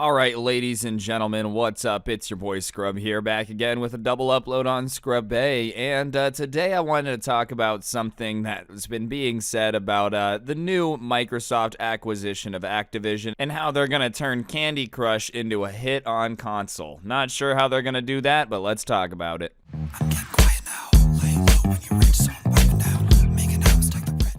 Alright, ladies and gentlemen, what's up? It's your boy Scrub here, back again with a double upload on Scrubby, and today I wanted to talk about something that's been being said about the new Microsoft acquisition of Activision, and how they're gonna turn Candy Crush into a hit on console. Not sure how they're gonna do that, but let's talk about it.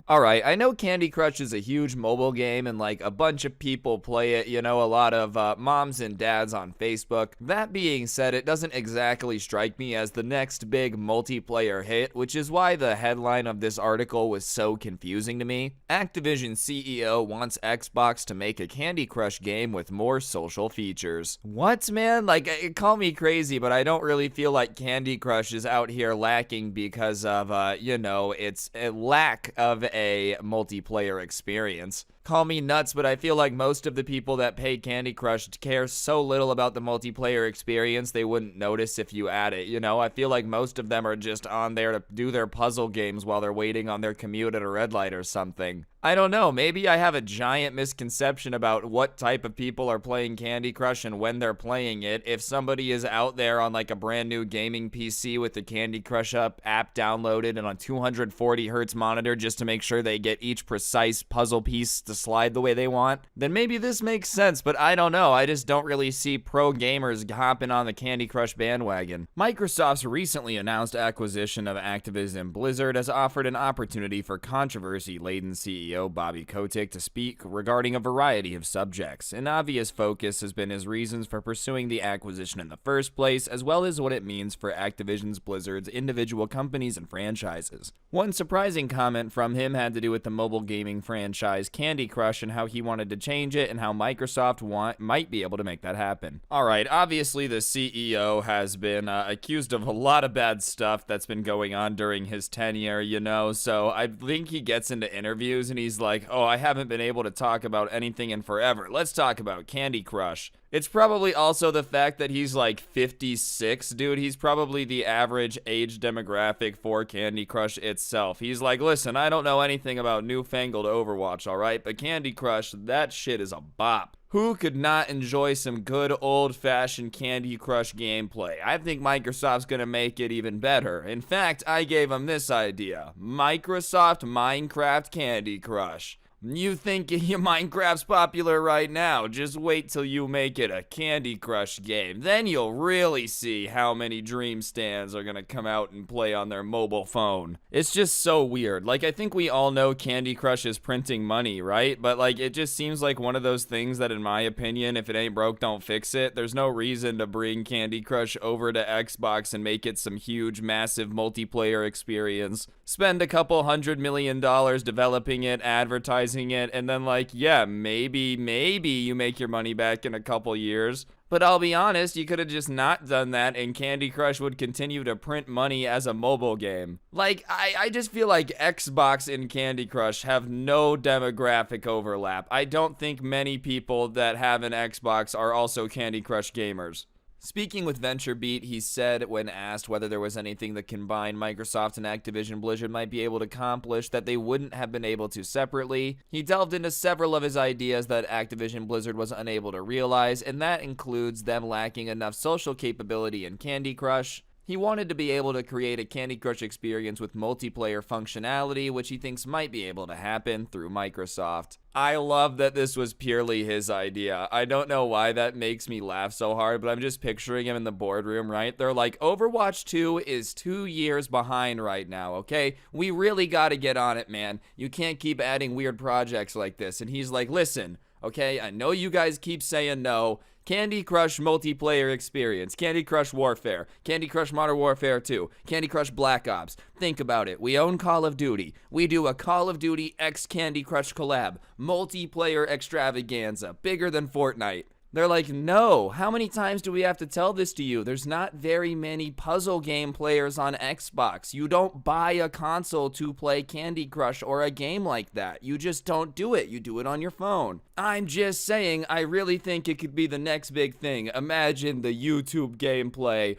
Alright, I know Candy Crush is a huge mobile game and like a bunch of people play it, a lot of moms and dads on Facebook. That being said, it doesn't exactly strike me as the next big multiplayer hit, which is why the headline of this article was so confusing to me. Activision CEO wants Xbox to make a Candy Crush game with more social features. What, man? Like, call me crazy, but I don't really feel like Candy Crush is out here lacking because of, its a lack of a multiplayer experience. Call me nuts, but I feel like most of the people that play Candy Crush care so little about the multiplayer experience they wouldn't notice if you add it, I feel like most of them are just on there to do their puzzle games while they're waiting on their commute at a red light or something. I don't know, maybe I have a giant misconception about what type of people are playing Candy Crush and when they're playing it. If somebody is out there on like a brand new gaming PC with the Candy Crush app downloaded and on 240 hertz monitor just to make sure they get each precise puzzle piece to slide the way they want, then maybe this makes sense, but I don't know. I just don't really see pro gamers hopping on the Candy Crush bandwagon. Microsoft's recently announced acquisition of Activision Blizzard has offered an opportunity for controversy-laden CEO Bobby Kotick to speak regarding a variety of subjects. An obvious focus has been his reasons for pursuing the acquisition in the first place, as well as what it means for Activision's Blizzard's individual companies and franchises. One surprising comment from him had to do with the mobile gaming franchise Candy Crush and how he wanted to change it and how Microsoft might be able to make that happen. Alright, obviously the CEO has been accused of a lot of bad stuff that's been going on during his tenure, so I think he gets into interviews and he's like, oh, I haven't been able to talk about anything in forever. Let's talk about Candy Crush. It's probably also the fact that he's like 56, dude. He's probably the average age demographic for Candy Crush itself. He's like, listen, I don't know anything about newfangled Overwatch, alright? But Candy Crush, that shit is a bop. Who could not enjoy some good old-fashioned Candy Crush gameplay? I think Microsoft's gonna make it even better. In fact, I gave him this idea. Microsoft Minecraft Candy Crush. You think Minecraft's popular right now, just wait till you make it a Candy Crush game. Then you'll really see how many Dream Stands are gonna come out and play on their mobile phone. It's just so weird. Like, I think we all know Candy Crush is printing money, right? But like, it just seems like one of those things that, in my opinion, if it ain't broke, don't fix it. There's no reason to bring Candy Crush over to Xbox and make it some huge, massive multiplayer experience. Spend a couple $100 million developing it, advertising it, and then like, yeah, maybe you make your money back in a couple years. But I'll be honest, you could have just not done that and Candy Crush would continue to print money as a mobile game. Like, I just feel like Xbox and Candy Crush have no demographic overlap. I don't think many people that have an Xbox are also Candy Crush gamers. Speaking with VentureBeat, he said when asked whether there was anything that combined Microsoft and Activision Blizzard might be able to accomplish that they wouldn't have been able to separately. He delved into several of his ideas that Activision Blizzard was unable to realize, and that includes them lacking enough social capability in Candy Crush. He wanted to be able to create a Candy Crush experience with multiplayer functionality, which he thinks might be able to happen through Microsoft. I love that this was purely his idea. I don't know why that makes me laugh so hard, but I'm just picturing him in the boardroom, right? They're like, Overwatch 2 is 2 years behind right now, okay? We really gotta get on it, man. You can't keep adding weird projects like this. And he's like, listen, okay, I know you guys keep saying no. Candy Crush multiplayer experience, Candy Crush Warfare, Candy Crush Modern Warfare 2, Candy Crush Black Ops. Think about it. We own Call of Duty. We do a Call of Duty X Candy Crush collab, multiplayer extravaganza, bigger than Fortnite. They're like, no, how many times do we have to tell this to you? There's not very many puzzle game players on Xbox. You don't buy a console to play Candy Crush or a game like that. You just don't do it. You do it on your phone. I'm just saying, I really think it could be the next big thing. Imagine the YouTube gameplay.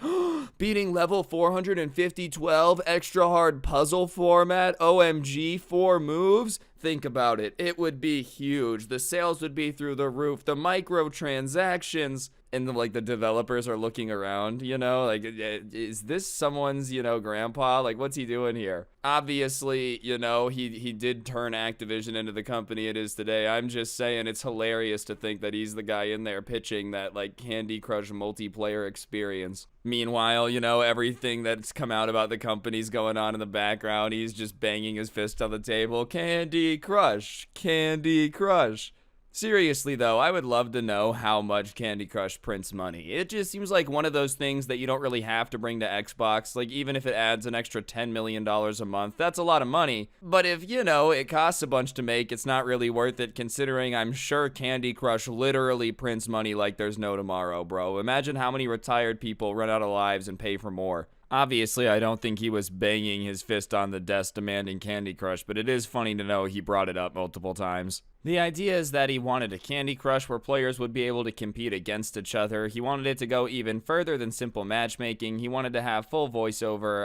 Beating level 450 12, extra hard puzzle format, OMG, 4 moves. Think about it. It would be huge. The sales would be through the roof. The microtransactions. And the developers are looking around, like, is this someone's, grandpa? Like, what's he doing here? Obviously, he did turn Activision into the company it is today. I'm just saying it's hilarious to think that he's the guy in there pitching that, like, Candy Crush multiplayer experience. Meanwhile, everything that's come out about the company's going on in the background. He's just banging his fist on the table. Candy Crush, Candy Crush. Seriously, though, I would love to know how much Candy Crush prints money. It just seems like one of those things that you don't really have to bring to Xbox. Like, even if it adds an extra $10 million a month, that's a lot of money. But if, it costs a bunch to make, it's not really worth it, considering I'm sure Candy Crush literally prints money like there's no tomorrow, bro. Imagine how many retired people run out of lives and pay for more. Obviously, I don't think he was banging his fist on the desk demanding Candy Crush, but it is funny to know he brought it up multiple times. The idea is that he wanted a Candy Crush where players would be able to compete against each other. He wanted it to go even further than simple matchmaking. He wanted to have full voiceover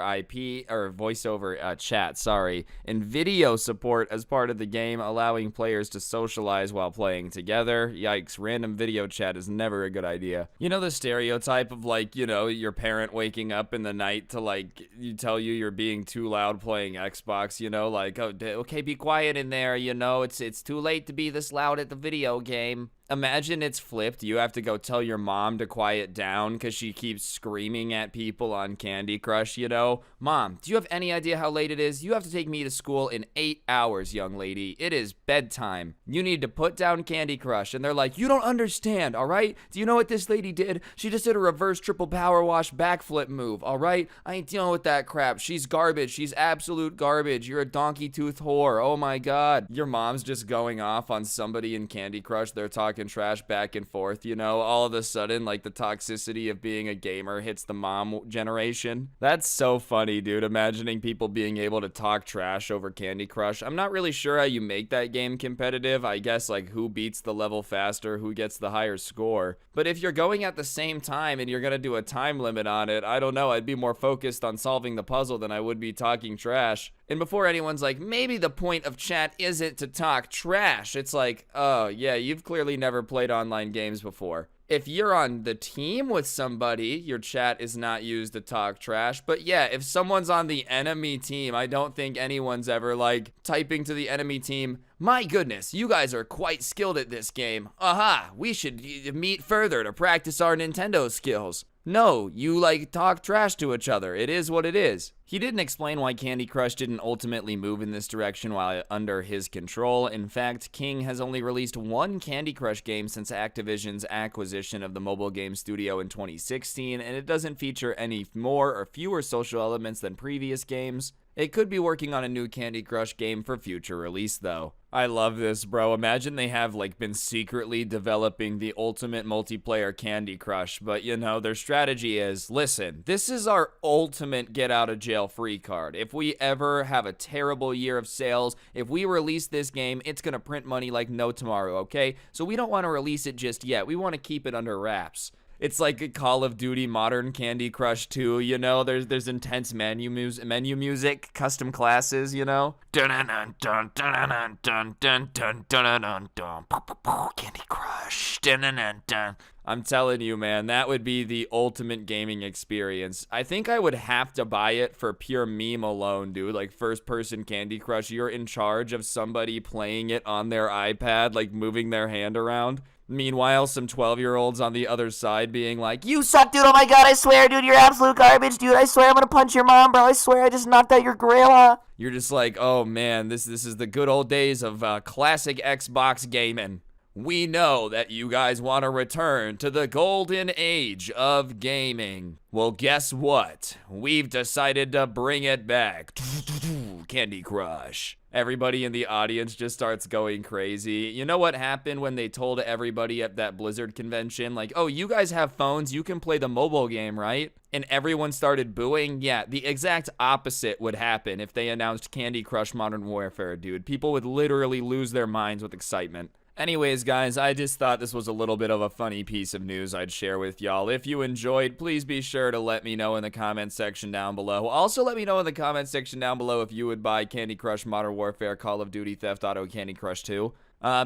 chat, and video support as part of the game, allowing players to socialize while playing together. Yikes, random video chat is never a good idea. The stereotype of, your parent waking up in the night to, tell you you're being too loud playing Xbox, oh, okay, be quiet in there, it's too late to be this loud at the video game. Imagine it's flipped. You have to go tell your mom to quiet down because she keeps screaming at people on Candy Crush, Mom, do you have any idea how late it is? You have to take me to school in 8 hours, young lady. It is bedtime. You need to put down Candy Crush. And they're like, you don't understand, all right? Do you know what this lady did? She just did a reverse triple power wash backflip move, all right? I ain't dealing with that crap. She's garbage. She's absolute garbage. You're a donkey tooth whore. Oh my God. Your mom's just going off on somebody in Candy Crush. They're talking trash back and forth, all of a sudden, the toxicity of being a gamer hits the mom generation. That's so funny, dude, imagining people being able to talk trash over Candy Crush. I'm not really sure how you make that game competitive. I guess, who beats the level faster, who gets the higher score. But if you're going at the same time and you're gonna do a time limit on it, I don't know, I'd be more focused on solving the puzzle than I would be talking trash. And before anyone's like, maybe the point of chat isn't to talk trash, it's like, oh, yeah, you've clearly never played online games before. If you're on the team with somebody, your chat is not used to talk trash. But yeah, if someone's on the enemy team, I don't think anyone's ever, typing to the enemy team, my goodness, you guys are quite skilled at this game. Aha, we should meet further to practice our Nintendo skills. No, you, talk trash to each other. It is what it is. He didn't explain why Candy Crush didn't ultimately move in this direction while under his control. In fact, King has only released one Candy Crush game since Activision's acquisition of the mobile game studio in 2016, and it doesn't feature any more or fewer social elements than previous games. It could be working on a new Candy Crush game for future release, though. I love this, bro. Imagine they have, been secretly developing the ultimate multiplayer Candy Crush, but, their strategy is, listen, this is our ultimate get-out-of-jail-free card. If we ever have a terrible year of sales, if we release this game, it's gonna print money like no tomorrow, okay? So we don't want to release it just yet. We want to keep it under wraps. It's like a Call of Duty Modern Candy Crush 2, there's intense menu music, custom classes, Candy Crush. I'm telling you, man, that would be the ultimate gaming experience. I think I would have to buy it for pure meme alone, dude. First person Candy Crush, you're in charge of somebody playing it on their iPad, moving their hand around. Meanwhile, some 12-year-olds on the other side being like, you suck, dude, oh my God, I swear, dude, you're absolute garbage, dude, I swear I'm gonna punch your mom, bro, I swear I just knocked out your grandma. You're just like, oh man, this is the good old days of classic Xbox gaming. We know that you guys want to return to the golden age of gaming. Well, guess what? We've decided to bring it back. Candy Crush. Everybody in the audience just starts going crazy. You know what happened when they told everybody at that Blizzard convention, oh, you guys have phones, you can play the mobile game, right? And everyone started booing? Yeah, the exact opposite would happen if they announced Candy Crush Modern Warfare, dude. People would literally lose their minds with excitement. Anyways, guys, I just thought this was a little bit of a funny piece of news I'd share with y'all. If you enjoyed, please be sure to let me know in the comment section down below. Also, let me know in the comment section down below if you would buy Candy Crush Modern Warfare, Call of Duty, Theft Auto, Candy Crush 2.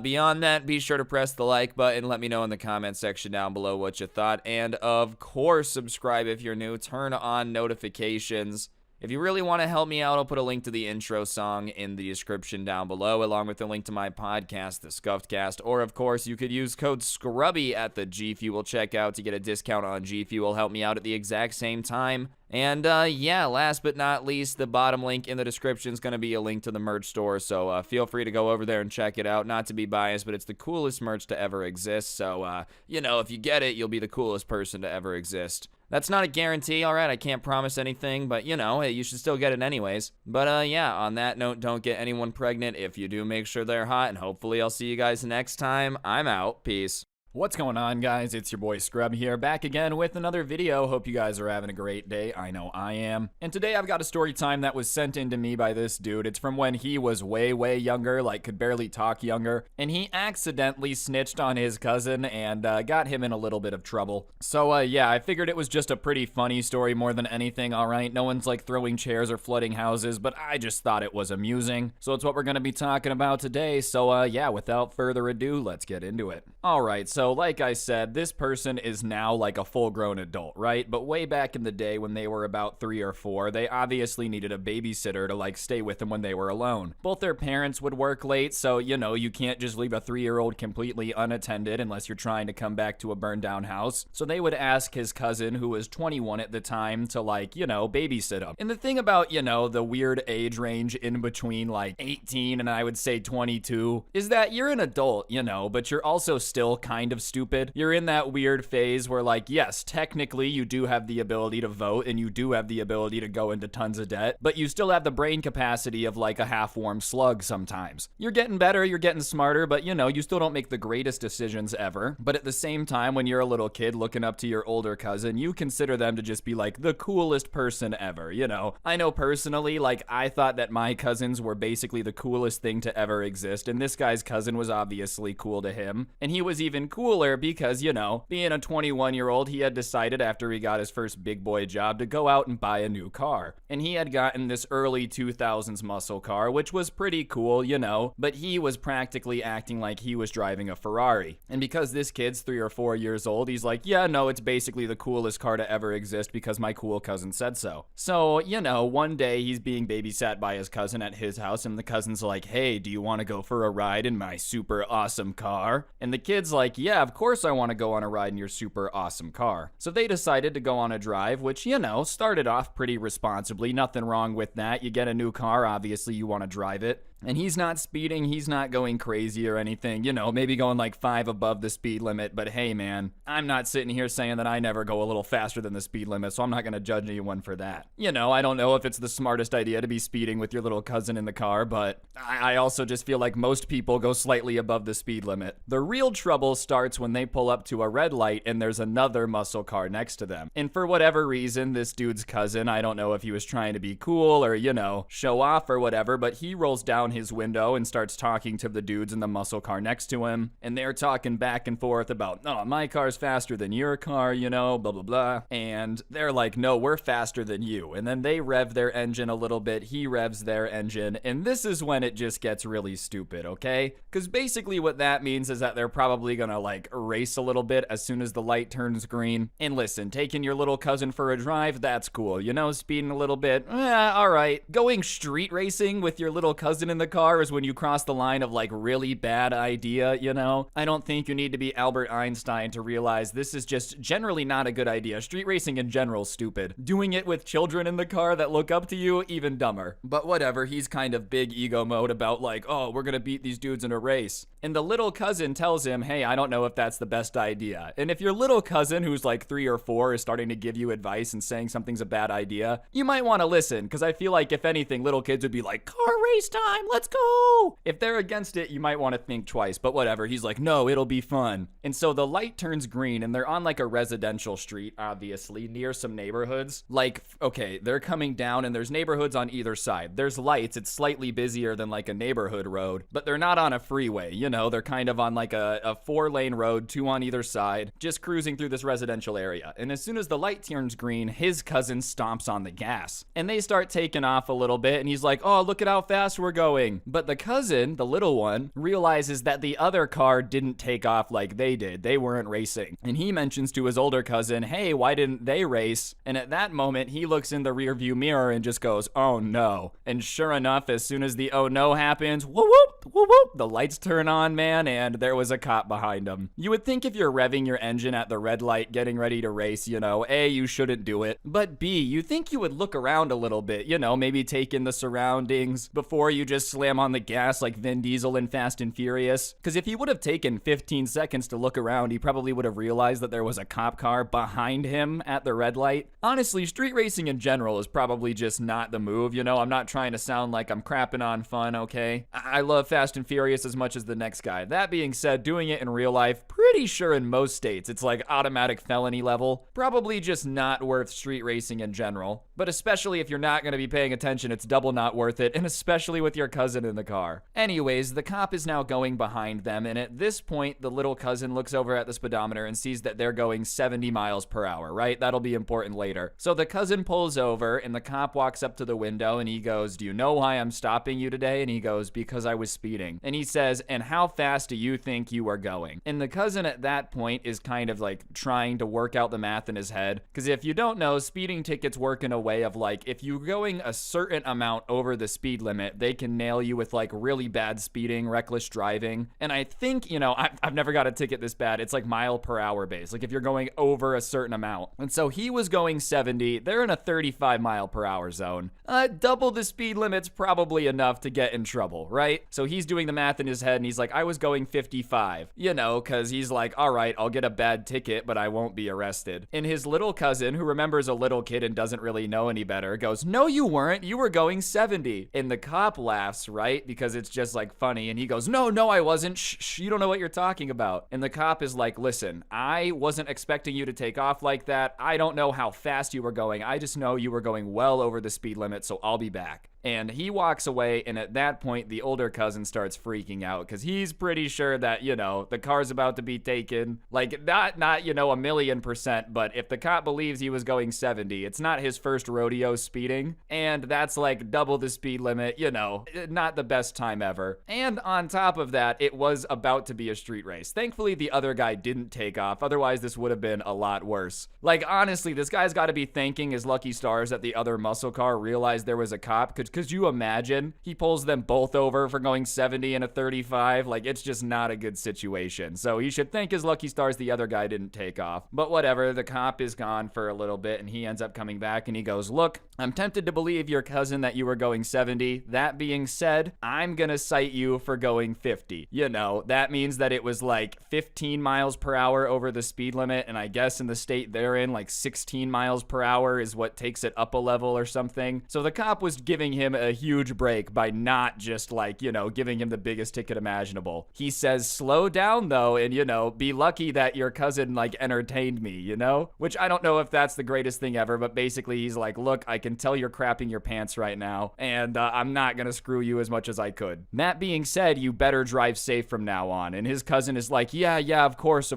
Beyond that, be sure to press the like button. Let me know in the comment section down below what you thought. And, of course, subscribe if you're new. Turn on notifications. If you really want to help me out, I'll put a link to the intro song in the description down below, along with a link to my podcast, The Scuffed Cast. Or, of course, you could use code Scrubby at the G Fuel checkout to get a discount on G Fuel. Help me out at the exact same time. And, yeah, last but not least, the bottom link in the description is going to be a link to the merch store, so feel free to go over there and check it out. Not to be biased, but it's the coolest merch to ever exist, so, you know, if you get it, you'll be the coolest person to ever exist. That's not a guarantee, alright? I can't promise anything, but, you know, hey, you should still get it anyways. But, yeah, on that note, don't get anyone pregnant. If you do, make sure they're hot, and hopefully I'll see you guys next time. I'm out. Peace. What's going on, guys? It's your boy Scrubby here, back again with another video. Hope you guys are having a great day. I know I am. And today I've got a story time that was sent in to me by this dude. It's from when he was way younger, like could barely talk younger, and he accidentally snitched on his cousin and got him in a little bit of trouble. So yeah, I figured it was just a pretty funny story more than anything, alright? No one's like throwing chairs or flooding houses, but I just thought it was amusing. So it's what we're gonna be talking about today. So yeah, without further ado, let's get into it. Alright, so like I said, this person is now like a full-grown adult, right? But way back in the day when they were about 3 or 4, they obviously needed a babysitter to like stay with them when they were alone. Both their parents would work late, so you know, you can't just leave a 3-year-old completely unattended unless you're trying to come back to a burned down house. So they would ask his cousin, who was 21 at the time, to like, you know, babysit him. And the thing about, you know, the weird age range in between like 18 and I would say 22 is that you're an adult, you know, but you're also still kind of stupid. You're in that weird phase where like, yes, technically you do have the ability to vote and you do have the ability to go into tons of debt, but you still have the brain capacity of like a half-warm slug sometimes. You're getting better, you're getting smarter, but you know, you still don't make the greatest decisions ever. But at the same time, when you're a little kid looking up to your older cousin, you consider them to just be like the coolest person ever, you know? I know personally, like I thought that my cousins were basically the coolest thing to ever exist, and this guy's cousin was obviously cool to him, and he was even cooler because, you know, being a 21-year-old, he had decided after he got his first big boy job to go out and buy a new car. And he had gotten this early 2000s muscle car, which was pretty cool, you know, but he was practically acting like he was driving a Ferrari. And because this kid's 3 or 4 years old, he's like, yeah, no, it's basically the coolest car to ever exist because my cool cousin said so. So, you know, one day he's being babysat by his cousin at his house, and the cousin's like, hey, do you want to go for a ride in my super awesome car? And the kid's like, yeah, of course I want to go on a ride in your super awesome car. So they decided to go on a drive, which, you know, started off pretty responsibly. Nothing wrong with that. You get a new car, obviously you want to drive it. And he's not speeding, he's not going crazy or anything, you know, maybe going like 5 above the speed limit, but hey man, I'm not sitting here saying that I never go a little faster than the speed limit, so I'm not gonna judge anyone for that. You know, I don't know if it's the smartest idea to be speeding with your little cousin in the car, but I also just feel like most people go slightly above the speed limit. The real trouble starts when they pull up to a red light and there's another muscle car next to them. And for whatever reason, this dude's cousin, I don't know if he was trying to be cool or, you know, show off or whatever, but he rolls down his window and starts talking to the dudes in the muscle car next to him, and they're talking back and forth about, oh, my car's faster than your car, you know, blah blah blah, and they're like, no, we're faster than you. And then they rev their engine a little bit, he revs their engine, and this is when it just gets really stupid, okay? Because basically what that means is that they're probably gonna like race a little bit as soon as the light turns green. And listen, taking your little cousin for a drive, that's cool, you know, speeding a little bit, alright. Going street racing with your little cousin in the car is when you cross the line of like really bad idea, you know? I don't think you need to be Albert Einstein to realize this is just generally not a good idea. Street racing in general is stupid. Doing it with children in the car that look up to you, even dumber. But whatever, he's kind of big ego mode about like, oh, we're gonna beat these dudes in a race. And the little cousin tells him, hey, I don't know if that's the best idea. And if your little cousin who's like 3 or 4 is starting to give you advice and saying something's a bad idea, you might want to listen, because I feel like if anything, little kids would be like, car race time, let's go. If they're against it, you might want to think twice, but whatever. He's like, no, it'll be fun. And so the light turns green and they're on like a residential street, obviously, near some neighborhoods. Like, okay, they're coming down and there's neighborhoods on either side. There's lights. It's slightly busier than like a neighborhood road, but they're not on a freeway. You know, they're kind of on like a 4-lane road, 2 on either side, just cruising through this residential area. And as soon as the light turns green, his cousin stomps on the gas and they start taking off a little bit. And he's like, oh, look at how fast we're going. But the cousin, the little one, realizes that the other car didn't take off like they did. They weren't racing. And he mentions to his older cousin, hey, why didn't they race? And at that moment, he looks in the rearview mirror and just goes, oh no. And sure enough, as soon as the oh no happens, whoop whoop, whoop whoop, the lights turn on, man, and there was a cop behind him. You would think if you're revving your engine at the red light getting ready to race, you know, A, you shouldn't do it, but B, you think you would look around a little bit, you know, maybe take in the surroundings before you just slam on the gas like Vin Diesel in Fast and Furious. Because if he would have taken 15 seconds to look around, he probably would have realized that there was a cop car behind him at the red light. Honestly, street racing in general is probably just not the move, you know. I'm not trying to sound like I'm crapping on fun, okay? I love Fast and Furious as much as the next guy. That being said, doing it in real life, pretty sure in most states it's like automatic felony level. Probably just not worth street racing in general. But especially if you're not going to be paying attention, it's double not worth it, and especially with your cousin in the car. Anyways, the cop is now going behind them, and at this point, the little cousin looks over at the speedometer and sees that they're going 70 miles per hour, right? That'll be important later. So the cousin pulls over, and the cop walks up to the window, and he goes, do you know why I'm stopping you today? And he goes, because I was speeding. And he says, and how fast do you think you are going? And the cousin at that point is kind of like trying to work out the math in his head, because if you don't know, speeding tickets work in a way of like, if you're going a certain amount over the speed limit, they can nail you with like really bad speeding, reckless driving. And I think, you know, I've never got a ticket this bad. It's like mile per hour base, like if you're going over a certain amount. And so he was going 70. They're in a 35 mile per hour zone. Double the speed limit's probably enough to get in trouble, right? So he's doing the math in his head and he's like, I was going 55, you know, because he's like, all right, I'll get a bad ticket, but I won't be arrested. And his little cousin, who remembers a little kid and doesn't really know any better, goes, no, you weren't. You were going 70. And the cop laughs, right? Because it's just like funny. And he goes, no, I wasn't. Shh, you don't know what you're talking about. And the cop is like, listen, I wasn't expecting you to take off like that. I don't know how fast you were going. I just know you were going well over the speed limit, so I'll be back. And he walks away, and at that point, the older cousin starts freaking out because he's pretty sure that, you know, the car's about to be taken. Like, not, you know, 1,000,000%, but if the cop believes he was going 70, it's not his first rodeo speeding, and that's like double the speed limit, you know, not the best time ever. And on top of that, it was about to be a street race. Thankfully, the other guy didn't take off, otherwise this would have been a lot worse. Like, honestly, this guy's got to be thanking his lucky stars that the other muscle car realized there was a cop. Could you imagine? He pulls them both over for going 70 and a 35. Like, it's just not a good situation. So he should thank his lucky stars the other guy didn't take off. But whatever, the cop is gone for a little bit and he ends up coming back and he goes, look, I'm tempted to believe your cousin that you were going 70. That being said, I'm gonna cite you for going 50. You know, that means that it was like 15 miles per hour over the speed limit, and I guess in the state they're in, like 16 miles per hour is what takes it up a level or something. So the cop was giving him a huge break by not just like, you know, giving him the biggest ticket imaginable. He says, slow down though, and you know, be lucky that your cousin like entertained me, you know? Which I don't know if that's the greatest thing ever, but basically he's like, look, I can tell you're crapping your pants right now, and I'm not gonna screw you as much as I could. That being said, you better drive safe from now on. And his cousin is like, yeah, of course.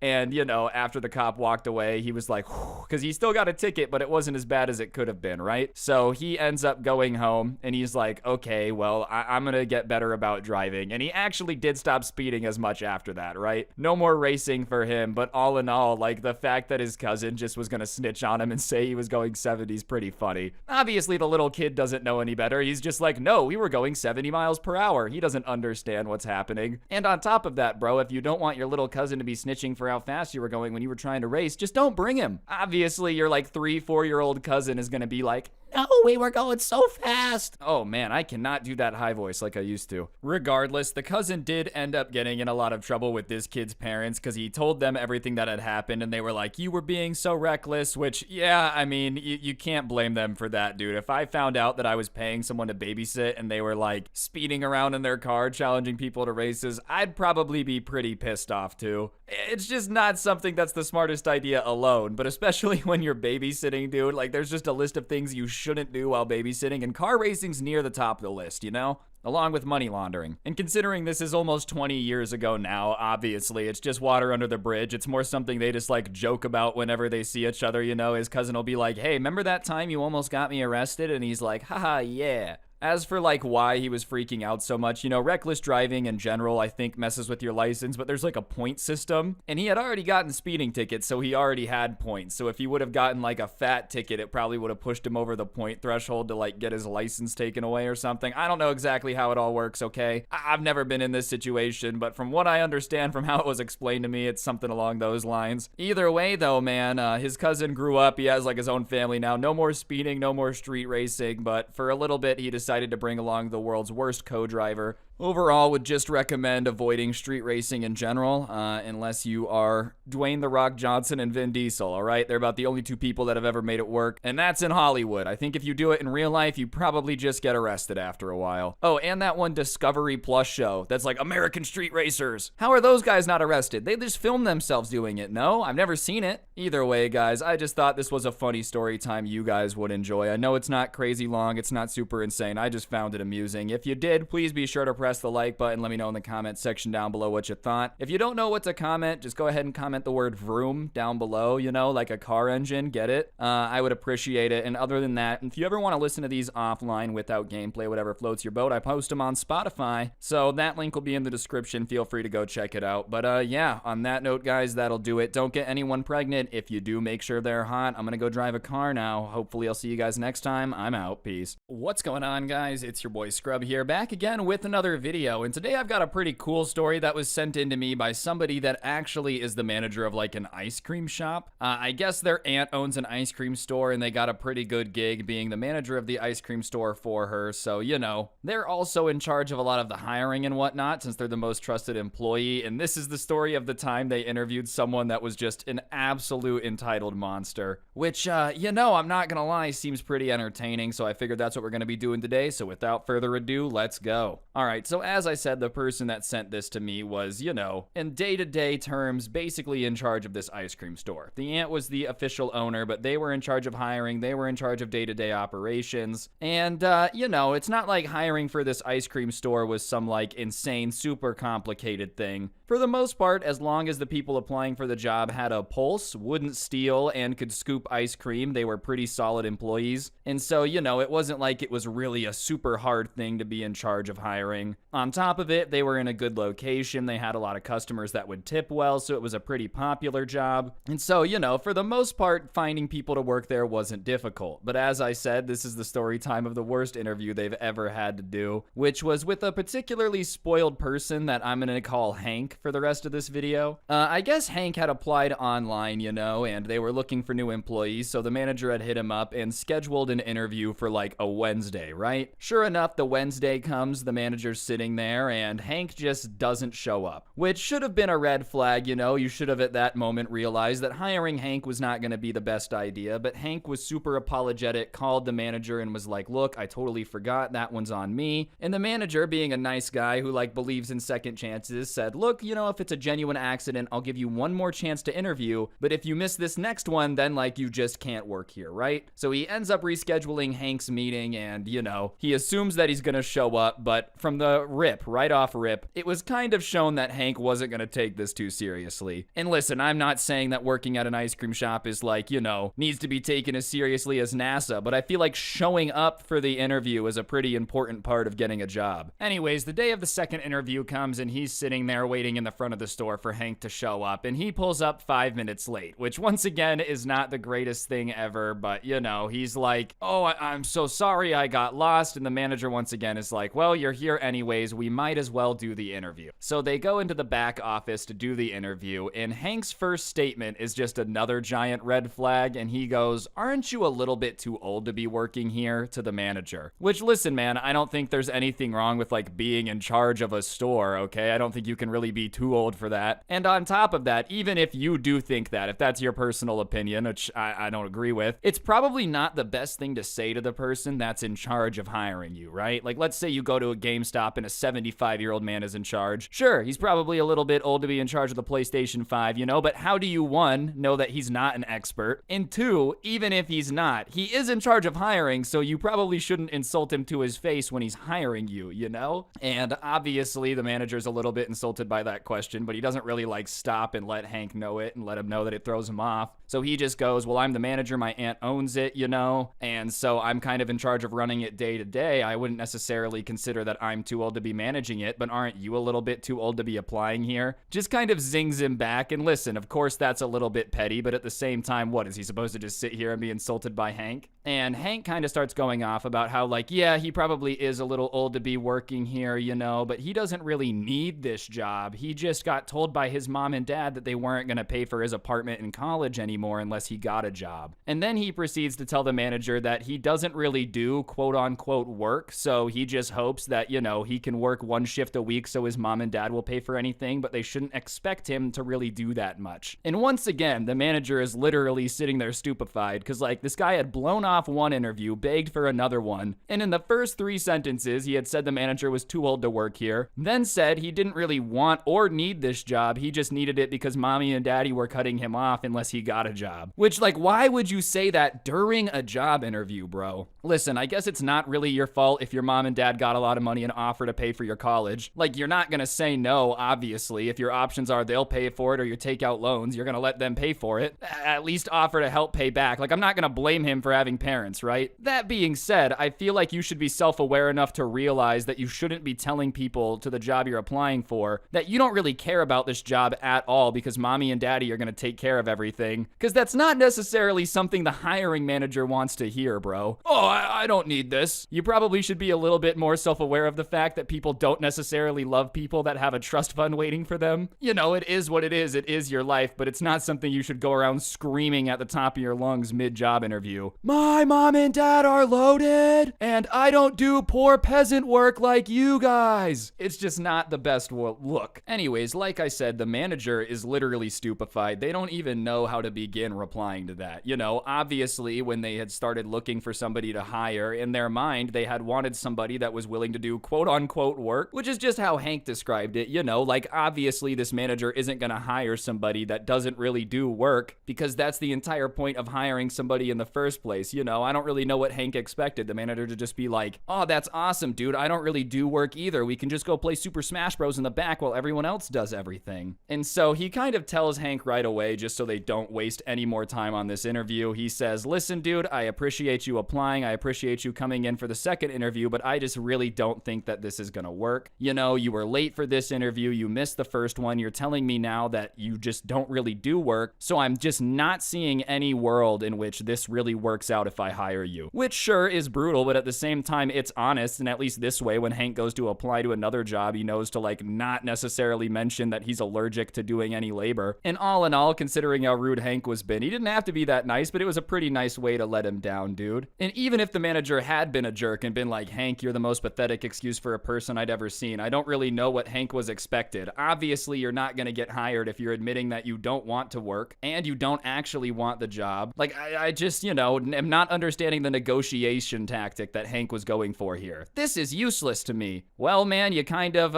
And you know, after the cop walked away, he was like, because he still got a ticket, but it wasn't as bad as it could have been, right? So he ends up going home and he's like, okay, well, I'm gonna get better about driving. And he actually did stop speeding as much after that, right? No more racing for him, but all in all, like the fact that his cousin just was gonna snitch on him and say he was going 70 is pretty funny. Obviously, the little kid doesn't know any better. He's just like, no, we were going 70 miles per hour. He doesn't understand what's happening. And on top of that, bro, if you don't want your little cousin to be snitching for how fast you were going when you were trying to race, just don't bring him. Obviously, your like 3-4-year-old cousin is gonna be like, no, we were going so fast. Oh man, I cannot do that high voice like I used to. Regardless, the cousin did end up getting in a lot of trouble with this kid's parents because he told them everything that had happened and they were like, you were being so reckless, which, yeah, I mean, you can't blame them for that, dude. If I found out that I was paying someone to babysit and they were like speeding around in their car challenging people to races, I'd probably be pretty pissed off too. It's just not something that's the smartest idea alone, but especially when you're babysitting, dude, like there's just a list of things you shouldn't do while babysitting, and car racing's near the top of the list, you know? Along with money laundering. And considering this is almost 20 years ago now, obviously, it's just water under the bridge. It's more something they just like joke about whenever they see each other, you know? His cousin will be like, hey, remember that time you almost got me arrested? And he's like, haha, yeah. As for like why he was freaking out so much, you know, reckless driving in general, I think messes with your license, but there's like a point system, and he had already gotten speeding tickets, so he already had points. So if he would have gotten like a fat ticket, it probably would have pushed him over the point threshold to like get his license taken away or something. I don't know exactly how it all works, okay? I've never been in this situation, but from what I understand from how it was explained to me, it's something along those lines. Either way though, man, his cousin grew up, he has like his own family now, no more speeding, no more street racing, but for a little bit he decided to bring along the world's worst co-driver. Overall, would just recommend avoiding street racing in general, unless you are Dwayne "The Rock" Johnson and Vin Diesel, all right? They're about the only two people that have ever made it work, and that's in Hollywood. I think if you do it in real life, you probably just get arrested after a while. Oh, and that one Discovery Plus show that's like American Street Racers. How are those guys not arrested? They just film themselves doing it. No, I've never seen it. Either way, guys, I just thought this was a funny story time you guys would enjoy. I know it's not crazy long, it's not super insane. I just found it amusing. If you did, please be sure to press the like button. Let me know in the comment section down below what you thought. If you don't know what to comment, just go ahead and comment the word vroom down below, you know, like a car engine, get it? I would appreciate it. And other than that, if you ever want to listen to these offline without gameplay, whatever floats your boat, I post them on Spotify. So that link will be in the description. Feel free to go check it out. But yeah, on that note, guys, that'll do it. Don't get anyone pregnant. If you do, make sure they're hot. I'm gonna go drive a car now. Hopefully I'll see you guys next time. I'm out. Peace. What's going on, guys? It's your boy Scrubby here, back again with another video. And today I've got a pretty cool story that was sent in to me by somebody that actually is the manager of like an ice cream shop. I guess their aunt owns an ice cream store and they got a pretty good gig being the manager of the ice cream store for her. So, you know, they're also in charge of a lot of the hiring and whatnot since they're the most trusted employee. And this is the story of the time they interviewed someone that was just an absolute entitled monster, which, you know, I'm not gonna lie, seems pretty entertaining. So I figured that's what we're gonna be doing today. So without further ado, let's go. All right, so as I said, the person that sent this to me was, you know, in day-to-day terms, basically in charge of this ice cream store. The aunt was the official owner, but they were in charge of hiring. They were in charge of day-to-day operations. And, you know, it's not like hiring for this ice cream store was some, like, insane, super complicated thing. For the most part, as long as the people applying for the job had a pulse, wouldn't steal, and could scoop ice cream, they were pretty solid employees. And so, you know, it wasn't like it was really a super hard thing to be in charge of hiring. On top of it, they were in a good location. They had a lot of customers that would tip well, so it was a pretty popular job. And so, you know, for the most part, finding people to work there wasn't difficult. But as I said, this is the story time of the worst interview they've ever had to do, which was with a particularly spoiled person that I'm gonna call Hank for the rest of this video. I guess Hank had applied online, you know, and they were looking for new employees, so the manager had hit him up and scheduled an interview for like a Wednesday, right? Sure enough, the Wednesday comes, the manager's sitting there, and Hank just doesn't show up, which should have been a red flag, you know. You should have at that moment realized that hiring Hank was not gonna be the best idea, but Hank was super apologetic, called the manager and was like, look, I totally forgot, that one's on me. And the manager, being a nice guy who like believes in second chances, said, look, you know, if it's a genuine accident, I'll give you one more chance to interview, but if you miss this next one, then like you just can't work here, right? So he ends up rescheduling Hank's meeting, and you know, he assumes that he's gonna show up, but from the rip, right off rip, it was kind of shown that Hank wasn't gonna take this too seriously. And listen, I'm not saying that working at an ice cream shop is like, you know, needs to be taken as seriously as NASA, but I feel like showing up for the interview is a pretty important part of getting a job. Anyways, the day of the second interview comes and he's sitting there waiting in the front of the store for Hank to show up, and he pulls up 5 minutes late, which once again is not the greatest thing ever, but you know, he's like, oh, I'm so sorry I got lost, and the manager once again is like, well, you're here anyway. anyways, we might as well do the interview. So they go into the back office to do the interview, and Hank's first statement is just another giant red flag, and he goes, "Aren't you a little bit too old to be working here?" to the manager. Which, listen, man, I don't think there's anything wrong with like being in charge of a store, okay? I don't think you can really be too old for that. And on top of that, even if you do think that, if that's your personal opinion, which I don't agree with, it's probably not the best thing to say to the person that's in charge of hiring you, right? Like, let's say you go to a GameStop and a 75-year-old man is in charge. Sure, he's probably a little bit old to be in charge of the PlayStation 5, you know, but how do you, one, know that he's not an expert? And two, even if he's not, he is in charge of hiring, so you probably shouldn't insult him to his face when he's hiring you, you know? And obviously the manager's a little bit insulted by that question, but he doesn't really like stop and let Hank know it and let him know that it throws him off. So he just goes, "Well, I'm the manager, my aunt owns it, you know, and so I'm kind of in charge of running it day to day. I wouldn't necessarily consider that I'm too old to be managing it, but aren't you a little bit too old to be applying here?" Just kind of zings him back. And listen, of course that's a little bit petty, but at the same time, what, is he supposed to just sit here and be insulted by Hank? And Hank kind of starts going off about how, like, yeah, he probably is a little old to be working here, you know, but he doesn't really need this job. He just got told by his mom and dad that they weren't going to pay for his apartment in college anymore unless he got a job. And then he proceeds to tell the manager that he doesn't really do quote unquote work, so he just hopes that, you know, he can work one shift a week so his mom and dad will pay for anything, but they shouldn't expect him to really do that much. And once again, the manager is literally sitting there stupefied because, like, this guy had blown off one interview, begged for another one, and in the first 3 sentences, he had said the manager was too old to work here, then said he didn't really want or need this job, he just needed it because mommy and daddy were cutting him off unless he got a job. Which, like, why would you say that during a job interview, bro? Listen, I guess it's not really your fault if your mom and dad got a lot of money and offer to pay for your college. Like, you're not gonna say no, obviously. If your options are they'll pay for it or you take out loans, you're gonna let them pay for it. At least offer to help pay back. Like, I'm not gonna blame him for having parents, right? That being said, I feel like you should be self-aware enough to realize that you shouldn't be telling people to the job you're applying for that you don't really care about this job at all because mommy and daddy are gonna take care of everything. Because that's not necessarily something the hiring manager wants to hear, bro. "Oh, I don't need this." You probably should be a little bit more self-aware of the fact that people don't necessarily love people that have a trust fund waiting for them. You know, it is what it is your life, but it's not something you should go around screaming at the top of your lungs mid-job interview. "My mom and dad are loaded, and I don't do poor peasant work like you guys." It's just not the best look. Anyways, like I said, the manager is literally stupefied. They don't even know how to begin replying to that. You know, obviously, when they had started looking for somebody to hire, in their mind, they had wanted somebody that was willing to do quote-unquote work, which is just how Hank described it. You know, like, obviously, this manager isn't gonna hire somebody that doesn't really do work, because that's the entire point of hiring somebody in the first place. You know, I don't really know what Hank expected. The manager to just be like, "Oh, that's awesome, dude. I don't really do work either. We can just go play Super Smash Bros. In the back while everyone else does everything." And so he kind of tells Hank right away, just so they don't waste any more time on this interview. He says, "Listen, dude, I appreciate you applying. I appreciate you coming in for the second interview, but I just really don't think that this is gonna work. You know, you were late for this interview. You missed the first one. You're telling me now that you just don't really do work. So I'm just not seeing any world in which this really works out if I hire you." Which sure is brutal, but at the same time, it's honest. And at least this way, when Hank goes to apply to another job, he knows to, like, not necessarily mention that he's allergic to doing any labor. And all in all, considering how rude Hank was been, he didn't have to be that nice, but it was a pretty nice way to let him down, dude. And even if the manager had been a jerk and been like, "Hank, you're the most pathetic excuse for a person I'd ever seen. I don't really know what Hank was expected. Obviously, you're not gonna get hired if you're admitting that you don't want to work and you don't actually want the job." Like, I just, you know, am not understanding the negotiation tactic that Hank was going for here. This is useless to me. Well, man, you kind of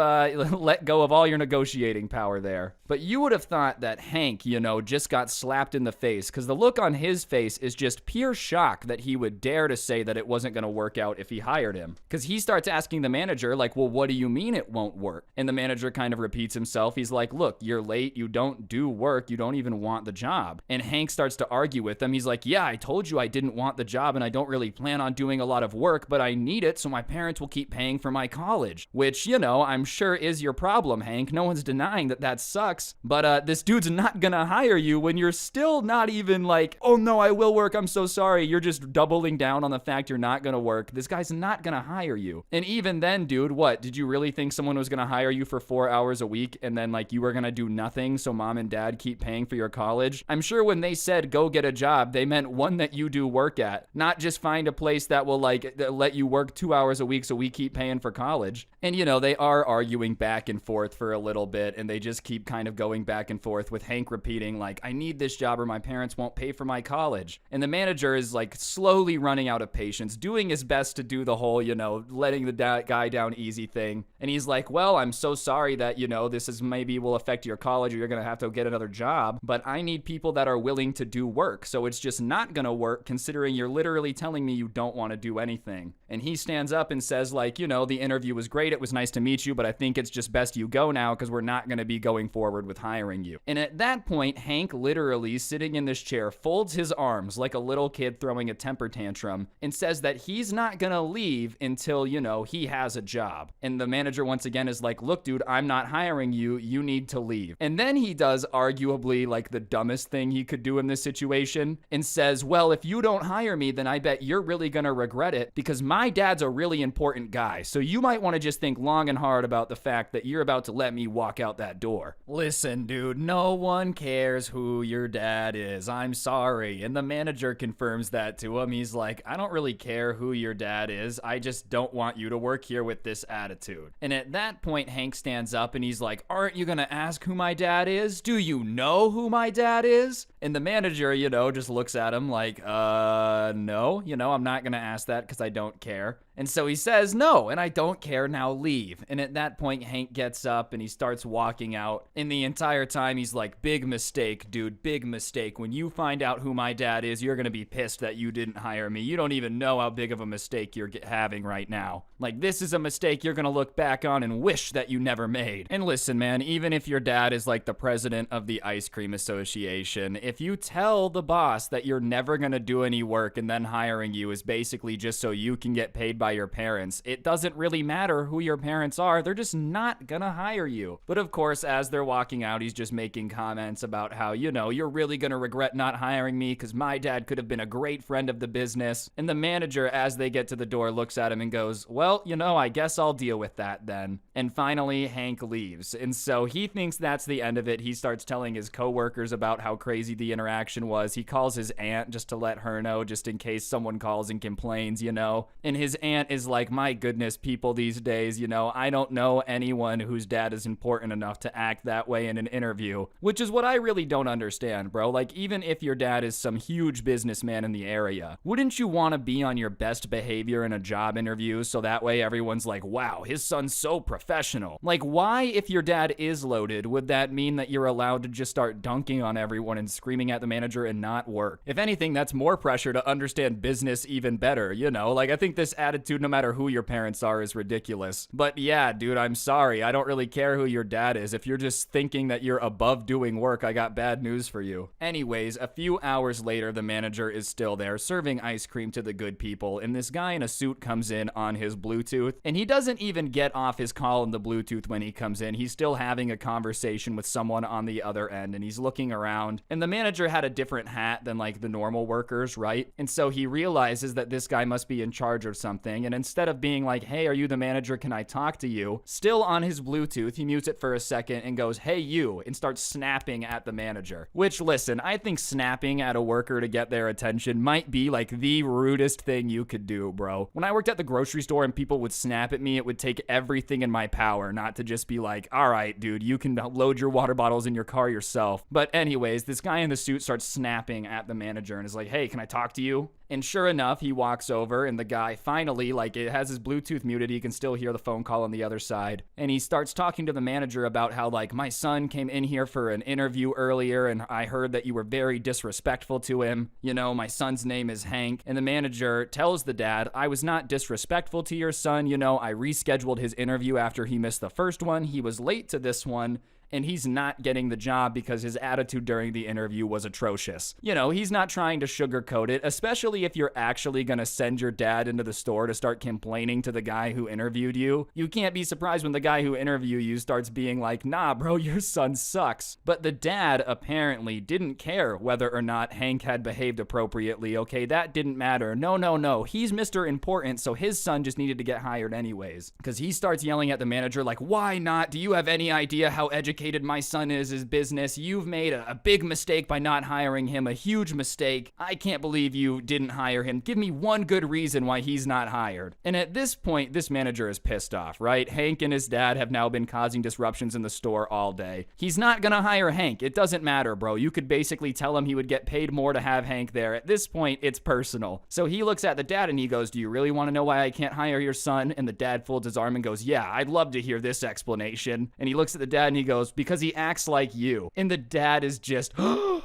let go of all your negotiating power there. But you would have thought that Hank, you know, just got slapped in the face, because the look on his face is just pure shock that he would dare to say that it wasn't going to work out if he hired him. Because he starts asking the manager, like, "Well, what do you mean it won't work?" And the manager kind of repeats himself. He's like, "Look, you're late. You don't do work. You don't even want the job." And Hank starts to argue with him. He's like, "Yeah, I told you I didn't want the job and I don't really plan on doing a lot of work, but I need it so my parents will keep paying for my college." Which, you know, I'm sure is your problem, Hank. No one's denying that that sucks. But this dude's not gonna hire you when you're still not even like, "Oh no, I will work. I'm so sorry." You're just doubling down on the fact you're not gonna work. This guy's not gonna hire you. And even then, dude, dude, what? Did you really think someone was gonna hire you for 4 hours a week and then like you were gonna do nothing so mom and dad keep paying for your college? I'm sure when they said go get a job, they meant one that you do work at, not just find a place that will like let you work 2 hours a week so we keep paying for college. And you know, they are arguing back and forth for a little bit, and they just keep kind of going back and forth with Hank repeating like, I need this job or my parents won't pay for my college. And the manager is like slowly running out of patience, doing his best to do the whole, you know, letting the guy down easy thing. And he's like, well, I'm so sorry that, you know, this is maybe will affect your college or you're gonna have to get another job, but I need people that are willing to do work. So it's just not gonna work considering you're literally telling me you don't want to do anything. And he stands up and says like, you know, the interview was great, it was nice to meet you, but I think it's just best you go now because we're not going to be going forward with hiring you. And at that point, Hank literally sitting in this chair folds his arms like a little kid throwing a temper tantrum and says that he's not going to leave until, you know, he has a job. And the manager once again is like, look, dude, I'm not hiring you. You need to leave. And then he does arguably like the dumbest thing he could do in this situation and says, well, if you don't hire me, then I bet you're really going to regret it because my dad's a really important guy. So you might want to just think long and hard about the fact that you're about to let me walk out that door. Listen, dude, no one cares who your dad is. I'm sorry. And the manager confirms that to him. He's like, I don't really care who your dad is. I just don't want you to work here with this attitude. And at that point, Hank stands up and he's like, aren't you gonna ask who my dad is? Do you know who my dad is? And the manager, you know, just looks at him like, no, you know, I'm not gonna ask that because I don't care. And so he says, no, and I don't care, now leave. And at that point, Hank gets up and he starts walking out. And the entire time he's like, big mistake, dude, big mistake. When you find out who my dad is, you're gonna be pissed that you didn't hire me. You don't even know how big of a mistake you're having right now. Like, this is a mistake you're gonna look back on and wish that you never made. And listen, man, even if your dad is like the president of the Ice Cream Association, if you tell the boss that you're never gonna do any work and then hiring you is basically just so you can get paid by your parents, it doesn't really matter who your parents are, they're just not gonna hire you. But of course, as they're walking out, he's just making comments about how, you know, you're really gonna regret not hiring me because my dad could have been a great friend of the business. And the manager, as they get to the door, looks at him and goes, well, you know, I guess I'll deal with that then. And finally, Hank leaves. And so he thinks that's the end of it. He starts telling his coworkers about how crazy the interaction was. He calls his aunt just to let her know, just in case someone calls and complains, you know. And his aunt is like, my goodness, people these days, you know, I don't know anyone whose dad is important enough to act that way in an interview, which is what I really don't understand, bro. Like, even if your dad is some huge businessman in the area, wouldn't you want to be on your best behavior in a job interview so that way everyone's like, wow, his son's so professional? Like, why, if your dad is loaded, would that mean that you're allowed to just start dunking on everyone and screaming at the manager and not work? If anything, that's more pressure to understand business even better, you know? Like, I think this attitude, no matter who your parents are, is ridiculous. But yeah, dude, I'm sorry. I don't really care who your dad is. If you're just thinking that you're above doing work, I got bad news for you. Anyways, a few hours later, the manager is still there serving ice cream to the good people, and this guy in a suit comes in on his Bluetooth, and he doesn't even get off his call in the Bluetooth when he comes in. He's still having a conversation with someone on the other end, and he's looking around, and the manager had a different hat than like the normal workers, right? And so he realizes that this guy must be in charge of something, and instead of being like, hey, are you the manager? Can I talk to you? Still on his Bluetooth, he mutes it for a second and goes, hey, you, and starts snapping at the manager. Which, listen, I think snapping at a worker to get their attention might be like the rudest thing you could do, bro. When I worked at the grocery store and people would snap at me, it would take everything in my power not to just be like, all right, dude, you can load your water bottles in your car yourself. But anyways, this guy in the suit starts snapping at the manager and is like, hey, can I talk to you? And sure enough, he walks over and the guy finally, like, it has his Bluetooth muted. He can still hear the phone call on the other side. And he starts talking to the manager about how, like, my son came in here for an interview earlier and I heard that you were very disrespectful to him. You know, my son's name is Hank. And the manager tells the dad, I was not disrespectful to your son. You know, I rescheduled his interview after he missed the first one. He was late to this one. and he's not getting the job because his attitude during the interview was atrocious. You know, he's not trying to sugarcoat it, especially if you're actually gonna send your dad into the store to start complaining to the guy who interviewed you. You can't be surprised when the guy who interviewed you starts being like, nah bro, your son sucks. But the dad apparently didn't care whether or not Hank had behaved appropriately, okay? That didn't matter. No. He's Mr. Important, so his son just needed to get hired anyways. Because he starts yelling at the manager like, why not? Do you have any idea how educated my son is his business? You've made a big mistake by not hiring him, a huge mistake. I can't believe you didn't hire him. Give me one good reason why he's not hired. And at this point, this manager is pissed off, right? Hank and his dad have now been causing disruptions in the store all day. He's not gonna hire Hank. It doesn't matter, bro. You could basically tell him he would get paid more to have Hank there. At this point, it's personal. So he looks at the dad and he goes, do you really want to know why I can't hire your son? And the dad folds his arm and goes, yeah, I'd love to hear this explanation. And he looks at the dad and he goes, because he acts like you. And the dad is just,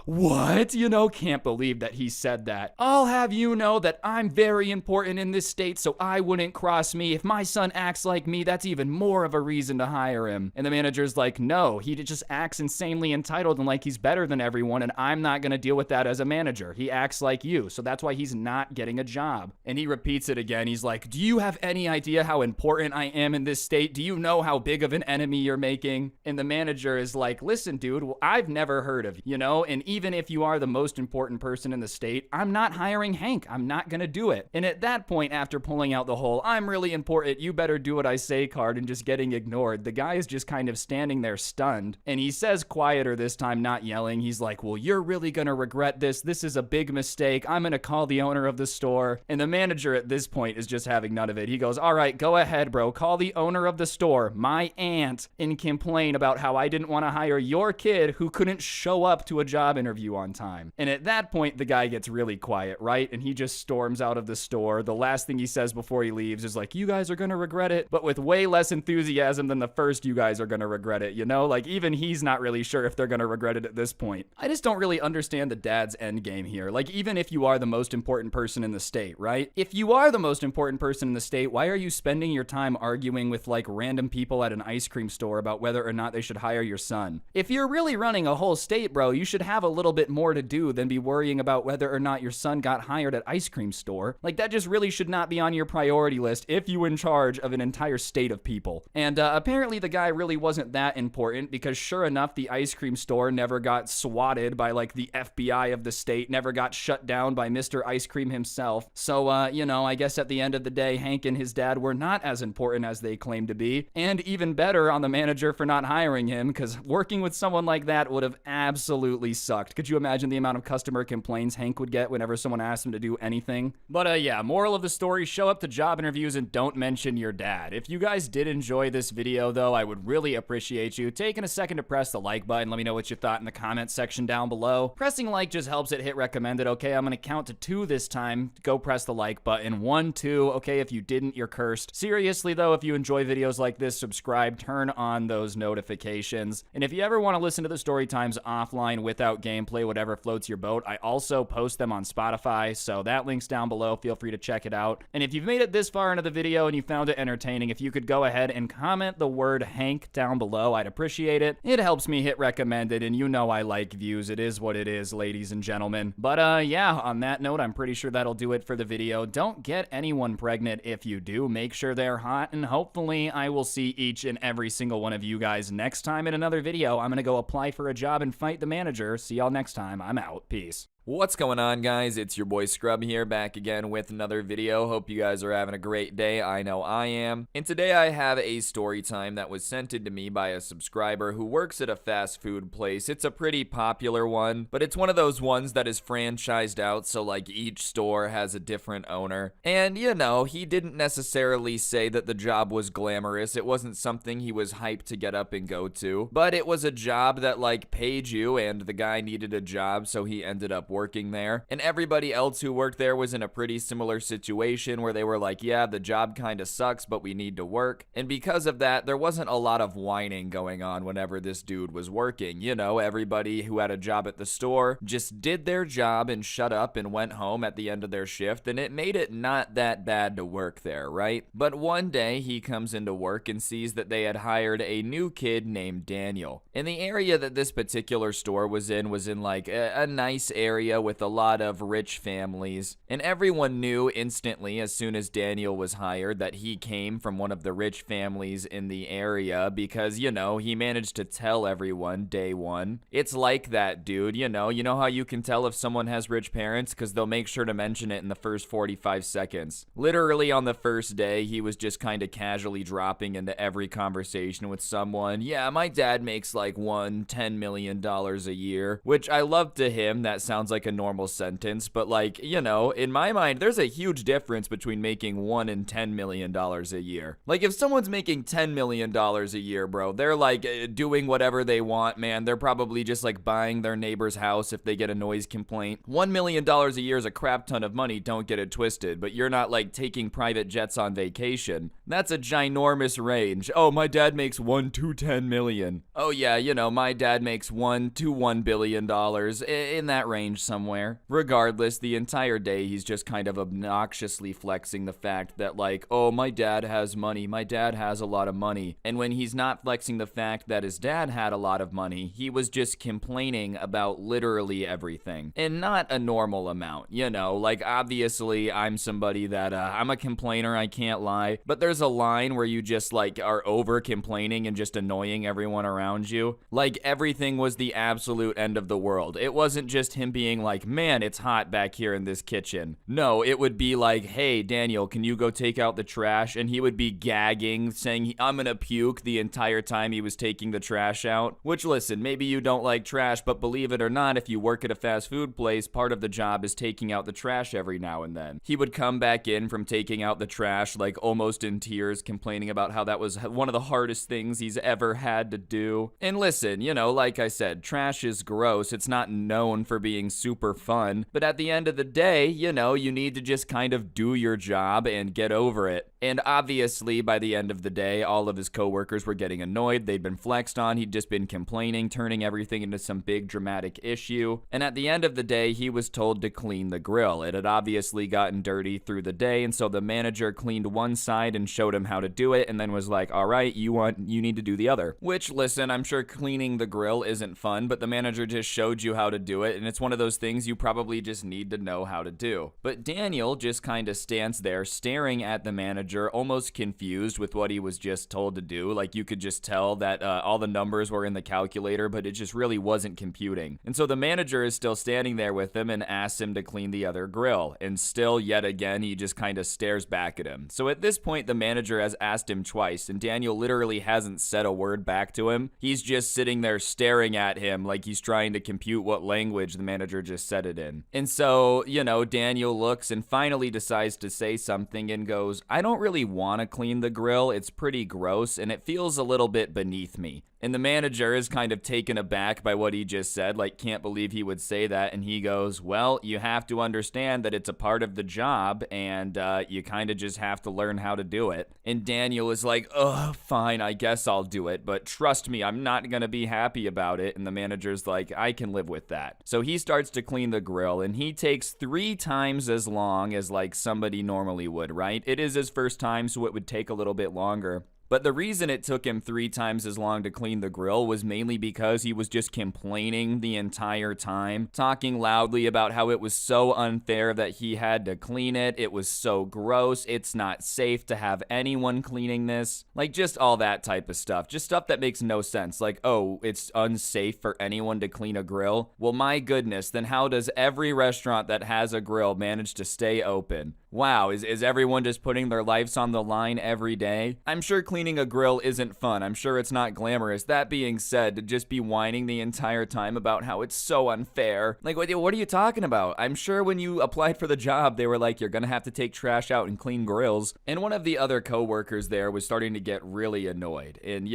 what? You know, can't believe that he said that. I'll have you know that I'm very important in this state, so I wouldn't cross me. If my son acts like me, that's even more of a reason to hire him. And the manager's like, no, he just acts insanely entitled and like he's better than everyone, and I'm not gonna deal with that as a manager. He acts like you, so that's why he's not getting a job. And he repeats it again. He's like, do you have any idea how important I am in this state? Do you know how big of an enemy you're making? And the manager is like, listen, dude, well, I've never heard of you, you know? And even if you are the most important person in the state, I'm not hiring Hank. I'm not gonna do it. And at that point, after pulling out the whole, I'm really important, you better do what I say card and just getting ignored, the guy is just kind of standing there stunned. And he says quieter this time, not yelling. He's like, well, you're really gonna regret this. This is a big mistake. I'm gonna call the owner of the store. And the manager at this point is just having none of it. He goes, all right, go ahead, bro. Call the owner of the store, my aunt, and complain about how I didn't want to hire your kid who couldn't show up to a job interview on time. And at that point, the guy gets really quiet, right? And he just storms out of the store. The last thing he says before he leaves is like, you guys are gonna regret it, but with way less enthusiasm than the first you guys are gonna regret it, you know? Like, even he's not really sure if they're gonna regret it at this point. I just don't really understand the dad's end game here. Like, even if you are the most important person in the state, right? If you are the most important person in the state, why are you spending your time arguing with like random people at an ice cream store about whether or not they should hire your son? If you're really running a whole state, bro, you should have a little bit more to do than be worrying about whether or not your son got hired at ice cream store. Like, that just really should not be on your priority list if you're in charge of an entire state of people. And apparently the guy really wasn't that important, because sure enough, the ice cream store never got swatted by like the FBI of the state, never got shut down by Mr. Ice Cream himself. So, you know, I guess at the end of the day, Hank and his dad were not as important as they claimed to be. And even better on the manager for not hiring him, because working with someone like that would have absolutely sucked. Could you imagine the amount of customer complaints Hank would get whenever someone asked him to do anything? But yeah, moral of the story, show up to job interviews and don't mention your dad. If you guys did enjoy this video though, I would really appreciate you taking a second to press the like button. Let me know what you thought in the comment section down below. Pressing like just helps it hit recommended, okay? I'm gonna count to 2 this time. Go press the like button. 1, 2, okay? If you didn't, you're cursed. Seriously though, if you enjoy videos like this, subscribe, turn on those notifications. And if you ever want to listen to the story times offline without gameplay, whatever floats your boat, I also post them on Spotify, so that link's down below. Feel free to check it out. And if you've made it this far into the video and you found it entertaining, if you could go ahead and comment the word Hank down below, I'd appreciate it. It helps me hit recommended, and you know I like views. It is what it is, ladies and gentlemen. But yeah, on that note, I'm pretty sure that'll do it for the video. Don't get anyone pregnant if you do. Make sure they're hot, and hopefully I will see each and every single one of you guys next time in another video. I'm gonna go apply for a job and fight the manager. See y'all next time. I'm out. Peace. What's going on, guys? It's your boy Scrubby here, back again with another video. Hope you guys are having a great day. I know I am. And today I have a story time that was sent in to me by a subscriber who works at a fast food place. It's a pretty popular one, but it's one of those ones that is franchised out, so like each store has a different owner. And you know, he didn't necessarily say that the job was glamorous. It wasn't something he was hyped to get up and go to, but it was a job that like paid you, and the guy needed a job, so he ended up working working there. And everybody else who worked there was in a pretty similar situation where they were like, yeah, the job kind of sucks, but we need to work. And because of that, there wasn't a lot of whining going on whenever this dude was working. You know, everybody who had a job at the store just did their job and shut up and went home at the end of their shift, and it made it not that bad to work there, right? But one day he comes into work and sees that they had hired a new kid named Daniel. And the area that this particular store was in like a nice area with a lot of rich families. And everyone knew instantly as soon as Daniel was hired that he came from one of the rich families in the area because, you know, he managed to tell everyone day one. It's like that, dude. You know how you can tell if someone has rich parents? Because they'll make sure to mention it in the first 45 seconds. Literally on the first day, he was just kind of casually dropping into every conversation with someone. Yeah, my dad makes like $10 million a year, which I love to him. That sounds like a normal sentence, but like, you know, in my mind, there's a huge difference between making $1 and $10 million a year. Like if someone's making $10 million a year, bro, they're like doing whatever they want, man. They're probably just like buying their neighbor's house if they get a noise complaint. $1 million a year is a crap ton of money, don't get it twisted, but you're not like taking private jets on vacation. That's a ginormous range. Oh, my dad makes $1 to $10 million. Oh yeah, you know, my dad makes $1 to $1 billion, in that range somewhere. Regardless, the entire day he's just kind of obnoxiously flexing the fact that like, oh, my dad has money, my dad has a lot of money. And when he's not flexing the fact that his dad had a lot of money, he was just complaining about literally everything. And not a normal amount, you know, like obviously I'm somebody that, I'm a complainer, I can't lie, but there's a line where you just like are over complaining and just annoying everyone around you. Like everything was the absolute end of the world. It wasn't just him being like, man, it's hot back here in this kitchen. No, it would be like, hey, Daniel, can you go take out the trash? And he would be gagging, saying, I'm gonna puke the entire time he was taking the trash out. Which, listen, maybe you don't like trash, but believe it or not, if you work at a fast food place, part of the job is taking out the trash every now and then. He would come back in from taking out the trash, like almost in tears, complaining about how that was one of the hardest things he's ever had to do. And listen, you know, like I said, trash is gross. It's not known for being super fun, but at the end of the day, you know, you need to just kind of do your job and get over it. And obviously, by the end of the day, all of his coworkers were getting annoyed. They'd been flexed on. He'd just been complaining, turning everything into some big dramatic issue. And at the end of the day, he was told to clean the grill. It had obviously gotten dirty through the day, and so the manager cleaned one side and showed him how to do it, and then was like, all right, you need to do the other. Which, listen, I'm sure cleaning the grill isn't fun, but the manager just showed you how to do it, and it's one of those things you probably just need to know how to do. But Daniel just kind of stands there staring at the manager, almost confused with what he was just told to do. Like you could just tell that all the numbers were in the calculator, but it just really wasn't computing. And so the manager is still standing there with him and asks him to clean the other grill. And still, yet again, he just kind of stares back at him. So at this point, the manager has asked him twice, and Daniel literally hasn't said a word back to him. He's just sitting there staring at him like he's trying to compute what language the manager just said it in. And so, you know, Daniel looks and finally decides to say something and goes, I don't really want to clean the grill. It's pretty gross and it feels a little bit beneath me. And the manager is kind of taken aback by what he just said, like can't believe he would say that. And he goes, well, you have to understand that it's a part of the job and you kind of just have to learn how to do it. And Daniel is like, oh, fine, I guess I'll do it. But trust me, I'm not going to be happy about it. And the manager's like, I can live with that. So he starts to clean the grill and he takes 3 times as long as like somebody normally would, right? It is his first time, so it would take a little bit longer. But the reason it took him 3 times as long to clean the grill was mainly because he was just complaining the entire time, talking loudly about how it was so unfair that he had to clean it. It was so gross. It's not safe to have anyone cleaning this. Like just all that type of stuff. Just stuff that makes no sense. Like, oh, it's unsafe for anyone to clean a grill. Well, my goodness, then how does every restaurant that has a grill manage to stay open? Wow, is everyone just putting their lives on the line every day? I'm sure cleaning cleaning a grill isn't fun. I'm sure it's not glamorous. That being said, to just be whining the entire time about how it's so unfair. Like, what are you talking about? I'm sure when you applied for the job, they were like, you're gonna have to take trash out and clean grills. And one of the other coworkers there was starting to get really annoyed and,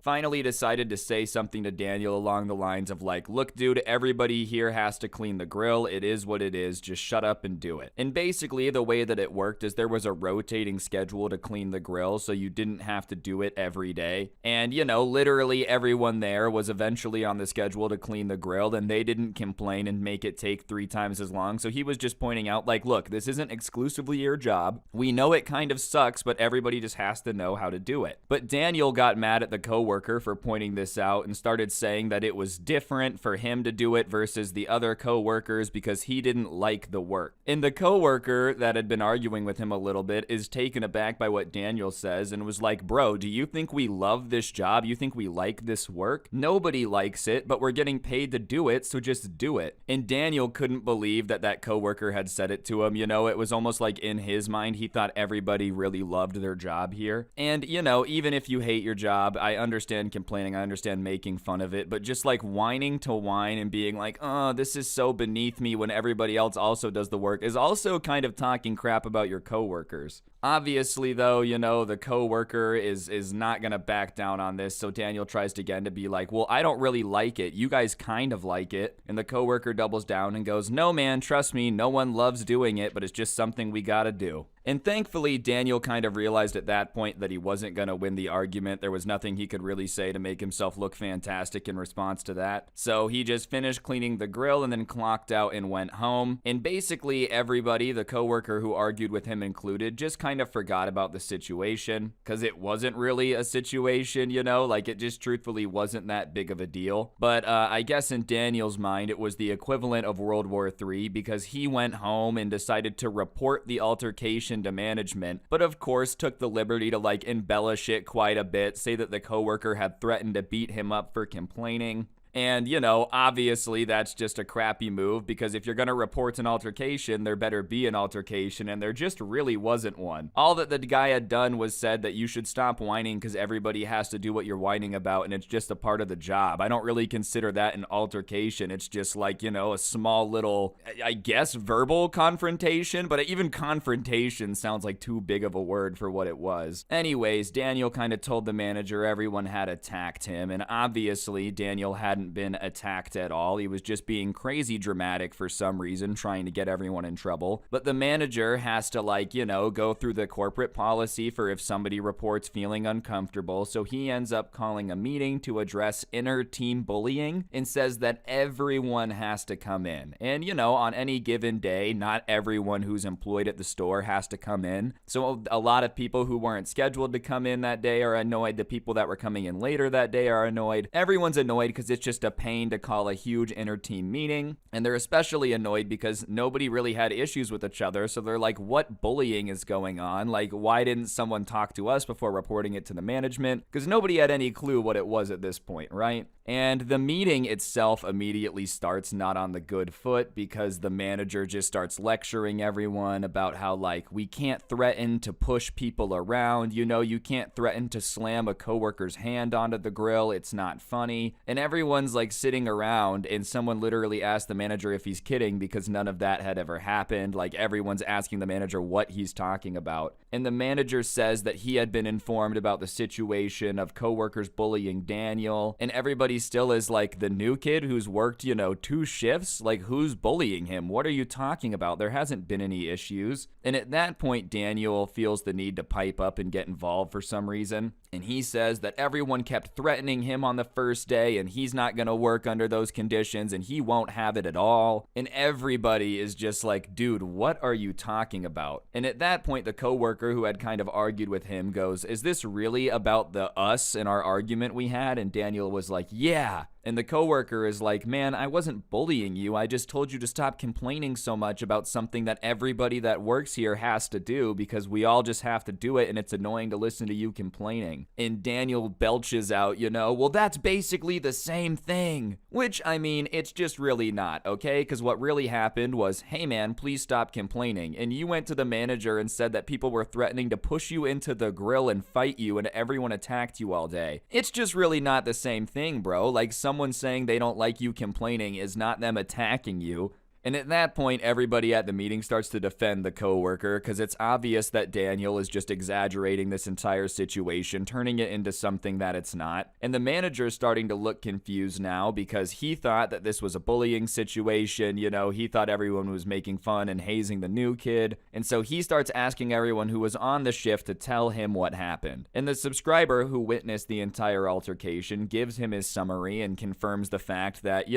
finally decided to say something to Daniel along the lines of like, look, dude, everybody here has to clean the grill. It is what it is. Just shut up and do it. And basically the way that it worked is there was a rotating schedule to clean the grill, so you didn't have to do it every day. And, literally everyone there was eventually on the schedule to clean the grill, and they didn't complain and make it take 3 times as long. So he was just pointing out like, look, this isn't exclusively your job. We know it kind of sucks, but everybody just has to know how to do it. But Daniel got mad at the coworker for pointing this out and started saying that it was different for him to do it versus the other coworkers because he didn't like the work. And the coworker that had been arguing with him a little bit is taken aback by what Daniel says and was like, bro, do you think we love this job? You think we like this work? Nobody likes it, but we're getting paid to do it, so just do it. And Daniel couldn't believe that coworker had said it to him. It was almost like in his mind, he thought everybody really loved their job here. And, even if you hate your job, I understand complaining, I understand making fun of it, but just like whining to whine and being like, oh, this is so beneath me when everybody else also does the work is also kind of talking crap about your coworkers. Obviously, though, the coworker is not going to back down on this, so Daniel tries again to be like, well, I don't really like it. You guys kind of like it. And the coworker doubles down and goes, no, man, trust me, no one loves doing it, but it's just something we gotta do. And thankfully, Daniel kind of realized at that point that he wasn't going to win the argument. There was nothing he could really say to make himself look fantastic in response to that. So he just finished cleaning the grill and then clocked out and went home. And basically everybody, the coworker who argued with him included, just kind of forgot about the situation because it wasn't really a situation, like it just truthfully wasn't that big of a deal. But I guess in Daniel's mind, it was the equivalent of World War III because he went home and decided to report the altercation to management, but of course took the liberty to like embellish it quite a bit, say that the coworker had threatened to beat him up for complaining. And, obviously that's just a crappy move because if you're going to report an altercation, there better be an altercation, and there just really wasn't one. All that the guy had done was said that you should stop whining because everybody has to do what you're whining about, and it's just a part of the job. I don't really consider that an altercation. It's just like, a small little, I guess, verbal confrontation, but even confrontation sounds like too big of a word for what it was. Anyways, Daniel kind of told the manager everyone had attacked him, and obviously Daniel hadn't been attacked at all. He was just being crazy dramatic for some reason, trying to get everyone in trouble. But the manager has to go through the corporate policy for if somebody reports feeling uncomfortable. So he ends up calling a meeting to address inner team bullying and says that everyone has to come in. And on any given day, not everyone who's employed at the store has to come in. So a lot of people who weren't scheduled to come in that day are annoyed. The people that were coming in later that day are annoyed. Everyone's annoyed because it's just a pain to call a huge inter-team meeting, and they're especially annoyed because nobody really had issues with each other, so they're like, what bullying is going on? Like, why didn't someone talk to us before reporting it to the management? Because nobody had any clue what it was at this point, right? And the meeting itself immediately starts not on the good foot because the manager just starts lecturing everyone about how, we can't threaten to push people around. You can't threaten to slam a coworker's hand onto the grill. It's not funny. And everyone's sitting around, and someone literally asked the manager if he's kidding because none of that had ever happened. Everyone's asking the manager what he's talking about. And the manager says that he had been informed about the situation of coworkers bullying Daniel, and everybody still is the new kid who's worked, 2 shifts? Who's bullying him? What are you talking about? There hasn't been any issues. And at that point, Daniel feels the need to pipe up and get involved for some reason. And he says that everyone kept threatening him on the first day, and he's not going to work under those conditions, and he won't have it at all. And everybody is just like, dude, what are you talking about? And at that point, the coworker who had kind of argued with him goes, is this really about the us and our argument we had? And Daniel was like, yeah, And the coworker is like, man, I wasn't bullying you. I just told you to stop complaining so much about something that everybody that works here has to do because we all just have to do it and it's annoying to listen to you complaining. And Daniel belches out, well, that's basically the same thing. Which, I mean, it's just really not, okay? Because what really happened was, hey man, please stop complaining. And you went to the manager and said that people were threatening to push you into the grill and fight you and everyone attacked you all day. It's just really not the same thing, bro. Like, someone saying they don't like you complaining is not them attacking you. And at that point, everybody at the meeting starts to defend the coworker because it's obvious that Daniel is just exaggerating this entire situation, turning it into something that it's not. And the manager is starting to look confused now because he thought that this was a bullying situation. He thought everyone was making fun and hazing the new kid. And so he starts asking everyone who was on the shift to tell him what happened. And the subscriber who witnessed the entire altercation gives him his summary and confirms the fact that,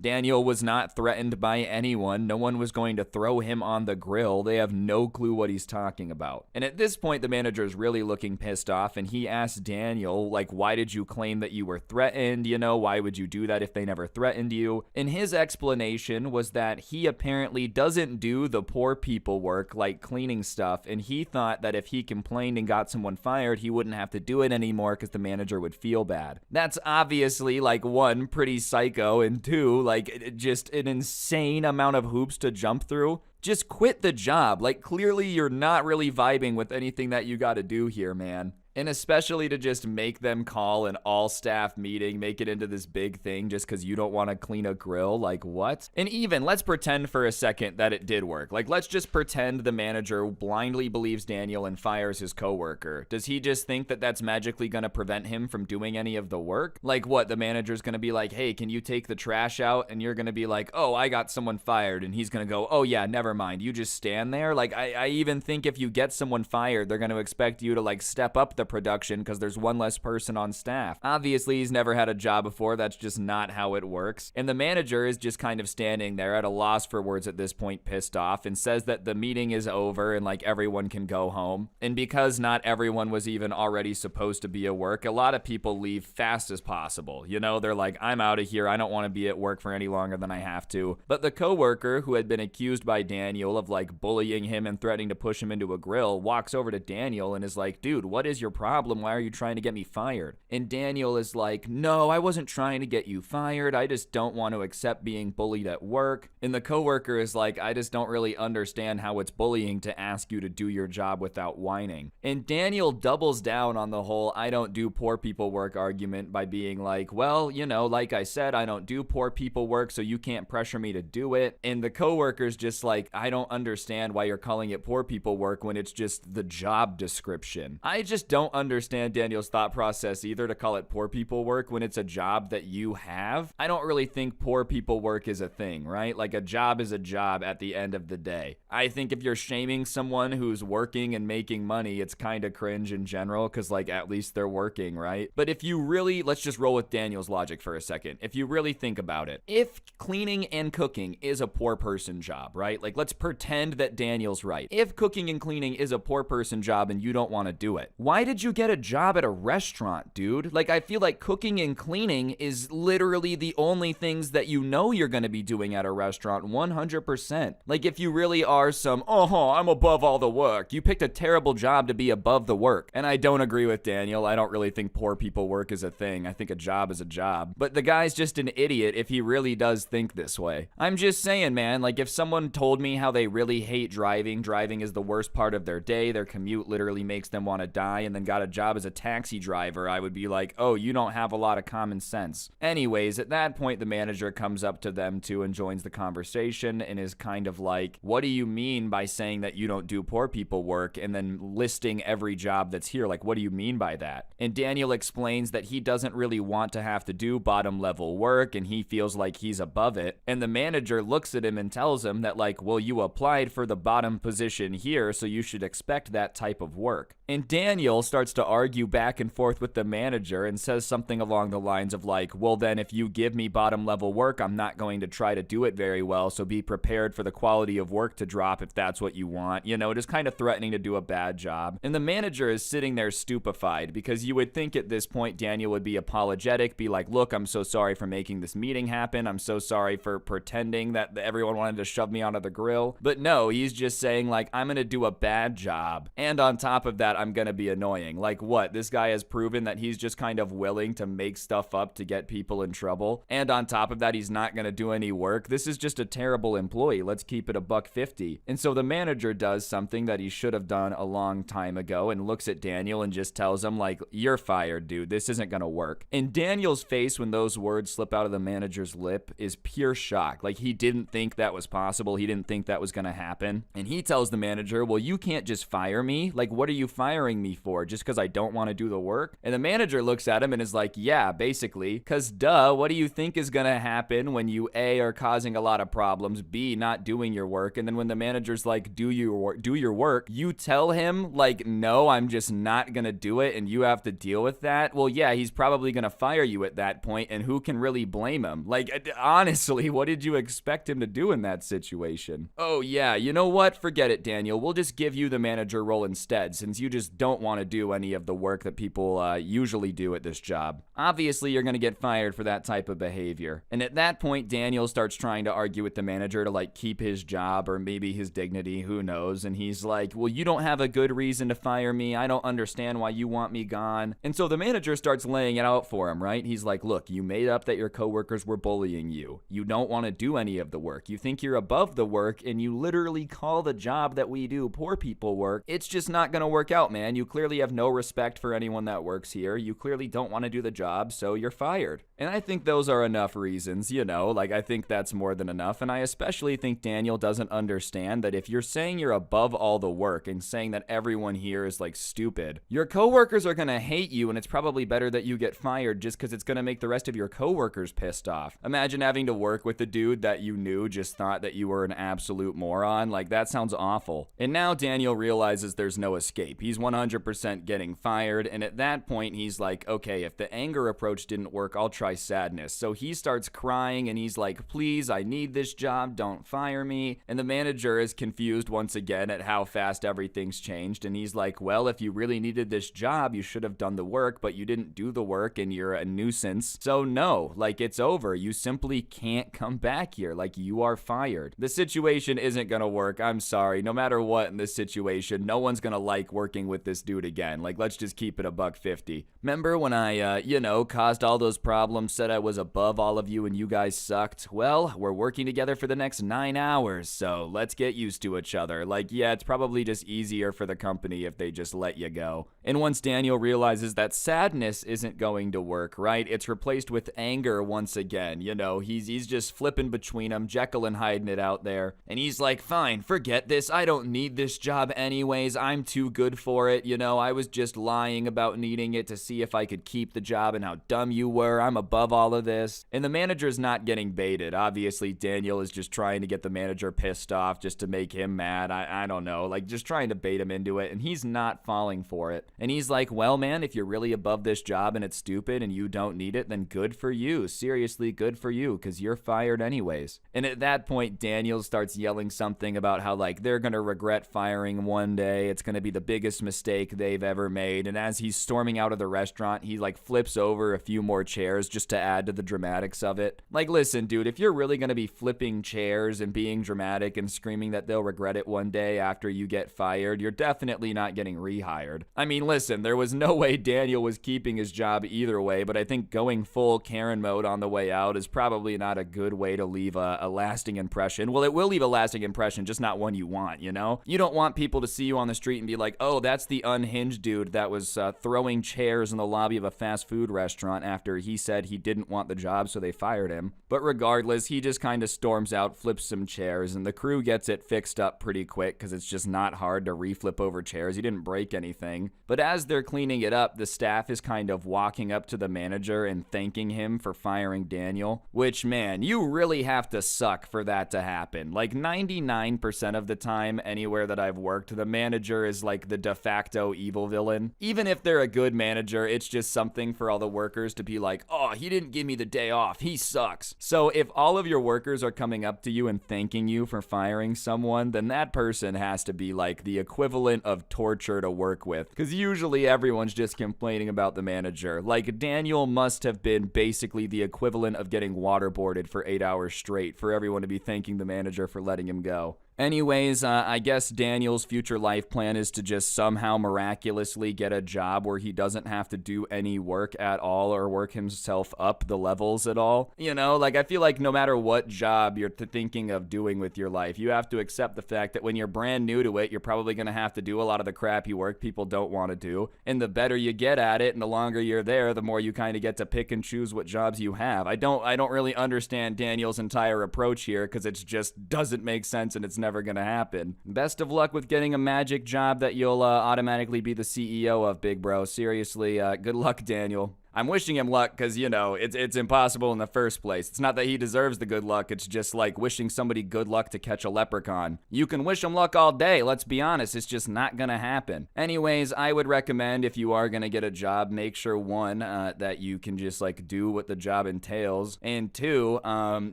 Daniel was not threatened by anyone. No one was going to throw him on the grill. They have no clue what he's talking about. And at this point, the manager is really looking pissed off, and he asks Daniel, why did you claim that you were threatened? Why would you do that if they never threatened you? And his explanation was that he apparently doesn't do the poor people work, like cleaning stuff, and he thought that if he complained and got someone fired, he wouldn't have to do it anymore because the manager would feel bad. That's obviously, one, pretty psycho, and two, just an insane amount of hoops to jump through. Just quit the job. Clearly you're not really vibing with anything that you got to do here, man. And especially to just make them call an all-staff meeting, make it into this big thing just because you don't want to clean a grill, what? And even, let's pretend for a second that it did work. Let's just pretend the manager blindly believes Daniel and fires his coworker. Does he just think that that's magically going to prevent him from doing any of the work? What, the manager's going to be like, hey, can you take the trash out? And you're going to be like, oh, I got someone fired. And he's going to go, oh yeah, never mind. You just stand there? I even think if you get someone fired, they're going to expect you to step up the production because there's one less person on staff. Obviously, he's never had a job before. That's just not how it works. And the manager is just kind of standing there at a loss for words at this point, pissed off, and says that the meeting is over and everyone can go home. And because not everyone was even already supposed to be at work, a lot of people leave fast as possible. They're like, I'm out of here. I don't want to be at work for any longer than I have to. But the coworker who had been accused by Daniel of bullying him and threatening to push him into a grill walks over to Daniel and is like, dude, what is your problem? Why are you trying to get me fired? And Daniel is like, no, I wasn't trying to get you fired. I just don't want to accept being bullied at work. And the coworker is like, I just don't really understand how it's bullying to ask you to do your job without whining. And Daniel doubles down on the whole I don't do poor people work argument by being like, well, like I said, I don't do poor people work, so you can't pressure me to do it. And the coworker's just like, I don't understand why you're calling it poor people work when it's just the job description. I just don't understand Daniel's thought process either to call it poor people work when it's a job that you have. I don't really think poor people work is a thing, right? A job is a job at the end of the day. I think if you're shaming someone who's working and making money, it's kind of cringe in general because at least they're working, right? But if you really, let's just roll with Daniel's logic for a second. If you really think about it, if cleaning and cooking is a poor person job, right? Let's pretend that Daniel's right. If cooking and cleaning is a poor person job and you don't want to do it, why did you get a job at a restaurant, dude? I feel like cooking and cleaning is literally the only things that you're going to be doing at a restaurant 100%. If you really are I'm above all the work, you picked a terrible job to be above the work. And I don't agree with Daniel. I don't really think poor people work is a thing. I think a job is a job. But the guy's just an idiot if he really does think this way. I'm just saying, man, if someone told me how they really hate driving is the worst part of their day, their commute literally makes them want to die, and then got a job as a taxi driver, I would be like, oh, you don't have a lot of common sense. Anyways, at that point, the manager comes up to them too and joins the conversation and is kind of like, what do you mean by saying that you don't do poor people work and then listing every job that's here? What do you mean by that? And Daniel explains that he doesn't really want to have to do bottom level work and he feels like he's above it. And the manager looks at him and tells him that well, you applied for the bottom position here, so you should expect that type of work. And Daniel starts to argue back and forth with the manager and says something along the lines of like, well then if you give me bottom level work, I'm not going to try to do it very well, so be prepared for the quality of work to drop if that's what you want. You know, just kind of threatening to do a bad job. And the manager is sitting there stupefied because you would think at this point Daniel would be apologetic, be like, look, I'm so sorry for making this meeting happen. I'm so sorry for pretending that everyone wanted to shove me onto the grill. But no, he's just saying like, I'm gonna do a bad job. And on top of that, I'm gonna be annoying. Like what? This guy has proven that he's just kind of willing to make stuff up to get people in trouble. And on top of that, he's not gonna do any work. This is just a terrible employee. Let's keep it $1.50. And so the manager does something that he should have done a long time ago and looks at Daniel and just tells him like, you're fired, dude. This isn't gonna work. And Daniel's face when those words slip out of the manager's lip is pure shock. Like he didn't think that was possible. He didn't think that was gonna happen. And he tells the manager, well, you can't just fire me. Like, what are you firing me for? Just because I don't want to do the work? And the manager looks at him and is like, yeah, basically. Because duh, what do you think is gonna happen when you A, are causing a lot of problems, B, not doing your work, and then when the manager's like, do your work, you tell him like, no, I'm just not gonna do it and you have to deal with that? Well, yeah, he's probably gonna fire you at that point, and who can really blame him? Like, honestly, what did you expect him to do in that situation? Oh yeah, you know what? Forget it, Daniel. We'll just give you the manager role instead, since you just don't want to do any of the work that people usually do at this job. Obviously, you're gonna get fired for that type of behavior. And at that point, Daniel starts trying to argue with the manager to like keep his job or maybe his dignity, who knows? And he's like, well, you don't have a good reason to fire me. I don't understand why you want me gone. And so the manager starts laying it out for him, right? He's like, look, you made up that your coworkers were bullying you. You don't want to do any of the work. You think you're above the work, and you literally call the job that we do poor people work. It's just not going to work out, man. You clearly have no respect for anyone that works here. You clearly don't want to do the job, so you're fired. And I think those are enough reasons, you know, like I think that's more than enough. And I especially think Daniel doesn't understand that if you're saying you're above all the work and saying that everyone here is like stupid, your coworkers are going to hate you, and it's probably better that you get fired just because it's going to make the rest of your coworkers pissed off. Imagine having to work with the dude that you knew just thought that you were an absolute moron. Like, that sounds awful. And now Daniel realizes there's no escape. He's 100% getting fired, and at that point he's like, okay, if the anger approach didn't work, I'll try sadness. So he starts crying and he's like, please, I need this job, don't fire me. And the manager is confused once again at how fast everything's changed, and he's like, well, if you really needed this job, you should have done the work, but you didn't do the work and you're a nuisance. So no, like, it's over. You simply can't come back here. Like, you are fired. The situation isn't gonna work. I'm sorry. No matter what in this situation, no one's gonna like working with this dude again. Like, let's just keep it $1.50. Remember when I, caused all those problems, said I was above all of you and you guys sucked? Well, we're working together for the next 9 hours, so let's get used to each other. Like, yeah, it's probably just easier for the company if they just let you go. And once Daniel realizes that sadness isn't going to work, right? It's replaced with anger once again. You know, he's just flipping between them, Jekyll and hiding it out there. And he's like, fine, forget this. I don't need this job anyways. I'm too good for it. You know, I was just lying about needing it to see if I could keep the job and how dumb you were. I'm above all of this. And the manager's not getting baited. Obviously, Daniel is just trying to get the manager pissed off just to make him mad. I don't know, like just trying to bait him into it, and he's not falling for it. And he's like, well, man, if you're really above this job and it's stupid and you don't need it, then good for you. Seriously, good for you, because you're fired anyways. And at that point, Daniel starts yelling something about how, like, they're gonna regret firing one day. It's gonna be the biggest mistake they've ever made. And as he's storming out of the restaurant, he like flips over a few more chairs just to add to the dramatics of it. Like, listen, dude, if you're really gonna be flipping chairs and being dramatic and screaming that they'll regret it one day after you get fired, you're definitely not getting rehired. I mean, listen, there was no way Daniel was keeping his job either way, but I think going full Karen mode on the way out is probably not a good way to leave a lasting impression. Well, it will leave a lasting impression, just not one you want, you know? You don't want people to see you on the street and be like, oh, that's the unhinged dude that was throwing chairs in the lobby of a fast food restaurant after he said he didn't want the job, so they fired him. But regardless, he just kind of storms out, flips some chairs, and the crew gets it fixed up pretty quick because it's just not hard to reflip over chairs. He didn't break anything. But as they're cleaning it up, the staff is kind of walking up to the manager and thanking him for firing Daniel, which, man, you really have to suck for that to happen. Like, 99% of the time, anywhere that I've worked, the manager is like the de facto evil villain. Even if they're a good manager, it's just something for all the workers to be like, oh, he didn't give me the day off, he sucks. So if all of your workers are coming up to you and thanking you for firing someone, then that person has to be like the equivalent of torture to work with. Because usually everyone's just complaining about the manager. Like, Daniel must have been basically the equivalent of getting waterboarded for 8 hours straight for everyone to be thanking the manager for letting him go. Anyways, I guess Daniel's future life plan is to just somehow miraculously get a job where he doesn't have to do any work at all or work himself up the levels at all. You know, like, I feel like no matter what job you're thinking of doing with your life, you have to accept the fact that when you're brand new to it, you're probably going to have to do a lot of the crappy work people don't want to do. And the better you get at it and the longer you're there, the more you kind of get to pick and choose what jobs you have. I don't really understand Daniel's entire approach here because it just doesn't make sense and it's never gonna happen. Best of luck with getting a magic job that you'll automatically be the CEO of, big bro. Seriously, good luck, Daniel. I'm wishing him luck because, you know, it's impossible in the first place. It's not that he deserves the good luck. It's just like wishing somebody good luck to catch a leprechaun. You can wish him luck all day. Let's be honest. It's just not going to happen. Anyways, I would recommend if you are going to get a job, make sure, one, that you can just like do what the job entails. And two,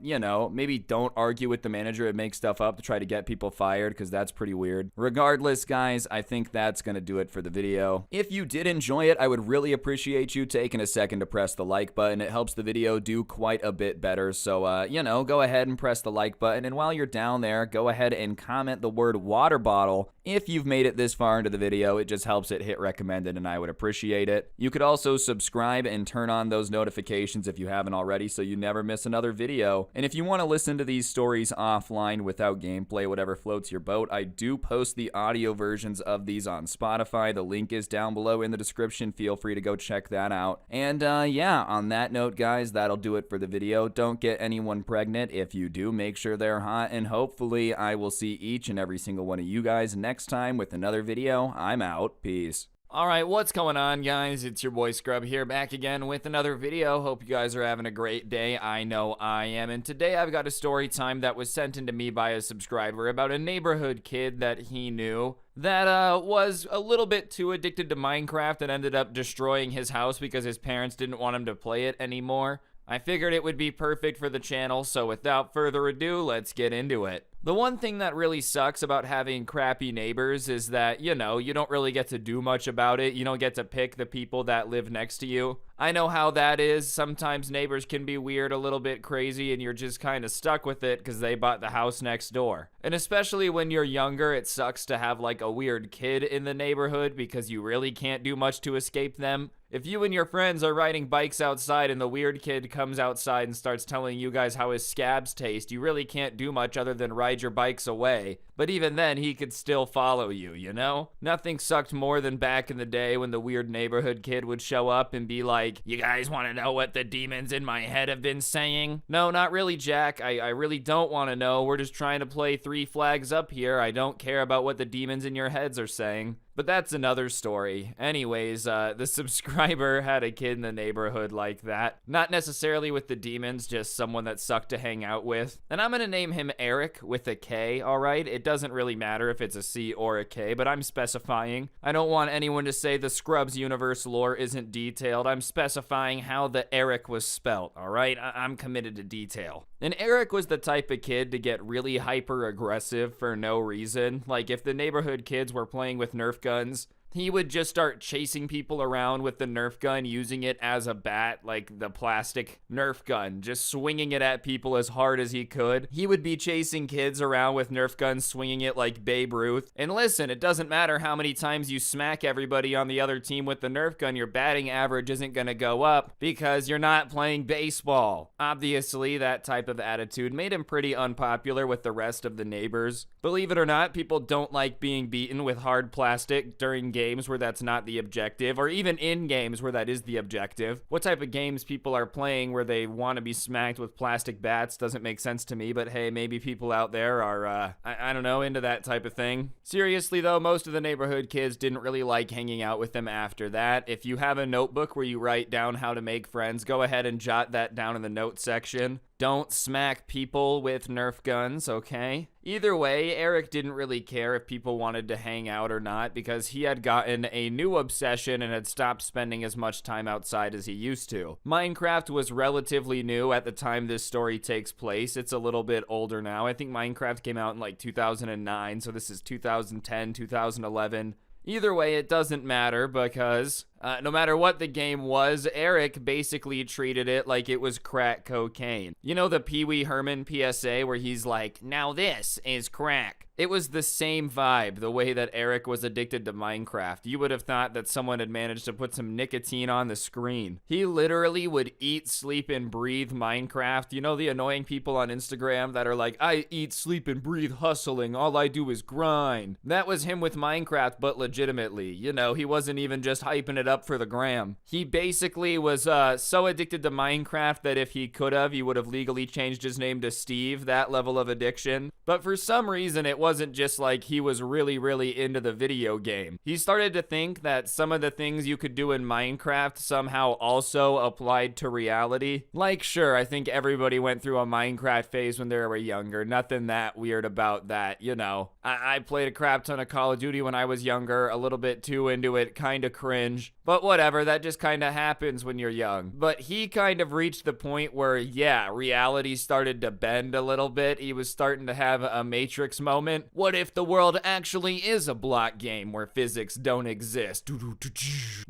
you know, maybe don't argue with the manager and make stuff up to try to get people fired because that's pretty weird. Regardless, guys, I think that's going to do it for the video. If you did enjoy it, I would really appreciate you taking a second to press the like button. It helps the video do quite a bit better. So, you know, go ahead and press the like button. And while you're down there, go ahead and comment the word water bottle. If you've made it this far into the video, it just helps it hit recommended and I would appreciate it. You could also subscribe and turn on those notifications if you haven't already so you never miss another video. And if you want to listen to these stories offline without gameplay, whatever floats your boat, I do post the audio versions of these on Spotify. The link is down below in the description. Feel free to go check that out. And yeah, on that note, guys, that'll do it for the video. Don't get anyone pregnant. If you do, make sure they're hot. And hopefully I will see each and every single one of you guys next time with another video. I'm out. Peace. Alright, what's going on, guys? It's your boy Scrub here, back again with another video. Hope you guys are having a great day. I know I am. And today I've got a story time that was sent in to me by a subscriber about a neighborhood kid that he knew that was a little bit too addicted to Minecraft and ended up destroying his house because his parents didn't want him to play it anymore. I figured it would be perfect for the channel, so without further ado, let's get into it. The one thing that really sucks about having crappy neighbors is that, you know, you don't really get to do much about it. You don't get to pick the people that live next to you. I know how that is. Sometimes neighbors can be weird, a little bit crazy, and you're just kind of stuck with it because they bought the house next door. And especially when you're younger, it sucks to have like a weird kid in the neighborhood because you really can't do much to escape them. If you and your friends are riding bikes outside and the weird kid comes outside and starts telling you guys how his scabs taste, you really can't do much other than ride your bikes away. But even then, he could still follow you, you know? Nothing sucked more than back in the day when the weird neighborhood kid would show up and be like, "You guys want to know what the demons in my head have been saying?" No, not really, Jack. I really don't want to know. We're just trying to play 3 flags up here. I don't care about what the demons in your heads are saying. But that's another story. Anyways, the subscriber had a kid in the neighborhood like that. Not necessarily with the demons, just someone that sucked to hang out with. And I'm gonna name him Eric with a K, alright? It doesn't really matter if it's a C or a K, but I'm specifying. I don't want anyone to say the Scrubs universe lore isn't detailed. I'm specifying how the Eric was spelt, alright? I'm committed to detail. And Eric was the type of kid to get really hyper-aggressive for no reason. Like, if the neighborhood kids were playing with Nerf guns, he would just start chasing people around with the Nerf gun, using it as a bat, like the plastic Nerf gun, just swinging it at people as hard as he could. He would be chasing kids around with Nerf guns, swinging it like Babe Ruth. And listen, it doesn't matter how many times you smack everybody on the other team with the Nerf gun, your batting average isn't gonna go up because you're not playing baseball. Obviously, that type of attitude made him pretty unpopular with the rest of the neighbors. Believe it or not, people don't like being beaten with hard plastic during games where that's not the objective, or even in games where that is the objective. What type of games people are playing where they want to be smacked with plastic bats doesn't make sense to me, but hey, maybe people out there are, I don't know, into that type of thing. Seriously though, most of the neighborhood kids didn't really like hanging out with them after that. If you have a notebook where you write down how to make friends, go ahead and jot that down in the notes section. Don't smack people with Nerf guns, okay? Either way, Eric didn't really care if people wanted to hang out or not because he had gotten a new obsession and had stopped spending as much time outside as he used to. Minecraft was relatively new at the time this story takes place. It's a little bit older now. I think Minecraft came out in like 2009, so this is 2010, 2011. Either way, it doesn't matter because no matter what the game was, Eric basically treated it like it was crack cocaine. You know the Pee Wee Herman PSA where he's like, now this is crack. It was the same vibe, the way that Eric was addicted to Minecraft. You would have thought that someone had managed to put some nicotine on the screen. He literally would eat, sleep, and breathe Minecraft. You know the annoying people on Instagram that are like, I eat, sleep, and breathe hustling. All I do is grind. That was him with Minecraft, but legitimately. You know, he wasn't even just hyping it up for the gram. He basically was so addicted to Minecraft that if he could have, he would have legally changed his name to Steve, that level of addiction. But for some reason, it wasn't just like he was really into the video game. He started to think that some of the things you could do in Minecraft somehow also applied to reality. Like, sure, I think everybody went through a Minecraft phase when they were younger. Nothing that weird about that, you know. I played a crap ton of Call of Duty when I was younger, a little bit too into it, kind of cringe. But whatever, that just kind of happens when you're young. But he kind of reached the point where, yeah, reality started to bend a little bit. He was starting to have a Matrix moment. What if the world actually is a block game where physics don't exist?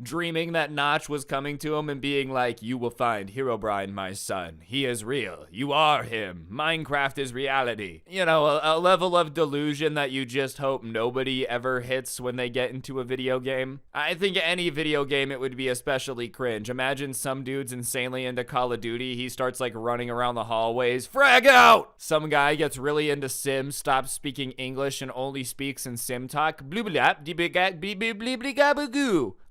Dreaming that Notch was coming to him and being like, you will find Herobrine, my son. He is real. You are him. Minecraft is reality. You know, a level of delusion that you just hope nobody ever hits when they get into a video game. I think any video game, it would be especially cringe. Imagine some dude's insanely into Call of Duty. He starts like running around the hallways. Frag out! Some guy gets really into Sims, stops speaking English and only speaks in Sim talk.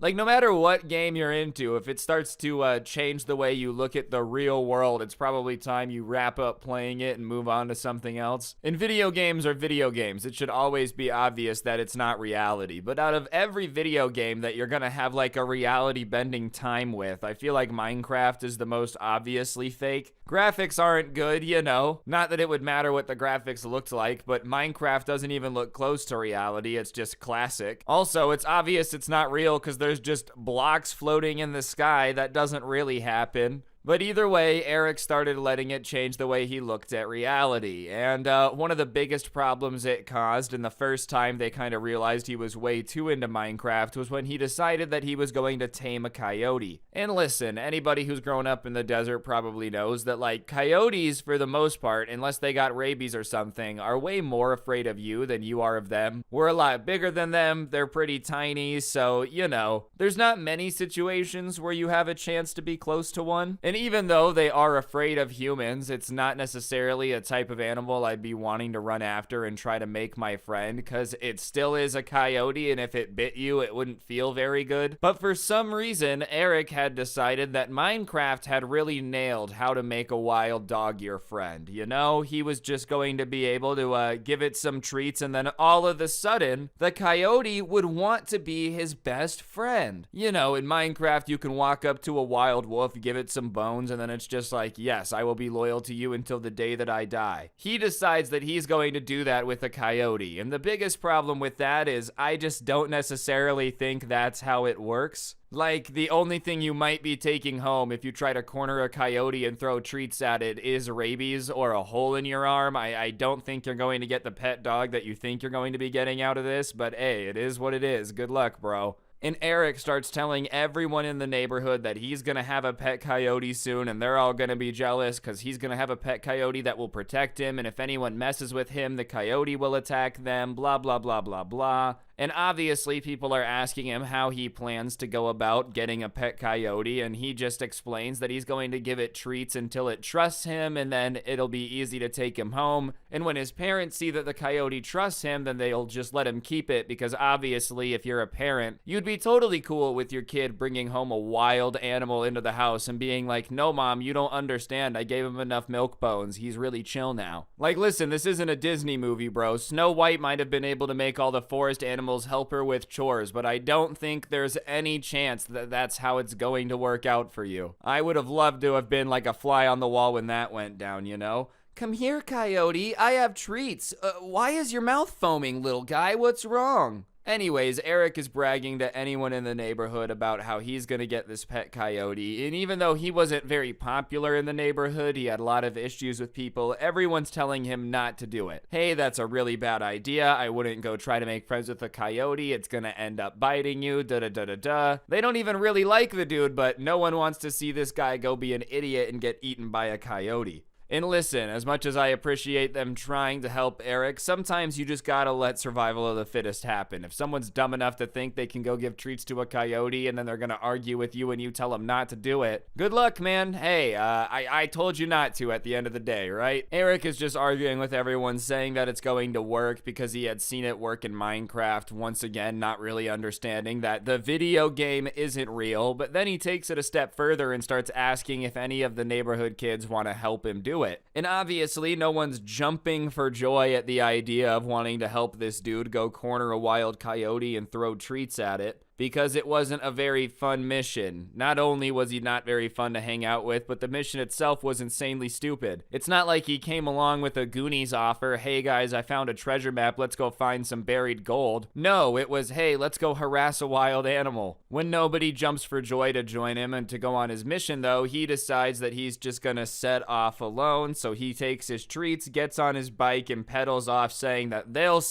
Like no matter what game you're into, if it starts to change the way you look at the real world, it's probably time you wrap up playing it and move on to something else. And video games are video games. It should always be obvious that it's not reality. But out of every video game that you're gonna have like a reality bending time with, I feel like Minecraft is the most obviously fake. Graphics aren't good, you know. Not that it would matter what the graphics looked like, but Minecraft doesn't even look close to reality. It's just classic. Also, it's obvious it's not real because there's just blocks floating in the sky. That doesn't really happen. But either way, Eric started letting it change the way he looked at reality. And one of the biggest problems it caused, and the first time they kind of realized he was way too into Minecraft, was when he decided that he was going to tame a coyote. And listen, anybody who's grown up in the desert probably knows that, like, coyotes, for the most part, unless they got rabies or something, are way more afraid of you than you are of them. We're a lot bigger than them, they're pretty tiny, so, you know, there's not many situations where you have a chance to be close to one. And even though they are afraid of humans, it's not necessarily a type of animal I'd be wanting to run after and try to make my friend, because it still is a coyote, and if it bit you, it wouldn't feel very good. But for some reason, Eric had decided that Minecraft had really nailed how to make a wild dog your friend. You know, he was just going to be able to give it some treats, and then all of a sudden, the coyote would want to be his best friend. You know, in Minecraft, you can walk up to a wild wolf, give it some bones, and then it's just like, yes, I will be loyal to you until the day that I die. He decides that he's going to do that with a coyote, and the biggest problem with that is I just don't necessarily think that's how it works. Like, the only thing you might be taking home if you try to corner a coyote and throw treats at it is rabies or a hole in your arm. I don't think you're going to get the pet dog that you think you're going to be getting out of this, but hey, it is what it is. Good luck, bro. And Eric starts telling everyone in the neighborhood that he's gonna have a pet coyote soon, and they're all gonna be jealous because he's gonna have a pet coyote that will protect him, and if anyone messes with him, the coyote will attack them, blah, blah, blah, blah, blah. And obviously, people are asking him how he plans to go about getting a pet coyote, and he just explains that he's going to give it treats until it trusts him, and then it'll be easy to take him home. And when his parents see that the coyote trusts him, then they'll just let him keep it, because obviously, if you're a parent, you'd be totally cool with your kid bringing home a wild animal into the house and being like, no, mom, you don't understand. I gave him enough milk bones. He's really chill now. Like, listen, this isn't a Disney movie, bro. Snow White might have been able to make all the forest animals animals, help her with chores, but I don't think there's any chance that that's how it's going to work out for you. I would have loved to have been like a fly on the wall when that went down, you know? Come here, Coyote. I have treats. Why is your mouth foaming, little guy? What's wrong? Anyways, Eric is bragging to anyone in the neighborhood about how he's gonna get this pet coyote, and even though he wasn't very popular in the neighborhood, he had a lot of issues with people, everyone's telling him not to do it. Hey, that's a really bad idea. I wouldn't go try to make friends with a coyote. It's gonna end up biting you, da-da-da-da-da. They don't even really like the dude, but no one wants to see this guy go be an idiot and get eaten by a coyote. And listen, as much as I appreciate them trying to help Eric, sometimes you just gotta let survival of the fittest happen. If someone's dumb enough to think they can go give treats to a coyote and then they're gonna argue with you and you tell them not to do it, good luck, man. Hey, I told you not to at the end of the day, right? Eric is just arguing with everyone, saying that it's going to work because he had seen it work in Minecraft, once again, not really understanding that the video game isn't real, but then he takes it a step further and starts asking if any of the neighborhood kids want to help him do it. And obviously, no one's jumping for joy at the idea of wanting to help this dude go corner a wild coyote and throw treats at it, because it wasn't a very fun mission. Not only was he not very fun to hang out with, but the mission itself was insanely stupid. It's not like he came along with a Goonies offer, hey guys, I found a treasure map, let's go find some buried gold. No, it was, hey, let's go harass a wild animal. When nobody jumps for joy to join him and to go on his mission though, he decides that he's just gonna set off alone, so he takes his treats, gets on his bike, and pedals off saying that they'll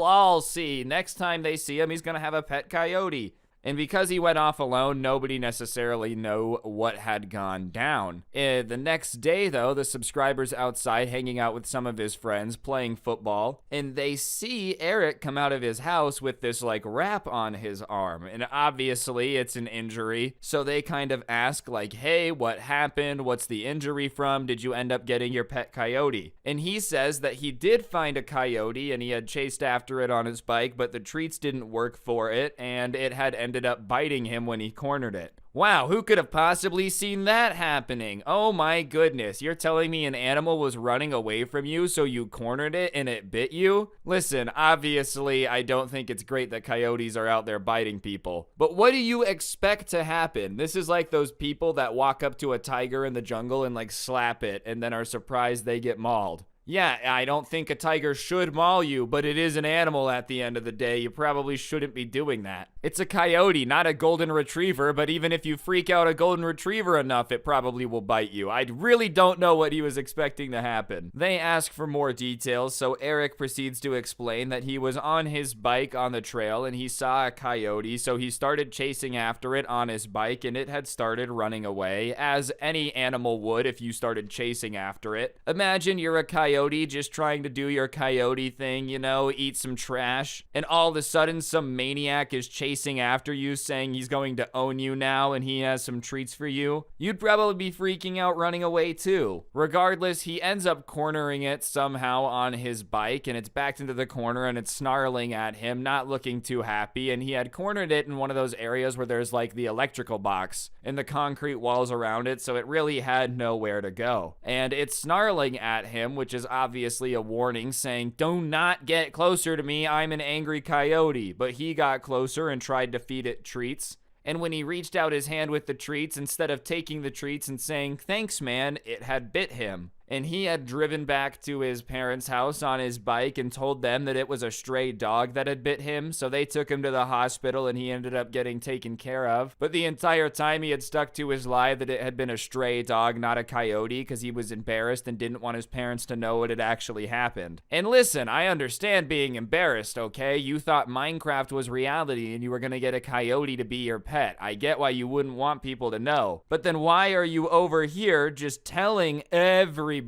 all see. Next time they see him, he's gonna have a pet coyote. And because he went off alone, nobody necessarily knew what had gone down. The next day, though, the subscribers outside hanging out with some of his friends playing football, and they see Eric come out of his house with this like wrap on his arm, and obviously it's an injury. So they kind of ask like, hey, what happened? What's the injury from? Did you end up getting your pet coyote? And he says that he did find a coyote and he had chased after it on his bike, but the treats didn't work for it, and it had ended up biting him when he cornered it. Wow, who could have possibly seen that happening? Oh my goodness, you're telling me an animal was running away from you, so you cornered it and it bit you? Listen, obviously, I don't think it's great that coyotes are out there biting people. But what do you expect to happen? This is like those people that walk up to a tiger in the jungle and like slap it and then are surprised they get mauled. Yeah, I don't think a tiger should maul you, but it is an animal at the end of the day. You probably shouldn't be doing that. It's a coyote, not a golden retriever, but even if you freak out a golden retriever enough, it probably will bite you. I really don't know what he was expecting to happen. They ask for more details, so Eric proceeds to explain that he was on his bike on the trail and he saw a coyote, so he started chasing after it on his bike and it had started running away, as any animal would if you started chasing after it. Imagine you're a coyote just trying to do your coyote thing, you know, eat some trash, and all of a sudden some maniac is chasing after you saying he's going to own you now and he has some treats for you. You'd probably be freaking out running away too. Regardless, he ends up cornering it somehow on his bike and it's backed into the corner and it's snarling at him, not looking too happy, and he had cornered it in one of those areas where there's like the electrical box and the concrete walls around it, so it really had nowhere to go. And it's snarling at him, which is obviously a warning saying, do not get closer to me, I'm an angry coyote. But he got closer and tried to feed it treats. And when he reached out his hand with the treats, instead of taking the treats and saying, thanks man, it had bit him. And he had driven back to his parents' house on his bike and told them that it was a stray dog that had bit him, so they took him to the hospital and he ended up getting taken care of. But the entire time he had stuck to his lie that it had been a stray dog, not a coyote, because he was embarrassed and didn't want his parents to know what had actually happened. And listen, I understand being embarrassed, okay? You thought Minecraft was reality and you were gonna get a coyote to be your pet. I get why you wouldn't want people to know. But then why are you over here just telling everybody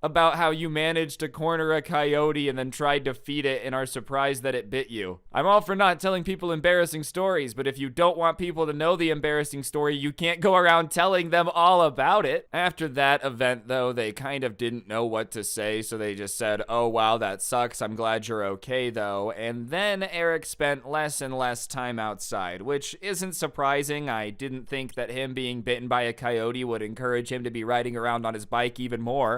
about how you managed to corner a coyote and then tried to feed it and are surprised that it bit you? I'm all for not telling people embarrassing stories, but if you don't want people to know the embarrassing story, you can't go around telling them all about it. After that event, though, they kind of didn't know what to say, so they just said, oh wow, that sucks, I'm glad you're okay though. And then Eric spent less and less time outside, which isn't surprising. I didn't think that him being bitten by a coyote would encourage him to be riding around on his bike even more,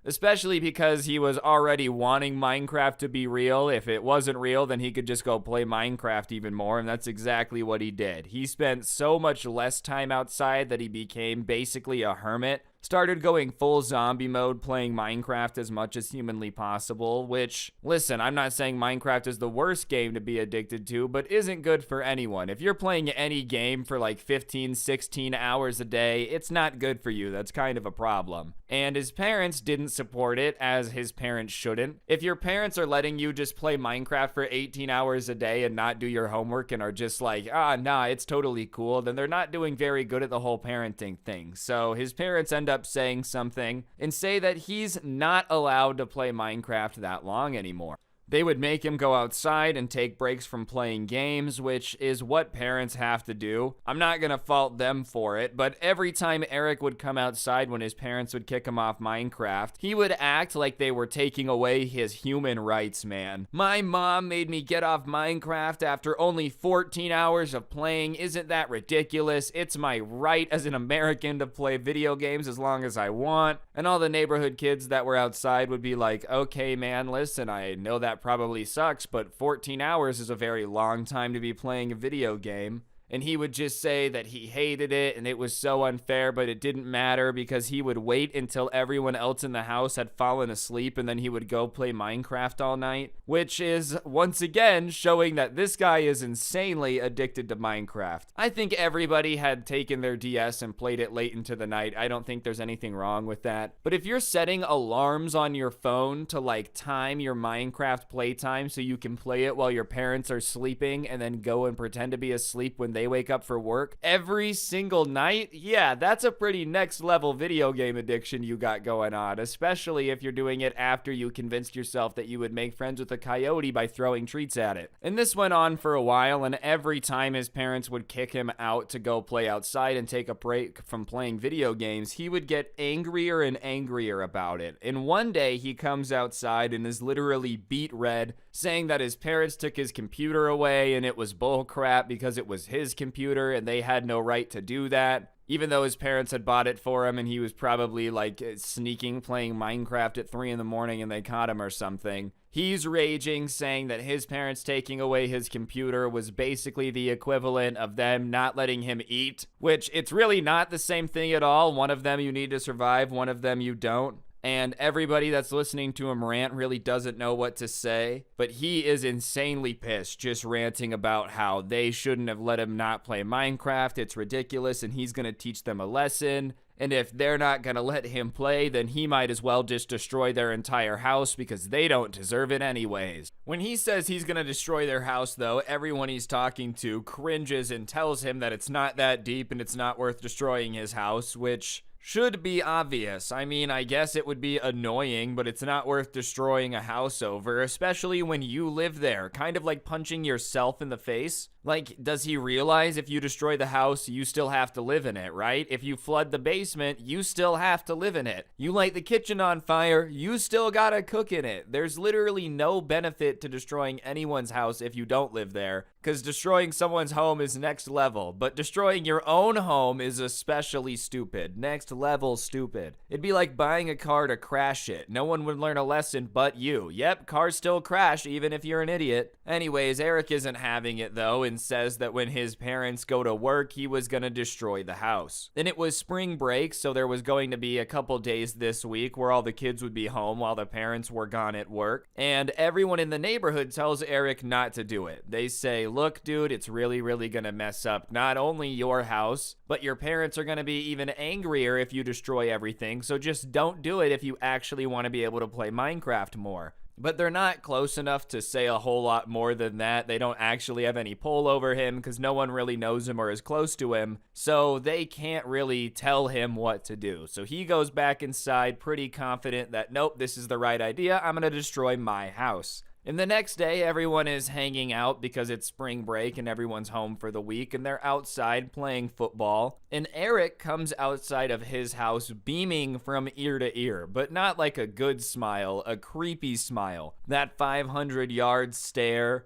especially because he was already wanting Minecraft to be real. If it wasn't real, then he could just go play Minecraft even more, and that's exactly what he did. He spent so much less time outside that he became basically a hermit. Started going full zombie mode, playing Minecraft as much as humanly possible, which, listen, I'm not saying Minecraft is the worst game to be addicted to, but isn't good for anyone. If you're playing any game for like 15, 16 hours a day, it's not good for you. That's kind of a problem. And his parents didn't support it, as his parents shouldn't. If your parents are letting you just play Minecraft for 18 hours a day and not do your homework and are just like, nah, it's totally cool, then they're not doing very good at the whole parenting thing. So his parents end up saying something and say that he's not allowed to play Minecraft that long anymore. They would make him go outside and take breaks from playing games, which is what parents have to do. I'm not gonna fault them for it, but every time Eric would come outside when his parents would kick him off Minecraft, he would act like they were taking away his human rights, man. My mom made me get off Minecraft after only 14 hours of playing. Isn't that ridiculous? It's my right as an American to play video games as long as I want. And all the neighborhood kids that were outside would be like, okay, man, listen, I know that probably sucks, but 14 hours is a very long time to be playing a video game. And he would just say that he hated it and it was so unfair, but it didn't matter because he would wait until everyone else in the house had fallen asleep and then he would go play Minecraft all night, which is once again showing that this guy is insanely addicted to Minecraft. I think everybody had taken their DS and played it late into the night. I don't think there's anything wrong with that. But if you're setting alarms on your phone to like time your Minecraft playtime so you can play it while your parents are sleeping and then go and pretend to be asleep when they wake up for work every single night, yeah, that's a pretty next level video game addiction you got going on, especially if you're doing it after you convinced yourself that you would make friends with a coyote by throwing treats at it. And this went on for a while, and every time his parents would kick him out to go play outside and take a break from playing video games, he would get angrier and angrier about it. And one day he comes outside and is literally beet red, saying that his parents took his computer away and it was bull crap because it was his computer and they had no right to do that, even though his parents had bought it for him and he was probably like sneaking playing Minecraft at 3 in the morning and they caught him or something. He's raging, saying that his parents taking away his computer was basically the equivalent of them not letting him eat, which it's really not the same thing at all. One of them you need to survive, one of them you don't. And everybody that's listening to him rant really doesn't know what to say. But he is insanely pissed, just ranting about how they shouldn't have let him not play Minecraft. It's ridiculous, and he's going to teach them a lesson. And if they're not going to let him play, then he might as well just destroy their entire house because they don't deserve it anyways. When he says he's going to destroy their house, though, everyone he's talking to cringes and tells him that it's not that deep and it's not worth destroying his house, which should be obvious. I mean, I guess it would be annoying, but it's not worth destroying a house over, especially when you live there. Kind of like punching yourself in the face. Like, does he realize if you destroy the house, you still have to live in it, right? If you flood the basement, you still have to live in it. You light the kitchen on fire, you still gotta cook in it. There's literally no benefit to destroying anyone's house if you don't live there, because destroying someone's home is next level, but destroying your own home is especially stupid. Next level stupid. It'd be like buying a car to crash it. No one would learn a lesson but you. Yep, cars still crash even if you're an idiot. Anyways, Eric isn't having it though, and says that when his parents go to work, he was gonna destroy the house. Then it was spring break, so there was going to be a couple days this week where all the kids would be home while the parents were gone at work, and everyone in the neighborhood tells Eric not to do it. They say, look, dude, it's really gonna mess up not only your house, but your parents are gonna be even angrier if you destroy everything, so just don't do it if you actually want to be able to play Minecraft more. But they're not close enough to say a whole lot more than that. They don't actually have any pull over him because no one really knows him or is close to him. So they can't really tell him what to do. So he goes back inside pretty confident that, nope, this is the right idea. I'm going to destroy my house. And the next day, everyone is hanging out because it's spring break and everyone's home for the week, and they're outside playing football. And Eric comes outside of his house beaming from ear to ear, but not like a good smile, a creepy smile. That 500-yard stare,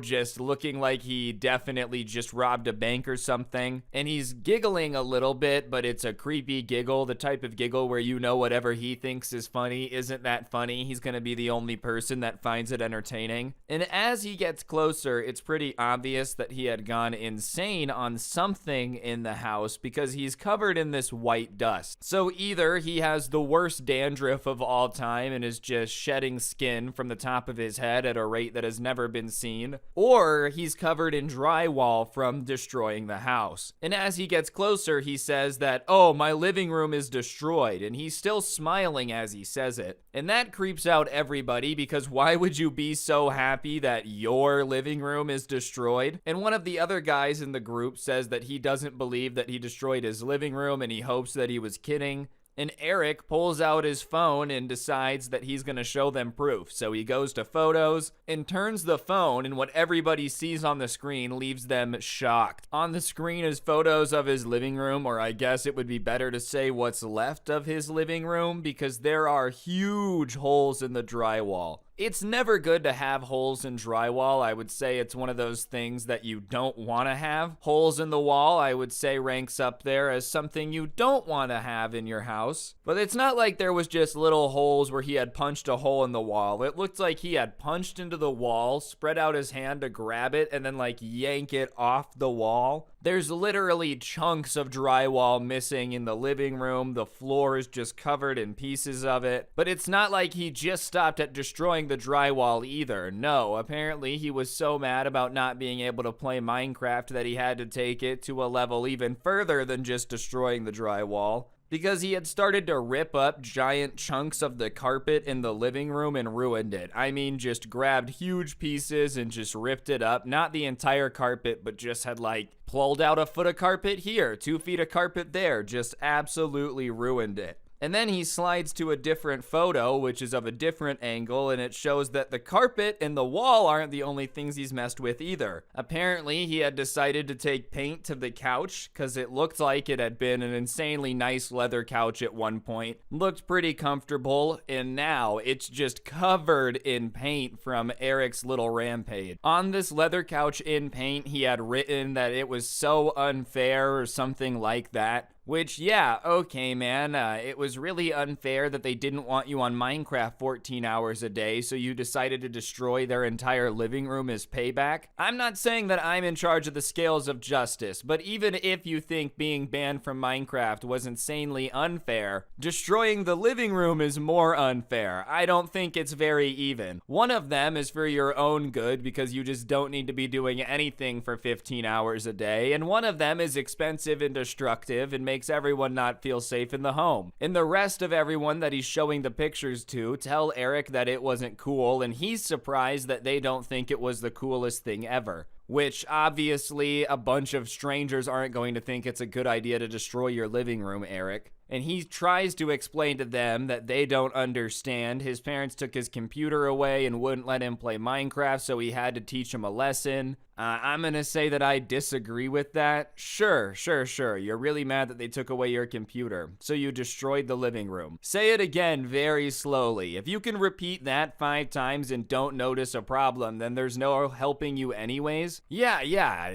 just looking like he definitely just robbed a bank or something. And he's giggling a little bit, but it's a creepy giggle, the type of giggle where whatever he thinks is funny isn't that funny. He's gonna be the only person that finds it entertaining. And as he gets closer, it's pretty obvious that he had gone insane on something in the house because he's covered in this white dust. So either he has the worst dandruff of all time and is just shedding skin from the top of his head at a rate that has never been seen, or he's covered in drywall from destroying the house. And as he gets closer, he says that, "Oh, my living room is destroyed," and he's still smiling as he says it. And that creeps out everybody, because why would you be so happy that your living room is destroyed? And one of the other guys in the group says that he doesn't believe that he destroyed his living room and he hopes that he was kidding. And Eric pulls out his phone and decides that he's going to show them proof. So he goes to photos and turns the phone, and what everybody sees on the screen leaves them shocked. On the screen is photos of his living room, or I guess it would be better to say what's left of his living room, because there are huge holes in the drywall. It's never good to have holes in drywall. I would say it's one of those things that you don't want to have. Holes in the wall, I would say, ranks up there as something you don't want to have in your house. But it's not like there was just little holes where he had punched a hole in the wall. It looked like he had punched into the wall, spread out his hand to grab it, and then yank it off the wall. There's literally chunks of drywall missing in the living room. The floor is just covered in pieces of it. But it's not like he just stopped at destroying the drywall either. No, apparently he was so mad about not being able to play Minecraft that he had to take it to a level even further than just destroying the drywall, because he had started to rip up giant chunks of the carpet in the living room and ruined it. I mean, just grabbed huge pieces and just ripped it up. Not the entire carpet, but just had pulled out a foot of carpet here, 2 feet of carpet there, just absolutely ruined it. And then he slides to a different photo, which is of a different angle, and it shows that the carpet and the wall aren't the only things he's messed with either. Apparently, he had decided to take paint to the couch, because it looked like it had been an insanely nice leather couch at one point. Looked pretty comfortable, and now it's just covered in paint from Eric's little rampage. On this leather couch in paint, he had written that it was so unfair or something like that. Which, yeah, okay, man, it was really unfair that they didn't want you on Minecraft 14 hours a day, so you decided to destroy their entire living room as payback. I'm not saying that I'm in charge of the scales of justice, but even if you think being banned from Minecraft was insanely unfair, destroying the living room is more unfair. I don't think it's very even. One of them is for your own good, because you just don't need to be doing anything for 15 hours a day, and one of them is expensive and destructive and makes everyone not feel safe in the home. And the rest of everyone that he's showing the pictures to tell Eric that it wasn't cool, and he's surprised that they don't think it was the coolest thing ever. Which, obviously, a bunch of strangers aren't going to think it's a good idea to destroy your living room, Eric. And he tries to explain to them that they don't understand. His parents took his computer away and wouldn't let him play Minecraft, so he had to teach him a lesson. I'm gonna say that I disagree with that. Sure. You're really mad that they took away your computer, so you destroyed the living room. Say it again very slowly. If you can repeat that 5 times and don't notice a problem, then there's no helping you anyways. Yeah,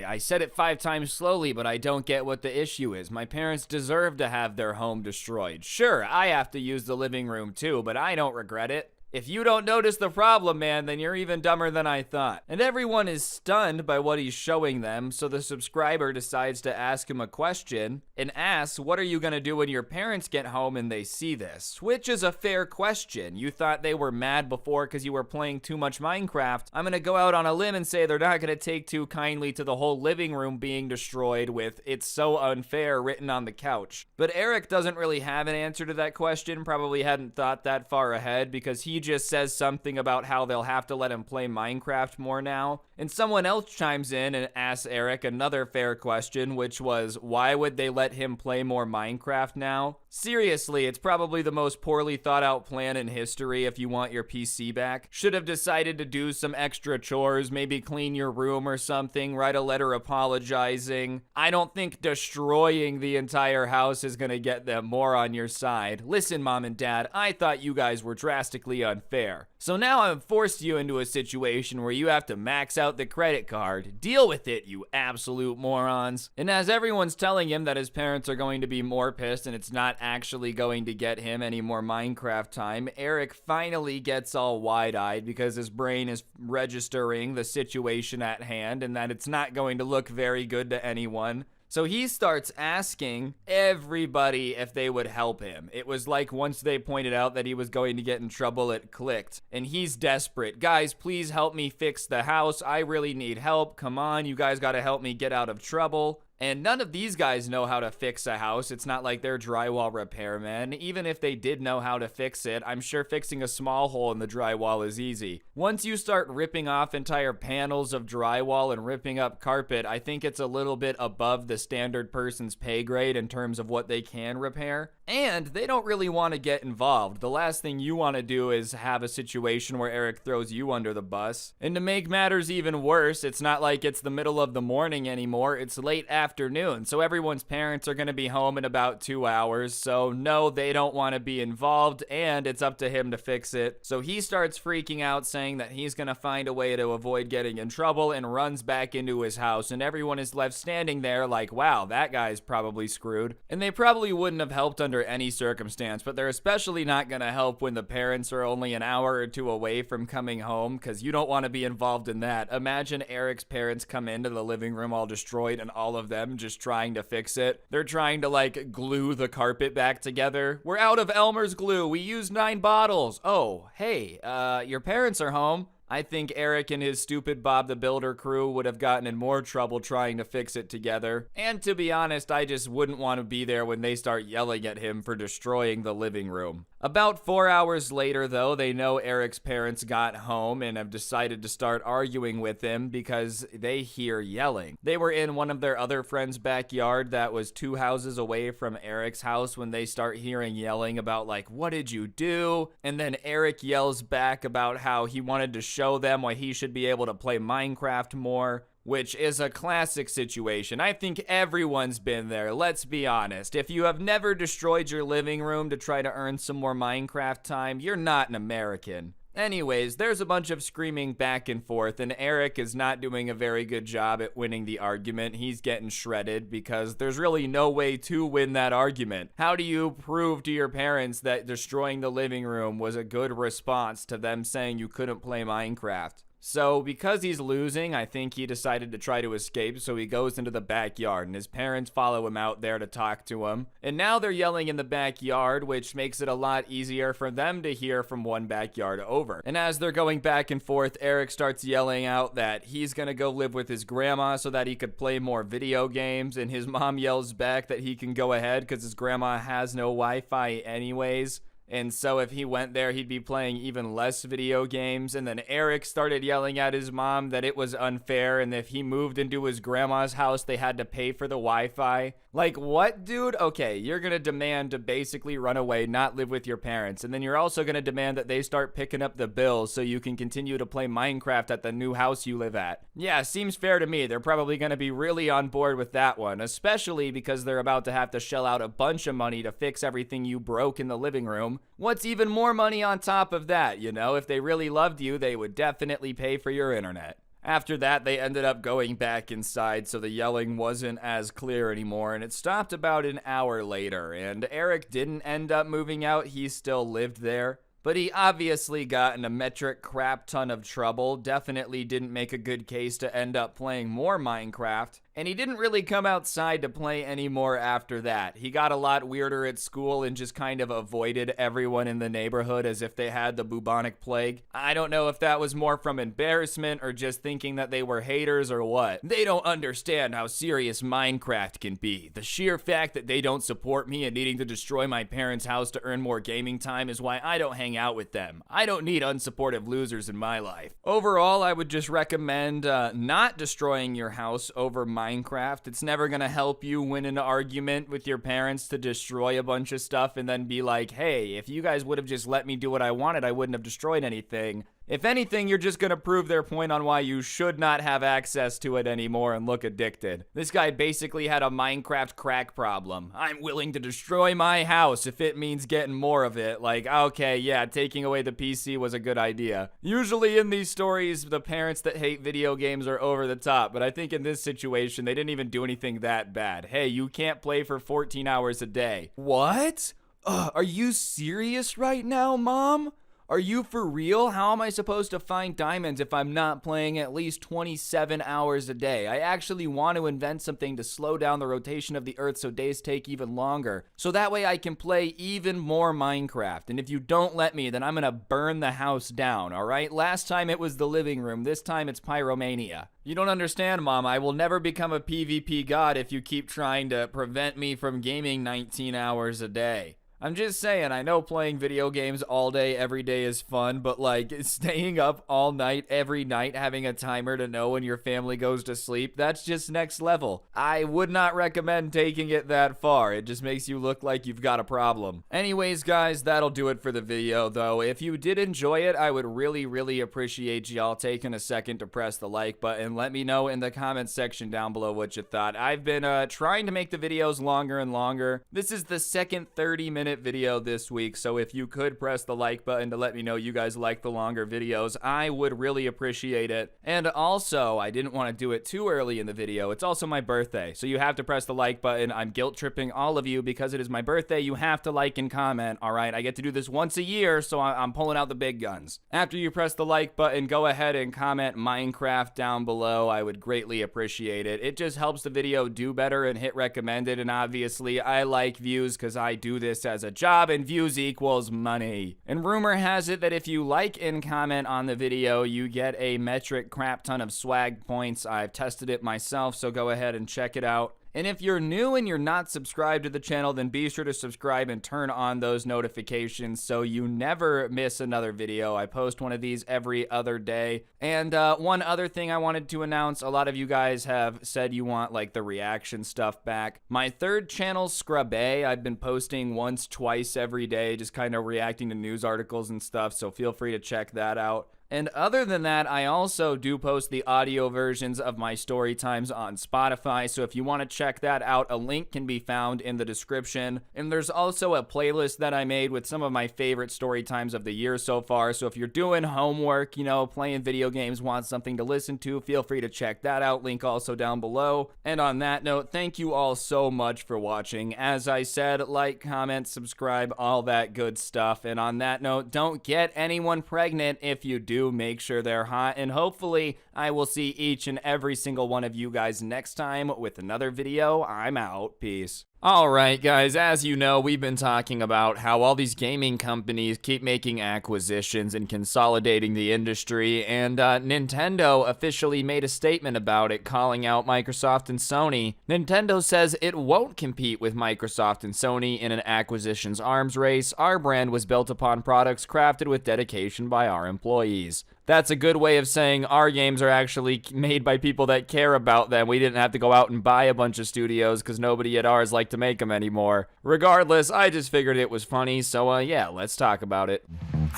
I said it 5 times slowly, but I don't get what the issue is. My parents deserve to have their home destroyed. Sure, I have to use the living room too, but I don't regret it. If you don't notice the problem, man, then you're even dumber than I thought. And everyone is stunned by what he's showing them, so the subscriber decides to ask him a question and asks, what are you gonna do when your parents get home and they see this? Which is a fair question. You thought they were mad before because you were playing too much Minecraft. I'm gonna go out on a limb and say they're not gonna take too kindly to the whole living room being destroyed with "it's so unfair" written on the couch. But Eric doesn't really have an answer to that question, probably hadn't thought that far ahead, because he just says something about how they'll have to let him play Minecraft more now. And someone else chimes in and asks Eric another fair question, which was, why would they let him play more Minecraft now? Seriously, it's probably the most poorly thought out plan in history if you want your PC back. Should have decided to do some extra chores, maybe clean your room or something, write a letter apologizing. I don't think destroying the entire house is gonna get them more on your side. Listen, Mom and Dad, I thought you guys were drastically unfair. So now I've forced you into a situation where you have to max out the credit card. Deal with it, you absolute morons. And as everyone's telling him that his parents are going to be more pissed and it's not actually going to get him any more Minecraft time, Eric finally gets all wide-eyed because his brain is registering the situation at hand and that it's not going to look very good to anyone. So he starts asking everybody if they would help him. It was like once they pointed out that he was going to get in trouble, it clicked. And he's desperate. Guys, please help me fix the house. I really need help. Come on, you guys gotta help me get out of trouble. And none of these guys know how to fix a house. It's not like they're drywall repairmen. Even if they did know how to fix it, I'm sure fixing a small hole in the drywall is easy. Once you start ripping off entire panels of drywall and ripping up carpet, I think it's a little bit above the standard person's pay grade in terms of what they can repair. And they don't really want to get involved. The last thing you want to do is have a situation where Eric throws you under the bus. And to make matters even worse, it's not like it's the middle of the morning anymore. It's late afternoon, so everyone's parents are going to be home in about 2 hours. So no, they don't want to be involved, and it's up to him to fix it. So he starts freaking out, saying that he's going to find a way to avoid getting in trouble, and runs back into his house, and everyone is left standing there like, wow, that guy's probably screwed. And they probably wouldn't have helped under any circumstance, but they're especially not going to help when the parents are only an hour or two away from coming home, because you don't want to be involved in that. Imagine Eric's parents come into the living room all destroyed and all of them just trying to fix it. They're trying to like glue the carpet back together. We're out of Elmer's glue. We used 9 bottles. Oh, hey, your parents are home. I think Eric and his stupid Bob the Builder crew would have gotten in more trouble trying to fix it together. And to be honest, I just wouldn't want to be there when they start yelling at him for destroying the living room. About 4 hours later, though, they know Eric's parents got home and have decided to start arguing with him because they hear yelling. They were in one of their other friends' backyard that was 2 houses away from Eric's house when they start hearing yelling about like, what did you do? And then Eric yells back about how he wanted to show them why he should be able to play Minecraft more, which is a classic situation. I think everyone's been there, let's be honest. If you have never destroyed your living room to try to earn some more Minecraft time, you're not an American. Anyways, there's a bunch of screaming back and forth, and Eric is not doing a very good job at winning the argument. He's getting shredded because there's really no way to win that argument. How do you prove to your parents that destroying the living room was a good response to them saying you couldn't play Minecraft? So because he's losing, I think he decided to try to escape, so he goes into the backyard, and his parents follow him out there to talk to him. And now they're yelling in the backyard, which makes it a lot easier for them to hear from one backyard over. And as they're going back and forth, Eric starts yelling out that he's gonna go live with his grandma so that he could play more video games, and his mom yells back that he can go ahead because his grandma has no Wi-Fi anyways. And so if he went there, he'd be playing even less video games. And then Eric started yelling at his mom that it was unfair, and if he moved into his grandma's house, they had to pay for the Wi-Fi. Like, what, dude? Okay, you're gonna demand to basically run away, not live with your parents. And then you're also gonna demand that they start picking up the bills so you can continue to play Minecraft at the new house you live at. Yeah, seems fair to me. They're probably gonna be really on board with that one, especially because they're about to have to shell out a bunch of money to fix everything you broke in the living room. What's even more money on top of that, you know? If they really loved you, they would definitely pay for your internet. After that, they ended up going back inside, so the yelling wasn't as clear anymore, and it stopped about an hour later, and Eric didn't end up moving out. He still lived there. But he obviously got in a metric crap ton of trouble, definitely didn't make a good case to end up playing more Minecraft, and he didn't really come outside to play anymore after that. He got a lot weirder at school and just kind of avoided everyone in the neighborhood as if they had the bubonic plague. I don't know if that was more from embarrassment or just thinking that they were haters or what. They don't understand how serious Minecraft can be. The sheer fact that they don't support me and needing to destroy my parents' house to earn more gaming time is why I don't hang hang out with them. I don't need unsupportive losers in my life. Overall, I would just recommend not destroying your house over Minecraft. It's never gonna help you win an argument with your parents to destroy a bunch of stuff and then be like, hey, if you guys would have just let me do what I wanted, I wouldn't have destroyed anything. If anything, you're just gonna prove their point on why you should not have access to it anymore and look addicted. This guy basically had a Minecraft crack problem. I'm willing to destroy my house if it means getting more of it. Like, okay, yeah, taking away the PC was a good idea. Usually in these stories, the parents that hate video games are over the top, but I think in this situation, they didn't even do anything that bad. Hey, you can't play for 14 hours a day. What? Are you serious right now, Mom? Are you for real? How am I supposed to find diamonds if I'm not playing at least 27 hours a day? I actually want to invent something to slow down the rotation of the earth so days take even longer. So that way I can play even more Minecraft. And if you don't let me, then I'm gonna burn the house down, alright? Last time it was the living room. This time it's pyromania. You don't understand, Mom. I will never become a PvP god if you keep trying to prevent me from gaming 19 hours a day. I'm just saying, I know playing video games all day, every day is fun, but like staying up all night, every night, having a timer to know when your family goes to sleep, that's just next level. I would not recommend taking it that far. It just makes you look like you've got a problem. Anyways, guys, that'll do it for the video, though. If you did enjoy it, I would really appreciate y'all taking a second to press the like button. Let me know in the comments section down below what you thought. I've been trying to make the videos longer and longer. This is the second 30-minute video this week, so if you could press the like button to let me know you guys like the longer videos, I would really appreciate it. And also, I didn't want to do it too early in the video. It's also my birthday, so you have to press the like button. I'm guilt tripping all of you because it is my birthday. You have to like and comment, all right? I get to do this once a year, so I'm pulling out the big guns. After you press the like button, go ahead and comment Minecraft down below. I would greatly appreciate it. It just helps the video do better and hit recommended, and obviously, I like views because I do this as a job, and views equals money. And rumor has it that if you like and comment on the video, you get a metric crap ton of swag points. I've tested it myself, so go ahead and check it out. And if you're new and you're not subscribed to the channel, then be sure to subscribe and turn on those notifications so you never miss another video. I post one of these every other day. And one other thing I wanted to announce, a lot of you guys have said you want like the reaction stuff back. My third channel, Scrubby, I've been posting once, twice every day, just kind of reacting to news articles and stuff, so feel free to check that out. And other than that, I also do post the audio versions of my story times on Spotify, so if you want to check that out, a link can be found in the description. And there's also a playlist that I made with some of my favorite story times of the year so far, so if you're doing homework, you know, playing video games, want something to listen to, feel free to check that out, link also down below. And on that note, thank you all so much for watching. As I said, like, comment, subscribe, all that good stuff. And on that note, don't get anyone pregnant. If you do, make sure they're hot, and hopefully I will see each and every single one of you guys next time with another video. I'm out. Peace. Alright guys, as you know, we've been talking about how all these gaming companies keep making acquisitions and consolidating the industry, and Nintendo officially made a statement about it, calling out Microsoft and Sony. Nintendo says it won't compete with Microsoft and Sony in an acquisitions arms race. Our brand was built upon products crafted with dedication by our employees. That's a good way of saying our games are actually made by people that care about them. We didn't have to go out and buy a bunch of studios because nobody at ours like to make them anymore. Regardless, I just figured it was funny, so yeah, let's talk about it.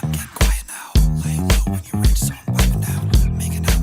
I'm getting quiet now. Lay low when you reach zone, wiping down, making out,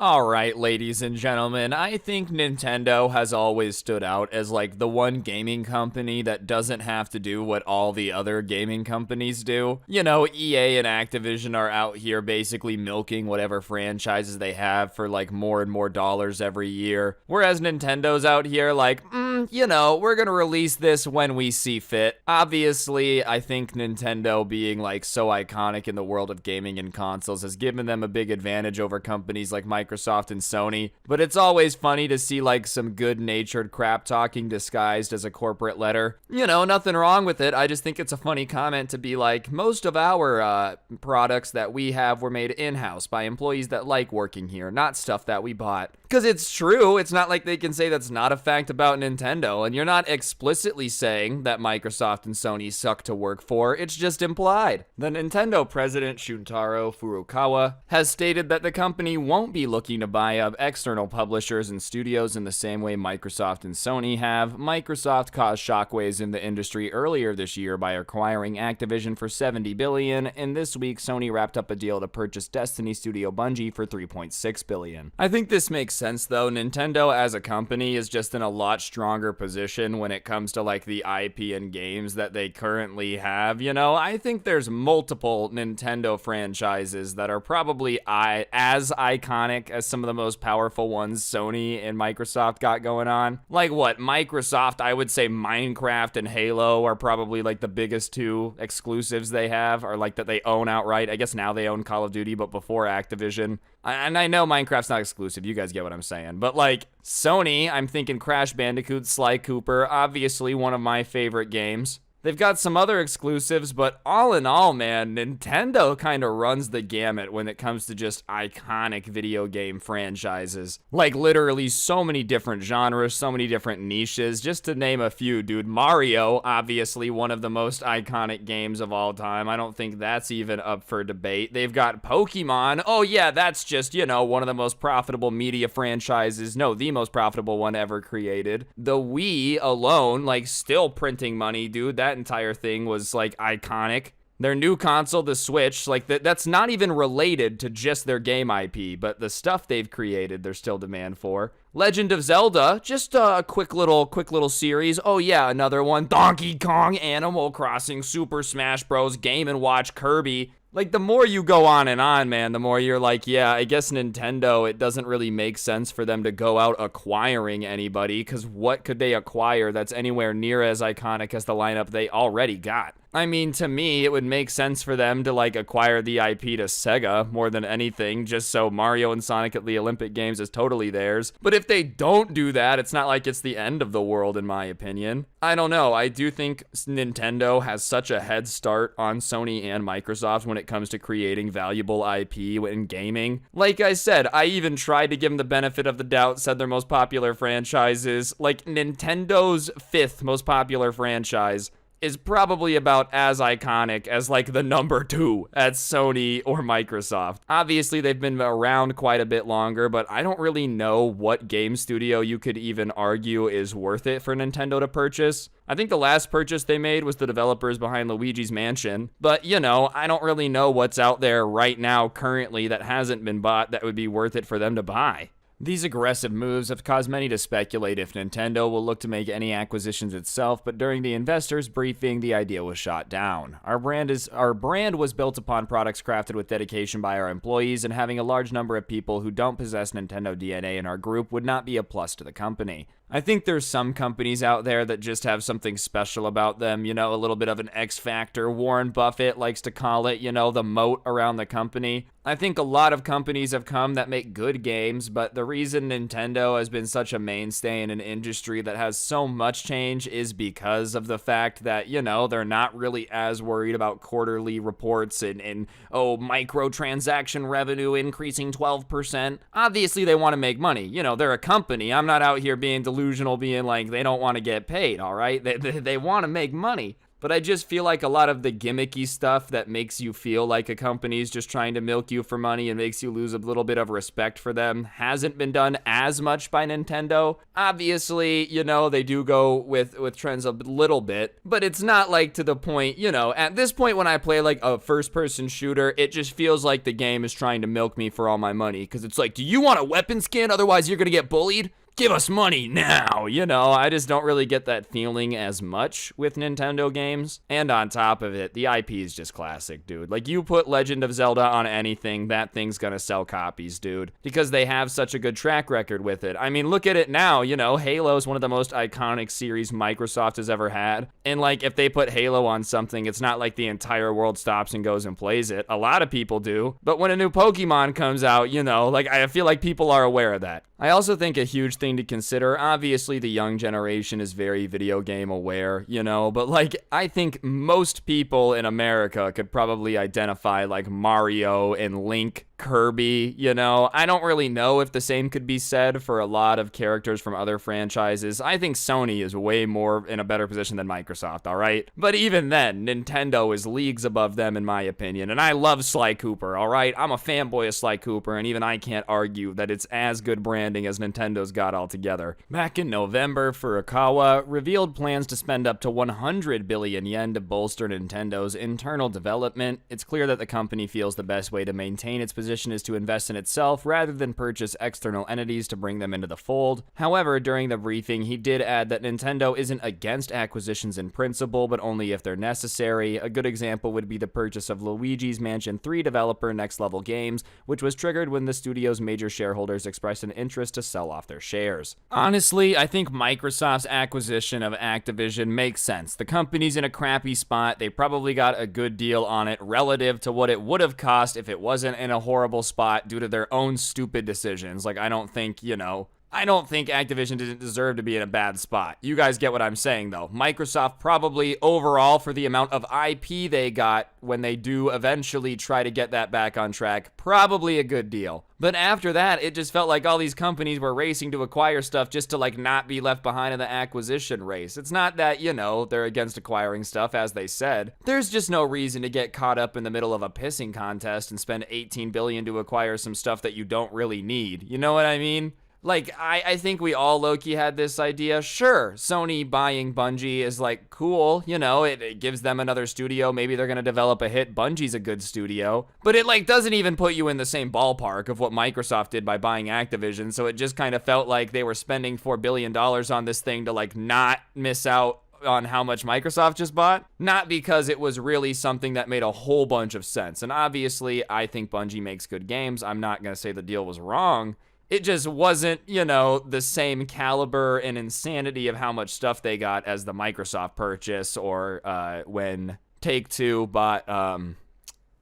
Alright, ladies and gentlemen, I think Nintendo has always stood out as like the one gaming company that doesn't have to do what all the other gaming companies do. You know, EA and Activision are out here basically milking whatever franchises they have for like more and more dollars every year. Whereas Nintendo's out here like, you know, we're gonna release this when we see fit. Obviously, I think Nintendo being like so iconic in the world of gaming and consoles has given them a big advantage over companies like Microsoft and Sony, but it's always funny to see like some good-natured crap talking disguised as a corporate letter. You know, nothing wrong with it. I just think it's a funny comment to be like, most of our products that we have were made in-house by employees that like working here, not stuff that we bought. Because it's true. It's not like they can say that's not a fact about Nintendo. Nintendo, and you're not explicitly saying that Microsoft and Sony suck to work for, it's just implied. The Nintendo president, Shuntaro Furukawa, has stated that the company won't be looking to buy up external publishers and studios in the same way Microsoft and Sony have. Microsoft caused shockwaves in the industry earlier this year by acquiring Activision for $70 billion, and this week Sony wrapped up a deal to purchase Destiny studio Bungie for $3.6 billion. I think this makes sense though. Nintendo as a company is just in a lot stronger position when it comes to like the IP and games that they currently have. You know, I think there's multiple Nintendo franchises that are probably as iconic as some of the most powerful ones Sony and Microsoft got going on. Like what, Microsoft, I would say Minecraft and Halo are probably like the biggest two exclusives they have, or like that they own outright. I guess now they own Call of Duty, but before Activision. And I know Minecraft's not exclusive, you guys get what I'm saying. But like, Sony, I'm thinking Crash Bandicoot, Sly Cooper, obviously one of my favorite games. They've got some other exclusives, but all in all, man, Nintendo kind of runs the gamut when it comes to just iconic video game franchises. Like, literally so many different genres, so many different niches. Just to name a few, dude. Mario, obviously one of the most iconic games of all time. I don't think that's even up for debate. They've got Pokemon. Oh, yeah, that's just, you know, one of the most profitable media franchises. No, the most profitable one ever created. The Wii alone, like, still printing money, dude. That entire thing was like iconic. Their new console, the Switch, like that's not even related to just their game IP, but the stuff they've created, there's still demand for. Legend of Zelda, just a quick little series. Oh yeah, another one. Donkey Kong, Animal Crossing, Super Smash Bros, Game & Watch, Kirby. Like, the more you go on, man, the more you're like, yeah, I guess Nintendo, it doesn't really make sense for them to go out acquiring anybody, because what could they acquire that's anywhere near as iconic as the lineup they already got? I mean, to me, it would make sense for them to, like, acquire the IP to Sega more than anything, just so Mario and Sonic at the Olympic Games is totally theirs. But if they don't do that, it's not like it's the end of the world, in my opinion. I don't know. I do think Nintendo has such a head start on Sony and Microsoft when it comes to creating valuable IP in gaming. Like I said, I even tried to give them the benefit of the doubt, said their most popular franchises. Like, Nintendo's 5th most popular franchise is probably about as iconic as like the number 2 at Sony or Microsoft. Obviously, they've been around quite a bit longer, but I don't really know what game studio you could even argue is worth it for Nintendo to purchase. I think the last purchase they made was the developers behind Luigi's Mansion, but you know, I don't really know what's out there right now currently that hasn't been bought that would be worth it for them to buy. These aggressive moves have caused many to speculate if Nintendo will look to make any acquisitions itself, but during the investors' briefing, the idea was shot down. Our brand was built upon products crafted with dedication by our employees, and having a large number of people who don't possess Nintendo DNA in our group would not be a plus to the company. I think there's some companies out there that just have something special about them, you know, a little bit of an X factor. Warren Buffett likes to call it, you know, the moat around the company. I think a lot of companies have come that make good games, but the reason Nintendo has been such a mainstay in an industry that has so much change is because of the fact that, you know, they're not really as worried about quarterly reports and microtransaction revenue increasing 12%. Obviously, they want to make money. You know, they're a company. I'm not out here being delusional, being like they don't want to get paid, all right? They want to make money. But I just feel like a lot of the gimmicky stuff that makes you feel like a company's just trying to milk you for money and makes you lose a little bit of respect for them hasn't been done as much by Nintendo. Obviously, you know, they do go with trends a little bit, but it's not like to the point, you know, at this point when I play like a first-person shooter, it just feels like the game is trying to milk me for all my money, because it's like, do you want a weapon skin? Otherwise you're gonna get bullied? Give us money now, you know, I just don't really get that feeling as much with Nintendo games. And on top of it, the IP is just classic, dude. Like, you put Legend of Zelda on anything, that thing's gonna sell copies, dude, because they have such a good track record with it. I mean, look at it now, you know, Halo's one of the most iconic series Microsoft has ever had. And like, if they put Halo on something, it's not like the entire world stops and goes and plays it. A lot of people do. But when a new Pokemon comes out, you know, like, I feel like people are aware of that. I also think a huge thing to consider, obviously the young generation is very video game aware, you know, but like, I think most people in America could probably identify like Mario and Link Kirby, you know. I don't really know if the same could be said for a lot of characters from other franchises. I think Sony is way more in a better position than Microsoft, all right? But even then, Nintendo is leagues above them in my opinion, and I love Sly Cooper, all right? I'm a fanboy of Sly Cooper, and even I can't argue that it's as good branding as Nintendo's got altogether. Back in November, Furukawa revealed plans to spend up to 100 billion yen to bolster Nintendo's internal development. It's clear that the company feels the best way to maintain its position is to invest in itself rather than purchase external entities to bring them into the fold. However, during the briefing, he did add that Nintendo isn't against acquisitions in principle, but only if they're necessary. A good example would be the purchase of Luigi's Mansion 3 developer Next Level Games, which was triggered when the studio's major shareholders expressed an interest to sell off their shares. Honestly, I think Microsoft's acquisition of Activision makes sense. The company's in a crappy spot. They probably got a good deal on it relative to what it would have cost if it wasn't in a horrible spot due to their own stupid decisions. Like, I don't think Activision didn't deserve to be in a bad spot. You guys get what I'm saying, though. Microsoft probably overall, for the amount of IP they got when they do eventually try to get that back on track, probably a good deal. But after that, it just felt like all these companies were racing to acquire stuff just to, like, not be left behind in the acquisition race. It's not that, you know, they're against acquiring stuff, as they said. There's just no reason to get caught up in the middle of a pissing contest and spend $18 billion to acquire some stuff that you don't really need. You know what I mean? Like, I think we all low-key had this idea. Sure, Sony buying Bungie is, like, cool. You know, it gives them another studio. Maybe they're going to develop a hit. Bungie's a good studio. But it, like, doesn't even put you in the same ballpark of what Microsoft did by buying Activision. So it just kind of felt like they were spending $4 billion on this thing to, like, not miss out on how much Microsoft just bought. Not because it was really something that made a whole bunch of sense. And obviously, I think Bungie makes good games. I'm not going to say the deal was wrong. It just wasn't, you know, the same caliber and insanity of how much stuff they got as the Microsoft purchase or when Take-Two bought,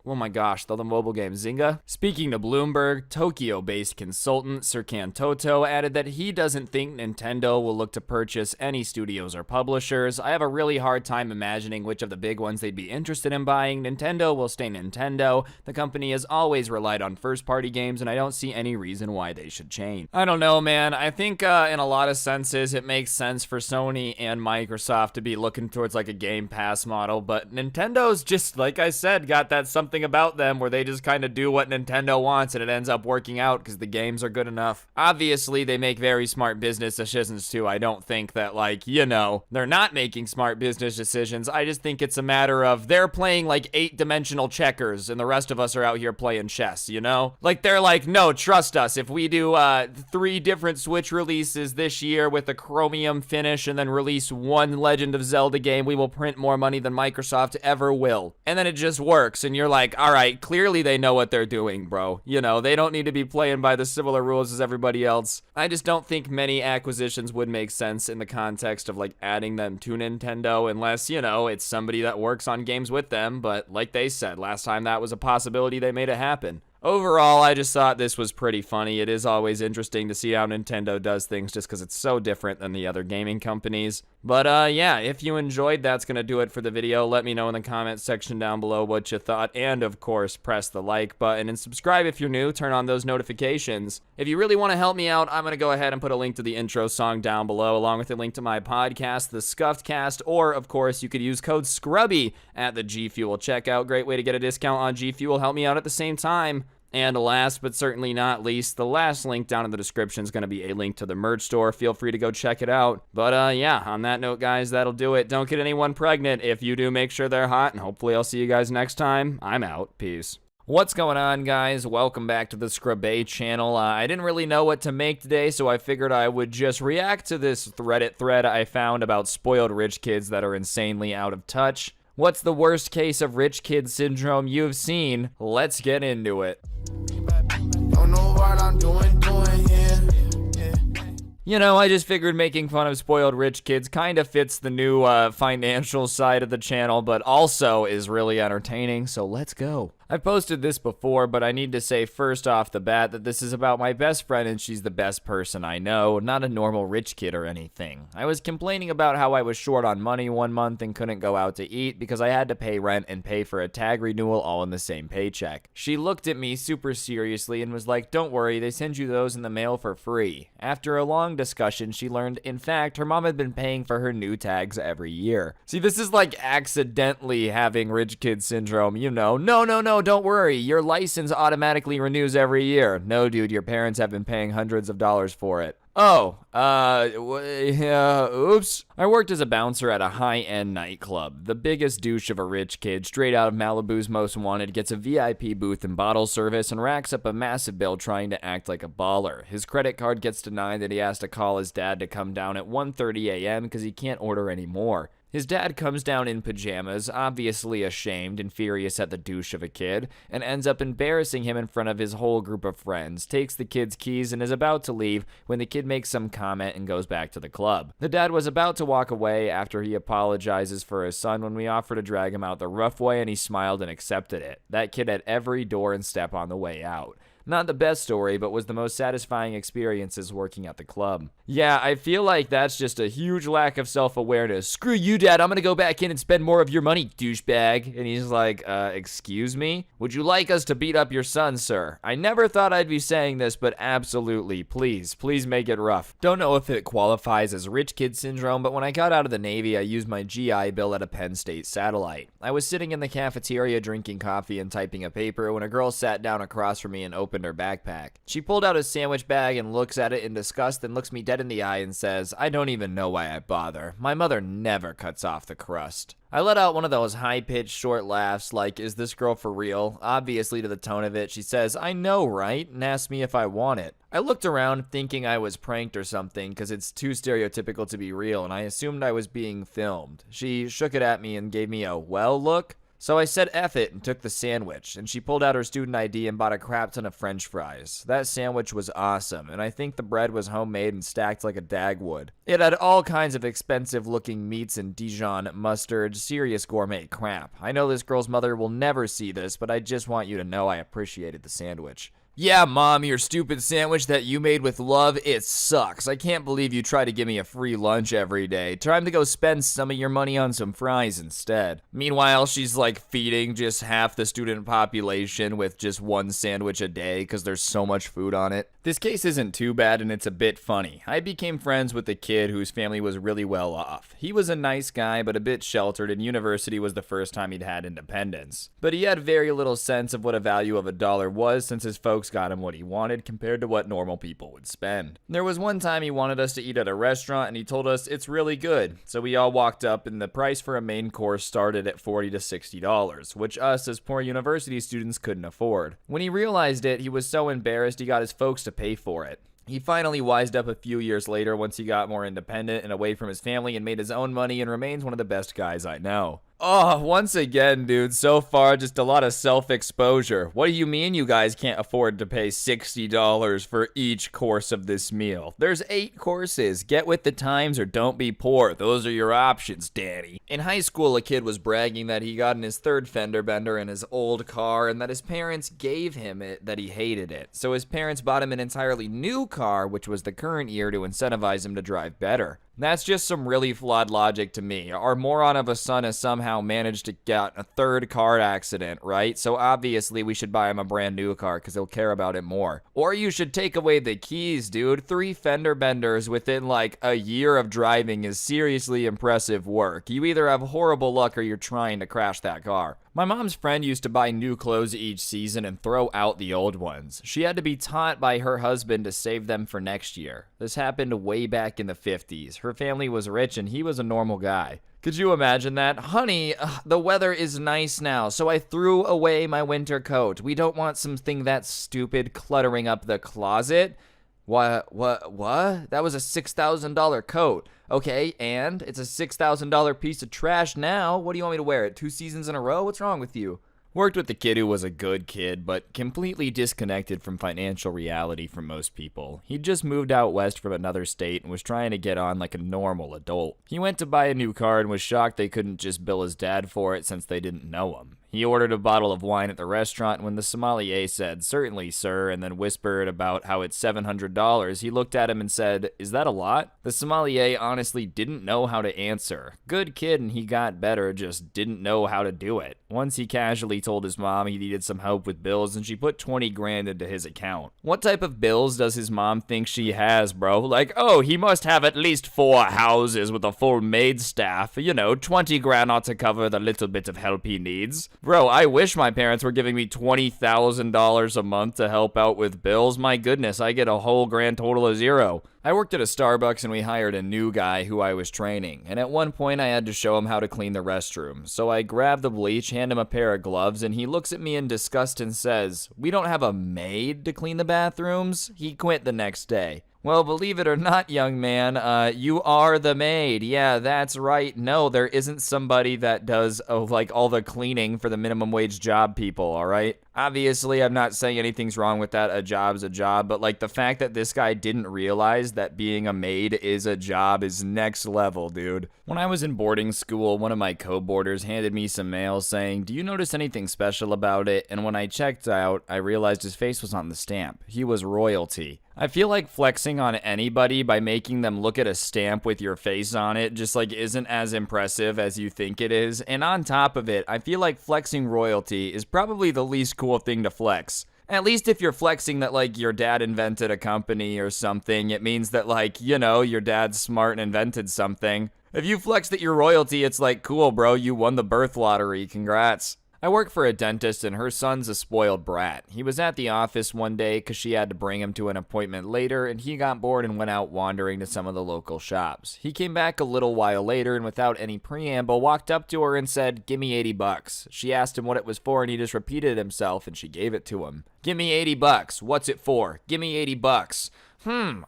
oh my gosh, the mobile game Zynga. Speaking to Bloomberg, Tokyo-based consultant Serkan Toto added that he doesn't think Nintendo will look to purchase any studios or publishers. I have a really hard time imagining which of the big ones they'd be interested in buying. Nintendo will stay Nintendo. The company has always relied on first-party games, and I don't see any reason why they should change. I don't know, man. I think in a lot of senses, it makes sense for Sony and Microsoft to be looking towards like a Game Pass model, but Nintendo's just, like I said, got that something about them where they just kind of do what Nintendo wants and it ends up working out because the games are good enough. Obviously, they make very smart business decisions too. I don't think that, like, you know, they're not making smart business decisions. I just think it's a matter of they're playing like 8-dimensional checkers and the rest of us are out here playing chess, you know? Like, they're like, no, trust us. If we do 3 different Switch releases this year with a chromium finish and then release 1 Legend of Zelda game, we will print more money than Microsoft ever will. And then it just works and you're like, all right, clearly they know what they're doing, bro. You know, they don't need to be playing by the similar rules as everybody else. I just don't think many acquisitions would make sense in the context of, like, adding them to Nintendo unless, you know, it's somebody that works on games with them. But like they said, last time that was a possibility, they made it happen. Overall, I just thought this was pretty funny. It is always interesting to see how Nintendo does things just because it's so different than the other gaming companies. But yeah, if you enjoyed, that's going to do it for the video. Let me know in the comments section down below what you thought. And of course, press the like button and subscribe if you're new. Turn on those notifications. If you really want to help me out, I'm going to go ahead and put a link to the intro song down below, along with a link to my podcast, The Scuffed Cast. Or, of course, you could use code Scrubby at the G Fuel checkout. Great way to get a discount on G Fuel. Help me out at the same time. And last but certainly not least, the last link down in the description is going to be a link to the merch store. Feel free to go check it out. But yeah, on that note, guys, that'll do it. Don't get anyone pregnant. If you do, make sure they're hot, and hopefully I'll see you guys next time. I'm out. Peace. What's going on, guys? Welcome back to the Scrubby channel. I didn't really know what to make today, so I figured I would just react to this Reddit thread I found about spoiled rich kids that are insanely out of touch. What's the worst case of rich kid syndrome you've seen? Let's get into it. Don't know what I'm doing here. You know, I just figured making fun of spoiled rich kids kind of fits the new financial side of the channel, but also is really entertaining, so let's go. I've posted this before, but I need to say first off the bat that this is about my best friend and she's the best person I know, not a normal rich kid or anything. I was complaining about how I was short on money one month and couldn't go out to eat because I had to pay rent and pay for a tag renewal all in the same paycheck. She looked at me super seriously and was like, "Don't worry, they send you those in the mail for free." After a long discussion, she learned, in fact, her mom had been paying for her new tags every year. See, this is like accidentally having rich kid syndrome, you know. No, don't worry, your license automatically renews every year. No, dude, your parents have been paying hundreds of dollars for it. Oh, oops. I worked as a bouncer at a high-end nightclub. The biggest douche of a rich kid, straight out of Malibu's Most Wanted, gets a VIP booth and bottle service and racks up a massive bill trying to act like a baller. His credit card gets denied and he has to call his dad to come down at 1:30 a.m. because he can't order any more. His dad comes down in pajamas, obviously ashamed and furious at the douche of a kid, and ends up embarrassing him in front of his whole group of friends, takes the kid's keys and is about to leave when the kid makes some comment and goes back to the club. The dad was about to walk away after he apologizes for his son when we offer to drag him out the rough way and he smiled and accepted it. That kid had every door and step on the way out. Not the best story, but was the most satisfying experiences working at the club. Yeah, I feel like that's just a huge lack of self-awareness. Screw you, Dad, I'm gonna go back in and spend more of your money, douchebag. And he's like, excuse me? Would you like us to beat up your son, sir? I never thought I'd be saying this, but absolutely, please make it rough. Don't know if it qualifies as rich kid syndrome, but when I got out of the Navy, I used my GI Bill at a Penn State satellite. I was sitting in the cafeteria drinking coffee and typing a paper when a girl sat down across from me and opened her backpack. She pulled out a sandwich bag and looks at it in disgust and looks me dead in the eye and says, "I don't even know why I bother. My mother never cuts off the crust." I let out one of those high-pitched short laughs like, is this girl for real? Obviously to the tone of it, she says, "I know, right?" and asked me if I want it. I looked around thinking I was pranked or something because it's too stereotypical to be real and I assumed I was being filmed. She shook it at me and gave me a well look. So I said F it and took the sandwich, and she pulled out her student ID and bought a crap ton of french fries. That sandwich was awesome, and I think the bread was homemade and stacked like a dagwood. It had all kinds of expensive looking meats and Dijon mustard, serious gourmet crap. I know this girl's mother will never see this, but I just want you to know I appreciated the sandwich. Yeah, Mom, your stupid sandwich that you made with love, it sucks. I can't believe you try to give me a free lunch every day. Time to go spend some of your money on some fries instead. Meanwhile, she's like feeding just half the student population with just one sandwich a day because there's so much food on it. This case isn't too bad and it's a bit funny. I became friends with a kid whose family was really well off. He was a nice guy but a bit sheltered and university was the first time he'd had independence. But he had very little sense of what a value of a dollar was since his folks got him what he wanted compared to what normal people would spend. There was one time he wanted us to eat at a restaurant and he told us it's really good. So we all walked up and the price for a main course started at $40 to $60, which us as poor university students couldn't afford. When he realized it, he was so embarrassed he got his folks to pay for it. He finally wised up a few years later once he got more independent and away from his family and made his own money and remains one of the best guys I know. Oh, once again, dude, so far just a lot of self-exposure. What do you mean you guys can't afford to pay $60 for each course of this meal? There's 8 courses. Get with the times or don't be poor. Those are your options, Danny. In high school, a kid was bragging that he got in his 3rd fender bender in his old car and that his parents gave him it, that he hated it. So his parents bought him an entirely new car, which was the current year, to incentivize him to drive better. That's just some really flawed logic to me. Our moron of a son has somehow managed to get a 3rd car accident, right? So obviously we should buy him a brand new car because he'll care about it more. Or you should take away the keys, dude. 3 fender benders within like a year of driving is seriously impressive work. You either have horrible luck or you're trying to crash that car. My mom's friend used to buy new clothes each season and throw out the old ones. She had to be taught by her husband to save them for next year. This happened way back in the 50s. Her family was rich and he was a normal guy. Could you imagine that? Honey, the weather is nice now, so I threw away my winter coat. We don't want something that stupid cluttering up the closet. What? That was a $6,000 coat. Okay, and it's a $6,000 piece of trash now. What do you want me to wear it 2 seasons in a row? What's wrong with you? Worked with a kid who was a good kid, but completely disconnected from financial reality for most people. He'd just moved out west from another state and was trying to get on like a normal adult. He went to buy a new car and was shocked they couldn't just bill his dad for it since they didn't know him. He ordered a bottle of wine at the restaurant, and when the sommelier said, "Certainly, sir," and then whispered about how it's $700, he looked at him and said, "Is that a lot?" The sommelier honestly didn't know how to answer. Good kid, and he got better, just didn't know how to do it. Once he casually told his mom he needed some help with bills, and she put 20 grand into his account. What type of bills does his mom think she has, bro? Like, oh, he must have at least 4 houses with a full maid staff. 20 grand ought to cover the little bit of help he needs. Bro, I wish my parents were giving me $20,000 a month to help out with bills. My goodness, I get a whole grand total of 0. I worked at a Starbucks and we hired a new guy who I was training, and at one point I had to show him how to clean the restroom. So I grab the bleach, hand him a pair of gloves, and he looks at me in disgust and says, "We don't have a maid to clean the bathrooms?" He quit the next day. Well, believe it or not, young man, you are the maid. Yeah, that's right. No, there isn't somebody that does all the cleaning for the minimum wage job people, all right? Obviously, I'm not saying anything's wrong with that. A job's a job, but the fact that this guy didn't realize that being a maid is a job is next level, dude. When I was in boarding school, one of my co-boarders handed me some mail saying, "Do you notice anything special about it?" And when I checked out, I realized his face was on the stamp. He was royalty. I feel like flexing on anybody by making them look at a stamp with your face on it just isn't as impressive as you think it is. And on top of it, I feel like flexing royalty is probably the least cool thing to flex. At least if you're flexing that your dad invented a company or something, it means that your dad's smart and invented something. If you flex that you're royalty, it's cool, bro, you won the birth lottery, congrats. I work for a dentist and her son's a spoiled brat. He was at the office one day because she had to bring him to an appointment later, and he got bored and went out wandering to some of the local shops. He came back a little while later and without any preamble walked up to her and said, "Give me $80. She asked him what it was for and he just repeated himself and she gave it to him. "Give me $80. What's it for? Give me $80.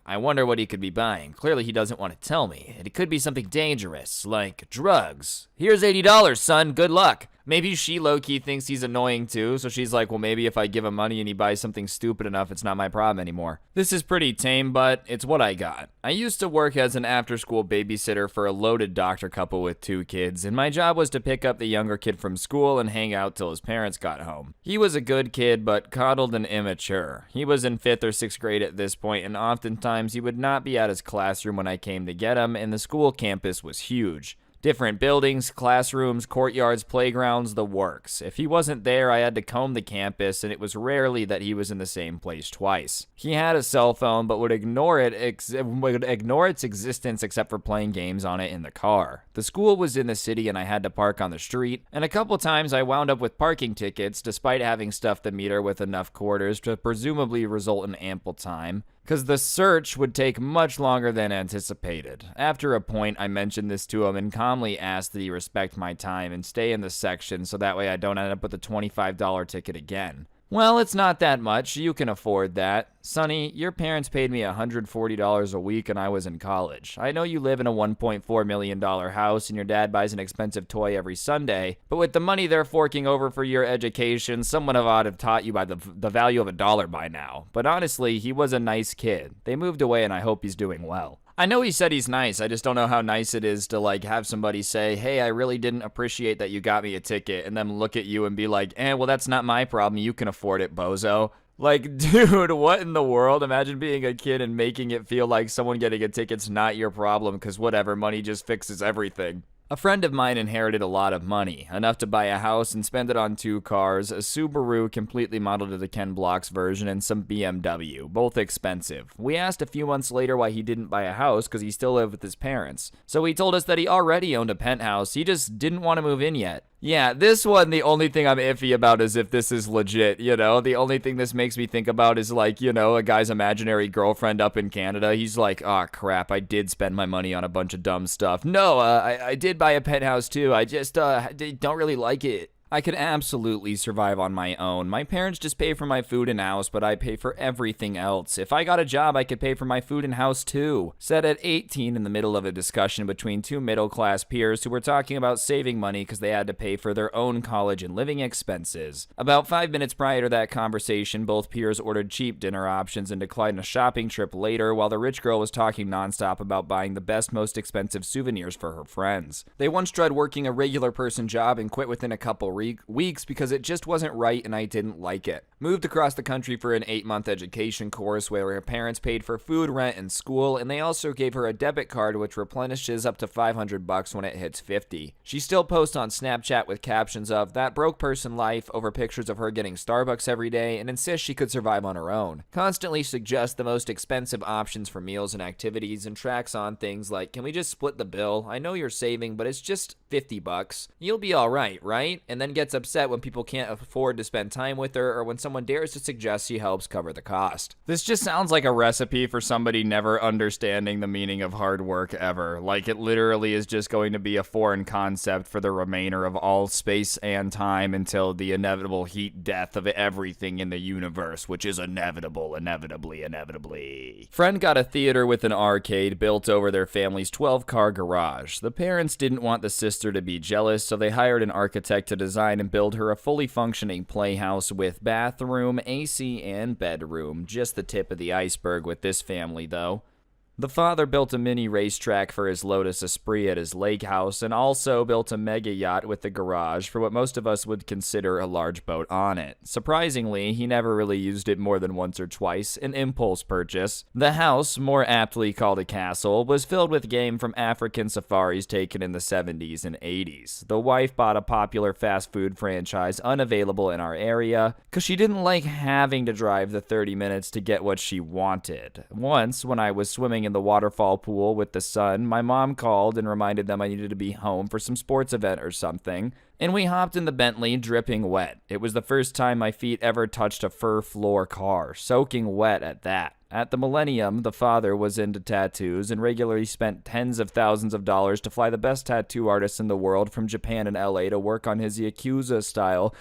I wonder what he could be buying. Clearly he doesn't want to tell me. It could be something dangerous, like drugs. Here's $80, son. Good luck." Maybe she low-key thinks he's annoying too, so she's like, well, maybe if I give him money and he buys something stupid enough, it's not my problem anymore. This is pretty tame, but it's what I got. I used to work as an after-school babysitter for a loaded doctor couple with 2 kids, and my job was to pick up the younger kid from school and hang out till his parents got home. He was a good kid, but coddled and immature. He was in 5th or 6th grade at this point, and oftentimes he would not be at his classroom when I came to get him, and the school campus was huge. Different buildings, classrooms, courtyards, playgrounds, the works. If he wasn't there, I had to comb the campus, and it was rarely that he was in the same place twice. He had a cell phone, but would ignore its existence except for playing games on it in the car. The school was in the city, and I had to park on the street, and a couple times I wound up with parking tickets, despite having stuffed the meter with enough quarters to presumably result in ample time, because the search would take much longer than anticipated. After a point, I mentioned this to him and calmly asked that he respect my time and stay in the section so that way I don't end up with a $25 ticket again. "Well, it's not that much. You can afford that. Sonny, your parents paid me $140 a week and I was in college. I know you live in a $1.4 million house and your dad buys an expensive toy every Sunday, but with the money they're forking over for your education, someone ought to have taught you by the value of a dollar by now. But honestly, he was a nice kid. They moved away and I hope he's doing well." I know he said he's nice, I just don't know how nice it is to have somebody say, "Hey, I really didn't appreciate that you got me a ticket," and then look at you and be like, well, that's not my problem, you can afford it, bozo. Dude, what in the world? Imagine being a kid and making it feel like someone getting a ticket's not your problem because whatever, money just fixes everything. A friend of mine inherited a lot of money, enough to buy a house and spend it on 2 cars, a Subaru completely modeled to the Ken Block's version, and some BMW, both expensive. We asked a few months later why he didn't buy a house because he still lived with his parents. So he told us that he already owned a penthouse, he just didn't want to move in yet. Yeah, this one, the only thing I'm iffy about is if this is legit, The only thing this makes me think about is a guy's imaginary girlfriend up in Canada. He's like, "Oh crap, I did spend my money on a bunch of dumb stuff. No, I did buy a penthouse too. I just don't really like it." I could absolutely survive on my own. My parents just pay for my food and house, but I pay for everything else. If I got a job, I could pay for my food and house too. Said at 18 in the middle of a discussion between 2 middle-class peers who were talking about saving money because they had to pay for their own college and living expenses. About 5 minutes prior to that conversation, both peers ordered cheap dinner options and declined a shopping trip later while the rich girl was talking nonstop about buying the best, most expensive souvenirs for her friends. They once tried working a regular person job and quit within a couple weeks because it just wasn't right and I didn't like it. Moved across the country for an 8-month education course where her parents paid for food, rent, and school, and they also gave her a debit card which replenishes up to $500 when it hits 50. She still posts on Snapchat with captions of "that broke person life" over pictures of her getting Starbucks every day and insists she could survive on her own. Constantly suggests the most expensive options for meals and activities and tracks on things like, "can we just split the bill? I know you're saving, but it's just $50. You'll be alright, right?" And then gets upset when people can't afford to spend time with her or when someone dares to suggest she helps cover the cost. This just sounds like a recipe for somebody never understanding the meaning of hard work ever. Like it literally is just going to be a foreign concept for the remainder of all space and time until the inevitable heat death of everything in the universe, which is inevitable, inevitably. Friend got a theater with an arcade built over their family's 12-car garage. The parents didn't want the sister to be jealous, so they hired an architect to design and build her a fully functioning playhouse with bathroom, AC, and bedroom. Just the tip of the iceberg with this family, though. The father built a mini racetrack for his Lotus Esprit at his lake house and also built a mega yacht with a garage for what most of us would consider a large boat on it. Surprisingly, he never really used it more than once or twice, an impulse purchase. The house, more aptly called a castle, was filled with game from African safaris taken in the 70s and 80s. The wife bought a popular fast food franchise unavailable in our area because she didn't like having to drive the 30 minutes to get what she wanted. Once, when I was swimming in the waterfall pool with the sun, my mom called and reminded them I needed to be home for some sports event or something, and we hopped in the Bentley dripping wet. It was the first time my feet ever touched a fur floor car, soaking wet at that. At the Millennium, the father was into tattoos and regularly spent tens of thousands of dollars to fly the best tattoo artists in the world from Japan and LA to work on his Yakuza style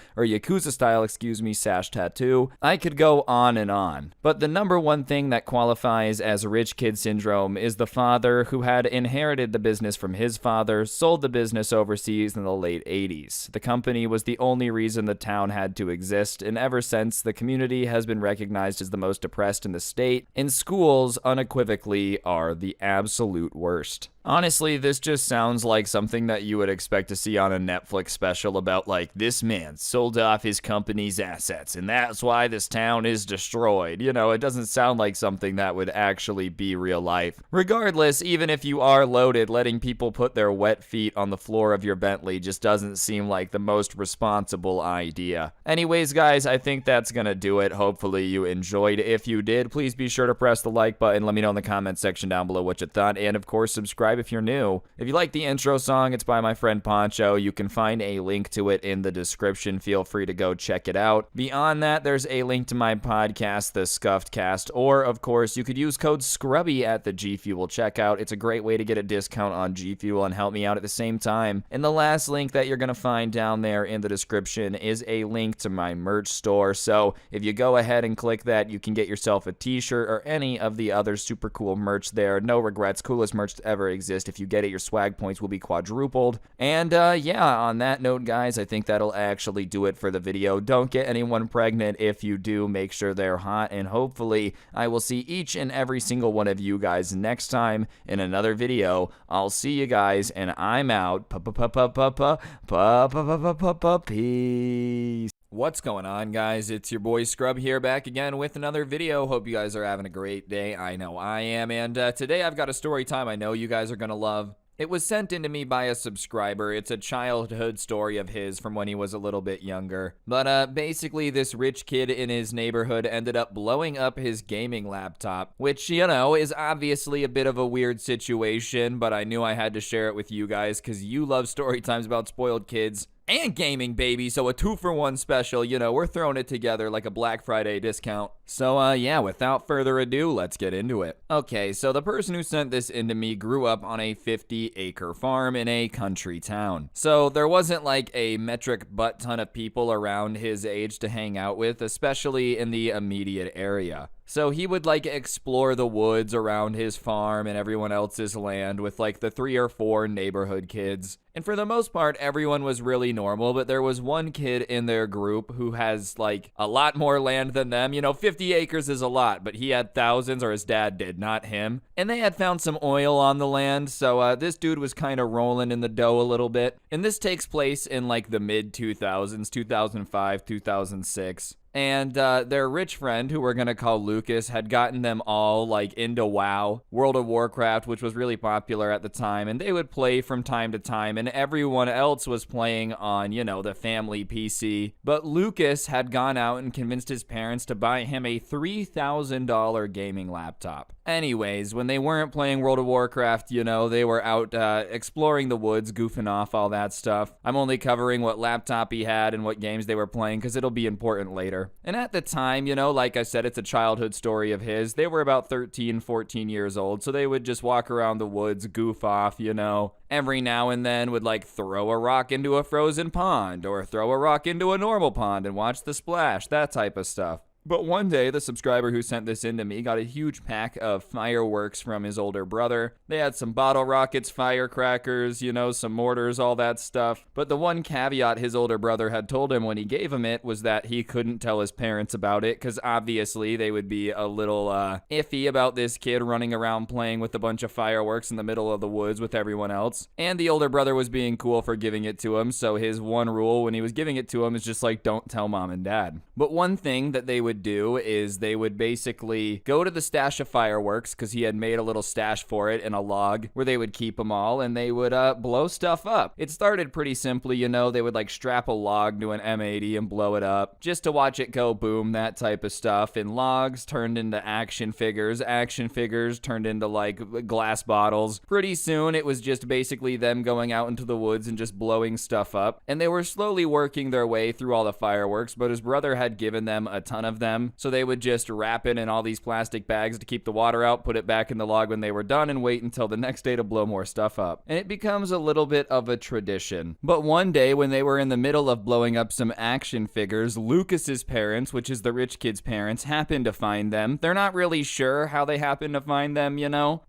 sash tattoo. I could go on and on. But the number one thing that qualifies as rich kid syndrome is the father who had inherited the business from his father, sold the business overseas in the late 80s. The company was the only reason the town had to exist, and ever since, the community has been recognized as the most depressed in the state, and schools unequivocally are the absolute worst. Honestly, this just sounds like something that you would expect to see on a Netflix special about, like, this man sold off his company's assets, and that's why this town is destroyed. You know, it doesn't sound like something that would actually be real life. Regardless, even if you are loaded, letting people put their wet feet on the floor of your Bentley just doesn't seem like the most responsible idea. Anyways, guys, I think that's gonna do it. Hopefully you enjoyed. If you did, please be sure to press the like button. Let me know in the comments section down below what you thought, and of course, subscribe if you're new. If you like the intro song, it's by my friend Poncho. You can find a link to it in the description. Feel free to go check it out. Beyond that, there's a link to my podcast, The Scuffed Cast, or of course, you could use code Scrubby at the G Fuel checkout. It's a great way to get a discount on G Fuel and help me out at the same time. And the last link that you're gonna find down there in the description is a link to my merch store. So if you go ahead and click that, you can get yourself a t-shirt or any of the other super cool merch there. No regrets, coolest merch to ever exist. If you get it, your swag points will be quadrupled. And yeah, on that note, guys, I think that'll actually do it for the video. Don't get anyone pregnant. If you do, make sure they're hot, and hopefully I will see each and every single one of you guys next time in another video. I'll see you guys, and I'm out. Peace. What's going on, guys? It's your boy Scrub here, back again with another video. Hope you guys are having a great day. I know I am, and today I've got a story time I know you guys are gonna love. It was sent in to me by a subscriber. It's a childhood story of his from when he was a little bit younger. But basically, this rich kid in his neighborhood ended up blowing up his gaming laptop, which, you know, is obviously a bit of a weird situation, but I knew I had to share it with you guys because you love story times about spoiled kids and gaming, baby. So a 2-for-1 special, you know, we're throwing it together like a Black Friday discount. So yeah, without further ado, let's get into it. Okay, so the person who sent this in to me grew up on a 50-acre farm in a country town. So there wasn't like a metric butt ton of people around his age to hang out with, especially in the immediate area. So he would like explore the woods around his farm and everyone else's land with like the 3 or 4 neighborhood kids. And for the most part, everyone was really normal, but there was one kid in their group who has like a lot more land than them. 50 acres is a lot, but he had thousands, or his dad did, not him. And they had found some oil on the land, so this dude was kind of rolling in the dough a little bit. And this takes place in like the mid-2000s, 2005, 2006. And their rich friend, who we're going to call Lucas, had gotten them all like into WoW, World of Warcraft, which was really popular at the time, and they would play from time to time, and everyone else was playing on, the family PC. But Lucas had gone out and convinced his parents to buy him a $3,000 gaming laptop. Anyways, when they weren't playing World of Warcraft, they were out exploring the woods, goofing off, all that stuff. I'm only covering what laptop he had and what games they were playing because it'll be important later. And at the time, like I said, it's a childhood story of his. They were about 13, 14 years old, so they would just walk around the woods, goof off, Every now and then would like throw a rock into a frozen pond or throw a rock into a normal pond and watch the splash, that type of stuff. But one day, the subscriber who sent this in to me got a huge pack of fireworks from his older brother. They had some bottle rockets, firecrackers, some mortars, all that stuff. But the one caveat his older brother had told him when he gave him it was that he couldn't tell his parents about it, because obviously they would be a little iffy about this kid running around playing with a bunch of fireworks in the middle of the woods with everyone else. And the older brother was being cool for giving it to him, so his one rule when he was giving it to him is just like, don't tell mom and dad. But one thing that they would do is they would basically go to the stash of fireworks, because he had made a little stash for it in a log where they would keep them all, and they would blow stuff up. It started pretty simply, they would like strap a log to an M80 and blow it up just to watch it go boom, that type of stuff. And logs turned into action figures turned into like glass bottles. Pretty soon it was just basically them going out into the woods and just blowing stuff up, and they were slowly working their way through all the fireworks, but his brother had given them a ton of them. So they would just wrap it in all these plastic bags to keep the water out, put it back in the log when they were done, and wait until the next day to blow more stuff up. And it becomes a little bit of a tradition. But one day, when they were in the middle of blowing up some action figures, Lucas's parents, which is the rich kid's parents, happened to find them. They're not really sure how they happened to find them,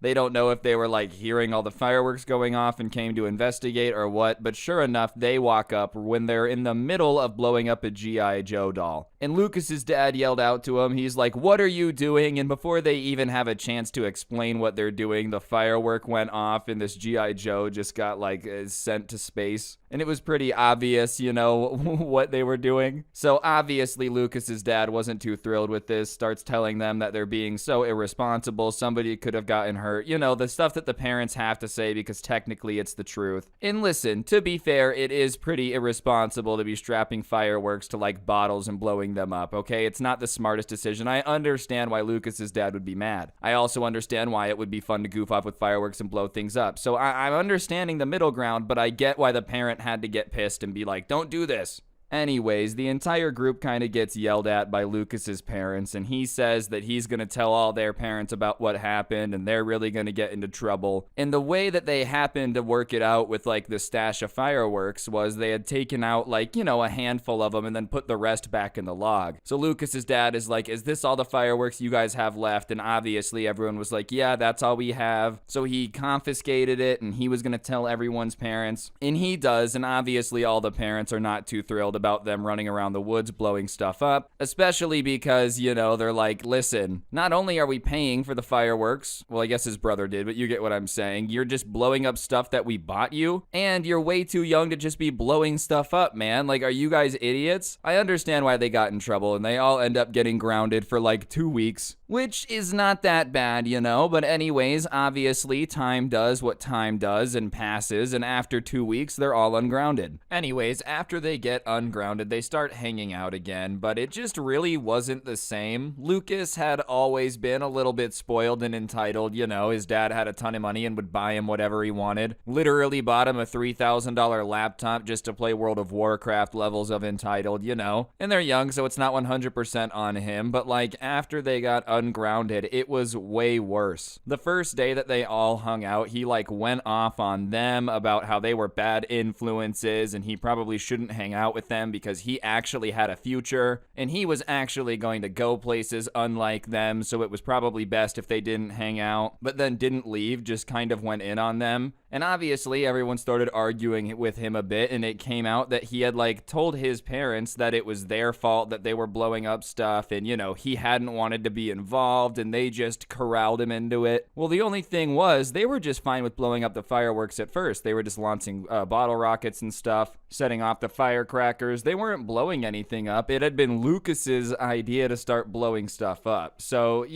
They don't know if they were like hearing all the fireworks going off and came to investigate or what, but sure enough, they walk up when they're in the middle of blowing up a G.I. Joe doll. And Lucas's dad yelled out to him, he's like, "What are you doing?" And before they even have a chance to explain what they're doing, the firework went off and this G.I. Joe just got like sent to space. And it was pretty obvious, what they were doing. So obviously Lucas's dad wasn't too thrilled with this, starts telling them that they're being so irresponsible, somebody could have gotten hurt. The stuff that the parents have to say because technically it's the truth. And listen, to be fair, it is pretty irresponsible to be strapping fireworks to like bottles and blowing them up, okay? It's not the smartest decision. I understand why Lucas's dad would be mad. I also understand why it would be fun to goof off with fireworks and blow things up. So I'm understanding the middle ground, but I get why the parent had to get pissed and be like, don't do this. Anyways, the entire group kind of gets yelled at by Lucas's parents, and he says that he's going to tell all their parents about what happened, and they're really going to get into trouble. And the way that they happened to work it out with like the stash of fireworks was they had taken out like, a handful of them and then put the rest back in the log. So Lucas's dad is like, "Is this all the fireworks you guys have left?" And obviously everyone was like, "Yeah, that's all we have." So he confiscated it, and he was going to tell everyone's parents. And he does, and obviously all the parents are not too thrilled about them running around the woods blowing stuff up, especially because, they're like, "Listen, not only are we paying for the fireworks," well, I guess his brother did, but you get what I'm saying, "you're just blowing up stuff that we bought you, and you're way too young to just be blowing stuff up, man. Like, are you guys idiots?" I understand why they got in trouble, and they all end up getting grounded for like 2 weeks, which is not that bad, but anyways, obviously time does what time does and passes, and after 2 weeks, they're all ungrounded. Anyways, after they get ungrounded, they start hanging out again, but it just really wasn't the same. Lucas had always been a little bit spoiled and entitled, his dad had a ton of money and would buy him whatever he wanted. Literally bought him a $3,000 laptop just to play World of Warcraft levels of entitled, and they're young, so it's not 100% on him, but like after they got ungrounded. It was way worse. The first day that they all hung out, he like went off on them about how they were bad influences and he probably shouldn't hang out with them because he actually had a future and he was actually going to go places unlike them, so it was probably best if they didn't hang out, but then didn't leave, just kind of went in on them. And obviously everyone started arguing with him a bit, and it came out that he had like told his parents that it was their fault that they were blowing up stuff, and he hadn't wanted to be involved and they just corralled him into it. Well, the only thing was they were just fine with blowing up the fireworks at first. They were just launching bottle rockets and stuff, setting off the firecrackers. They weren't blowing anything up. It had been Lucas's idea to start blowing stuff up. So,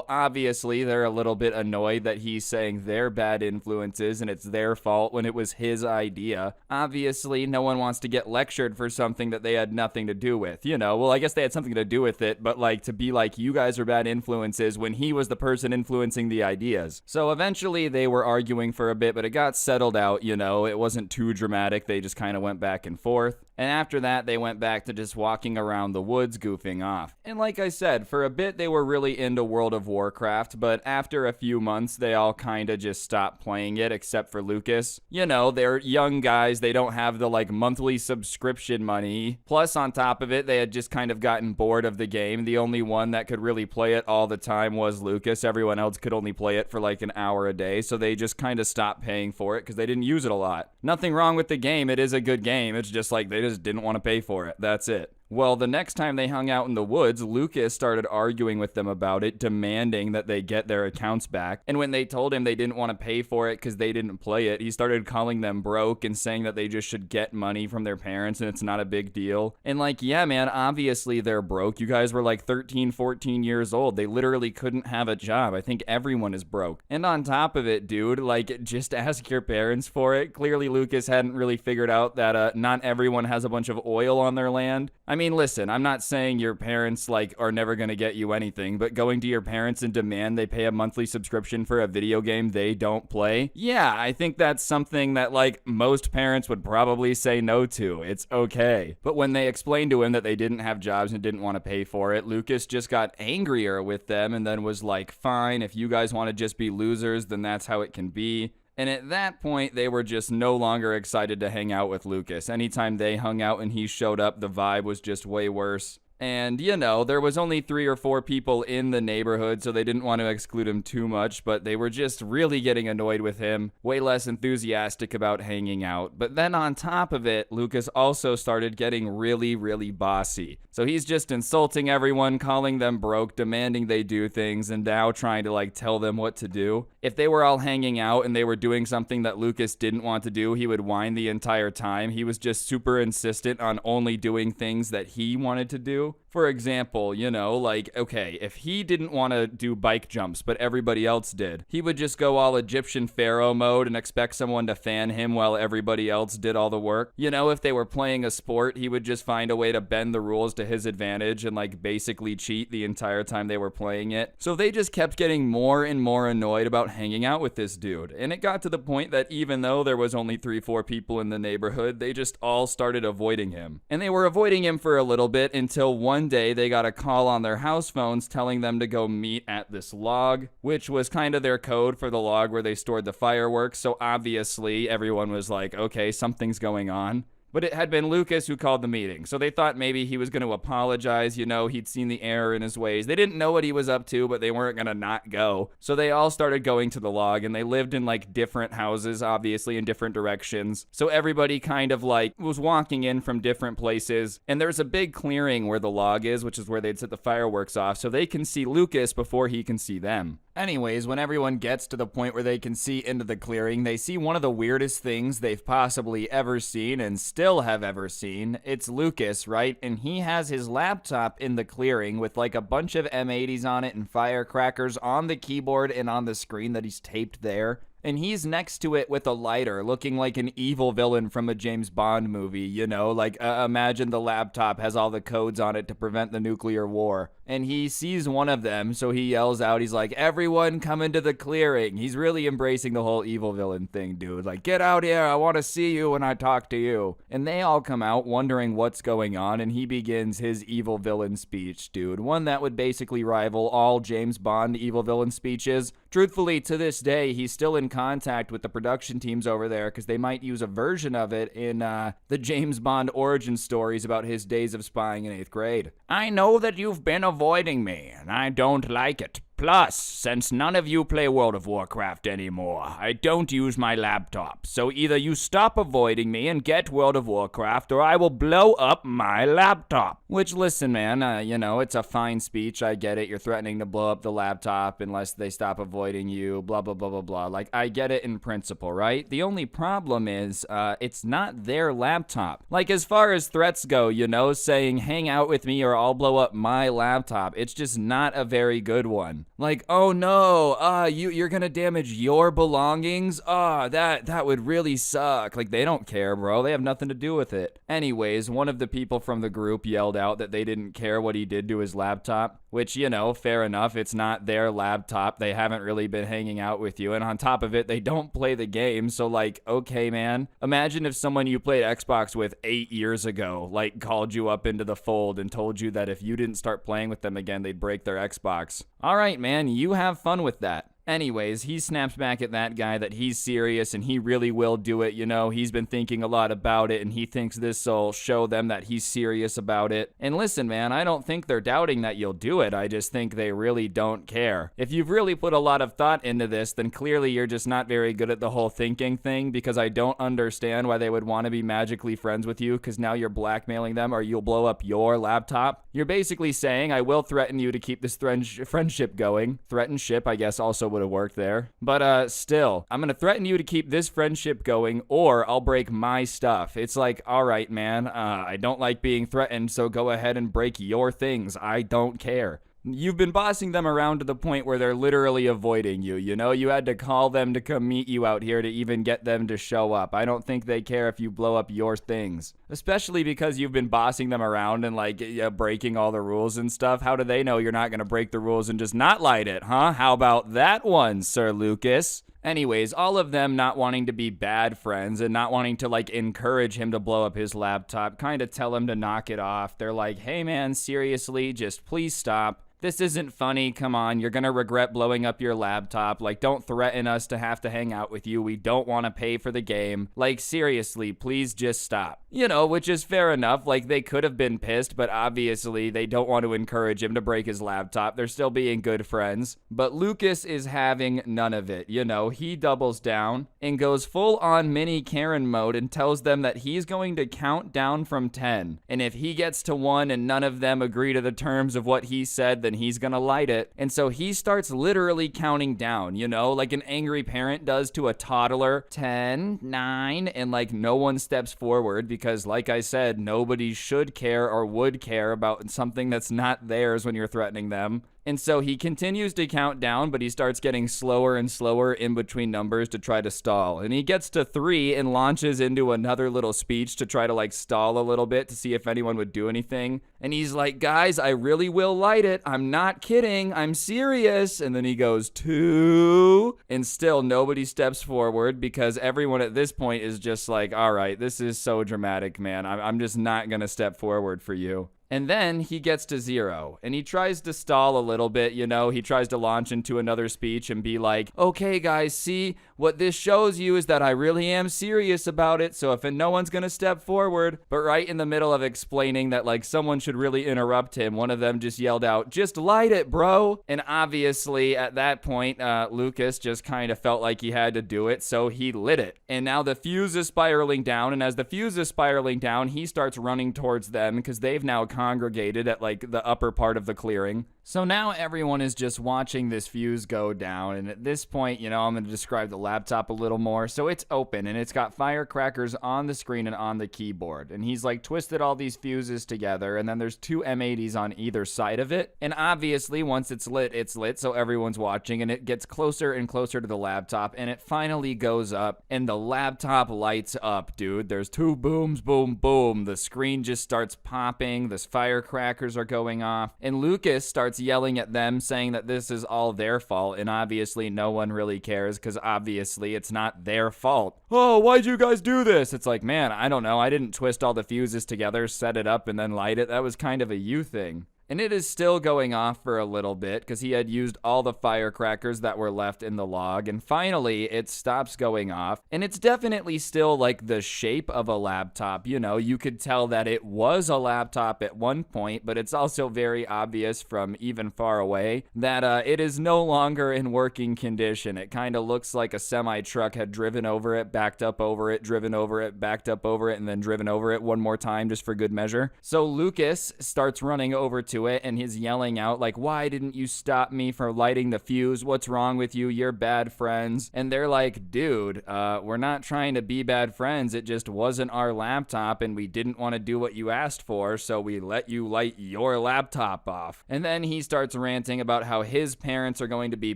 obviously they're a little bit annoyed that he's saying they're bad influences and it's their fault when it was his idea. Obviously, no one wants to get lectured for something that they had nothing to do with. Well, I guess they had something to do with it, but like to be like, you guys are bad influences when he was the person influencing the ideas. So eventually they were arguing for a bit, but it got settled out, it wasn't too dramatic. They just kind of went back and forth. And after that, they went back to just walking around the woods goofing off. And like I said, for a bit they were really into World of Warcraft, but after a few months, they all kind of just stopped playing it, except for Lucas. They're young guys, they don't have the like monthly subscription money. Plus, on top of it, they had just kind of gotten bored of the game. The only one that could really play it all the time was Lucas. Everyone else could only play it for like an hour a day, so they just kind of stopped paying for it because they didn't use it a lot. Nothing wrong with the game, it is a good game, it's just like they just didn't want to pay for it. That's it. Well, the next time they hung out in the woods, Lucas started arguing with them about it, demanding that they get their accounts back. And when they told him they didn't want to pay for it because they didn't play it, he started calling them broke and saying that they just should get money from their parents and it's not a big deal. And like, yeah, man, obviously they're broke. You guys were like 13, 14 years old. They literally couldn't have a job. I think everyone is broke. And on top of it, dude, like, just ask your parents for it. Clearly, Lucas hadn't really figured out that not everyone has a bunch of oil on their land. I mean, listen, I'm not saying your parents, like, are never going to get you anything, but going to your parents and demand they pay a monthly subscription for a video game they don't play, yeah, I think that's something that, like, most parents would probably say no to. It's okay. But when they explained to him that they didn't have jobs and didn't want to pay for it, Lucas just got angrier with them and then was like, fine, if you guys want to just be losers, then that's how it can be. And at that point, they were just no longer excited to hang out with Lucas. Anytime they hung out and he showed up, the vibe was just way worse. And, there was only 3 or 4 people in the neighborhood, so they didn't want to exclude him too much, but they were just really getting annoyed with him, way less enthusiastic about hanging out. But then on top of it, Lucas also started getting really, really bossy. So he's just insulting everyone, calling them broke, demanding they do things, and now trying to, like, tell them what to do. If they were all hanging out and they were doing something that Lucas didn't want to do, he would whine the entire time. He was just super insistent on only doing things that he wanted to do. For example, like, okay, if he didn't want to do bike jumps, but everybody else did, he would just go all Egyptian pharaoh mode and expect someone to fan him while everybody else did all the work. If they were playing a sport, he would just find a way to bend the rules to his advantage and, like, basically cheat the entire time they were playing it. So they just kept getting more and more annoyed about hanging out with this dude. And it got to the point that even though there was only 3-4 people in the neighborhood, they just all started avoiding him. And they were avoiding him for a little bit until one day they got a call on their house phones telling them to go meet at this log, which was kind of their code for the log where they stored the fireworks. So obviously everyone was like, okay, something's going on. But it had been Lucas who called the meeting, so they thought maybe he was going to apologize, he'd seen the error in his ways. They didn't know what he was up to, but they weren't going to not go. So they all started going to the log, and they lived in, like, different houses, obviously, in different directions. So everybody kind of, like, was walking in from different places, and there's a big clearing where the log is, which is where they'd set the fireworks off, so they can see Lucas before he can see them. Anyways, when everyone gets to the point where they can see into the clearing, they see one of the weirdest things they've possibly ever seen and still have ever seen. It's Lucas, right? And he has his laptop in the clearing with like a bunch of M80s on it and firecrackers on the keyboard and on the screen that he's taped there. And he's next to it with a lighter, looking like an evil villain from a James Bond movie, like imagine the laptop has all the codes on it to prevent the nuclear war. and he sees one of them, so he yells out, he's like, everyone come into the clearing. He's really embracing the whole evil villain thing, dude. Like, get out here, I want to see you when I talk to you. And they all come out wondering what's going on, and he begins his evil villain speech, dude. One that would basically rival all James Bond evil villain speeches. Truthfully, to this day, he's still in contact with the production teams over there because they might use a version of it in the James Bond origin stories about his days of spying in 8th grade. I know that you've been avoiding me, and I don't like it. Plus, since none of you play World of Warcraft anymore, I don't use my laptop. So either you stop avoiding me and get World of Warcraft, or I will blow up my laptop. Which, listen, man, you know, it's a fine speech. I get it. You're threatening to blow up the laptop unless they stop avoiding you, blah, blah, blah, blah, blah. Like, I get it in principle, right? The only problem is, it's not their laptop. Like, as far as threats go, you know, saying, hang out with me or I'll blow up my laptop, it's just not a very good one. Like, oh no, you're gonna damage your belongings? That would really suck. Like, they don't care, bro. They have nothing to do with it. Anyways, one of the people from the group yelled out that they didn't care what he did to his laptop, which, you know, fair enough. It's not their laptop. They haven't really been hanging out with you. And on top of it, they don't play the game. So, like, okay, man. Imagine if someone you played Xbox with 8 years ago, like, called you up into the fold and told you that if you didn't start playing with them again, they'd break their Xbox. All right, man, you have fun with that. Anyways, he snaps back at that guy that he's serious and he really will do it. You know, he's been thinking a lot about it and he thinks this'll show them that he's serious about it. And listen, man, I don't think they're doubting that you'll do it. I just think they really don't care. If you've really put a lot of thought into this, then clearly you're just not very good at the whole thinking thing, because I don't understand why they would want to be magically friends with you, because now you're blackmailing them or you'll blow up your laptop. You're basically saying, I will threaten you to keep this friendship going. Threaten ship, I guess, also would have worked there. But still, I'm gonna threaten you to keep this friendship going or I'll break my stuff. It's like, all right, man, I don't like being threatened, so go ahead and break your things. I don't care. You've been bossing them around to the point where they're literally avoiding you, you know? You had to call them to come meet you out here to even get them to show up. I don't think they care if you blow up your things. Especially because you've been bossing them around and, like, breaking all the rules and stuff. How do they know you're not gonna break the rules and just not light it, huh? How about that one, Sir Lucas? Anyways, all of them not wanting to be bad friends and not wanting to, like, encourage him to blow up his laptop, kind of tell him to knock it off. They're like, hey man, seriously, just please stop. This isn't funny, come on, you're gonna regret blowing up your laptop. Like, don't threaten us to have to hang out with you. We don't want to pay for the game. Like, seriously, please just stop. You know, which is fair enough. Like, they could have been pissed, but obviously they don't want to encourage him to break his laptop. They're still being good friends. But Lucas is having none of it, you know. He doubles down and goes full on mini Karen mode and tells them that he's going to count down from 10. And if he gets to 1 and none of them agree to the terms of what he said, then he's gonna light it. And so he starts literally counting down, you know, like an angry parent does to a toddler. 10, 9, and like no one steps forward because, like I said, nobody should care or would care about something that's not theirs when you're threatening them. And so he continues to count down, but he starts getting slower and slower in between numbers to try to stall. And he gets to 3 and launches into another little speech to try to, like, stall a little bit to see if anyone would do anything. And he's like, guys, I really will light it. I'm not kidding. I'm serious. And then he goes 2, and still nobody steps forward because everyone at this point is just like, all right, this is so dramatic, man. I'm just not going to step forward for you. And then he gets to 0, and he tries to stall a little bit, you know, he tries to launch into another speech and be like, okay guys, see, what this shows you is that I really am serious about it, so if no one's gonna step forward. But right in the middle of explaining that, like, someone should really interrupt him, one of them just yelled out, just light it, bro. And obviously, at that point, Lucas just kind of felt like he had to do it, so he lit it. And now the fuse is spiraling down, and as the fuse is spiraling down, he starts running towards them because they've now congregated at, like, the upper part of the clearing. So now everyone is just watching this fuse go down, and at this point, I'm going to describe the laptop a little more. So it's open, and it's got firecrackers on the screen and on the keyboard, and he's like twisted all these fuses together, and then there's two M80s on either side of it, and obviously once it's lit, so everyone's watching, and it gets closer and closer to the laptop, and it finally goes up, and the laptop lights up, dude. There's two booms, boom, boom. The screen just starts popping, the firecrackers are going off, and Lucas starts yelling at them saying that this is all their fault, and obviously no one really cares because obviously it's not their fault. Oh, why'd you guys do this? It's like, man, I don't know. I didn't twist all the fuses together, set it up, and then light it. That was kind of a you thing. And it is still going off for a little bit because he had used all the firecrackers that were left in the log. And finally, it stops going off. And it's definitely still like the shape of a laptop. You could tell that it was a laptop at one point, but it's also very obvious from even far away that it is no longer in working condition. It kind of looks like a semi-truck had driven over it, backed up over it, driven over it, backed up over it, and then driven over it one more time just for good measure. So Lucas starts running over to it, and he's yelling out like, why didn't you stop me from lighting the fuse? What's wrong with you? You're bad friends. And they're like, dude, we're not trying to be bad friends. It just wasn't our laptop, and we didn't want to do what you asked for, so we let you light your laptop off. And then he starts ranting about how his parents are going to be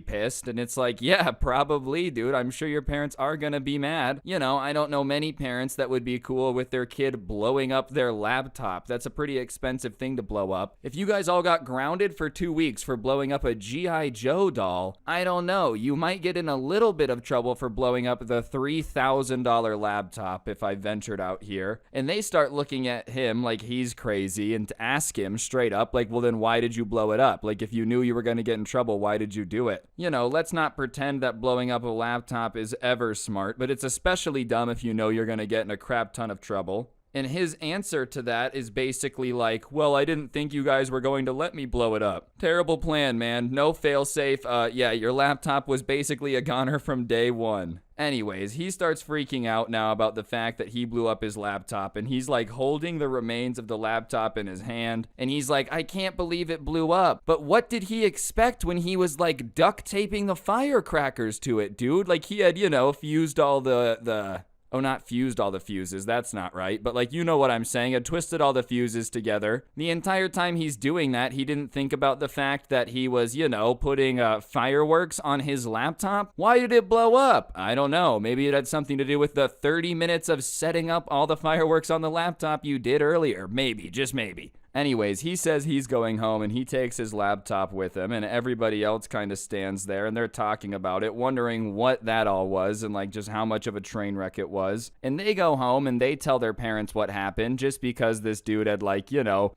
pissed, and it's like, yeah, probably, dude. I'm sure your parents are gonna be mad. I don't know many parents that would be cool with their kid blowing up their laptop. That's a pretty expensive thing to blow up. If you guys all got grounded for 2 weeks for blowing up a G.I. Joe doll, I don't know. You might get in a little bit of trouble for blowing up the $3,000 laptop if I ventured out here. And they start looking at him like he's crazy and to ask him straight up, like, well, then why did you blow it up? Like, if you knew you were going to get in trouble, why did you do it? Let's not pretend that blowing up a laptop is ever smart, but it's especially dumb if you know you're going to get in a crap ton of trouble. And his answer to that is basically like, well, I didn't think you guys were going to let me blow it up. Terrible plan, man. No failsafe. Yeah, your laptop was basically a goner from day one. Anyways, he starts freaking out now about the fact that he blew up his laptop, and he's like holding the remains of the laptop in his hand, and he's like, I can't believe it blew up. But what did he expect when he was like duct taping the firecrackers to it, dude? Like he had, fused all Oh, not fused all the fuses, that's not right. But like, you know what I'm saying, had twisted all the fuses together. The entire time he's doing that, he didn't think about the fact that he was, putting fireworks on his laptop. Why did it blow up? I don't know. Maybe it had something to do with the 30 minutes of setting up all the fireworks on the laptop you did earlier. Maybe, just maybe. Anyways, he says he's going home, and he takes his laptop with him, and everybody else kind of stands there, and they're talking about it, wondering what that all was, and like just how much of a train wreck it was. And they go home, and they tell their parents what happened, just because this dude had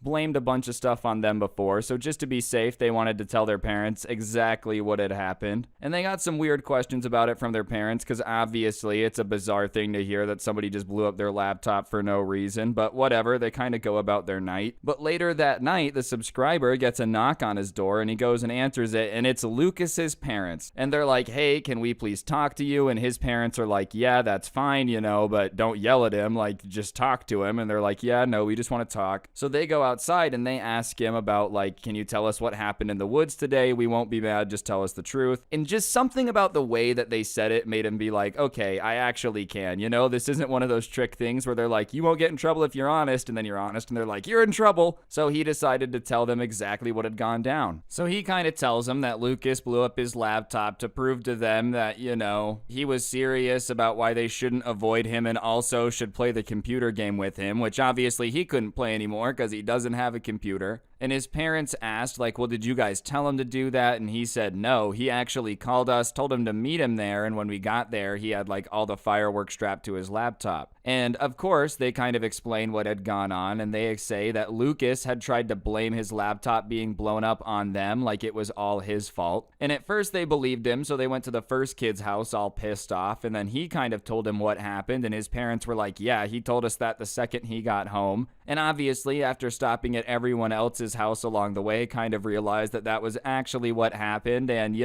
blamed a bunch of stuff on them before, so just to be safe, they wanted to tell their parents exactly what had happened. And they got some weird questions about it from their parents, because obviously it's a bizarre thing to hear that somebody just blew up their laptop for no reason, but whatever, they kind of go about their night. But later that night, the subscriber gets a knock on his door, and he goes and answers it, and it's Lucas's parents. And they're like, hey, can we please talk to you? And his parents are like, yeah, that's fine, but don't yell at him, like, just talk to him. And they're like, yeah, no, we just want to talk. So they go outside, and they ask him about, like, can you tell us what happened in the woods today? We won't be mad, just tell us the truth. And just something about the way that they said it made him be like, okay, I actually can, this isn't one of those trick things where they're like, you won't get in trouble if you're honest, and then you're honest, and they're like, you're in trouble. So he decided to tell them exactly what had gone down. So he kind of tells them that Lucas blew up his laptop to prove to them that, he was serious about why they shouldn't avoid him and also should play the computer game with him, which obviously he couldn't play anymore because he doesn't have a computer. And his parents asked, like, well, did you guys tell him to do that? And he said no. He actually called us, told him to meet him there, and when we got there, he had, like, all the fireworks strapped to his laptop. And, of course, they kind of explain what had gone on, and they say that Lucas had tried to blame his laptop being blown up on them, like it was all his fault. And at first they believed him, so they went to the first kid's house all pissed off, and then he kind of told him what happened, and his parents were like, yeah, he told us that the second he got home. And obviously, after stopping at everyone else's Lucas's house along the way kind of realized that that was actually what happened, and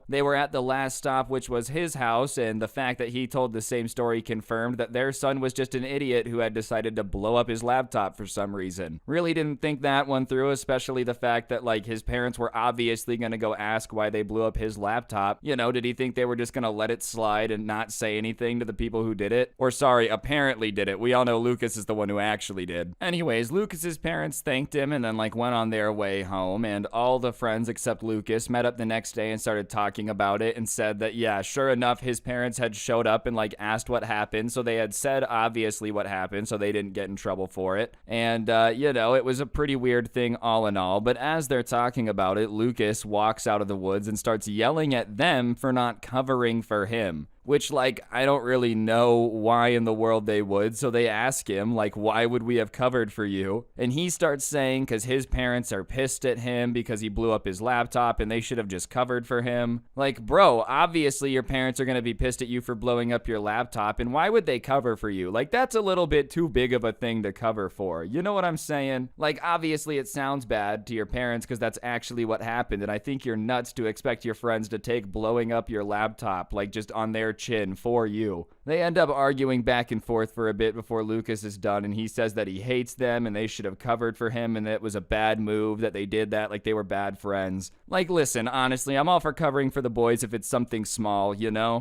they were at the last stop, which was his house, and the fact that he told the same story confirmed that their son was just an idiot who had decided to blow up his laptop for some reason. Really didn't think that one through, especially the fact that like his parents were obviously going to go ask why they blew up his laptop. Did he think they were just going to let it slide and not say anything to the people who did it? Or sorry, apparently did it. We all know Lucas is the one who actually did. Anyways, Lucas's parents thanked him and then like went on their way home, and all the friends except Lucas met up the next day and started talking about it and said that yeah, sure enough, his parents had showed up and like asked what happened, so they had said obviously what happened, so they didn't get in trouble for it. And it was a pretty weird thing all in all, but as they're talking about it, Lucas walks out of the woods and starts yelling at them for not covering for him. Which, like, I don't really know why in the world they would, so they ask him, like, why would we have covered for you? And he starts saying because his parents are pissed at him because he blew up his laptop and they should have just covered for him. Like, bro, obviously your parents are going to be pissed at you for blowing up your laptop, and why would they cover for you? Like, that's a little bit too big of a thing to cover for. You know what I'm saying? Like, obviously it sounds bad to your parents because that's actually what happened, and I think you're nuts to expect your friends to take blowing up your laptop, like, just on their chin for you. They end up arguing back and forth for a bit before Lucas is done, and he says that he hates them and they should have covered for him and that it was a bad move that they did that, like they were bad friends. Like, listen, honestly, I'm all for covering for the boys if it's something small,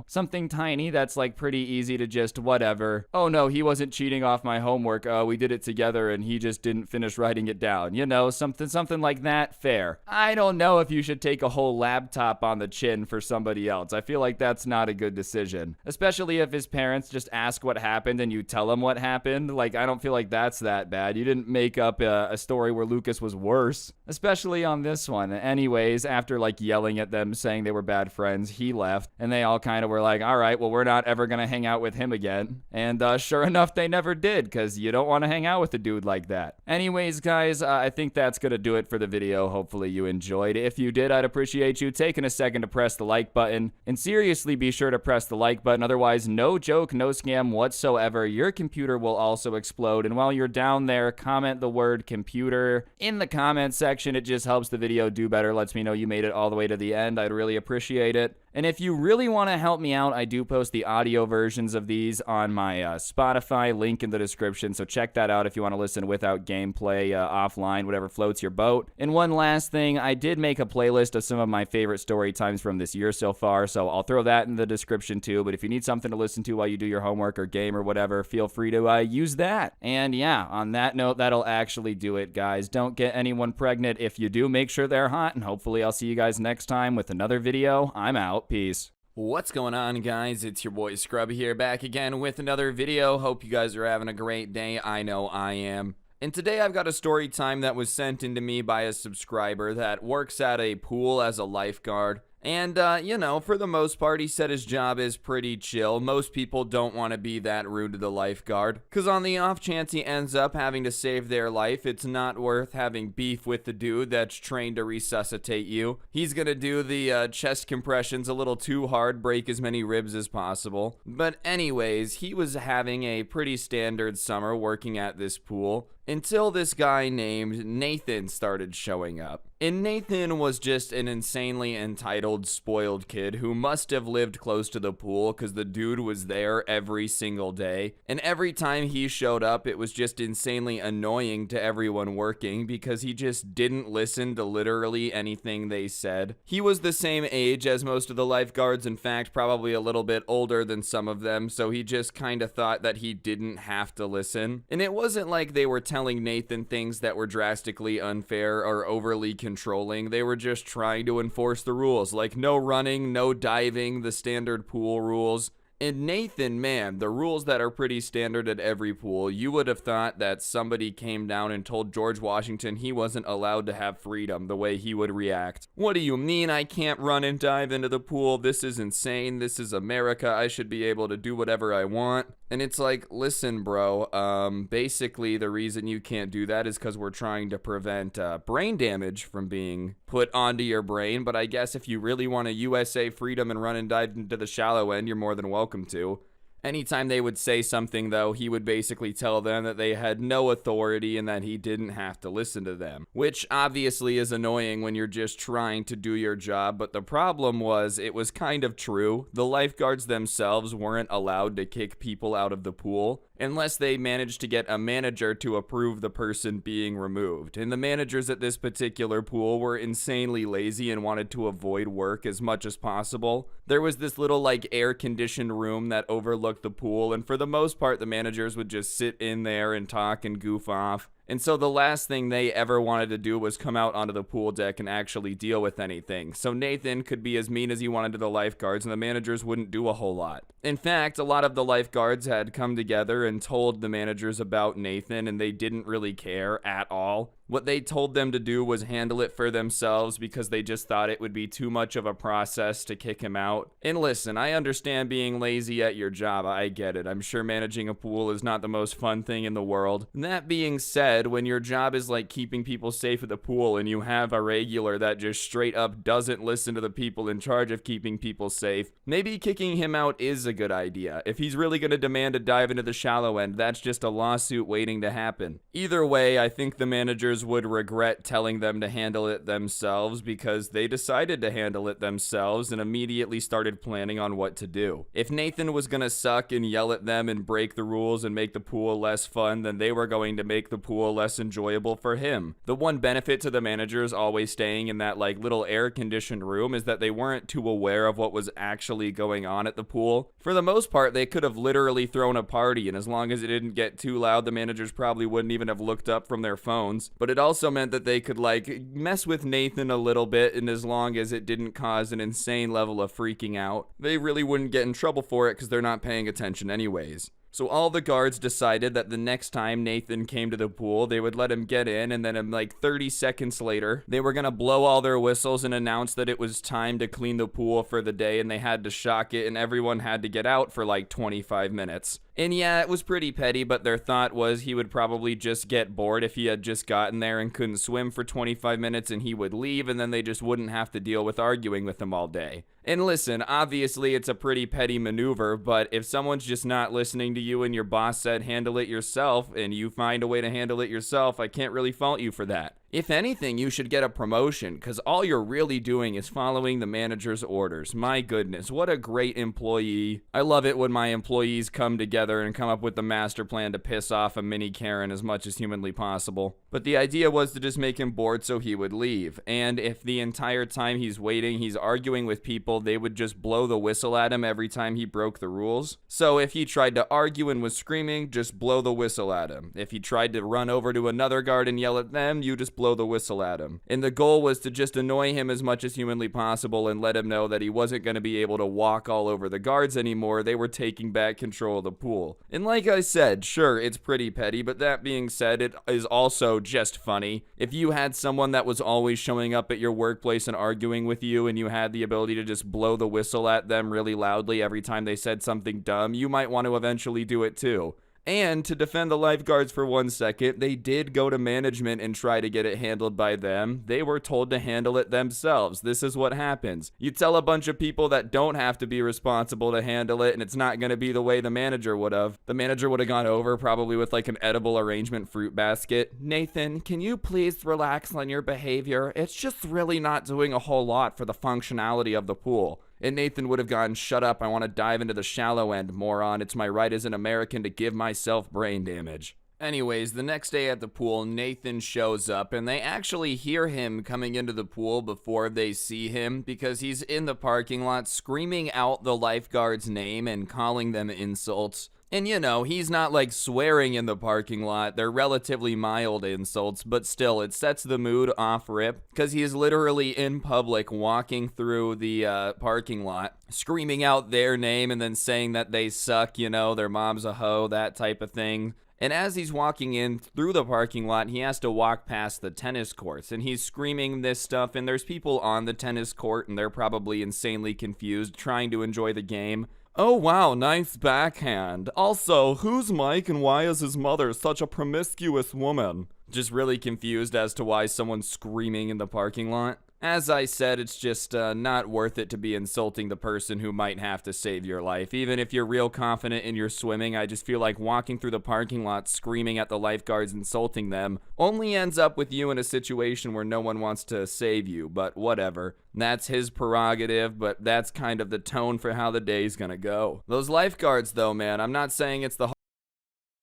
Something tiny that's like pretty easy to just whatever. Oh no, he wasn't cheating off my homework. We did it together and he just didn't finish writing it down. Something like that, fair. I don't know if you should take a whole laptop on the chin for somebody else. I feel like that's not a good decision. Especially if his parents just ask what happened and you tell them what happened. Like, I don't feel like that's that bad. You didn't make up a story where Lucas was worse. Especially on this one. Anyways, after like yelling at them saying they were bad friends, he left. And they all kind of were like, all right, well, we're not ever going to hang out with him again. And sure enough, they never did, because you don't want to hang out with a dude like that. Anyways, guys, I think that's going to do it for the video. Hopefully you enjoyed. If you did, I'd appreciate you taking a second to press the like button. And seriously, be sure to press the like button. Otherwise, no joke, no scam whatsoever, your computer will also explode. And while you're down there, comment the word computer in the comment section. It just helps the video do better, lets me know you made it all the way to the end. I'd really appreciate it. And if you really want to help me out, I do post the audio versions of these on my Spotify, link in the description, so check that out if you want to listen without gameplay, offline, whatever floats your boat. And one last thing, I did make a playlist of some of my favorite story times from this year so far, so I'll throw that in the description too, but if you need something to listen to while you do your homework or game or whatever, feel free to use that. And yeah, on that note, that'll actually do it, guys. Don't get anyone pregnant. If you do, make sure they're hot, and hopefully I'll see you guys next time with another video. I'm out. Peace. What's going on, guys? It's your boy Scrubby here, back again with another video. Hope you guys are having a great day. I know I am. And today I've got a story time that was sent into me by a subscriber that works at a pool as a lifeguard. And, for the most part, he said his job is pretty chill. Most people don't want to be that rude to the lifeguard. Because on the off chance he ends up having to save their life, it's not worth having beef with the dude that's trained to resuscitate you. He's gonna do the chest compressions a little too hard, break as many ribs as possible. But anyways, he was having a pretty standard summer working at this pool, until this guy named Nathan started showing up. And Nathan was just an insanely entitled, spoiled kid who must have lived close to the pool because the dude was there every single day. And every time he showed up, it was just insanely annoying to everyone working because he just didn't listen to literally anything they said. He was the same age as most of the lifeguards, in fact, probably a little bit older than some of them, so he just kind of thought that he didn't have to listen. And it wasn't like they were telling Nathan things that were drastically unfair or overly controlling. They were just trying to enforce the rules, like no running, no diving, the standard pool rules. And Nathan, man, the rules that are pretty standard at every pool, you would have thought that somebody came down and told George Washington he wasn't allowed to have freedom, the way he would react. What do you mean I can't run and dive into the pool? This is insane. This is America. I should be able to do whatever I want. And it's like, listen, bro, basically the reason you can't do that is because we're trying to prevent brain damage from being put onto your brain. But I guess if you really want a USA freedom and run and dive into the shallow end, you're more than welcome to. Anytime they would say something, though, he would basically tell them that they had no authority and that he didn't have to listen to them, which obviously is annoying when you're just trying to do your job, but the problem was it was kind of true. The lifeguards themselves weren't allowed to kick people out of the pool unless they managed to get a manager to approve the person being removed. And the managers at this particular pool were insanely lazy and wanted to avoid work as much as possible. There was this little like air-conditioned room that overlooked the pool, and for the most part the managers would just sit in there and talk and goof off. And so the last thing they ever wanted to do was come out onto the pool deck and actually deal with anything. So Nathan could be as mean as he wanted to the lifeguards, and the managers wouldn't do a whole lot. In fact, a lot of the lifeguards had come together and told the managers about Nathan, and they didn't really care at all. What they told them to do was handle it for themselves because they just thought it would be too much of a process to kick him out. And listen, I understand being lazy at your job. I get it. I'm sure managing a pool is not the most fun thing in the world. And that being said, when your job is like keeping people safe at the pool and you have a regular that just straight up doesn't listen to the people in charge of keeping people safe, maybe kicking him out is a good idea. If he's really going to demand a dive into the shallow end, that's just a lawsuit waiting to happen. Either way, I think the managers would regret telling them to handle it themselves because they decided to handle it themselves and immediately started planning on what to do. If Nathan was going to suck and yell at them and break the rules and make the pool less fun, then they were going to make the pool less enjoyable for him. The one benefit to the managers always staying in that like little air-conditioned room is that they weren't too aware of what was actually going on at the pool. For the most part, they could have literally thrown a party, and as long as it didn't get too loud, the managers probably wouldn't even have looked up from their phones. But it also meant that they could like mess with Nathan a little bit, and as long as it didn't cause an insane level of freaking out, they really wouldn't get in trouble for it because they're not paying attention anyways. So all the guards decided that the next time Nathan came to the pool, they would let him get in, and then in like 30 seconds later, they were gonna blow all their whistles and announce that it was time to clean the pool for the day, and they had to shock it, and everyone had to get out for like 25 minutes. And yeah, it was pretty petty, but their thought was he would probably just get bored if he had just gotten there and couldn't swim for 25 minutes, and he would leave, and then they just wouldn't have to deal with arguing with him all day. And listen, obviously it's a pretty petty maneuver, but if someone's just not listening to you and your boss said handle it yourself, and you find a way to handle it yourself, I can't really fault you for that. If anything, you should get a promotion, because all you're really doing is following the manager's orders. My goodness, what a great employee. I love it when my employees come together and come up with the master plan to piss off a mini Karen as much as humanly possible. But the idea was to just make him bored so he would leave. And if the entire time he's waiting, he's arguing with people, they would just blow the whistle at him every time he broke the rules. So if he tried to argue and was screaming, just blow the whistle at him. If he tried to run over to another guard and yell at them, you just blow the whistle at him. And the goal was to just annoy him as much as humanly possible and let him know that he wasn't going to be able to walk all over the guards anymore. They were taking back control of the pool. And like I said, sure, it's pretty petty, but that being said, it is also just funny. If you had someone that was always showing up at your workplace and arguing with you, and you had the ability to just blow the whistle at them really loudly every time they said something dumb, you might want to eventually do it too. And to defend the lifeguards for 1 second, they did go to management and try to get it handled by them. They were told to handle it themselves. This is what happens. You tell a bunch of people that don't have to be responsible to handle it, and it's not going to be the way the manager would have. The manager would have gone over probably with like an edible arrangement fruit basket. Nathan, can you please relax on your behavior? It's just really not doing a whole lot for the functionality of the pool. And Nathan would have gone, shut up, I want to dive into the shallow end, moron. It's my right as an American to give myself brain damage. Anyways, the next day at the pool, Nathan shows up, and they actually hear him coming into the pool before they see him because he's in the parking lot screaming out the lifeguard's name and calling them insults. And you know, he's not like swearing in the parking lot. They're relatively mild insults, but still, it sets the mood off rip because he is literally in public walking through the parking lot, screaming out their name and then saying that they suck, you know, their mom's a hoe, that type of thing. And as he's walking in through the parking lot, he has to walk past the tennis courts, and he's screaming this stuff, and there's people on the tennis court, and they're probably insanely confused, trying to enjoy the game. Oh wow, nice backhand. Also, who's Mike and why is his mother such a promiscuous woman? Just really confused as to why someone's screaming in the parking lot. As I said, it's just not worth it to be insulting the person who might have to save your life. Even if you're real confident in your swimming, I just feel like walking through the parking lot screaming at the lifeguards, insulting them, only ends up with you in a situation where no one wants to save you, but whatever. That's his prerogative, but that's kind of the tone for how the day's gonna go. Those lifeguards though, man, I'm not saying it's the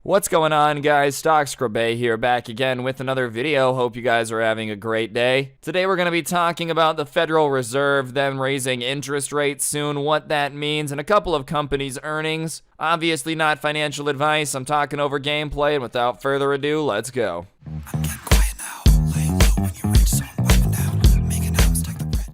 What's going on, guys? Scrubby here, back again with another video. Hope you guys are having a great day. Today we're going to be talking about the Federal Reserve, them raising interest rates soon, what that means, and a couple of companies' earnings. Obviously not financial advice, I'm talking over gameplay, and without further ado, let's go.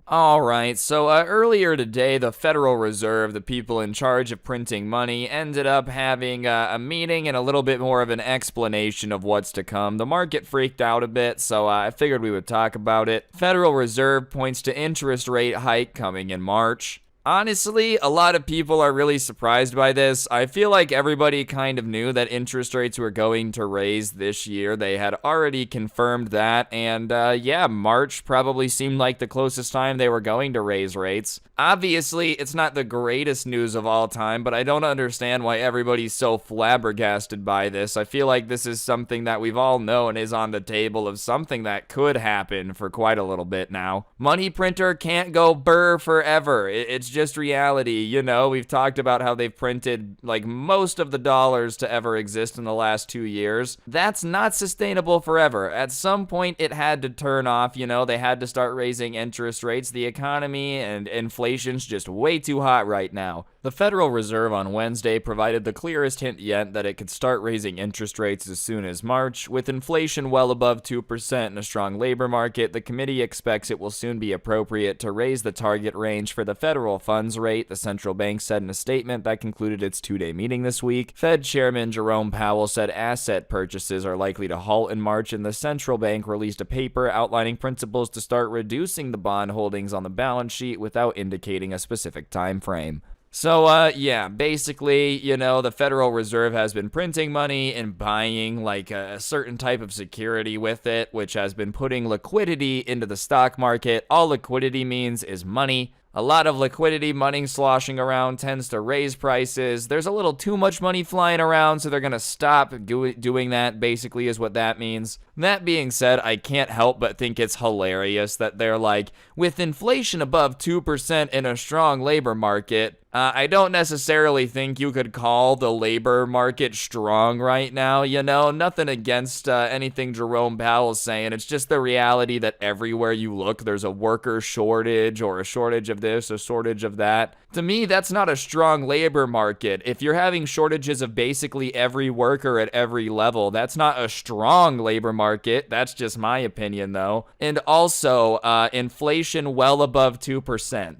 Alright, so earlier today, the Federal Reserve, the people in charge of printing money, ended up having a meeting and a little bit more of an explanation of what's to come. The market freaked out a bit, so I figured we would talk about it. Federal Reserve points to interest rate hike coming in March. Honestly, a lot of people are really surprised by this. I feel like everybody kind of knew that interest rates were going to raise this year. They had already confirmed that, and yeah, March probably seemed like the closest time they were going to raise rates. Obviously, it's not the greatest news of all time, but I don't understand why everybody's so flabbergasted by this. I feel like this is something that we've all known is on the table of something that could happen for quite a little bit now. Money printer can't go burr forever. It's just reality, you know. We've talked about how they've printed like most of the dollars to ever exist in the last 2 years. That's not sustainable forever. At some point it had to turn off, you know. They had to start raising interest rates. The economy and inflation's just way too hot right now. The Federal Reserve on Wednesday provided the clearest hint yet that it could start raising interest rates as soon as March. With inflation well above 2% and a strong labor market, the committee expects it will soon be appropriate to raise the target range for the federal funds rate, the central bank said in a statement that concluded its two-day meeting this week. Fed Chairman Jerome Powell said asset purchases are likely to halt in March, and the central bank released a paper outlining principles to start reducing the bond holdings on the balance sheet without indicating a specific time frame. So, yeah, basically, you know, the Federal Reserve has been printing money and buying, like, a certain type of security with it, which has been putting liquidity into the stock market. All liquidity means is money. A lot of liquidity, money sloshing around tends to raise prices. There's a little too much money flying around, so they're going to stop doing that, basically is what that means. That being said, I can't help but think it's hilarious that they're like, with inflation above 2% in a strong labor market, I don't necessarily think you could call the labor market strong right now, you know? Nothing against anything Jerome Powell's saying. It's just the reality that everywhere you look, there's a worker shortage or a shortage of this, a shortage of that. To me, that's not a strong labor market. If you're having shortages of basically every worker at every level, that's not a strong labor market. That's just my opinion, though. And also, inflation well above 2%.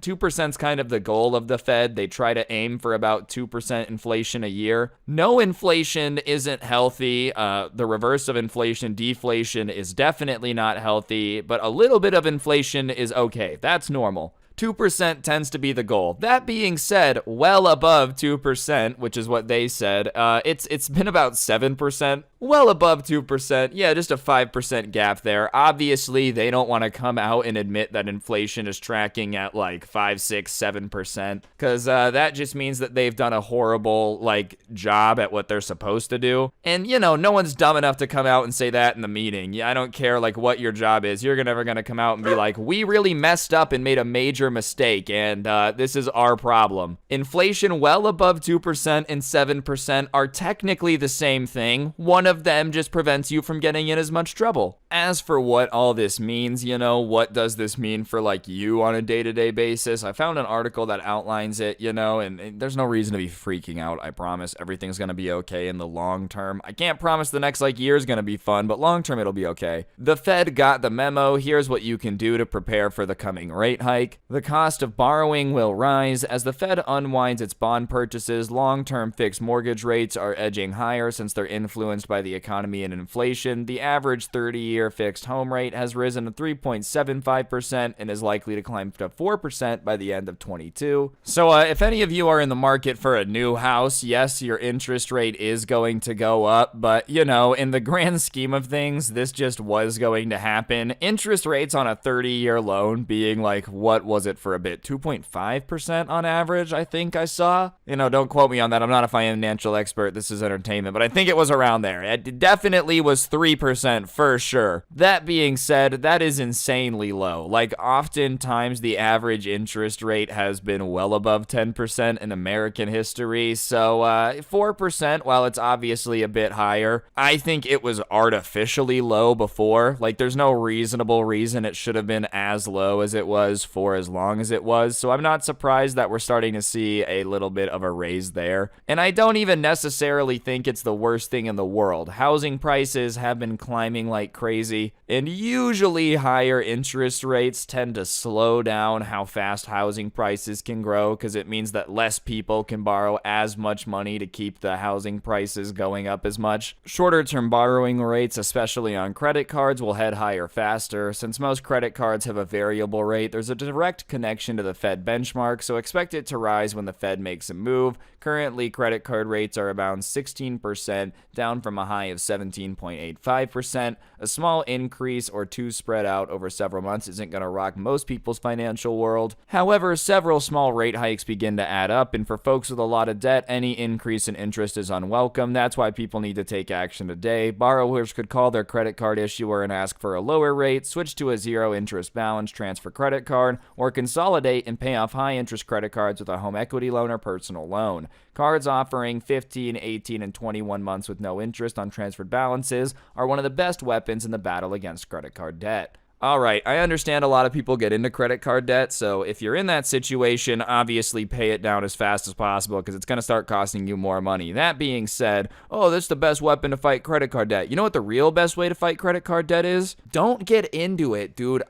2% is kind of the goal of the Fed. They try to aim for about 2% inflation a year. No inflation isn't healthy. The reverse of inflation, deflation, is definitely not healthy, but a little bit of inflation is okay. That's normal. 2% tends to be the goal. That being said, well above 2%, which is what they said, it's been about 7%, well above 2%. Yeah, just a 5% gap there. Obviously, they don't want to come out and admit that inflation is tracking at like 5, 6, 7%, because that just means that they've done a horrible like job at what they're supposed to do. And you know, no one's dumb enough to come out and say that in the meeting. Yeah, I don't care like what your job is. You're never gonna come out and be like, we really messed up and made a major mistake, and this is our problem. Inflation well above 2% and 7% are technically the same thing. One of them just prevents you from getting in as much trouble. As for what all this means, you know, what does this mean for like you on a day-to-day basis? I found an article that outlines it, you know, and there's no reason to be freaking out. I promise everything's gonna be okay in the long term. I can't promise the next like year's gonna be fun, but long term it'll be okay. The Fed got the memo. Here's what you can do to prepare for the coming rate hike. The cost of borrowing will rise as the Fed unwinds its bond purchases. Long-term fixed mortgage rates are edging higher since they're influenced by the economy and inflation. The average 30-year 30-year fixed home rate has risen to 3.75% and is likely to climb to 4% by the end of 22. So if any of you are in the market for a new house, yes, your interest rate is going to go up, but you know, in the grand scheme of things, this just was going to happen. Interest rates on a 30-year loan being like, what was it for a bit? 2.5% on average, I think I saw. You know, don't quote me on that. I'm not a financial expert. This is entertainment, but I think it was around there. It definitely was 3% for sure. That being said, that is insanely low. Like, oftentimes the average interest rate has been well above 10% in American history, so 4%, while it's obviously a bit higher, I think it was artificially low before. Like, there's no reasonable reason it should have been as low as it was for as long as it was, so I'm not surprised that we're starting to see a little bit of a raise there. And I don't even necessarily think it's the worst thing in the world. Housing prices have been climbing like crazy, and usually higher interest rates tend to slow down how fast housing prices can grow, because it means that less people can borrow as much money to keep the housing prices going up as much. Shorter term borrowing rates, especially on credit cards, will head higher faster. Since most credit cards have a variable rate, there's a direct connection to the Fed benchmark, so expect it to rise when the Fed makes a move. Currently, credit card rates are around 16%, down from a high of 17.85%. A small increase or two spread out over several months isn't going to rock most people's financial world. However, several small rate hikes begin to add up, and for folks with a lot of debt, any increase in interest is unwelcome. That's why people need to take action today. Borrowers could call their credit card issuer and ask for a lower rate, switch to a zero interest balance transfer credit card, or consolidate and pay off high interest credit cards with a home equity loan or personal loan. Cards offering 15, 18, and 21 months with no interest on transferred balances are one of the best weapons in the battle against credit card debt. Alright, I understand a lot of people get into credit card debt, so if you're in that situation, obviously pay it down as fast as possible because it's going to start costing you more money. That being said, oh, that's the best weapon to fight credit card debt. You know what the real best way to fight credit card debt is? Don't get into it, dude.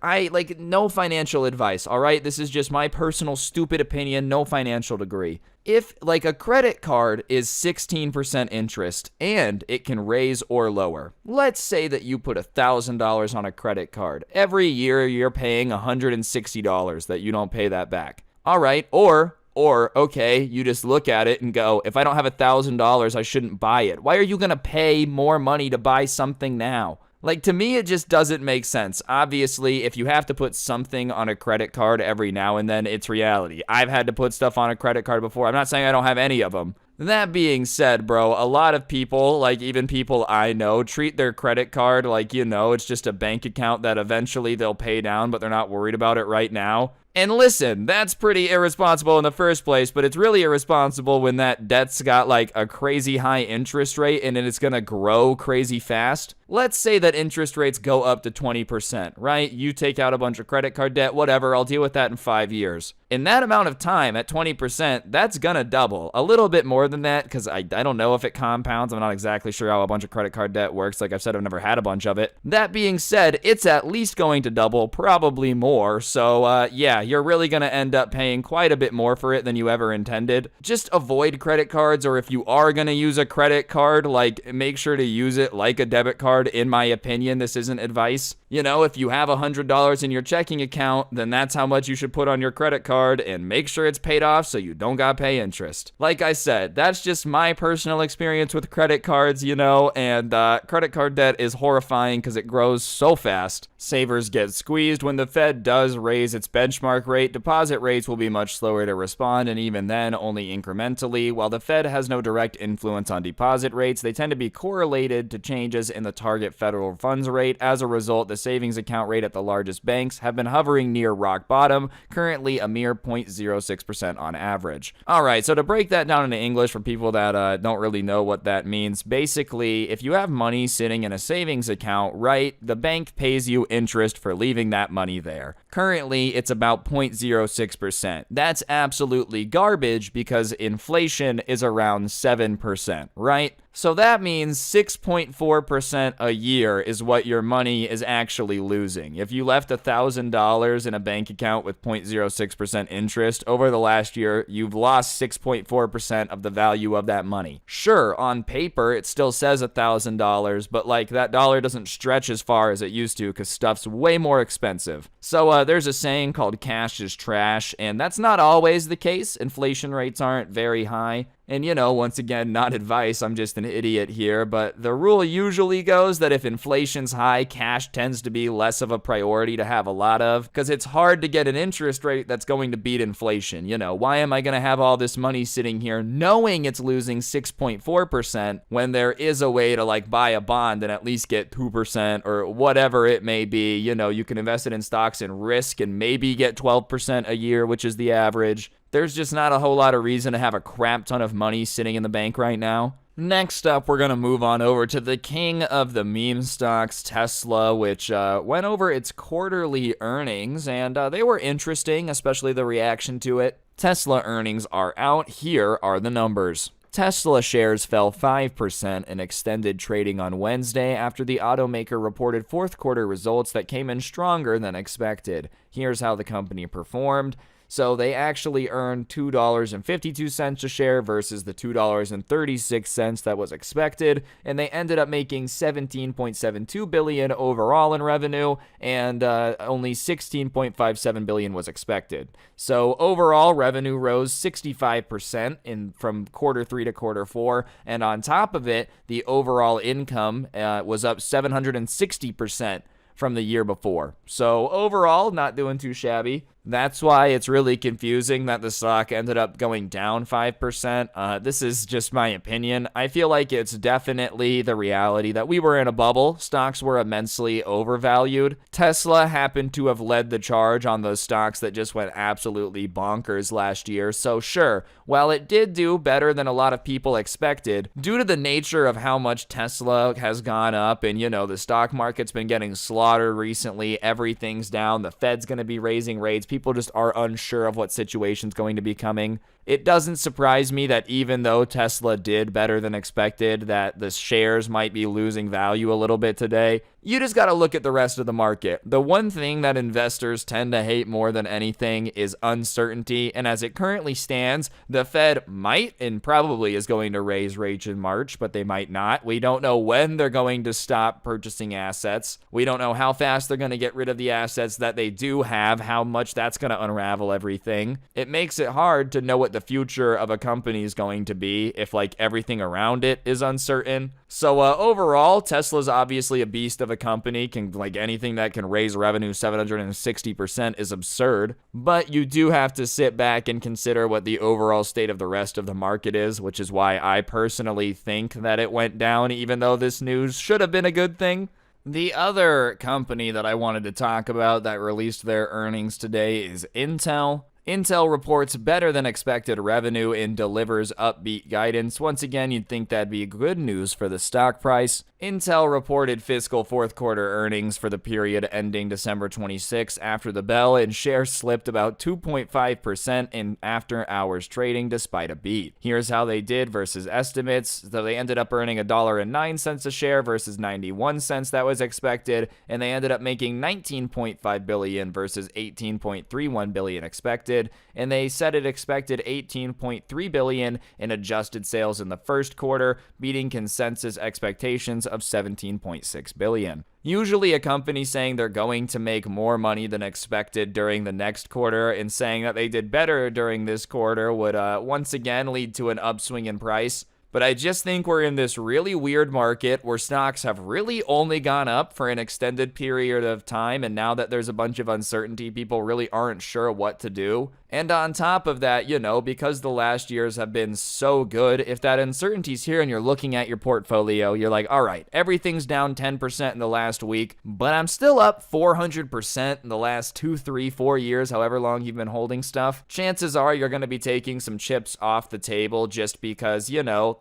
No financial advice, alright? This is just my personal stupid opinion, no financial degree. If, a credit card is 16% interest and it can raise or lower, let's say that you put $1,000 on a credit card. Every year you're paying $160 that you don't pay that back. All right, or okay, you just look at it and go, if I don't have $1,000, I shouldn't buy it. Why are you going to pay more money to buy something now? To me, it just doesn't make sense. Obviously, if you have to put something on a credit card every now and then, it's reality. I've had to put stuff on a credit card before. I'm not saying I don't have any of them. That being said, bro, a lot of people, even people I know, treat their credit card it's just a bank account that eventually they'll pay down, but they're not worried about it right now. And listen, that's pretty irresponsible in the first place, but it's really irresponsible when that debt's got a crazy high interest rate and then it's gonna grow crazy fast. Let's say that interest rates go up to 20%, right? You take out a bunch of credit card debt, whatever, I'll deal with that in 5 years. In that amount of time, at 20%, that's gonna double. A little bit more than that, because I don't know if it compounds. I'm not exactly sure how a bunch of credit card debt works. Like I've said, I've never had a bunch of it. That being said, it's at least going to double, probably more. So, yeah, you're really gonna end up paying quite a bit more for it than you ever intended. Just avoid credit cards, or if you are gonna use a credit card, make sure to use it like a debit card. In my opinion, this isn't advice. If you have $100 in your checking account, then that's how much you should put on your credit card, and make sure it's paid off so you don't gotta pay interest. Like I said, that's just my personal experience with credit cards, and credit card debt is horrifying because it grows so fast. Savers get squeezed when the Fed does raise its benchmark rate. Deposit rates will be much slower to respond, and even then, only incrementally. While the Fed has no direct influence on deposit rates, they tend to be correlated to changes in the target federal funds rate. As a result, the savings account rate at the largest banks have been hovering near rock bottom, currently a mere 0.06% on average. Alright, so to break that down into English for people that don't really know what that means, basically, if you have money sitting in a savings account, right, the bank pays you interest for leaving that money there. Currently, it's about 0.06%. That's absolutely garbage because inflation is around 7%, right? So that means 6.4% a year is what your money is actually losing. If you left $1,000 in a bank account with 0.06% interest over the last year, you've lost 6.4% of the value of that money. Sure, on paper, it still says $1,000, but like that dollar doesn't stretch as far as it used to because stuff's way more expensive. So there's a saying called cash is trash, and that's not always the case. Inflation rates aren't very high. And once again, not advice, I'm just an idiot here, but the rule usually goes that if inflation's high, cash tends to be less of a priority to have a lot of, because it's hard to get an interest rate that's going to beat inflation. Why am I going to have all this money sitting here knowing it's losing 6.4% when there is a way to buy a bond and at least get 2% or whatever it may be? You can invest it in stocks and risk and maybe get 12% a year, which is the average. There's just not a whole lot of reason to have a crap ton of money sitting in the bank right now. Next up, we're going to move on over to the king of the meme stocks, Tesla, which went over its quarterly earnings, and they were interesting, especially the reaction to it. Tesla earnings are out. Here are the numbers. Tesla shares fell 5% in extended trading on Wednesday after the automaker reported fourth quarter results that came in stronger than expected. Here's how the company performed. So they actually earned $2.52 a share versus the $2.36 that was expected, and they ended up making $17.72 billion overall in revenue, and only $16.57 billion was expected. So overall revenue rose 65% from quarter 3 to quarter 4, and on top of it, the overall income was up 760% from the year before. So overall, not doing too shabby. That's why it's really confusing that the stock ended up going down 5%. This is just my opinion. I feel like it's definitely the reality that we were in a bubble. Stocks were immensely overvalued. Tesla happened to have led the charge on those stocks that just went absolutely bonkers last year. So sure, while it did do better than a lot of people expected, due to the nature of how much Tesla has gone up and, the stock market's been getting slaughtered recently, everything's down, the Fed's going to be raising rates, people just are unsure of what situation's going to be coming. It doesn't surprise me that even though Tesla did better than expected, that the shares might be losing value a little bit today. You just got to look at the rest of the market. The one thing that investors tend to hate more than anything is uncertainty, and as it currently stands, the Fed might and probably is going to raise rates in March, but they might not. We don't know when they're going to stop purchasing assets. We don't know how fast they're going to get rid of the assets that they do have, how much that's going to unravel everything. It makes it hard to know what the future of a company is going to be if everything around it is uncertain. So overall, Tesla's obviously a beast of a company. Anything that can raise revenue 760% is absurd. But you do have to sit back and consider what the overall state of the rest of the market is, which is why I personally think that it went down, even though this news should have been a good thing. The other company that I wanted to talk about that released their earnings today is Intel. Intel reports better than expected revenue and delivers upbeat guidance. Once again, you'd think that'd be good news for the stock price. Intel reported fiscal fourth quarter earnings for the period ending December 26 after the bell, and shares slipped about 2.5% in after-hours trading despite a beat. Here's how they did versus estimates. So they ended up earning $1.09 a share versus 91 cents that was expected, and they ended up making $19.5 billion versus $18.31 billion expected, and they said it expected $18.3 billion in adjusted sales in the first quarter, beating consensus expectations of $17.6 billion. Usually a company saying they're going to make more money than expected during the next quarter and saying that they did better during this quarter would once again lead to an upswing in price. But I just think we're in this really weird market where stocks have really only gone up for an extended period of time, and now that there's a bunch of uncertainty, people really aren't sure what to do. And on top of that, because the last years have been so good, if that uncertainty's here and you're looking at your portfolio, you're like, all right, everything's down 10% in the last week, but I'm still up 400% in the last 2, 3, 4 years, however long you've been holding stuff. Chances are you're going to be taking some chips off the table just because,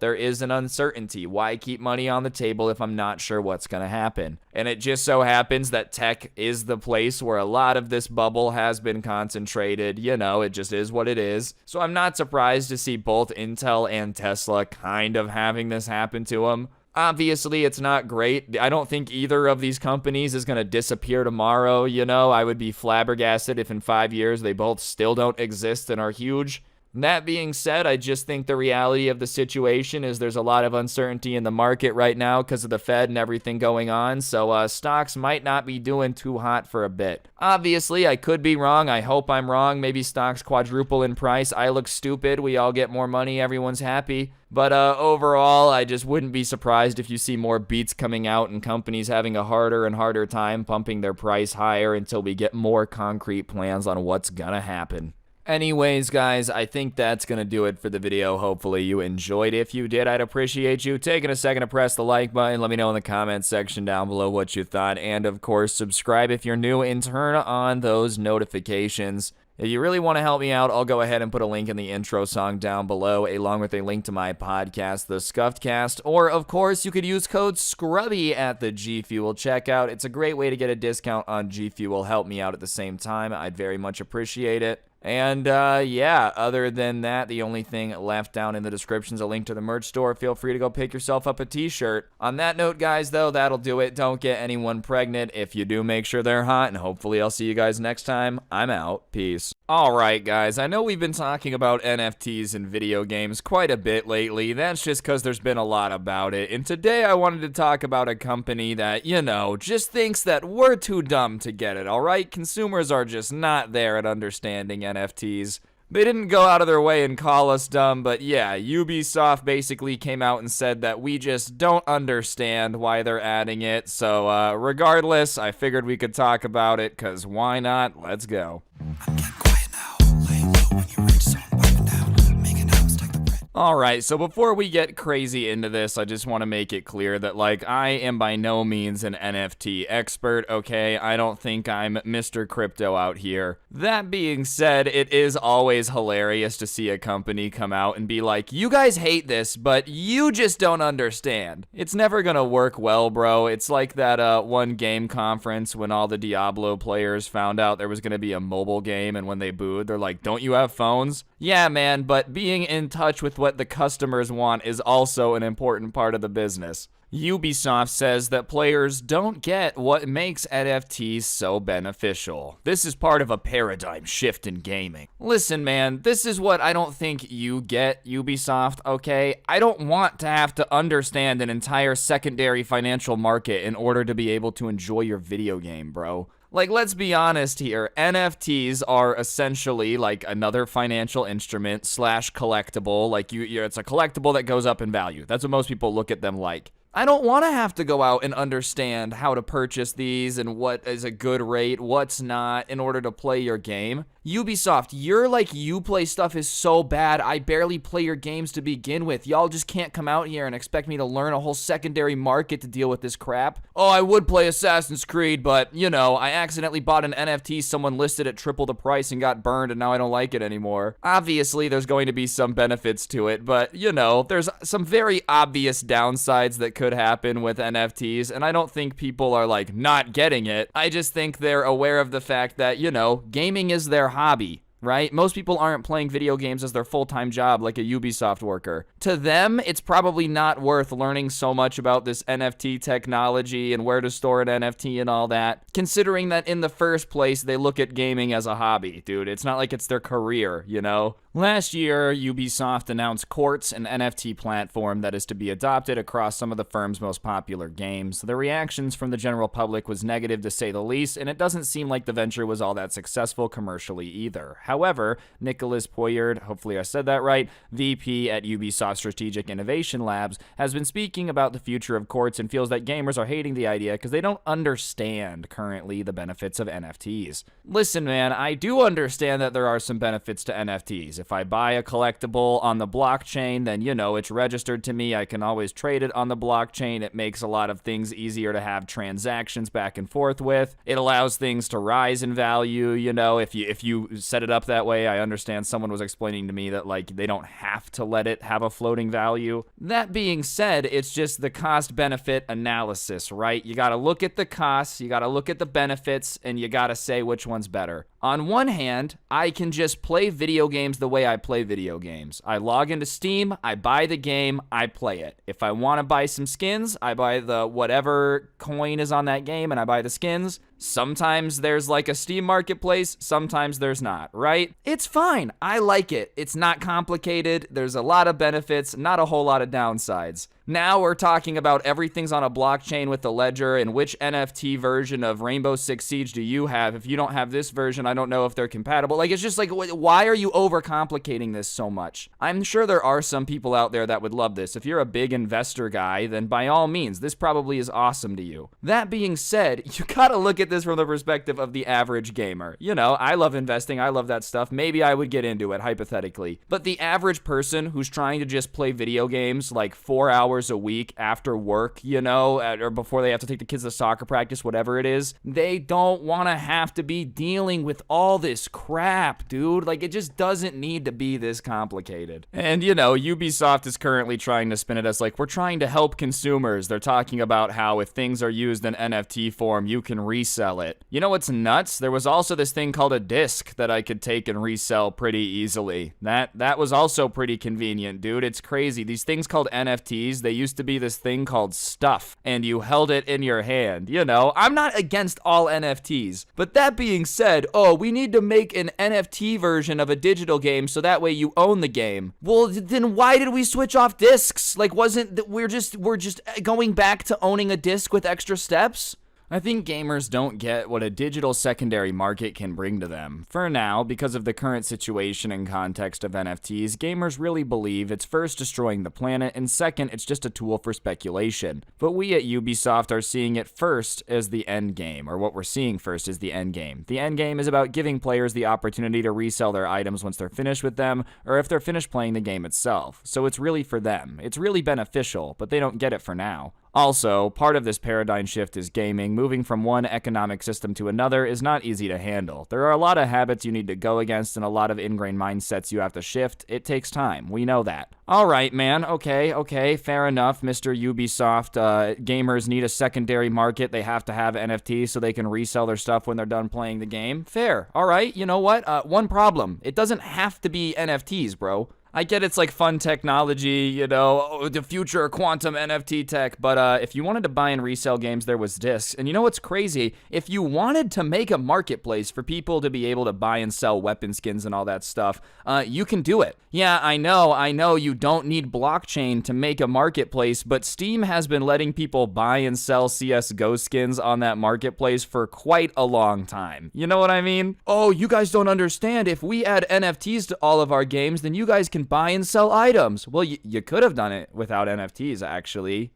there is an uncertainty. Why keep money on the table if I'm not sure what's going to happen? And it just so happens that tech is the place where a lot of this bubble has been concentrated. it just is what it is. So I'm not surprised to see both Intel and Tesla kind of having this happen to them. Obviously, it's not great. I don't think either of these companies is going to disappear tomorrow, you know? I would be flabbergasted if in 5 years they both still don't exist and are huge. That being said, I just think the reality of the situation is there's a lot of uncertainty in the market right now because of the Fed and everything going on, so stocks might not be doing too hot for a bit. Obviously, I could be wrong. I hope I'm wrong. Maybe stocks quadruple in price. I look stupid. We all get more money. Everyone's happy. But overall, I just wouldn't be surprised if you see more beats coming out and companies having a harder and harder time pumping their price higher until we get more concrete plans on what's gonna happen. Anyways, guys, I think that's going to do it for the video. Hopefully you enjoyed. If you did, I'd appreciate you taking a second to press the like button. Let me know in the comments section down below what you thought. And, of course, subscribe if you're new and turn on those notifications. If you really want to help me out, I'll go ahead and put a link in the intro song down below, along with a link to my podcast, The Scuffed Cast. Or, of course, you could use code SCRUBBY at the G Fuel checkout. It's a great way to get a discount on G Fuel. Help me out at the same time. I'd very much appreciate it. And, yeah, other than that, the only thing left down in the description is a link to the merch store. Feel free to go pick yourself up a t-shirt. On that note, guys, though, that'll do it. Don't get anyone pregnant. If you do, make sure they're hot, and hopefully I'll see you guys next time. I'm out. Peace. Alright, guys, I know we've been talking about NFTs in video games quite a bit lately. That's just because there's been a lot about it. And today I wanted to talk about a company that, you know, just thinks that we're too dumb to get it, alright? Consumers are just not there at understanding NFTs. They didn't go out of their way and call us dumb, but yeah, Ubisoft basically came out and said that we just don't understand why they're adding it. So, regardless, I figured we could talk about it, because why not? Let's go. Alright, so before we get crazy into this, I just want to make it clear that, like, I am by no means an NFT expert, okay? I don't think I'm Mr. Crypto out here. That being said, it is always hilarious to see a company come out and be like, you guys hate this, but you just don't understand. It's never gonna work well, bro. It's like that one game conference when all the Diablo players found out there was gonna be a mobile game, and when they booed, they're like, don't you have phones? Yeah, man, but being in touch with what the customers want is also an important part of the business. Ubisoft says that players don't get what makes NFTs so beneficial. This is part of a paradigm shift in gaming. Listen, man, this is what I don't think you get, Ubisoft, okay? I don't want to have to understand an entire secondary financial market in order to be able to enjoy your video game, bro. Like, let's be honest here, NFTs are essentially like another financial instrument slash collectible. Like, it's a collectible that goes up in value. That's what most people look at them like. I don't want to have to go out and understand how to purchase these and what is a good rate, what's not, in order to play your game. Ubisoft, your Uplay stuff is so bad, I barely play your games to begin with. Y'all just can't come out here and expect me to learn a whole secondary market to deal with this crap. Oh, I would play Assassin's Creed, but, you know, I accidentally bought an NFT someone listed at triple the price and got burned, and now I don't like it anymore. Obviously, there's going to be some benefits to it, but, you know, there's some very obvious downsides that could happen with NFTs, and I don't think people are, like, not getting it. I just think they're aware of the fact that, you know, gaming is their hobby, right? Most people aren't playing video games as their full-time job like a Ubisoft worker. To them, it's probably not worth learning so much about this NFT technology and where to store an NFT and all that, considering that in the first place, they look at gaming as a hobby, dude. It's not like it's their career, you know? Last year, Ubisoft announced Quartz, an NFT platform that is to be adopted across some of the firm's most popular games. The reactions from the general public was negative to say the least, and it doesn't seem like the venture was all that successful commercially either. However, Nicholas Poyard, hopefully I said that right, VP at Ubisoft Strategic Innovation Labs, has been speaking about the future of Quartz and feels that gamers are hating the idea because they don't understand currently the benefits of NFTs. Listen, man, I do understand that there are some benefits to NFTs. If I buy a collectible on the blockchain, then, you know, it's registered to me. I can always trade it on the blockchain. It makes a lot of things easier to have transactions back and forth with. It allows things to rise in value, you know, if you set it up that way. I understand someone was explaining to me that, like, they don't have to let it have a floating value. That being said, it's just the cost-benefit analysis, right? You gotta look at the costs, you gotta look at the benefits, and you gotta say which one's better. On one hand, I can just play video games the way I play video games. I log into Steam, I buy the game, I play it. If I want to buy some skins, I buy the whatever coin is on that game and I buy the skins. Sometimes there's like a Steam marketplace, sometimes there's not, right? It's fine. I like it. It's not complicated. There's a lot of benefits, not a whole lot of downsides. Now we're talking about everything's on a blockchain with the ledger, and which NFT version of Rainbow Six Siege do you have? If you don't have this version, I don't know if they're compatible. Like, it's just like, why are you overcomplicating this so much? I'm sure there are some people out there that would love this. If you're a big investor guy, then by all means, this probably is awesome to you. That being said, you gotta look at this from the perspective of the average gamer. You know, I love investing, I love that stuff. Maybe I would get into it, hypothetically. But the average person who's trying to just play video games like 4 hours a week after work, you know, or before they have to take the kids to soccer practice, whatever it is, they don't want to have to be dealing with all this crap, dude. Like, it just doesn't need to be this complicated. And, you know, Ubisoft is currently trying to spin it as like, we're trying to help consumers. They're talking about how if things are used in NFT form, you can resell it. You know what's nuts? There was also this thing called a disc that I could take and resell pretty easily. That was also pretty convenient, dude. It's crazy. These things called NFTs, they used to be this thing called stuff, and you held it in your hand. You know, I'm not against all NFTs, but that being said, oh, we need to make an NFT version of a digital game so that way you own the game. Well, then why did we switch off discs? Like, wasn't that we're just going back to owning a disc with extra steps? I think gamers don't get what a digital secondary market can bring to them. For now, because of the current situation and context of NFTs, gamers really believe it's first destroying the planet, and second, it's just a tool for speculation. But we at Ubisoft are seeing it first as the end game, or what we're seeing first is the end game. The end game is about giving players the opportunity to resell their items once they're finished with them, or if they're finished playing the game itself. So it's really for them. It's really beneficial, but they don't get it for now. Also, part of this paradigm shift is gaming. Moving from one economic system to another is not easy to handle. There are a lot of habits you need to go against and a lot of ingrained mindsets you have to shift. It takes time. We know that. All right, man. Okay. Fair enough, Mr. Ubisoft. Gamers need a secondary market. They have to have NFTs so they can resell their stuff when they're done playing the game. Fair. All right. You know what? One problem. It doesn't have to be NFTs, bro. I get it's like fun technology, you know, the future quantum NFT tech, but if you wanted to buy and resell games, there was discs. And you know what's crazy? If you wanted to make a marketplace for people to be able to buy and sell weapon skins and all that stuff, you can do it. Yeah, I know you don't need blockchain to make a marketplace, but Steam has been letting people buy and sell CSGO skins on that marketplace for quite a long time. You know what I mean? Oh, you guys don't understand. If we add NFTs to all of our games, then you guys can buy and sell items. Well, you could have done it without NFTs, actually.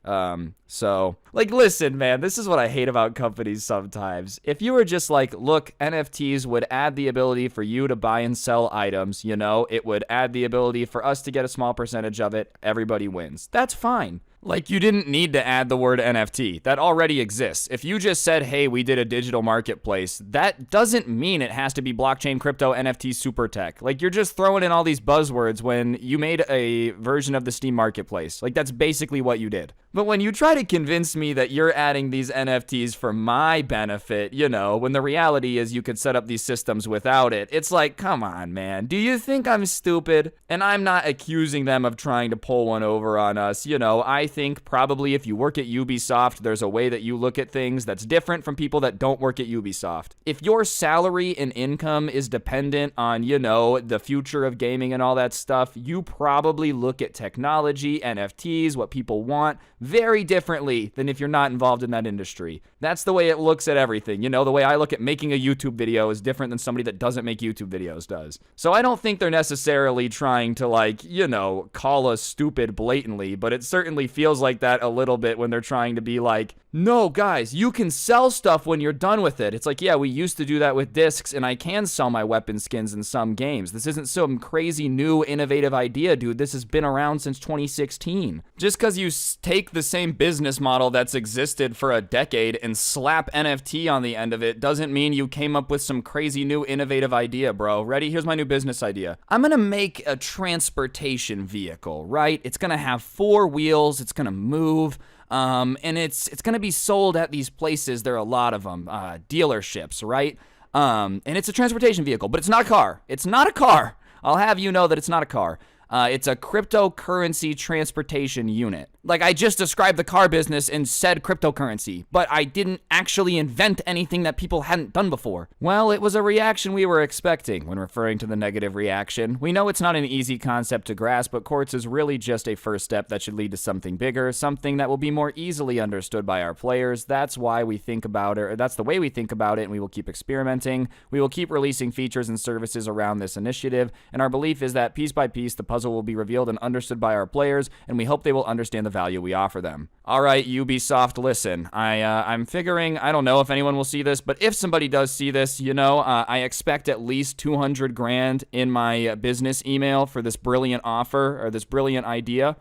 So, like, listen, man, this is what I hate about companies sometimes. If you were just like, look, NFTs would add the ability for you to buy and sell items, you know, it would add the ability for us to get a small percentage of it, everybody wins. That's fine. Like, you didn't need to add the word NFT. That already exists. If you just said, hey, we did a digital marketplace, that doesn't mean it has to be blockchain, crypto, NFT, super tech. Like, you're just throwing in all these buzzwords when you made a version of the Steam marketplace. Like, that's basically what you did. But when you try to convince me that you're adding these NFTs for my benefit, you know, when the reality is you could set up these systems without it, it's like, come on, man. Do you think I'm stupid? And I'm not accusing them of trying to pull one over on us. You know, I think probably if you work at Ubisoft, there's a way that you look at things that's different from people that don't work at Ubisoft. If your salary and income is dependent on, you know, the future of gaming and all that stuff, you probably look at technology, NFTs, what people want, very differently than if you're not involved in that industry. That's the way it looks at everything. You know, the way I look at making a YouTube video is different than somebody that doesn't make YouTube videos does. So I don't think they're necessarily trying to, like, you know, call us stupid blatantly, but it certainly feels like that a little bit when they're trying to be like, no, guys, you can sell stuff when you're done with it. It's like, yeah, we used to do that with discs, and I can sell my weapon skins in some games. This isn't some crazy new innovative idea, dude. This has been around since 2016. Just because you take the same business model that's existed for a decade and slap NFT on the end of it doesn't mean you came up with some crazy new innovative idea, bro. Ready? Here's my new business idea. I'm gonna make a transportation vehicle, right? It's gonna have 4 wheels. It's gonna move. And it's going to be sold at these places. There are a lot of them, dealerships, right? And it's a transportation vehicle, but it's not a car. It's not a car. I'll have you know that it's not a car. It's a cryptocurrency transportation unit. Like, I just described the car business and said cryptocurrency, but I didn't actually invent anything that people hadn't done before. Well, it was a reaction we were expecting when referring to the negative reaction. We know it's not an easy concept to grasp, but quartz is really just a first step that should lead to something bigger, something that will be more easily understood by our players. That's why we think about it, or that's the way we think about it, and we will keep experimenting. We will keep releasing features and services around this initiative, and our belief is that piece by piece, the puzzle will be revealed and understood by our players, and we hope they will understand the value we offer them. All right, Ubisoft, listen. I'm figuring, I don't know if anyone will see this, but if somebody does see this, I expect at least 200 grand in my business email for this brilliant offer or this brilliant idea.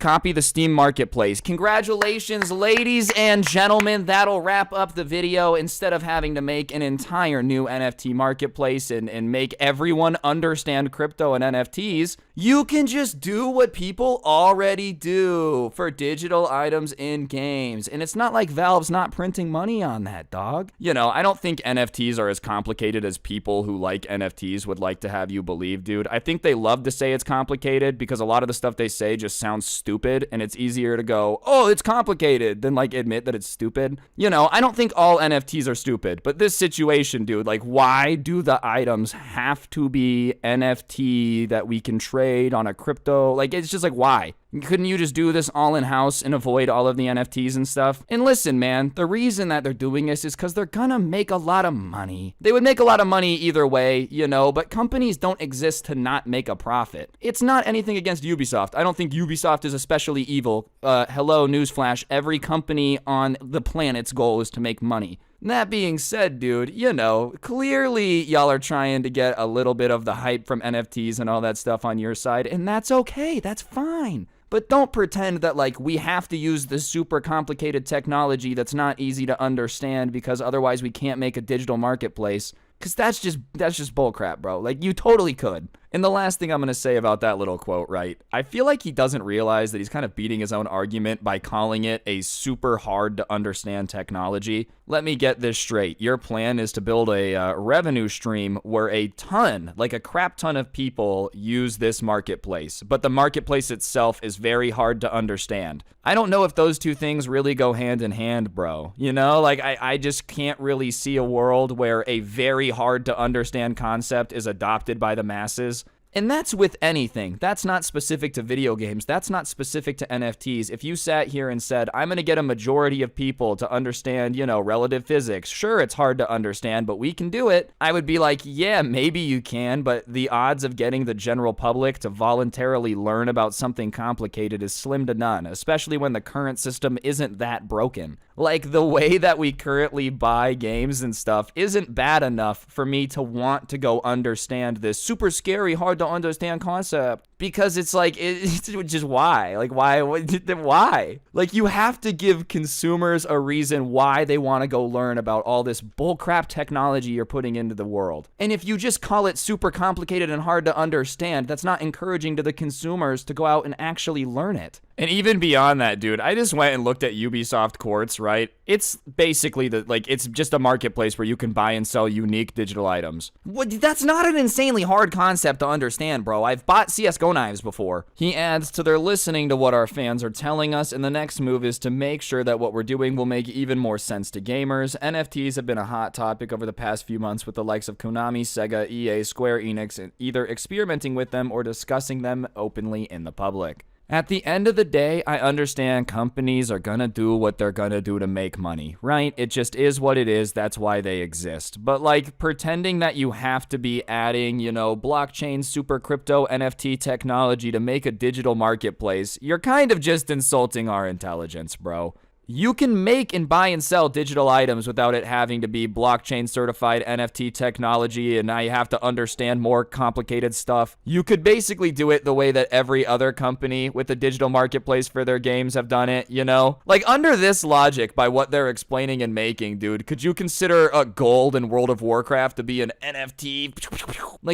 Copy the Steam Marketplace. Congratulations, ladies and gentlemen. That'll wrap up the video. Instead of having to make an entire new NFT marketplace and make everyone understand crypto and NFTs, you can just do what people already do for digital items in games. And it's not like Valve's not printing money on that, dog. I don't think NFTs are as complicated as people who like NFTs would like to have you believe, dude. I think they love to say it's complicated because a lot of the stuff they say just sounds stupid, and it's easier to go, oh, it's complicated, than admit that it's stupid. I don't think all NFTs are stupid, but this situation, dude, why do the items have to be NFT that we can trade on a crypto? It's just why? Couldn't you just do this all in-house and avoid all of the NFTs and stuff? And listen, man, the reason that they're doing this is because they're gonna make a lot of money. They would make a lot of money either way, but companies don't exist to not make a profit. It's not anything against Ubisoft. I don't think Ubisoft is especially evil. Hello, newsflash, every company on the planet's goal is to make money. That being said, dude, clearly y'all are trying to get a little bit of the hype from NFTs and all that stuff on your side, and that's okay, that's fine. But don't pretend that we have to use this super complicated technology that's not easy to understand because otherwise we can't make a digital marketplace. Because that's just bullcrap, bro. You totally could. And the last thing I'm going to say about that little quote, right? I feel like he doesn't realize that he's kind of beating his own argument by calling it a super hard to understand technology. Let me get this straight. Your plan is to build a revenue stream where a crap ton of people use this marketplace. But the marketplace itself is very hard to understand. I don't know if those two things really go hand in hand, bro. I just can't really see a world where a very hard to understand concept is adopted by the masses. And that's with anything. That's not specific to video games. That's not specific to NFTs. If you sat here and said, I'm going to get a majority of people to understand, relative physics. Sure, it's hard to understand, but we can do it. I would be like, yeah, maybe you can, but the odds of getting the general public to voluntarily learn about something complicated is slim to none, especially when the current system isn't that broken. The way that we currently buy games and stuff isn't bad enough for me to want to go understand this super scary, hard to understand concept. Because it's just why? Why? You have to give consumers a reason why they want to go learn about all this bullcrap technology you're putting into the world. And if you just call it super complicated and hard to understand, that's not encouraging to the consumers to go out and actually learn it. And even beyond that, dude, I just went and looked at Ubisoft Quartz, right? It's basically it's just a marketplace where you can buy and sell unique digital items. That's not an insanely hard concept to understand, bro. I've bought CSGO knives before. He adds to their listening to what our fans are telling us, and the next move is to make sure that what we're doing will make even more sense to gamers. NFTs have been a hot topic over the past few months with the likes of Konami, Sega, EA, Square Enix, and either experimenting with them or discussing them openly in the public. At the end of the day, I understand companies are gonna do what they're gonna do to make money, right? It just is what it is, that's why they exist. But pretending that you have to be adding, blockchain, super crypto, NFT technology to make a digital marketplace, you're kind of just insulting our intelligence, bro. You can make and buy and sell digital items without it having to be blockchain certified NFT technology, and now you have to understand more complicated stuff. You could basically do it the way that every other company with a digital marketplace for their games have done it, Under this logic, by what they're explaining and making, dude, could you consider a gold in World of Warcraft to be an NFT?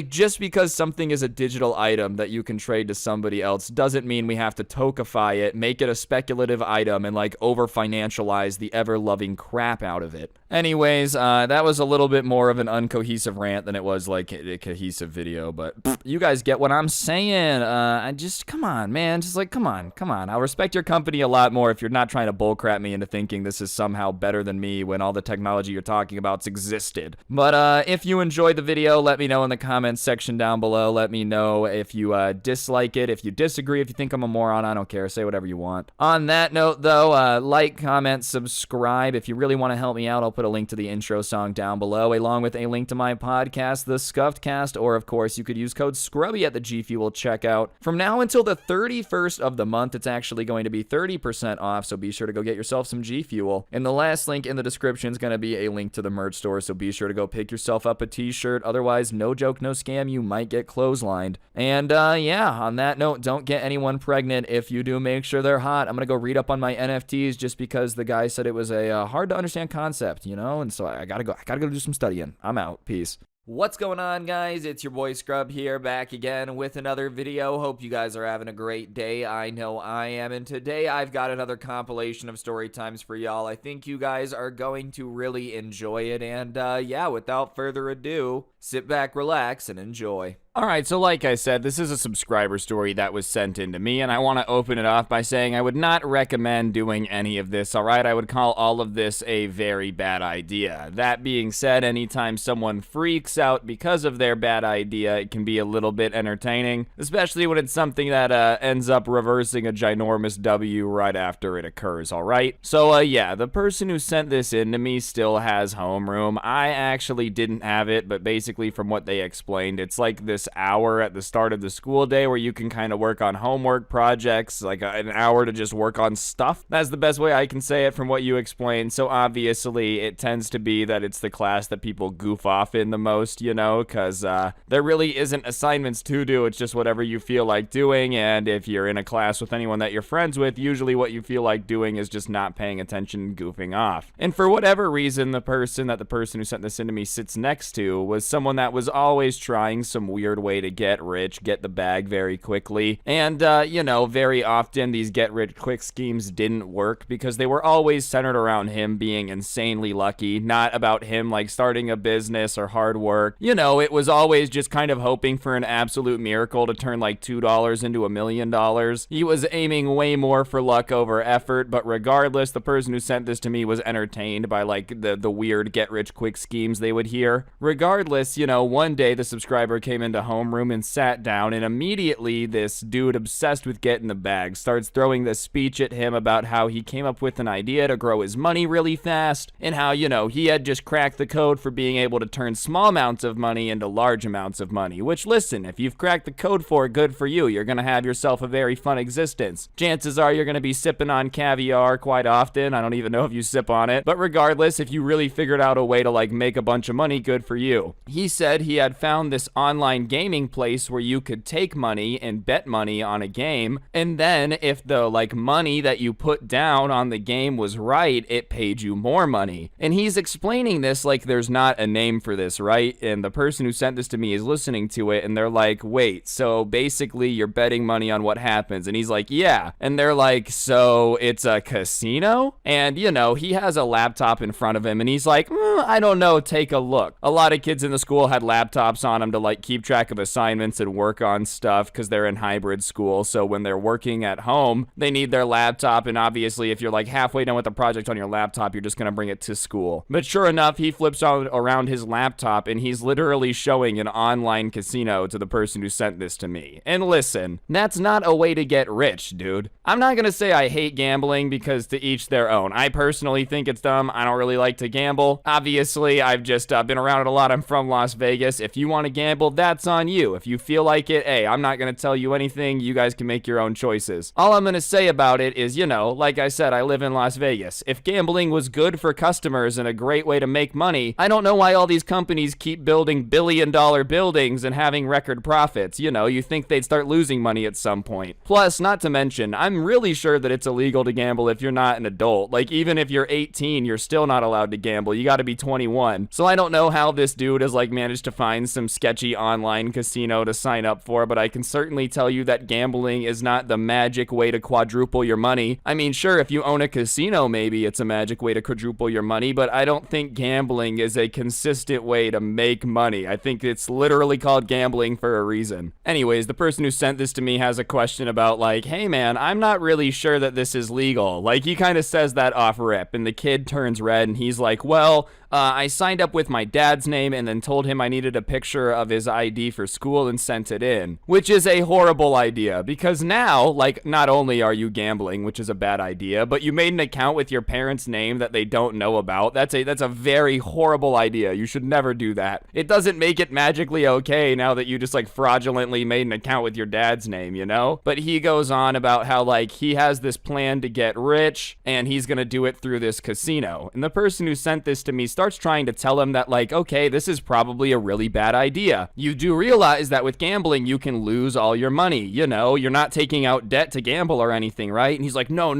Just because something is a digital item that you can trade to somebody else doesn't mean we have to tokenify it, make it a speculative item, and over financialize the ever-loving crap out of it. Anyways, that was a little bit more of an uncohesive rant than it was like a cohesive video, but you guys get what I'm saying. I just, come on, man, just like, come on. I'll respect your company a lot more if you're not trying to bullcrap me into thinking this is somehow better than me when all the technology you're talking about's existed. But if you enjoyed the video, let me know in the comments section down below. Let me know if you dislike it, if you disagree, if you think I'm a moron. I don't care. Say whatever you want. On that note, though, like, comment, subscribe. If you really want to help me out, I'll put a link to the intro song down below, along with a link to my podcast, The Scuffed Cast, or of course, you could use code Scrubby at the G Fuel checkout. From now until the 31st of the month, it's actually going to be 30% off, so be sure to go get yourself some G Fuel. And the last link in the description is going to be a link to the merch store, so be sure to go pick yourself up a t-shirt. Otherwise, no joke, no scam, you might get clotheslined. And yeah, on that note, don't get anyone pregnant. If you do, make sure they're hot. I'm going to go read up on my NFTs just because the guy said it was a hard to understand concept, you know? And so I gotta go do some studying. I'm out. Peace. What's going on, guys? It's your boy Scrub here, back again with another video. Hope you guys are having a great day. I know I am, and today I've got another compilation of story times for y'all. I think you guys are going to really enjoy it, and yeah, without further ado, sit back, relax, and enjoy. Alright, so like I said, this is a subscriber story that was sent in to me, and I want to open it off by saying I would not recommend doing any of this, alright? I would call all of this a very bad idea. That being said, anytime someone freaks out because of their bad idea, it can be a little bit entertaining, especially when it's something that ends up reversing a ginormous W right after it occurs, alright? So yeah, the person who sent this in to me still has homeroom. I actually didn't have it, but basically from what they explained, it's like this hour at the start of the school day where you can kind of work on homework projects, like an hour to just work on stuff. That's the best way I can say it from what you explained. So obviously it tends to be that it's the class that people goof off in the most, you know, because there really isn't assignments to do. It's just whatever you feel like doing, and if you're in a class with anyone that you're friends with, usually what you feel like doing is just not paying attention and goofing off. And for whatever reason, the person who sent this in to me sits next to was someone that was always trying some weird way to get rich, get the bag very quickly, and you know, very often these get rich quick schemes didn't work because they were always centered around him being insanely lucky, not about him like starting a business or hard work. You know, it was always just kind of hoping for an absolute miracle to turn like $2 into $1 million. He was aiming way more for luck over effort, but regardless, the person who sent this to me was entertained by like the weird get rich quick schemes they would hear. Regardless, you know, one day the subscriber came into homeroom and sat down, and immediately this dude obsessed with getting the bag starts throwing this speech at him about how he came up with an idea to grow his money really fast, and how, you know, he had just cracked the code for being able to turn small amounts of money into large amounts of money, which, listen, if you've cracked the code for it, good for you. You're gonna have yourself a very fun existence. Chances are you're gonna be sipping on caviar quite often. I don't even know if you sip on it, but regardless, if you really figured out a way to like make a bunch of money, good for you. He said he had found this online gaming place where you could take money and bet money on a game, and then if the like money that you put down on the game was right, it paid you more money. And he's explaining this like there's not a name for this, right? And the person who sent this to me is listening to it, and they're like, wait, so basically you're betting money on what happens? And he's like, yeah. And they're like, so it's a casino? And you know, he has a laptop in front of him, and he's like, I don't know, take a look. A lot of kids in the school had laptops on them to like keep track of assignments and work on stuff because they're in hybrid school. So when they're working at home, they need their laptop, and obviously if you're like halfway done with the project on your laptop, you're just gonna bring it to school. But sure enough, he flips around his laptop, and he's literally showing an online casino to the person who sent this to me. And listen, that's not a way to get rich, dude. I'm not gonna say I hate gambling because to each their own. I personally think it's dumb. I don't really like to gamble. Obviously, I've just been around it a lot. I'm from Las Vegas. If you want to gamble, that's on you. If you feel like it, hey, I'm not gonna tell you anything. You guys can make your own choices. All I'm gonna say about it is, you know, like I said, I live in Las Vegas. If gambling was good for customers and a great way to make money, I don't know why all these companies keep building billion-dollar buildings and having record profits. You know, you think they'd start losing money at some point. Plus, not to mention, I'm really sure that it's illegal to gamble if you're not an adult. Like, even if you're 18, you're still not allowed to gamble. You gotta be 21. So I don't know how this dude has, like, managed to find some sketchy online online casino to sign up for, but I can certainly tell you that gambling is not the magic way to quadruple your money. I mean, sure, if you own a casino, maybe it's a magic way to quadruple your money, but I don't think gambling is a consistent way to make money. I think it's literally called gambling for a reason. Anyways, the person who sent this to me has a question about like, hey man, I'm not really sure that this is legal. Like, he kind of says that off rip, and the kid turns red and he's like, well, I signed up with my dad's name and then told him I needed a picture of his ID for school and sent it in, which is a horrible idea because now, like, not only are you gambling, which is a bad idea, but you made an account with your parents' name that they don't know about. That's a very horrible idea. You should never do that. It doesn't make it magically okay now that you just like fraudulently made an account with your dad's name, you know? But he goes on about how like he has this plan to get rich and he's gonna do it through this casino. And the person who sent this to me starts trying to tell him that like, okay, this is probably a really bad idea. You do realize that with gambling, you can lose all your money. You know, you're not taking out debt to gamble or anything, right? And he's like, no.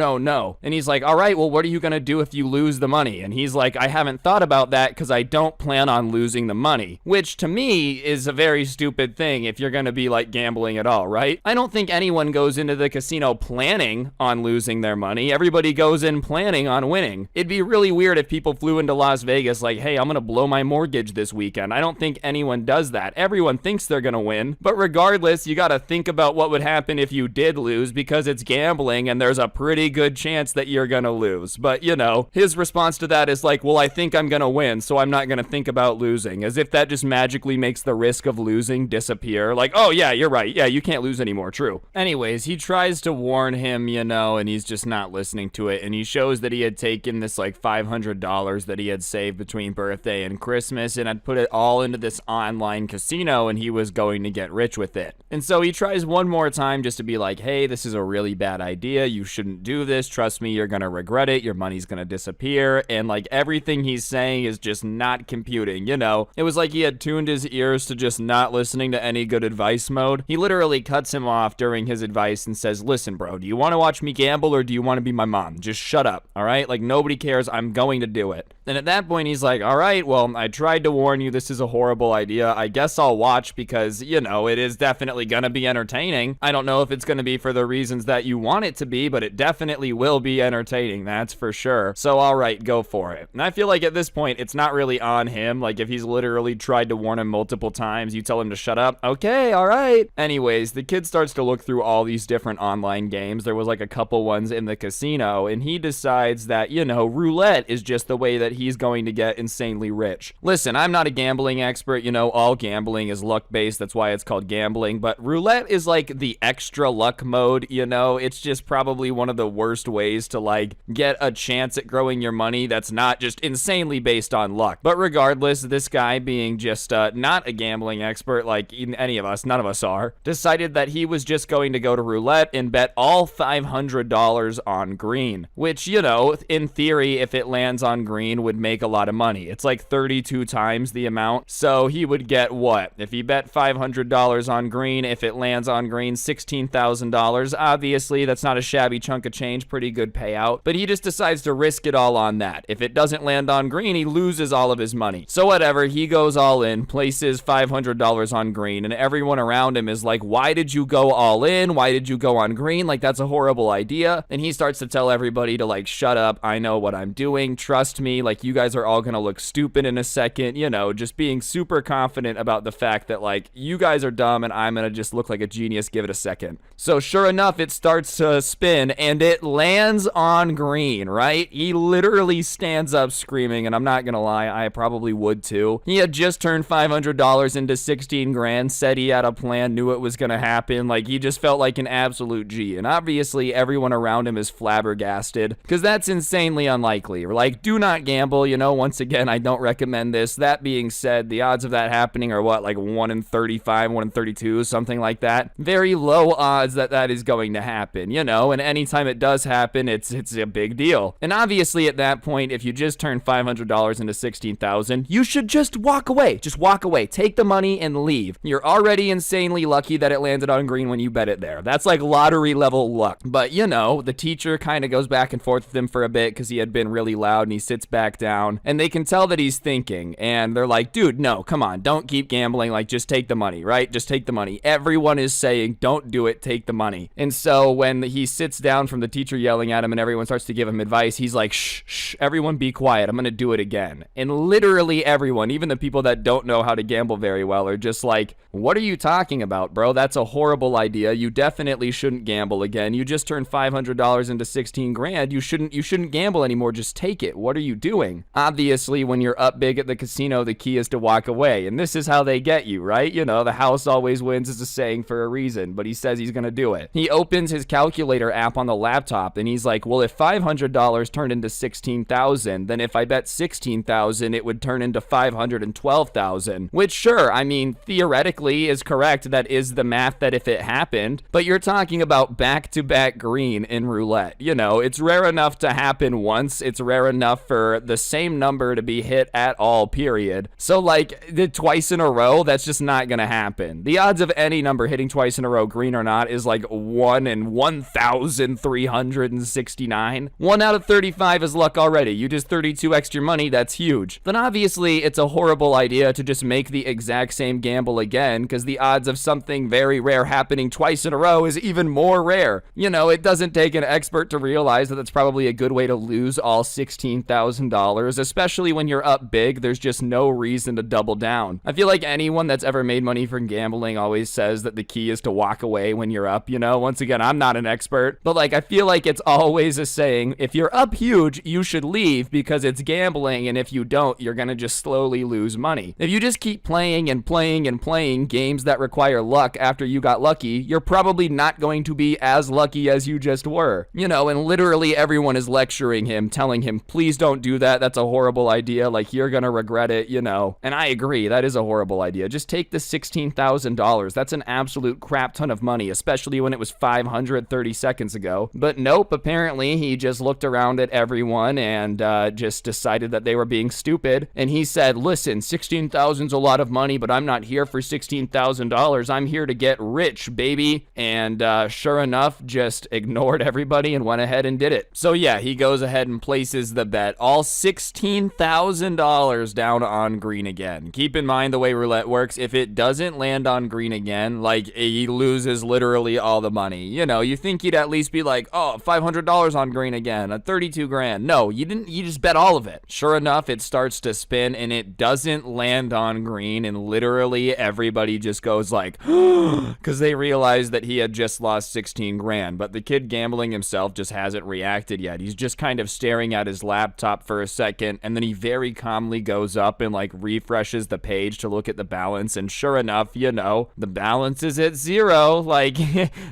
And he's like, all right, well, what are you going to do if you lose the money? And he's like, I haven't thought about that because I don't plan on losing the money, which to me is a very stupid thing if you're going to be like gambling at all, right? I don't think anyone goes into the casino planning on losing their money. Everybody goes in planning on winning. It'd be really weird if people flew into Las Vegas like, hey, I'm gonna blow my mortgage this weekend. I don't think anyone does that. Everyone thinks they're gonna win, but regardless, you gotta think about what would happen if you did lose because it's gambling and there's a pretty good chance that you're gonna lose. But you know, his response to that is like, well, I think I'm gonna win, so I'm not gonna think about losing, as if that just magically makes the risk of losing disappear. Like, oh yeah, you're right. Yeah, you can't lose anymore. True. Anyways, he tries to warn him, you know, and he's just not listening to it, and he shows that he had taken this like $500 that he had saved between birthday and Christmas and had put it all into this online casino and he was going to get rich with it. And so he tries one more time just to be like, hey, this is a really bad idea. You shouldn't do this. Trust me, you're gonna regret it. Your money's gonna disappear. And like everything he's saying is just not computing, you know? It was like he had tuned his ears to just not listening to any good advice mode. He literally cuts him off during his advice and says, listen, bro, do you want to watch me gamble or do you want to be my mom? Just shut up, all right? Like nobody cares. I'm going to do it. And at that point, he's like, all right, well, I tried to warn you. This is a horrible idea. I guess I'll watch because, you know, it is definitely going to be entertaining. I don't know if it's going to be for the reasons that you want it to be, but it definitely will be entertaining. That's for sure. So, all right, go for it. And I feel like at this point, it's not really on him. Like if he's literally tried to warn him multiple times, you tell him to shut up. Okay, all right. Anyways, the kid starts to look through all these different online games. There was like a couple ones in the casino, and he decides that, you know, roulette is just the way that he's going to get insanely rich. Listen, I'm not a gambling expert. You know, all gambling is luck-based. That's why it's called gambling. But roulette is like the extra luck mode, you know? It's just probably one of the worst ways to like get a chance at growing your money that's not just insanely based on luck. But regardless, this guy being just not a gambling expert like any of us, none of us are, decided that he was just going to go to roulette and bet all $500 on green, which, you know, in theory, if it lands on green, would make a lot of money. It's like 32 times the amount. So he would get what? If he bet $500 on green, if it lands on green, $16,000. Obviously, that's not a shabby chunk of change, pretty good payout. But he just decides to risk it all on that. If it doesn't land on green, he loses all of his money. So whatever, he goes all in, places $500 on green, and everyone around him is like, why did you go all in? Why did you go on green? Like, that's a horrible idea. And he starts to tell everybody to like, shut up. I know what I'm doing. Trust me. Like, you guys are all gonna look stupid in a second, you know, just being super confident about the fact that like, you guys are dumb and I'm gonna just look like a genius. Give it a second. So sure enough, it starts to spin and it lands on green, right? He literally stands up screaming, and I'm not gonna lie, I probably would too. He had just turned $500 into 16 grand, said he had a plan, knew it was gonna happen. Like, he just felt like an absolute G. And obviously everyone around him is flabbergasted because that's insanely unlikely. Like, do not gamble, you know, once again, I don't recommend this. That being said, the odds of that happening are what, like 1 in 35, 1 in 32, something like that. Very low odds that that is going to happen, you know, and anytime it does happen, it's a big deal. And obviously at that point, if you just turn $500 into 16,000, you should just walk away. Just walk away. Take the money and leave. You're already insanely lucky that it landed on green when you bet it there. That's like lottery level luck. But you know, the teacher kind of goes back and forth with him for a bit because he had been really loud, and he sits back back down, and they can tell that he's thinking, and they're like, dude, no, come on, don't keep gambling, like, just take the money, right? Just take the money. Everyone is saying, don't do it, take the money. And so when he sits down from the teacher yelling at him and everyone starts to give him advice, he's like, shh, everyone be quiet, I'm gonna do it again. And literally everyone, even the people that don't know how to gamble very well, are just like, what are you talking about, bro? That's a horrible idea. You definitely shouldn't gamble again. You just turned $500 into 16 grand. You shouldn't gamble anymore. Just take it. What are you doing? Obviously, when you're up big at the casino, the key is to walk away. And this is how they get you, right? You know, the house always wins is a saying for a reason, but he says he's going to do it. He opens his calculator app on the laptop and he's like, well, if $500 turned into 16,000, then if I bet 16,000, it would turn into 512,000, which sure, I mean, theoretically is correct. That is the math that if it happened, but you're talking about back-to-back green in roulette. You know, it's rare enough to happen once. It's rare enough for the same number to be hit at all, period. So like the twice in a row, that's just not gonna happen. The odds of any number hitting twice in a row, green or not, is like 1 in 1,369. 1 out of 35 is luck already. You just 32 extra money, that's huge. Then obviously it's a horrible idea to just make the exact same gamble again, because the odds of something very rare happening twice in a row is even more rare. You know, it doesn't take an expert to realize that that's probably a good way to lose all $16,000, especially when you're up big. There's just no reason to double down. I feel like anyone that's ever made money from gambling always says that the key is to walk away when you're up, you know? Once again, I'm not an expert, but like I feel like it's always a saying, if you're up huge, you should leave because it's gambling, and if you don't, you're gonna just slowly lose money. If you just keep playing and playing and playing games that require luck after you got lucky, you're probably not going to be as lucky as you just were. You know, and literally everyone is lecturing him, telling him, please don't do that, that's a horrible idea, like you're gonna regret it, you know. And I agree, that is a horrible idea. Just take the $16,000. That's an absolute crap ton of money, especially when it was 530 seconds ago. But nope, apparently he just looked around at everyone and just decided that they were being stupid. And he said, listen, 16,000's a lot of money, but I'm not here for $16,000. I'm here to get rich, baby. And sure enough, just ignored everybody and went ahead and did it. So yeah, he goes ahead and places the bet, all $16,000 down on green again. Keep in mind the way roulette works, if it doesn't land on green again, like he loses literally all the money. You know, you think he'd at least be like, oh, $500 on green again, a 32 grand. No, you didn't, you just bet all of it. Sure enough, it starts to spin and it doesn't land on green, and literally everybody just goes like, because they realize that he had just lost 16 grand, but the kid gambling himself just hasn't reacted yet. He's just kind of staring at his laptop for a second, and then he very calmly goes up and like refreshes the page to look at the balance, and sure enough, you know, the balance is at zero. Like,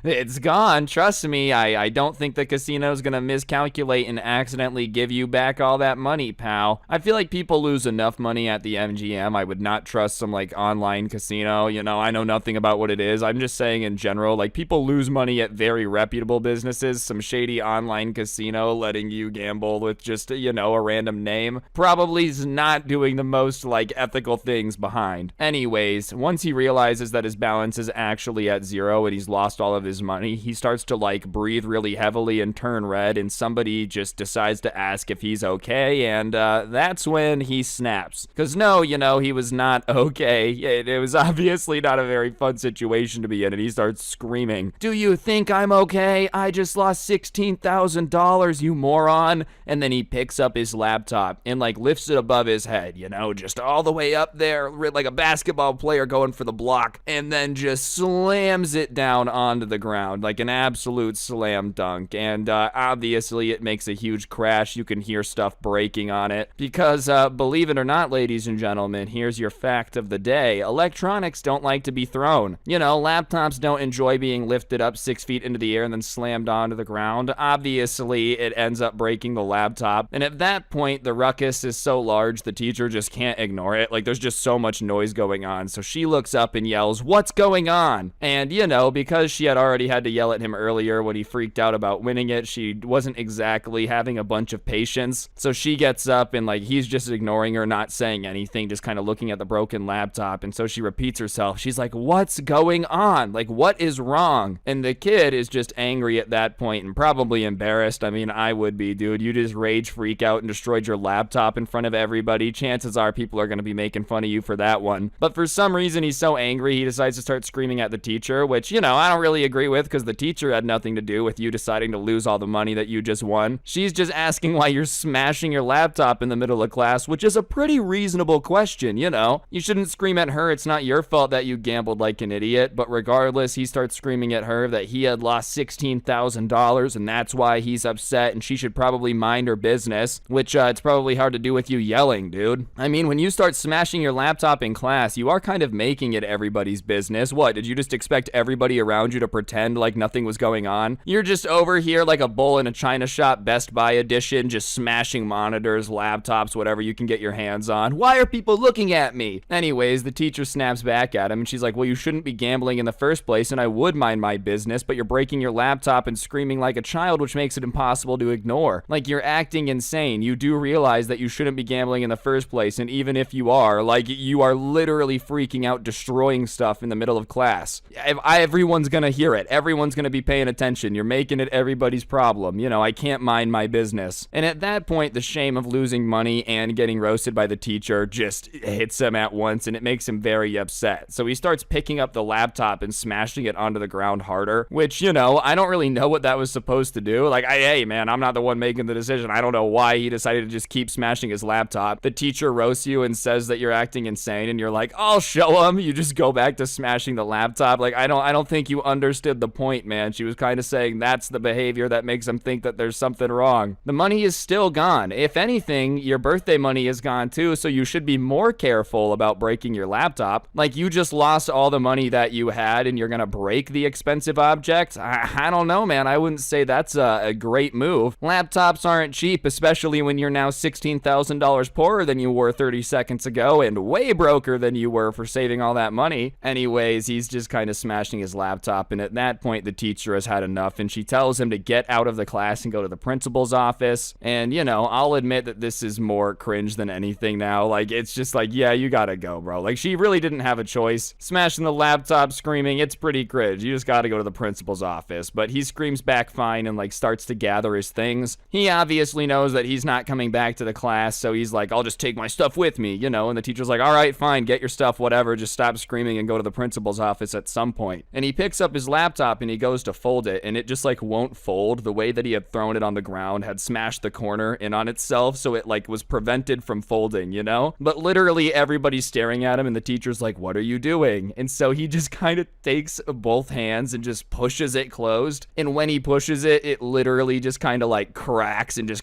it's gone. Trust me, I don't think the casino's gonna miscalculate and accidentally give you back all that money, pal. I feel like people lose enough money at the MGM. I would not trust some like online casino. You know, I know nothing about what it is. I'm just saying in general, like people lose money at very reputable businesses. Some shady online casino letting you gamble with just, you know, a random name probably is not doing the most like ethical things behind. Anyways, once he realizes that his balance is actually at zero and he's lost all of his money, he starts to like breathe really heavily and turn red, and somebody just decides to ask if he's okay, and that's when he snaps. Because no, you know, he was not okay. It was obviously not a very fun situation to be in, and he starts screaming, do you think I'm okay? I just lost $16,000, you moron. And then he picks up his laptop and like lifts it above his head, you know, just all the way up there like a basketball player going for the block, and then just slams it down onto the ground like an absolute slam dunk. And obviously it makes a huge crash. You can hear stuff breaking on it because believe it or not, ladies and gentlemen, here's your fact of the day. Electronics don't like to be thrown. You know, laptops don't enjoy being lifted up 6 feet into the air and then slammed onto the ground. Obviously it ends up breaking the laptop, and at that point the ruckus is so large the teacher just can't ignore it. Like there's just so much noise going on, so she looks up and yells, what's going on? And you know, because she had already had to yell at him earlier when he freaked out about winning it, she wasn't exactly having a bunch of patience. So she gets up and like he's just ignoring her, not saying anything, just kind of looking at the broken laptop. And so she repeats herself. She's like, what's going on? Like, what is wrong? And the kid is just angry at that point and probably embarrassed. I mean, I would be, dude. You just rage freak out and destroy destroyed your laptop in front of everybody, chances are people are going to be making fun of you for that one. But for some reason, he's so angry, he decides to start screaming at the teacher, which, you know, I don't really agree with because the teacher had nothing to do with you deciding to lose all the money that you just won. She's just asking why you're smashing your laptop in the middle of class, which is a pretty reasonable question, you know. You shouldn't scream at her. It's not your fault that you gambled like an idiot. But regardless, he starts screaming at her that he had lost $16,000 and that's why he's upset and she should probably mind her business, which it's probably hard to do with you yelling, dude. I mean, when you start smashing your laptop in class, you are kind of making it everybody's business. What, did you just expect everybody around you to pretend like nothing was going on? You're just over here like a bull in a china shop, Best Buy edition, just smashing monitors, laptops, whatever you can get your hands on. Why are people looking at me? Anyways, the teacher snaps back at him and she's like, well, you shouldn't be gambling in the first place and I would mind my business, but you're breaking your laptop and screaming like a child, which makes it impossible to ignore. Like, you're acting insane. You do realize that you shouldn't be gambling in the first place, and even if you are, like, you are literally freaking out, destroying stuff in the middle of class. Everyone's gonna hear it. Everyone's gonna be paying attention. You're making it everybody's problem. You know, I can't mind my business. And at that point, the shame of losing money and getting roasted by the teacher just hits him at once, and it makes him very upset. So he starts picking up the laptop and smashing it onto the ground harder, which, you know, I don't really know what that was supposed to do. Like, hey, man, I'm not the one making the decision. I don't know why he decided to just keep smashing his laptop. The teacher roasts you and says that you're acting insane, and you're like, I'll show him. You just go back to smashing the laptop. Like, I don't think you understood the point, man. She was kind of saying that's the behavior that makes him think that there's something wrong. The money is still gone. If anything, your birthday money is gone too, so you should be more careful about breaking your laptop. Like, you just lost all the money that you had and you're gonna break the expensive object? I don't know, man. I wouldn't say that's a great move. Laptops aren't cheap, especially when you're now $16,000 poorer than you were 30 seconds ago and way broker than you were for saving all that money. Anyways, he's just kind of smashing his laptop, and at that point, the teacher has had enough, and she tells him to get out of the class and go to the principal's office. And, you know, I'll admit that this is more cringe than anything now. Like, it's just like, yeah, you gotta go, bro. Like, she really didn't have a choice. Smashing the laptop, screaming, it's pretty cringe. You just gotta go to the principal's office. But he screams back fine and, like, starts to gather his things. He obviously knows that he's not coming back to the class, so he's like, I'll just take my stuff with me, you know, and the teacher's like, all right, fine, get your stuff, whatever, just stop screaming and go to the principal's office at some point. And he picks up his laptop and he goes to fold it, and it just, like, won't fold. The way that he had thrown it on the ground had smashed the corner in on itself, so it, like, was prevented from folding, you know? But literally everybody's staring at him, and the teacher's like, what are you doing? And so he just kind of takes both hands and just pushes it closed, and when he pushes it, it literally just kind of, like, cracks and just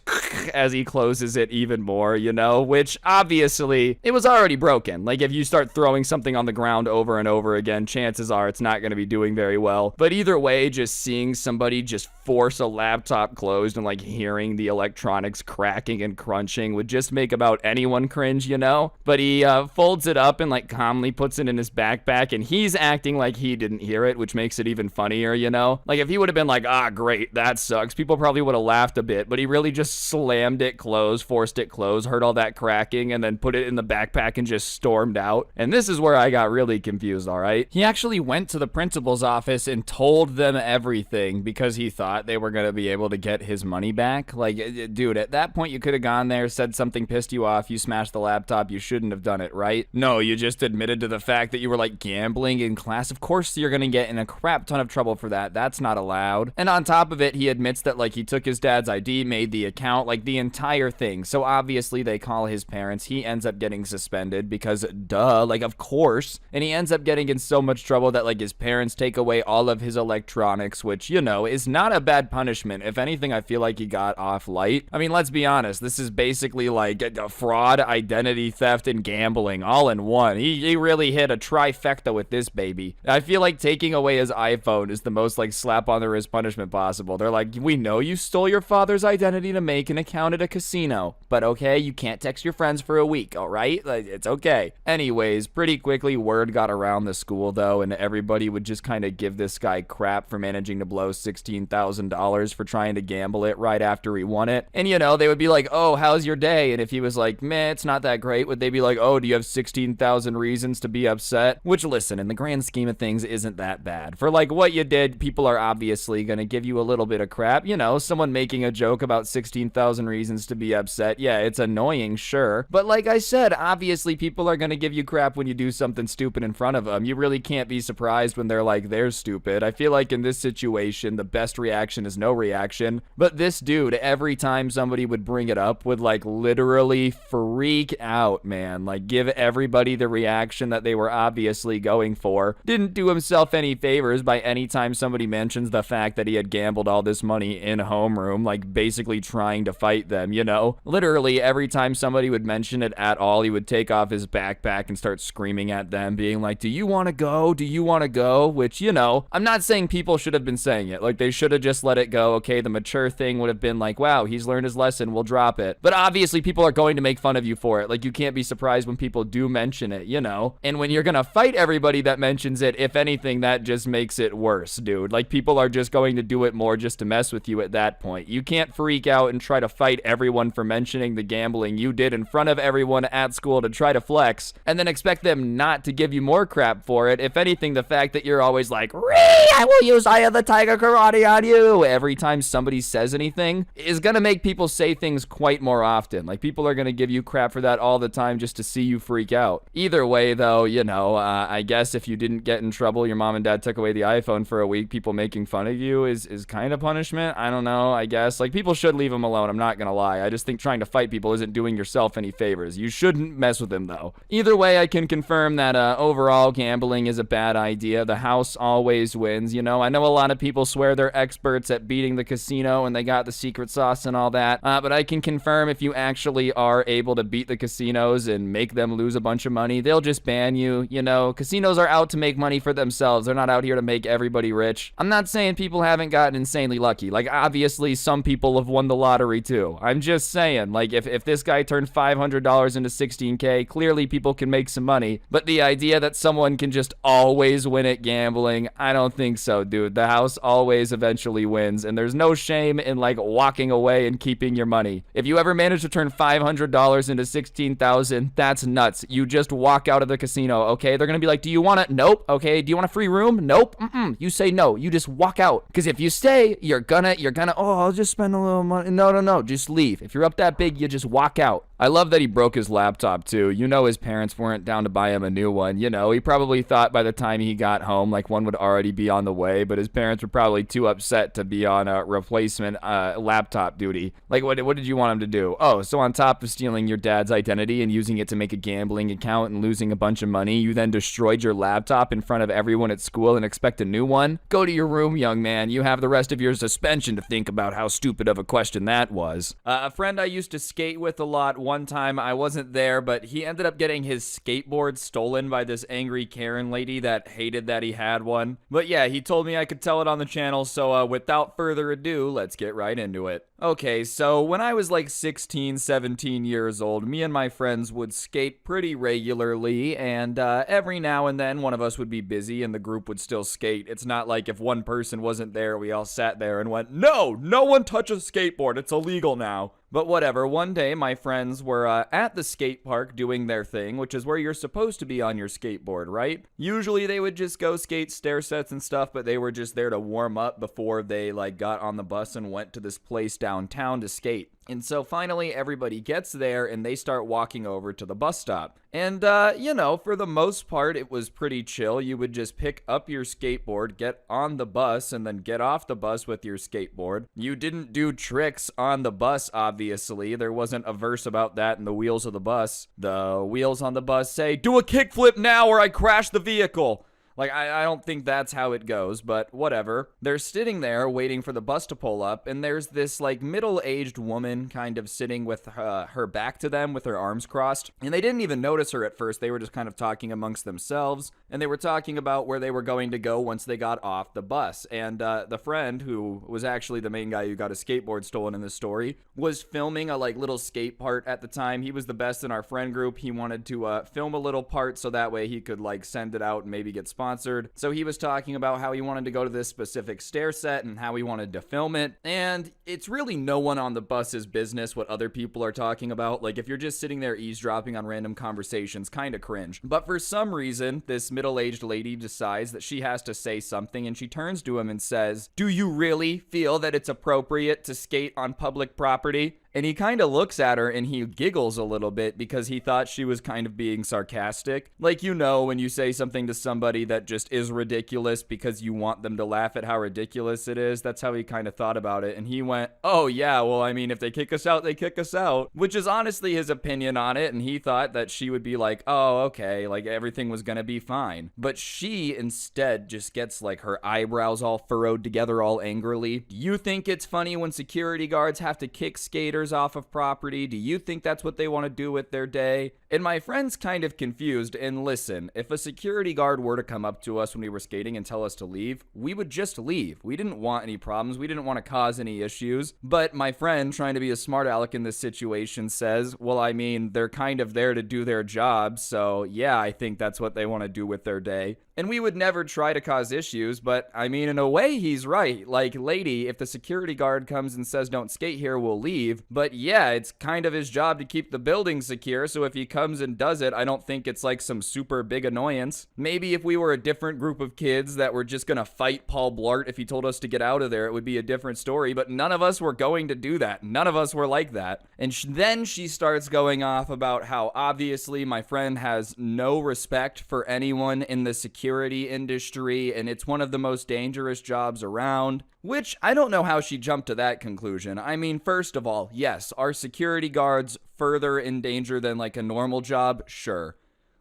as he closes it even more, you know? Which, obviously, it was already broken. Like, if you start throwing something on the ground over and over again, chances are it's not going to be doing very well. But either way, just seeing somebody just force a laptop closed and, like, hearing the electronics cracking and crunching would just make about anyone cringe, you know? But he folds it up and, like, calmly puts it in his backpack, and he's acting like he didn't hear it, which makes it even funnier, you know? Like, if he would have been like, ah, great, that sucks, people probably would have laughed a bit, but he really just slammed it closed, forced it closed, heard all that cracking, and then put it in the backpack and just stormed out. And this is where I got really confused, all right? He actually went to the principal's office and told them everything because he thought they were going to be able to get his money back. Like, dude, at that point, you could have gone there, said something pissed you off, you smashed the laptop, you shouldn't have done it, right? No, you just admitted to the fact that you were, like, gambling in class. Of course you're going to get in a crap ton of trouble for that. That's not allowed. And on top of it, he admits that, like, he took his dad's ID, made the account, like, the entire thing. So obviously they call his parents. He ends up getting suspended because, duh, like, of course. And he ends up getting in so much trouble that, like, his parents take away all of his electronics, which, you know, is not a bad punishment. If anything, I feel like he got off light. I mean, let's be honest. This is basically, like, a fraud, identity theft, and gambling all in one. He really hit a trifecta with this baby. I feel like taking away his iPhone is the most, like, slap on the wrist punishment possible. They're like, we know you stole your father's identity to make an account at a casino, but okay, you can't text your friends for a week, all right? Like, it's okay. Anyways, pretty quickly, word got around the school, though, and everybody would just kind of give this guy crap for managing to blow $16,000 for trying to gamble it right after he won it. And, you know, they would be like, oh, how's your day? And if he was like, meh, it's not that great, would they be like, oh, do you have 16,000 reasons to be upset? Which, listen, in the grand scheme of things, isn't that bad. For, like, what you did, people are obviously gonna give you a little bit of crap. You know, someone making a joke about 16,000 reasons to be upset. Yeah, it's annoying, sure. But like I said, obviously people are going to give you crap when you do something stupid in front of them. You really can't be surprised when they're like, they're stupid. I feel like in this situation, the best reaction is no reaction. But this dude, every time somebody would bring it up, would like literally freak out, man. Like give everybody the reaction that they were obviously going for. Didn't do himself any favors by any time somebody mentions the fact that he had gambled all this money in homeroom, like basically trying to fight them, you know? Literally every time somebody would mention it at all, he would take off his backpack and start screaming at them, being like, do you want to go? Do you want to go? Which, you know, I'm not saying people should have been saying it. Like, they should have just let it go. Okay, the mature thing would have been like, wow, he's learned his lesson, we'll drop it. But obviously, people are going to make fun of you for it. Like, you can't be surprised when people do mention it, you know? And when you're gonna fight everybody that mentions it, if anything, that just makes it worse, dude. Like, people are just going to do it more just to mess with you at that point. You can't freak out and try to fight everyone for mentioning the gambling you did in front of everyone at school to try to flex, and then expect them not to give you more crap for it. If anything, the fact that you're always like, I will use Eye of the Tiger Karate on you every time somebody says anything is gonna make people say things quite more often. Like, people are gonna give you crap for that all the time just to see you freak out. Either way, though, you know, I guess if you didn't get in trouble, your mom and dad took away the iPhone for a week, people making fun of you is kind of punishment. I don't know, I guess. Like, people should leave them alone, I'm not gonna lie. I just think trying to fight people isn't doing yourself any favors. You shouldn't mess with them, though. Either way, I can confirm that overall gambling is a bad idea. The house always wins, you know? I know a lot of people swear they're experts at beating the casino and they got the secret sauce and all that, but I can confirm if you actually are able to beat the casinos and make them lose a bunch of money, they'll just ban you, you know? Casinos are out to make money for themselves. They're not out here to make everybody rich. I'm not saying people haven't gotten insanely lucky. Like, obviously, some people have won the lottery, too. I'm just saying, like, if this guy turned $500 into 16K, clearly people can make some money, but the idea that someone can just always win at gambling, I don't think so, dude. The house always eventually wins, and there's no shame in, like, walking away and keeping your money. If you ever manage to turn $500 into 16,000, that's nuts. You just walk out of the casino, okay? They're gonna be like, do you want it? Nope. Okay, do you want a free room? Nope. You say no. You just walk out. Because if you stay, you're gonna, oh, I'll just spend a little money. No. Just leave. If you're up that big, you just walk out. I love that he broke his laptop, too. You know his parents weren't down to buy him a new one. You know, he probably thought by the time he got home, like, one would already be on the way, but his parents were probably too upset to be on a replacement laptop duty. Like, what did you want him to do? Oh, so on top of stealing your dad's identity and using it to make a gambling account and losing a bunch of money, you then destroyed your laptop in front of everyone at school and expect a new one? Go to your room, young man. You have the rest of your suspension to think about how stupid of a question that was. A friend I used to skate with a lot, one time I wasn't there, but he ended up getting his skateboard stolen by this angry Karen lady that hated that he had one. But yeah, he told me I could tell it on the channel, so without further ado, let's get right into it. Okay, so when I was like 16, 17 years old, me and my friends would skate pretty regularly, and every now and then one of us would be busy and the group would still skate. It's not like if one person wasn't there, we all sat there and went, no one touch a skateboard, it's illegal now. But whatever, one day my friends were at the skate park doing their thing, which is where you're supposed to be on your skateboard, right? Usually they would just go skate stair sets and stuff, but they were just there to warm up before they like got on the bus and went to this place downtown to skate. And so finally everybody gets there and they start walking over to the bus stop. And, you know, for the most part, it was pretty chill. You would just pick up your skateboard, get on the bus, and then get off the bus with your skateboard. You didn't do tricks on the bus, obviously. There wasn't a verse about that in the wheels of the bus. The wheels on the bus say, do a kickflip now or I crash the vehicle. Like, I don't think that's how it goes, but whatever. They're sitting there waiting for the bus to pull up, and there's this, like, middle-aged woman kind of sitting with her back to them with her arms crossed. And they didn't even notice her at first. They were just kind of talking amongst themselves, and they were talking about where they were going to go once they got off the bus. And the friend, who was actually the main guy who got his skateboard stolen in this story, was filming a, like, little skate part at the time. He was the best in our friend group. He wanted to film a little part so that way he could, like, send it out and maybe get sponsored. So he was talking about how he wanted to go to this specific stair set and how he wanted to film it. And it's really no one on the bus's business what other people are talking about. Like, if you're just sitting there eavesdropping on random conversations, kind of cringe. But for some reason, this middle-aged lady decides that she has to say something, and she turns to him and says, do you really feel that it's appropriate to skate on public property? And he kind of looks at her and he giggles a little bit because he thought she was kind of being sarcastic. Like, you know, when you say something to somebody that just is ridiculous because you want them to laugh at how ridiculous it is. That's how he kind of thought about it. And he went, oh yeah, well, I mean, if they kick us out, they kick us out, which is honestly his opinion on it. And he thought that she would be like, oh, okay, like everything was gonna be fine. But she instead just gets like her eyebrows all furrowed together all angrily. Do you think it's funny when security guards have to kick skaters off of property? Do you think that's what they want to do with their day? And my friend's kind of confused. And listen, if a security guard were to come up to us when we were skating and tell us to leave, we would just leave. We didn't want any problems. We didn't want to cause any issues. But my friend, trying to be a smart aleck in this situation, says, well, I mean, they're kind of there to do their job. So yeah, I think that's what they want to do with their day. And we would never try to cause issues, but I mean, in a way, he's right. Like, lady, if the security guard comes and says, don't skate here, we'll leave. But yeah, it's kind of his job to keep the building secure, so if he comes and does it, I don't think it's like some super big annoyance. Maybe if we were a different group of kids that were just gonna fight Paul Blart if he told us to get out of there, it would be a different story, but none of us were going to do that. None of us were like that. And then she starts going off about how obviously my friend has no respect for anyone in the security industry, and it's one of the most dangerous jobs around, which I don't know how she jumped to that conclusion. I mean, first of all, yes, are security guards further in danger than like a normal job? Sure.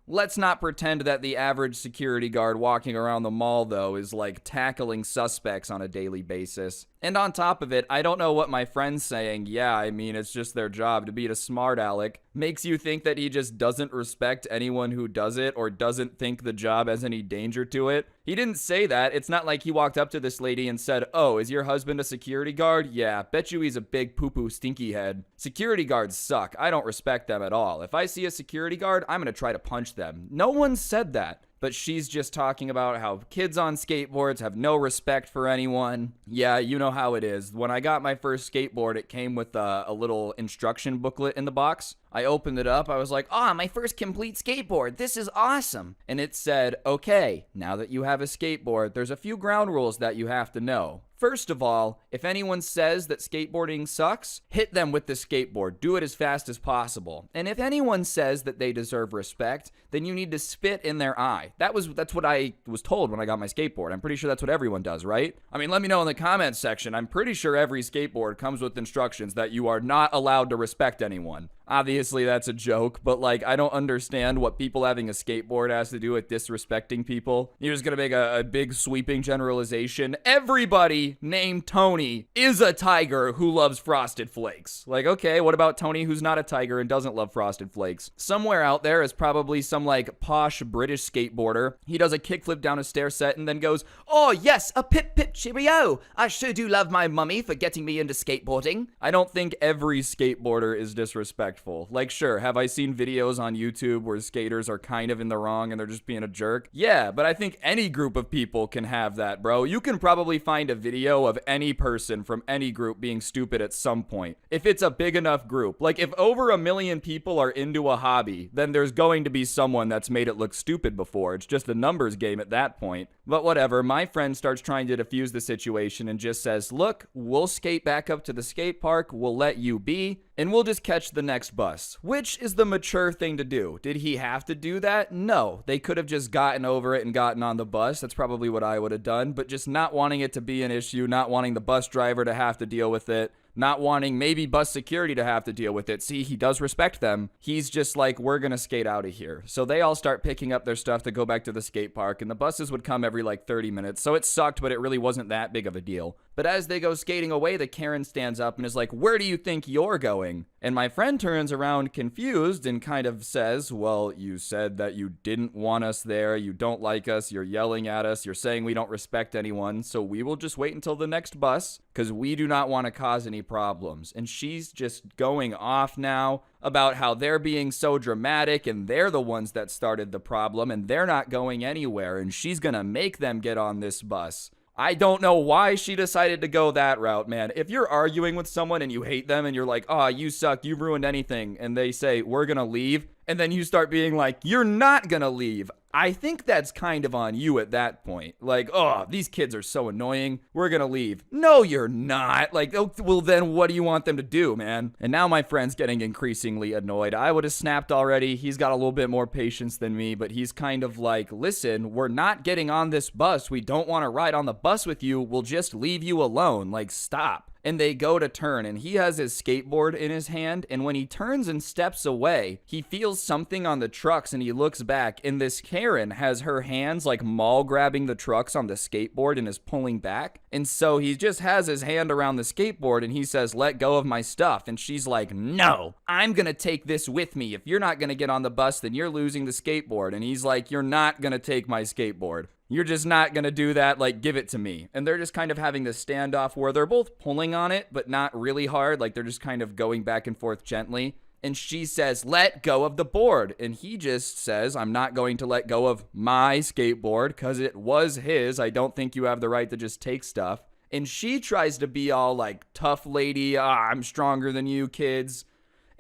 Let's not pretend that the average security guard walking around the mall, though, is like tackling suspects on a daily basis. And on top of it, I don't know what my friend's saying, yeah, I mean, it's just their job to be a smart aleck, makes you think that he just doesn't respect anyone who does it or doesn't think the job has any danger to it. He didn't say that. It's not like he walked up to this lady and said, oh, is your husband a security guard? Yeah, bet you he's a big poo-poo stinky head. Security guards suck. I don't respect them at all. If I see a security guard, I'm gonna try to punch them. No one said that. But she's just talking about how kids on skateboards have no respect for anyone. Yeah, you know how it is. When I got my first skateboard, it came with a little instruction booklet in the box. I opened it up. I was like, my first complete skateboard. This is awesome. And it said, okay, now that you have a skateboard, there's a few ground rules that you have to know. First of all, if anyone says that skateboarding sucks, hit them with the skateboard. Do it as fast as possible. And if anyone says that they deserve respect, then you need to spit in their eye. That's what I was told when I got my skateboard. I'm pretty sure that's what everyone does, right? I mean, let me know in the comments section. I'm pretty sure every skateboard comes with instructions that you are not allowed to respect anyone. Obviously, that's a joke, but like, I don't understand what people having a skateboard has to do with disrespecting people. You're just gonna make a big sweeping generalization. Everybody named Tony is a tiger who loves Frosted Flakes. Like, okay, what about Tony who's not a tiger and doesn't love Frosted Flakes? Somewhere out there is probably some like posh British skateboarder. He does a kickflip down a stair set and then goes, oh yes, a pip pip cheerio. I sure do love my mummy for getting me into skateboarding. I don't think every skateboarder is disrespectful. Like, sure, have I seen videos on YouTube where skaters are kind of in the wrong and they're just being a jerk? Yeah, but I think any group of people can have that, bro. You can probably find a video of any person from any group being stupid at some point. If it's a big enough group. Like, if over 1 million people are into a hobby, then there's going to be someone that's made it look stupid before. It's just a numbers game at that point. But whatever, my friend starts trying to defuse the situation and just says, look, we'll skate back up to the skate park, we'll let you be, and we'll just catch the next bus, which is the mature thing to do. Did he have to do that? No. They could have just gotten over it and gotten on the bus. That's probably what I would have done, but just not wanting it to be an issue, not wanting the bus driver to have to deal with it, not wanting maybe bus security to have to deal with it. See, he does respect them. He's just like, we're gonna skate out of here. So they all start picking up their stuff to go back to the skate park, and the buses would come every like 30 minutes. So it sucked, but it really wasn't that big of a deal. But as they go skating away, the Karen stands up and is like, where do you think you're going? And my friend turns around confused and kind of says, well, you said that you didn't want us there. You don't like us. You're yelling at us. You're saying we don't respect anyone. So we will just wait until the next bus because we do not want to cause any problems. And she's just going off now about how they're being so dramatic and they're the ones that started the problem and they're not going anywhere. And she's going to make them get on this bus. I don't know why she decided to go that route, man. If you're arguing with someone and you hate them and you're like, oh, you suck, you ruined anything, and they say, we're gonna leave, And then you start being like, you're not gonna leave. I think that's kind of on you at that point. Like, oh, these kids are so annoying. We're gonna leave. No, you're not. Like, oh, well, then what do you want them to do, man? And now my friend's getting increasingly annoyed. I would have snapped already. He's got a little bit more patience than me, but he's kind of like, listen, we're not getting on this bus. We don't want to ride on the bus with you. We'll just leave you alone. Like, stop. And they go to turn, and he has his skateboard in his hand, and when he turns and steps away, he feels something on the trucks, and he looks back, and this Karen has her hands like mall grabbing the trucks on the skateboard and is pulling back. And so he just has his hand around the skateboard, and he says, let go of my stuff. And she's like, no, I'm gonna take this with me. If you're not gonna get on the bus, then you're losing the skateboard. And he's like, you're not gonna take my skateboard. You're just not gonna do that, like, give it to me. And they're just kind of having this standoff where they're both pulling on it, but not really hard. Like, they're just kind of going back and forth gently. And she says, let go of the board. And he just says, I'm not going to let go of my skateboard because it was his. I don't think you have the right to just take stuff. And she tries to be all like, tough lady, I'm stronger than you kids,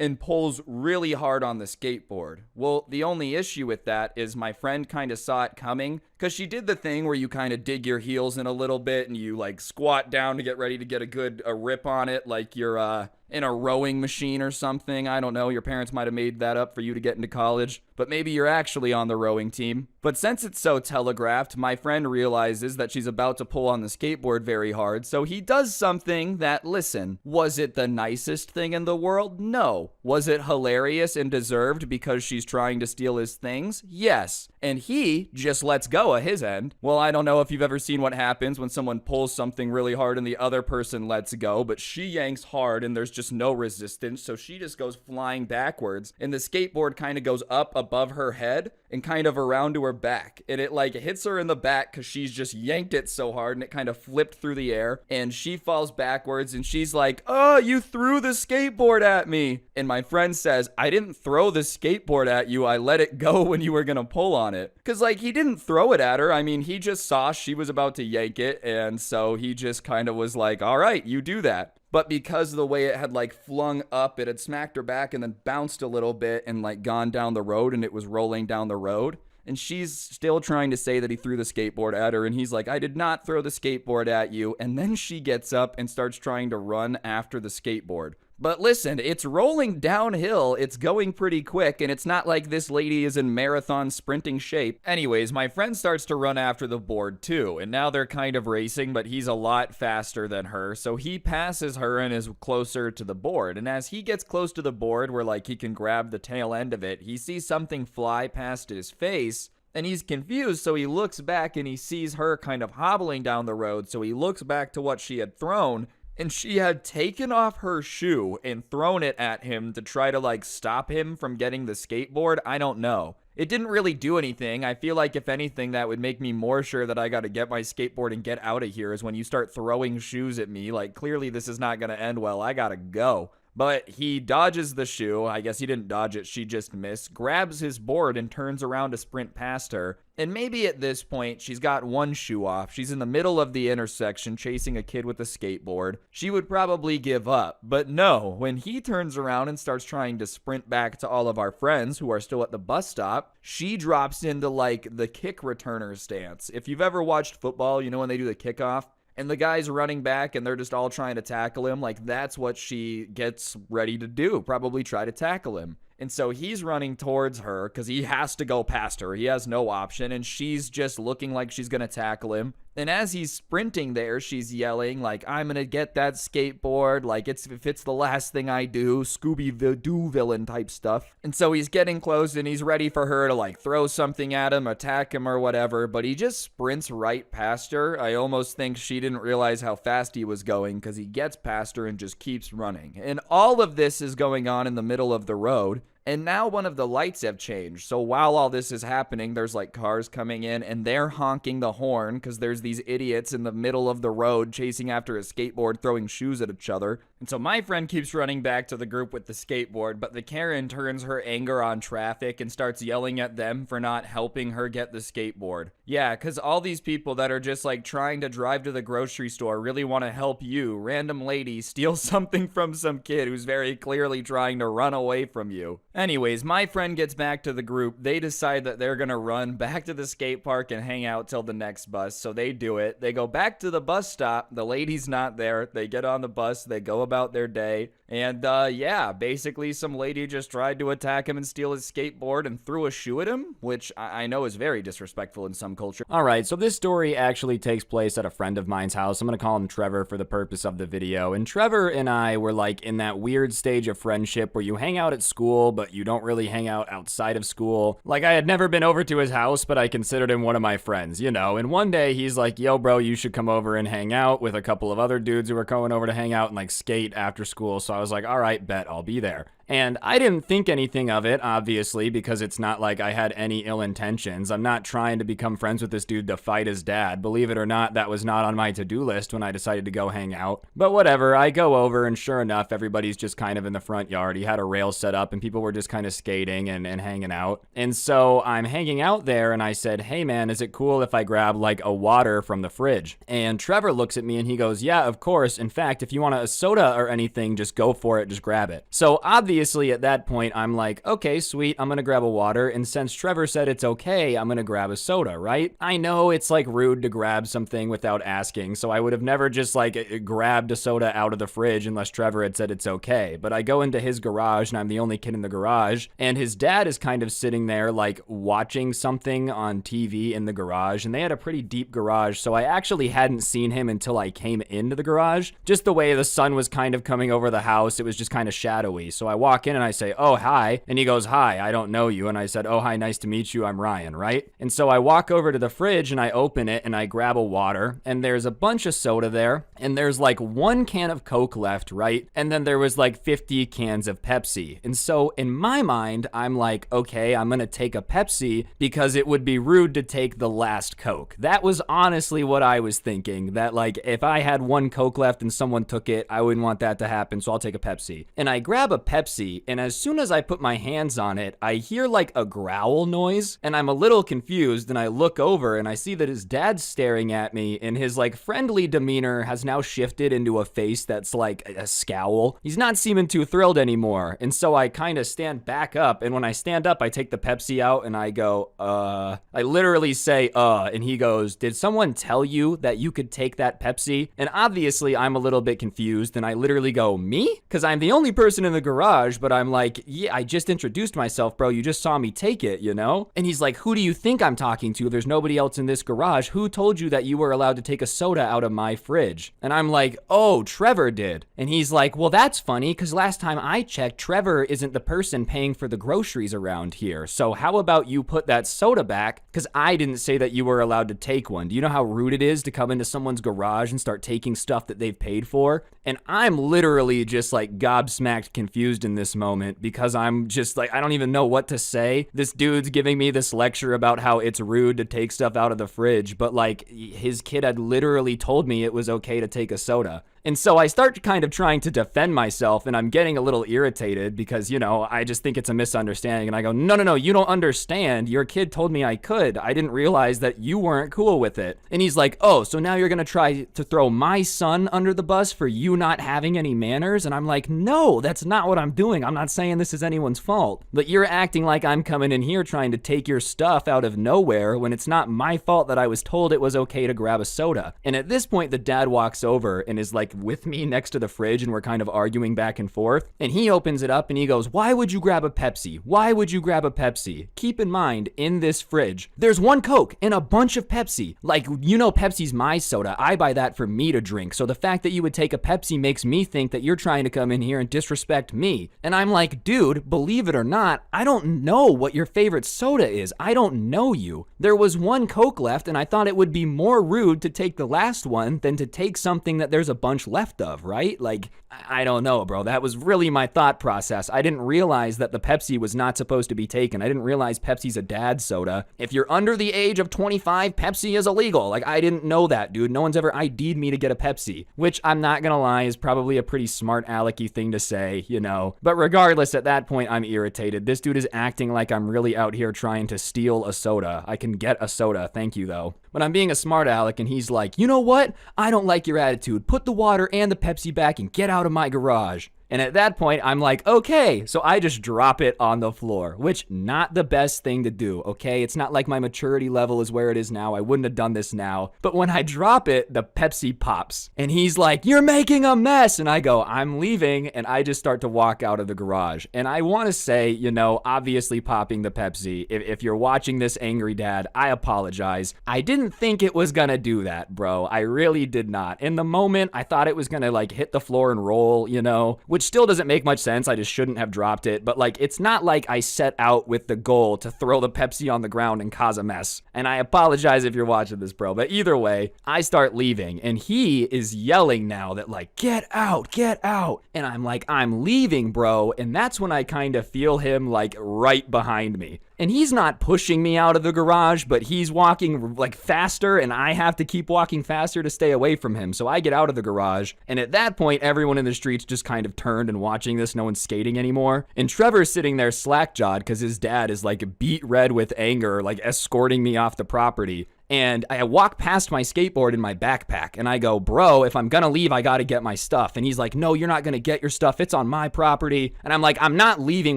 and pulls really hard on the skateboard. Well, the only issue with that is my friend kind of saw it coming because she did the thing where you kind of dig your heels in a little bit and you like squat down to get ready to get a rip on it, like you're in a rowing machine or something. I don't know. Your parents might have made that up for you to get into college, but maybe you're actually on the rowing team. But since it's so telegraphed, my friend realizes that she's about to pull on the skateboard very hard, so he does something that, listen, was it the nicest thing in the world? No. Was it hilarious and deserved because she's trying to steal his things? Yes. And he just lets go of his end. Well, I don't know if you've ever seen what happens when someone pulls something really hard and the other person lets go, but she yanks hard and there's just no resistance, so she just goes flying backwards, and the skateboard kind of goes up above her head and kind of around to her back, and it like hits her in the back because she's just yanked it so hard, and it kind of flipped through the air, and she falls backwards, and she's like, oh, you threw the skateboard at me. And my friend says, I didn't throw the skateboard at you, I let it go when you were gonna pull on it. Because like, he didn't throw it at her. I mean, he just saw she was about to yank it, and so he just kind of was like, all right, you do that. But because of the way it had like flung up, it had smacked her back and then bounced a little bit and like gone down the road, and it was rolling down the road. And she's still trying to say that he threw the skateboard at her, and he's like, I did not throw the skateboard at you. And then she gets up and starts trying to run after the skateboard. But listen, it's rolling downhill, it's going pretty quick, and it's not like this lady is in marathon sprinting shape. Anyways, my friend starts to run after the board too, and now they're kind of racing, but he's a lot faster than her, so he passes her and is closer to the board. And as he gets close to the board, where like he can grab the tail end of it, he sees something fly past his face, and he's confused, so he looks back and he sees her kind of hobbling down the road, so he looks back to what she had thrown, and she had taken off her shoe and thrown it at him to try to like stop him from getting the skateboard. I don't know. It didn't really do anything. I feel like if anything, that would make me more sure that I got to get my skateboard and get out of here, is when you start throwing shoes at me. Like, clearly this is not going to end well. I got to go. But he dodges the shoe. I guess he didn't dodge it. She just missed. Grabs his board and turns around to sprint past her. And maybe at this point, she's got one shoe off. She's in the middle of the intersection chasing a kid with a skateboard. She would probably give up. But no, when he turns around and starts trying to sprint back to all of our friends who are still at the bus stop, she drops into like the kick returner stance. If you've ever watched football, you know when they do the kickoff? And the guy's running back and they're just all trying to tackle him. Like, that's what she gets ready to do. Probably try to tackle him. And so he's running towards her because he has to go past her. He has no option. And she's just looking like she's going to tackle him. And as he's sprinting there, she's yelling, like, I'm going to get that skateboard. Like, if it's the last thing I do, Scooby-Doo villain type stuff. And so he's getting close and he's ready for her to, like, throw something at him, attack him or whatever. But he just sprints right past her. I almost think she didn't realize how fast he was going because he gets past her and just keeps running. And all of this is going on in the middle of the road. And now one of the lights have changed. So while all this is happening, there's like cars coming in and they're honking the horn because there's these idiots in the middle of the road chasing after a skateboard, throwing shoes at each other. And so my friend keeps running back to the group with the skateboard, but the Karen turns her anger on traffic and starts yelling at them for not helping her get the skateboard. Yeah, because all these people that are just like trying to drive to the grocery store really want to help you, random lady, steal something from some kid who's very clearly trying to run away from you. Anyways, my friend gets back to the group. They decide that they're gonna run back to the skate park and hang out till the next bus, so they do it. They go back to the bus stop. The lady's not there. They get on the bus. They go about their day. And yeah, basically some lady just tried to attack him and steal his skateboard and threw a shoe at him, which I know is very disrespectful in some culture. Alright, so this story actually takes place at a friend of mine's house. I'm gonna call him Trevor for the purpose of the video. And Trevor and I were like in that weird stage of friendship where you hang out at school, but you don't really hang out outside of school. Like, I had never been over to his house, but I considered him one of my friends, you know. And one day he's like, yo bro, you should come over and hang out with a couple of other dudes who were going over to hang out and like skate after school. So I was like, all right, bet, I'll be there. And I didn't think anything of it, obviously, because it's not like I had any ill intentions. I'm not trying to become friends with this dude to fight his dad. Believe it or not, that was not on my to-do list when I decided to go hang out. But whatever, I go over and sure enough, everybody's just kind of in the front yard. He had a rail set up and people were just kind of skating and hanging out. And so I'm hanging out there and I said, hey man, is it cool if I grab like a water from the fridge? And Trevor looks at me and he goes, yeah, of course. In fact, if you want a soda or anything, just go for it, just grab it. So obviously at that point, I'm like, okay, sweet, I'm gonna grab a water, and since Trevor said it's okay, I'm gonna grab a soda, right? I know it's like rude to grab something without asking, so I would have never just like grabbed a soda out of the fridge unless Trevor had said it's okay. But I go into his garage, and I'm the only kid in the garage, and his dad is kind of sitting there like watching something on TV in the garage, and they had a pretty deep garage, so I actually hadn't seen him until I came into the garage. Just the way the sun was kind of coming over the house, it was just kind of shadowy. So I walk in and I say, oh, hi. And he goes, hi, I don't know you. And I said, oh, hi, nice to meet you. I'm Ryan, right? And so I walk over to the fridge and I open it and I grab a water, and there's a bunch of soda there, and there's like one can of Coke left, right? And then there was like 50 cans of Pepsi. And so in my mind, I'm like, okay, I'm gonna take a Pepsi because it would be rude to take the last Coke. That was honestly what I was thinking, that like if I had one Coke left and someone took it, I wouldn't want that to happen, so I'll take a Pepsi. And I grab a Pepsi, and as soon as I put my hands on it, I hear like a growl noise, and I'm a little confused, and I look over and I see that his dad's staring at me, and his like friendly demeanor has now shifted into a face that's like a scowl. He's not seeming too thrilled anymore, and so I kind of stand back up, and when I stand up, I take the Pepsi out, and I go, I literally say, and he goes, did someone tell you that you could take that Pepsi? And obviously, I'm a little bit confused, and I literally go, me? Because I'm the only person in the garage, but I'm like, yeah, I just introduced myself, bro. You just saw me take it, you know? And he's like, who do you think I'm talking to? There's nobody else in this garage. Who told you that you were allowed to take a soda out of my fridge? And I'm like, oh, Trevor did. And he's like, well, that's funny, because last time I checked, Trevor isn't the person paying for the groceries around here. So how about you put that soda back? Because I didn't say that you were allowed to take one. Do you know how rude it is to come into someone's garage and start taking stuff that they've paid for? And I'm literally just like gobsmacked confused in this moment because I'm just like, I don't even know what to say. This dude's giving me this lecture about how it's rude to take stuff out of the fridge, but like his kid had literally told me it was okay to take a soda. And so I start kind of trying to defend myself, and I'm getting a little irritated because, you know, I just think it's a misunderstanding. And I go, no, you don't understand. Your kid told me I could. I didn't realize that you weren't cool with it. And he's like, oh, so now you're going to try to throw my son under the bus for you not having any manners? And I'm like, no, that's not what I'm doing. I'm not saying this is anyone's fault. But you're acting like I'm coming in here trying to take your stuff out of nowhere when it's not my fault that I was told it was okay to grab a soda. And at this point, the dad walks over and is like, with me next to the fridge, and we're kind of arguing back and forth, and he opens it up and he goes, why would you grab a Pepsi? Why would you grab a Pepsi? Keep in mind, in this fridge, there's one Coke and a bunch of Pepsi. Like, you know, Pepsi's my soda. I buy that for me to drink. So the fact that you would take a Pepsi makes me think that you're trying to come in here and disrespect me. And I'm like, dude, believe it or not, I don't know what your favorite soda is. I don't know you. There was one Coke left, and I thought it would be more rude to take the last one than to take something that there's a bunch left of, right? Like, I don't know, bro. That was really my thought process. I didn't realize that the Pepsi was not supposed to be taken. I didn't realize Pepsi's a dad soda. If you're under the age of 25, Pepsi is illegal. Like, I didn't know that, dude. No one's ever ID'd me to get a Pepsi, which I'm not gonna lie is probably a pretty smart alecky thing to say, you know. But regardless, at that point, I'm irritated. This dude is acting like I'm really out here trying to steal a soda. I can get a soda, thank you though. But I'm being a smart aleck and he's like, you know what? I don't like your attitude. Put the water and the Pepsi back and get out of my garage. And at that point, I'm like, okay. So I just drop it on the floor, which not the best thing to do, okay? It's not like my maturity level is where it is now. I wouldn't have done this now. But when I drop it, the Pepsi pops. And he's like, you're making a mess. And I go, I'm leaving. And I just start to walk out of the garage. And I want to say, you know, obviously popping the Pepsi. If you're watching this, angry dad, I apologize. I didn't think it was gonna do that, bro. I really did not. In the moment, I thought it was gonna like hit the floor and roll, you know, which still doesn't make much sense. I just shouldn't have dropped it. But like, it's not like I set out with the goal to throw the Pepsi on the ground and cause a mess. And I apologize if you're watching this, bro. But either way, I start leaving and he is yelling now that like, get out, get out. And I'm like, I'm leaving, bro. And that's when I kind of feel him like right behind me. And he's not pushing me out of the garage, but he's walking like faster and I have to keep walking faster to stay away from him. So I get out of the garage. And at that point, everyone in the streets just kind of turned and watching this. No one's skating anymore. And Trevor's sitting there slack-jawed because his dad is like beat red with anger, like escorting me off the property. And I walk past my skateboard in my backpack and I go, bro, if I'm gonna leave, I gotta get my stuff. And he's like, no, you're not gonna get your stuff. It's on my property. And I'm like, I'm not leaving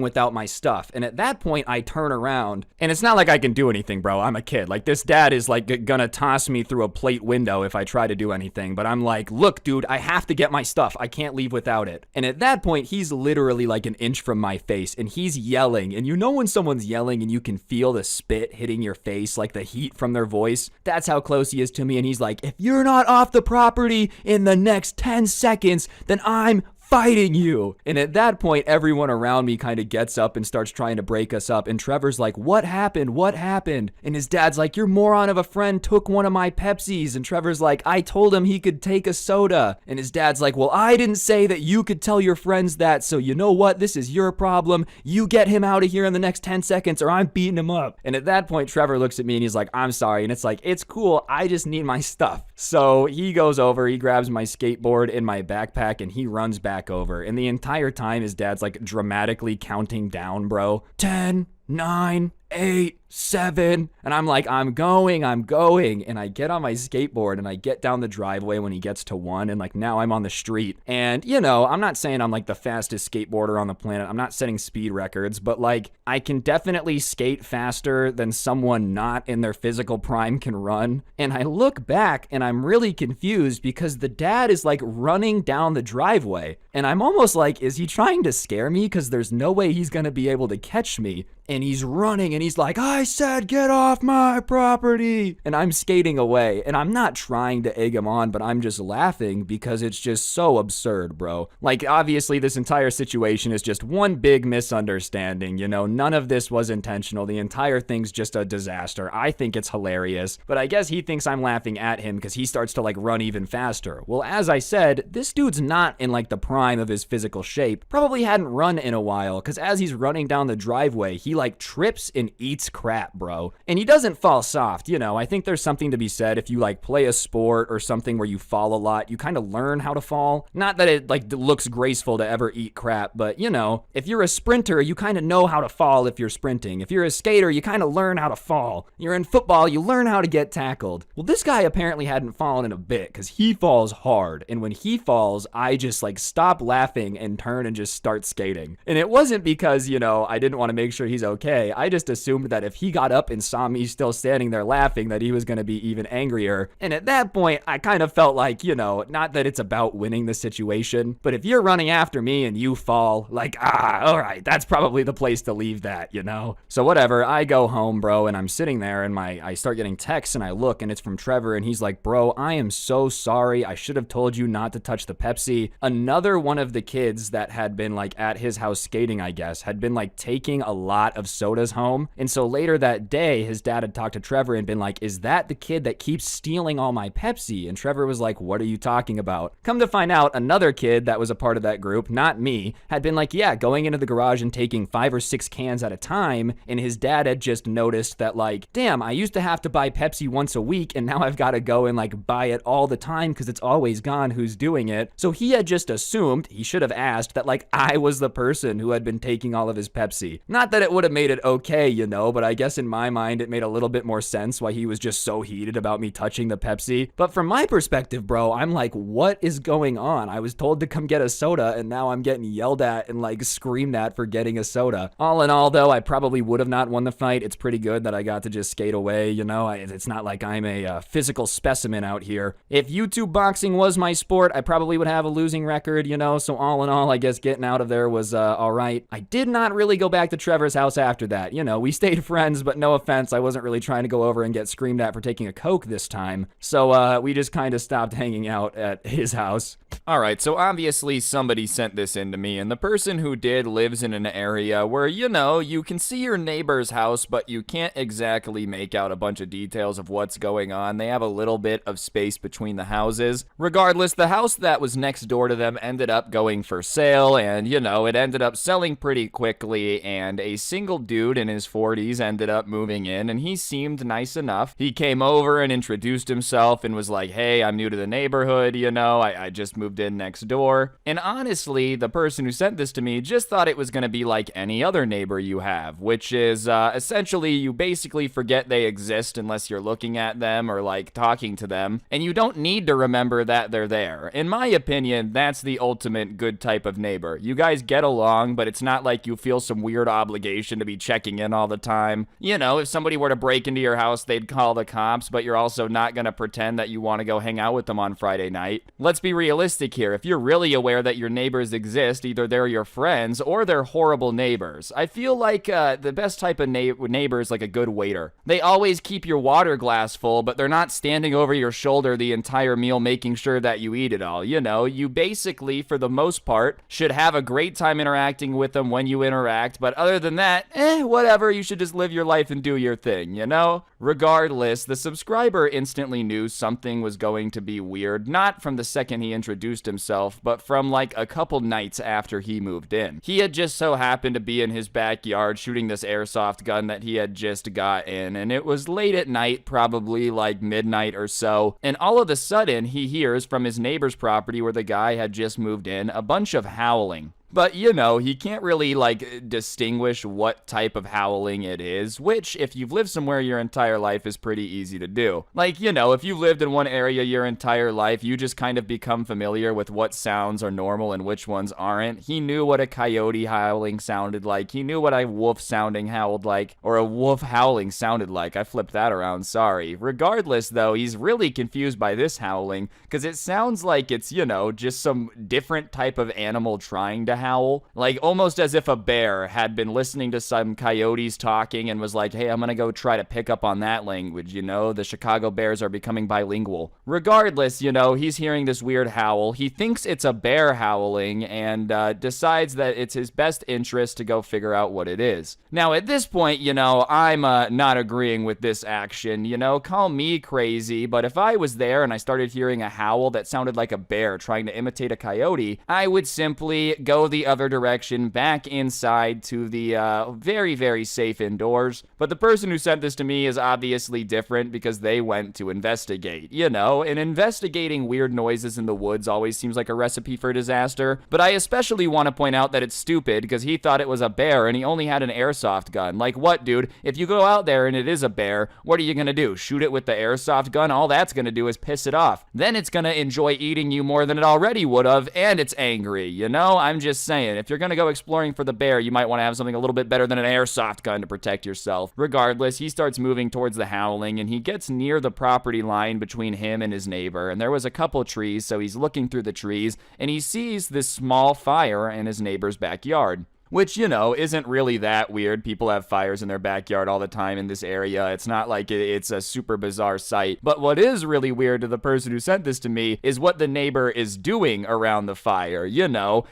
without my stuff. And at that point, I turn around and it's not like I can do anything, bro. I'm a kid. Like, this dad is like gonna toss me through a plate window if I try to do anything. But I'm like, look, dude, I have to get my stuff. I can't leave without it. And at that point, he's literally like an inch from my face and he's yelling. And you know when someone's yelling and you can feel the spit hitting your face, like the heat from their voice? That's how close he is to me. And he's like, if you're not off the property in the next 10 seconds, then I'm fighting you. And at that point, everyone around me kind of gets up and starts trying to break us up. And Trevor's like, what happened? What happened? And his dad's like, your moron of a friend took one of my Pepsis. And Trevor's like, I told him he could take a soda. And his dad's like, well, I didn't say that you could tell your friends that. So you know what? This is your problem. You get him out of here in the next 10 seconds or I'm beating him up. And at that point, Trevor looks at me and he's like, I'm sorry. And it's like, it's cool. I just need my stuff. So he goes over, he grabs my skateboard and my backpack and he runs back over. And the entire time his dad's like dramatically counting down, bro. 10, 9, 8, 7. And I'm like, I'm going. And I get on my skateboard and I get down the driveway when he gets to 1. And like, now I'm on the street. And you know, I'm not saying I'm like the fastest skateboarder on the planet. I'm not setting speed records, but like, I can definitely skate faster than someone not in their physical prime can run. And I look back and I'm really confused because the dad is like running down the driveway. And I'm almost like, is he trying to scare me? Because there's no way he's going to be able to catch me. And he's running and he's like, I said, get off my property. And I'm skating away. And I'm not trying to egg him on, but I'm just laughing because it's just so absurd, bro. Like, obviously, this entire situation is just one big misunderstanding. You know, none of this was intentional. The entire thing's just a disaster. I think it's hilarious. But I guess he thinks I'm laughing at him because he starts to like run even faster. Well, as I said, this dude's not in like the prime of his physical shape. Probably hadn't run in a while because as he's running down the driveway, he like trips and eats crap, bro. And he doesn't fall soft, you know. I think there's something to be said if you like play a sport or something where you fall a lot, you kind of learn how to fall. Not that it like looks graceful to ever eat crap, but you know, if you're a sprinter, you kind of know how to fall if you're sprinting. If you're a skater, you kind of learn how to fall. You're in football, you learn how to get tackled. Well, this guy apparently hadn't fallen in a bit because he falls hard. And when he falls, I just like stop laughing and turn and just start skating. And it wasn't because, you know, I didn't want to make sure he's okay. I just assumed that if he got up and saw me still standing there laughing, that he was going to be even angrier. And at that point, I kind of felt like, you know, not that it's about winning the situation, but if you're running after me and you fall, like, all right, that's probably the place to leave that, you know? So whatever, I go home, bro, and I'm sitting there and I start getting texts and I look and it's from Trevor and he's like, bro, I am so sorry. I should have told you not to touch the Pepsi. Another one of the kids that had been like at his house skating, I guess, had been like taking a lot of sodas home And so later that day, his dad had talked to Trevor and been like, is that the kid that keeps stealing all my Pepsi? And Trevor was like, what are you talking about? Come to find out, another kid that was a part of that group, not me, had been like, yeah, going into the garage and taking 5 or 6 cans at a time. And his dad had just noticed that, like, damn, I used to have to buy Pepsi once a week, and now I've got to go and like buy it all the time because it's always gone. Who's doing it? So he had just assumed, he should have asked, that like I was the person who had been taking all of his Pepsi. Not that it would have made it okay, you know, but I guess in my mind it made a little bit more sense why he was just so heated about me touching the Pepsi. But from my perspective, bro, I'm like, what is going on? I was told to come get a soda, and now I'm getting yelled at and like screamed at for getting a soda. All in all, though, I probably would have not won the fight. It's pretty good that I got to just skate away, you know. It's not like I'm a physical specimen out here. If YouTube boxing was my sport, I probably would have a losing record, you know. So all in all, I guess getting out of there was all right. I did not really go back to Trevor's house after that. You know, we stayed friends, but no offense, I wasn't really trying to go over and get screamed at for taking a Coke this time. So we just kind of stopped hanging out at his house. Alright, so obviously somebody sent this in to me, and the person who did lives in an area where, you know, you can see your neighbor's house, but you can't exactly make out a bunch of details of what's going on. They have a little bit of space between the houses. Regardless, the house that was next door to them ended up going for sale, and, you know, it ended up selling pretty quickly, and a single dude in his 40s ended up moving in, and he seemed nice enough. He came over and introduced himself and was like, hey, I'm new to the neighborhood, you know, I just moved in next door. And honestly, the person who sent this to me just thought it was going to be like any other neighbor you have, which is essentially you basically forget they exist unless you're looking at them or like talking to them, and you don't need to remember that they're there. In my opinion, that's the ultimate good type of neighbor. You guys get along, but it's not like you feel some weird obligation to be checking in all the time. You know, if somebody were to break into your house, they'd call the cops, but you're also not going to pretend that you want to go hang out with them on Friday night. Let's be realistic here. If you're really aware that your neighbors exist, either they're your friends or they're horrible neighbors. I feel like the best type of neighbor is like a good waiter. They always keep your water glass full, but they're not standing over your shoulder the entire meal making sure that you eat it all. You know, you basically, for the most part, should have a great time interacting with them when you interact, but other than that, whatever, you should just live your life and do your thing, you know? Regardless, the subscriber instantly knew something was going to be weird, not from the second he introduced himself, but from like a couple nights after he moved in. He had just so happened to be in his backyard shooting this airsoft gun that he had just got in, and it was late at night, probably like midnight or so, and all of a sudden he hears from his neighbor's property where the guy had just moved in a bunch of howling. But, you know, he can't really, like, distinguish what type of howling it is, which, if you've lived somewhere your entire life, is pretty easy to do. Like, you know, if you've lived in one area your entire life, you just kind of become familiar with what sounds are normal and which ones aren't. He knew what a coyote howling sounded like. He knew what a wolf sounding howled like, or a wolf howling sounded like. I flipped that around, sorry. Regardless, though, he's really confused by this howling, because it sounds like it's, you know, just some different type of animal trying to howl, like almost as if a bear had been listening to some coyotes talking and was like, hey, I'm gonna go try to pick up on that language, you know, the Chicago Bears are becoming bilingual. Regardless, you know, he's hearing this weird howl, he thinks it's a bear howling, and decides that it's his best interest to go figure out what it is. Now at this point, you know, I'm not agreeing with this action, you know, call me crazy, but if I was there and I started hearing a howl that sounded like a bear trying to imitate a coyote, I would simply go the other direction, back inside to the very, very safe indoors. But the person who sent this to me is obviously different because they went to investigate. You know, and investigating weird noises in the woods always seems like a recipe for disaster. But I especially want to point out that it's stupid because he thought it was a bear and he only had an airsoft gun. Like what, dude? If you go out there and it is a bear, what are you gonna do? Shoot it with the airsoft gun? All that's gonna do is piss it off. Then it's gonna enjoy eating you more than it already would have, and it's angry, you know? I'm just saying, if you're gonna go exploring for the bear, you might want to have something a little bit better than an airsoft gun to protect yourself. Regardless, he starts moving towards the howling, and he gets near the property line between him and his neighbor, and there was a couple trees, so he's looking through the trees, and he sees this small fire in his neighbor's backyard. which, isn't really that weird. People have fires in their backyard all the time in this area. It's not like it's a super bizarre sight. But what is really weird to the person who sent this to me is what the neighbor is doing around the fire.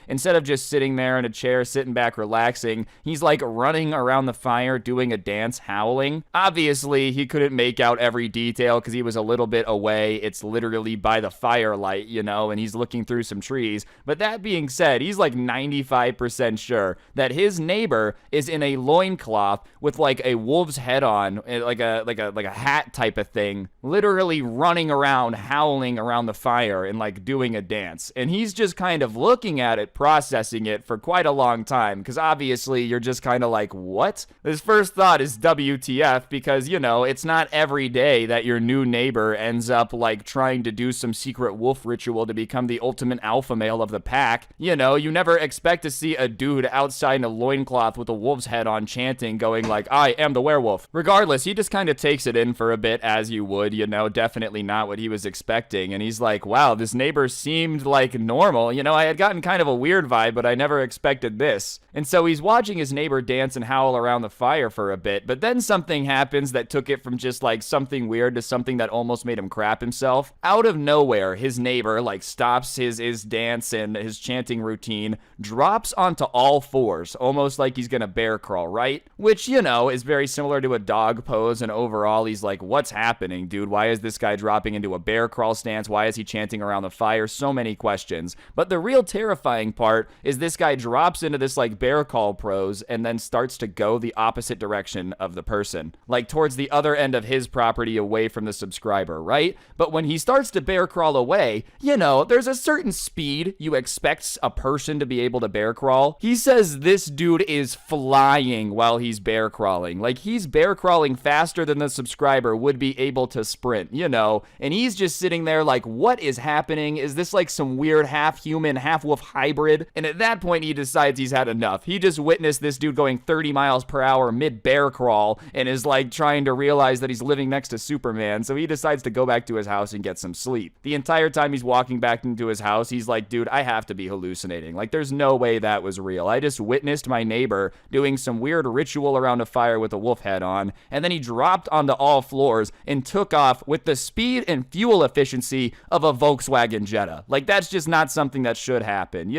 Instead of just sitting there in a chair, sitting back, relaxing, he's like running around the fire, doing a dance, howling. Obviously, he couldn't make out every detail because he was a little bit away. It's literally by the firelight, and he's looking through some trees. But that being said, he's like 95% sure that his neighbor is in a loincloth with like a wolf's head on, like a hat type of thing, literally running around, howling around the fire and like doing a dance. And he's just kind of looking at it, processing it for quite a long time, because obviously you're just kind of like, what? His first thought is WTF, because, it's not every day that your new neighbor ends up like trying to do some secret wolf ritual to become the ultimate alpha male of the pack. You never expect to see a dude outside in a loincloth with a wolf's head on chanting, going like, I am the werewolf. Regardless, he just kind of takes it in for a bit, as you would, definitely not what he was expecting. And he's like, wow, this neighbor seemed like normal. I had gotten kind of a weird vibe, but I never expected this. And so he's watching his neighbor dance and howl around the fire for a bit, but then something happens that took it from just like something weird to something that almost made him crap himself. Out of nowhere, his neighbor like stops his dance and his chanting routine, drops onto all fours, almost like he's gonna bear crawl, right? Which, is very similar to a dog pose, and overall he's like, what's happening, dude? Why is this guy dropping into a bear crawl stance? Why is he chanting around the fire? So many questions. But the real terrifying part is this guy drops into this like bear crawl pose and then starts to go the opposite direction of the person, like towards the other end of his property, away from the subscriber, right? But when he starts to bear crawl away, there's a certain speed you expect a person to be able to bear crawl. He says this dude is flying while he's bear crawling. Like, he's bear crawling faster than the subscriber would be able to sprint, and he's just sitting there like, what is happening? Is this like some weird half human, half wolf hybrid? And at that point, he decides he's had enough. He just witnessed this dude going 30 miles per hour mid bear crawl and is like trying to realize that he's living next to Superman. So he decides to go back to his house and get some sleep. The entire time he's walking back into his house, he's like, dude, I have to be hallucinating. Like, there's no way that was real. I just witnessed my neighbor doing some weird ritual around a fire with a wolf head on, and then he dropped onto all floors and took off with the speed and fuel efficiency of a Volkswagen Jetta. Like, that's just not something that should happen,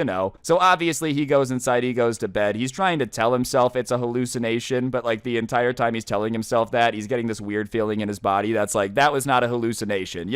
So obviously he goes inside, he goes to bed. He's trying to tell himself it's a hallucination, but like the entire time he's telling himself that, he's getting this weird feeling in his body that's like, that was not a hallucination,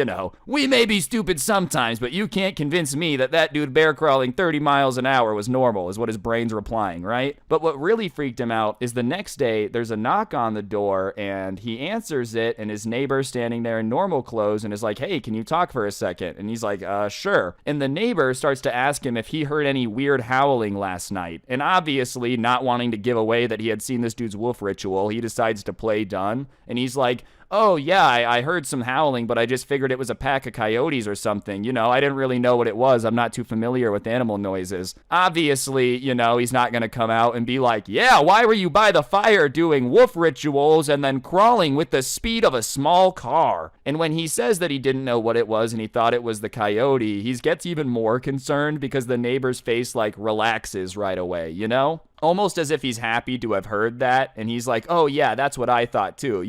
We may be stupid sometimes, but you can't convince me that that dude bear crawling 30 miles an hour was normal, is what his brain's replying, right? But what really freaked him out is the next day, there's a knock on the door, and he answers it, and his neighbor's standing there in normal clothes and is like, hey, can you talk for a second? And he's like, sure. And the neighbor starts to ask him if he heard any weird howling last night. And obviously, not wanting to give away that he had seen this dude's wolf ritual, he decides to play dumb. And he's like, oh, yeah, I heard some howling, but I just figured it was a pack of coyotes or something. I didn't really know what it was. I'm not too familiar with animal noises. Obviously, he's not going to come out and be like, yeah, why were you by the fire doing wolf rituals and then crawling with the speed of a small car? And when he says that he didn't know what it was and he thought it was the coyote, he gets even more concerned because the neighbor's face, like, relaxes right away, Almost as if he's happy to have heard that, and he's like, oh yeah, that's what I thought too,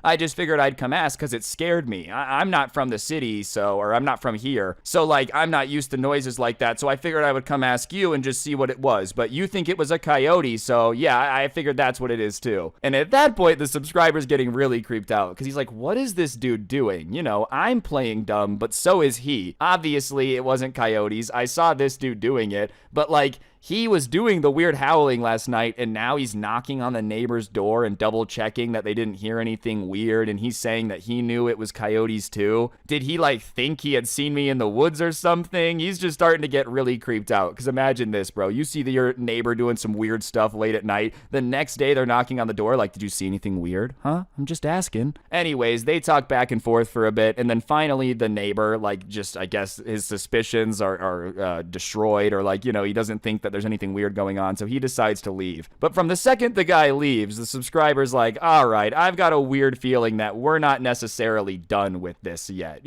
I just figured I'd come ask because it scared me. I'm not from the city, or I'm not from here, so like, I'm not used to noises like that, so I figured I would come ask you and just see what it was, but you think it was a coyote, so yeah, I figured that's what it is too. And at that point, the subscriber's getting really creeped out, because he's like, what is this dude doing? I'm playing dumb, but so is he. Obviously, it wasn't coyotes. I saw this dude doing it, but like, he was doing the weird howling last night, and now he's knocking on the neighbor's door and double checking that they didn't hear anything weird, and he's saying that he knew it was coyotes too. Did he like think he had seen me in the woods or something? He's just starting to get really creeped out, because imagine this, bro. You see your neighbor doing some weird stuff late at night. The next day they're knocking on the door like, did you see anything weird? Huh? I'm just asking. Anyways, they talk back and forth for a bit, and then finally the neighbor, like, just, I guess his suspicions are destroyed, or like, he doesn't think that there's anything weird going on, so he decides to leave. But from the second the guy leaves, the subscriber's like, all right, I've got a weird feeling that we're not necessarily done with this yet,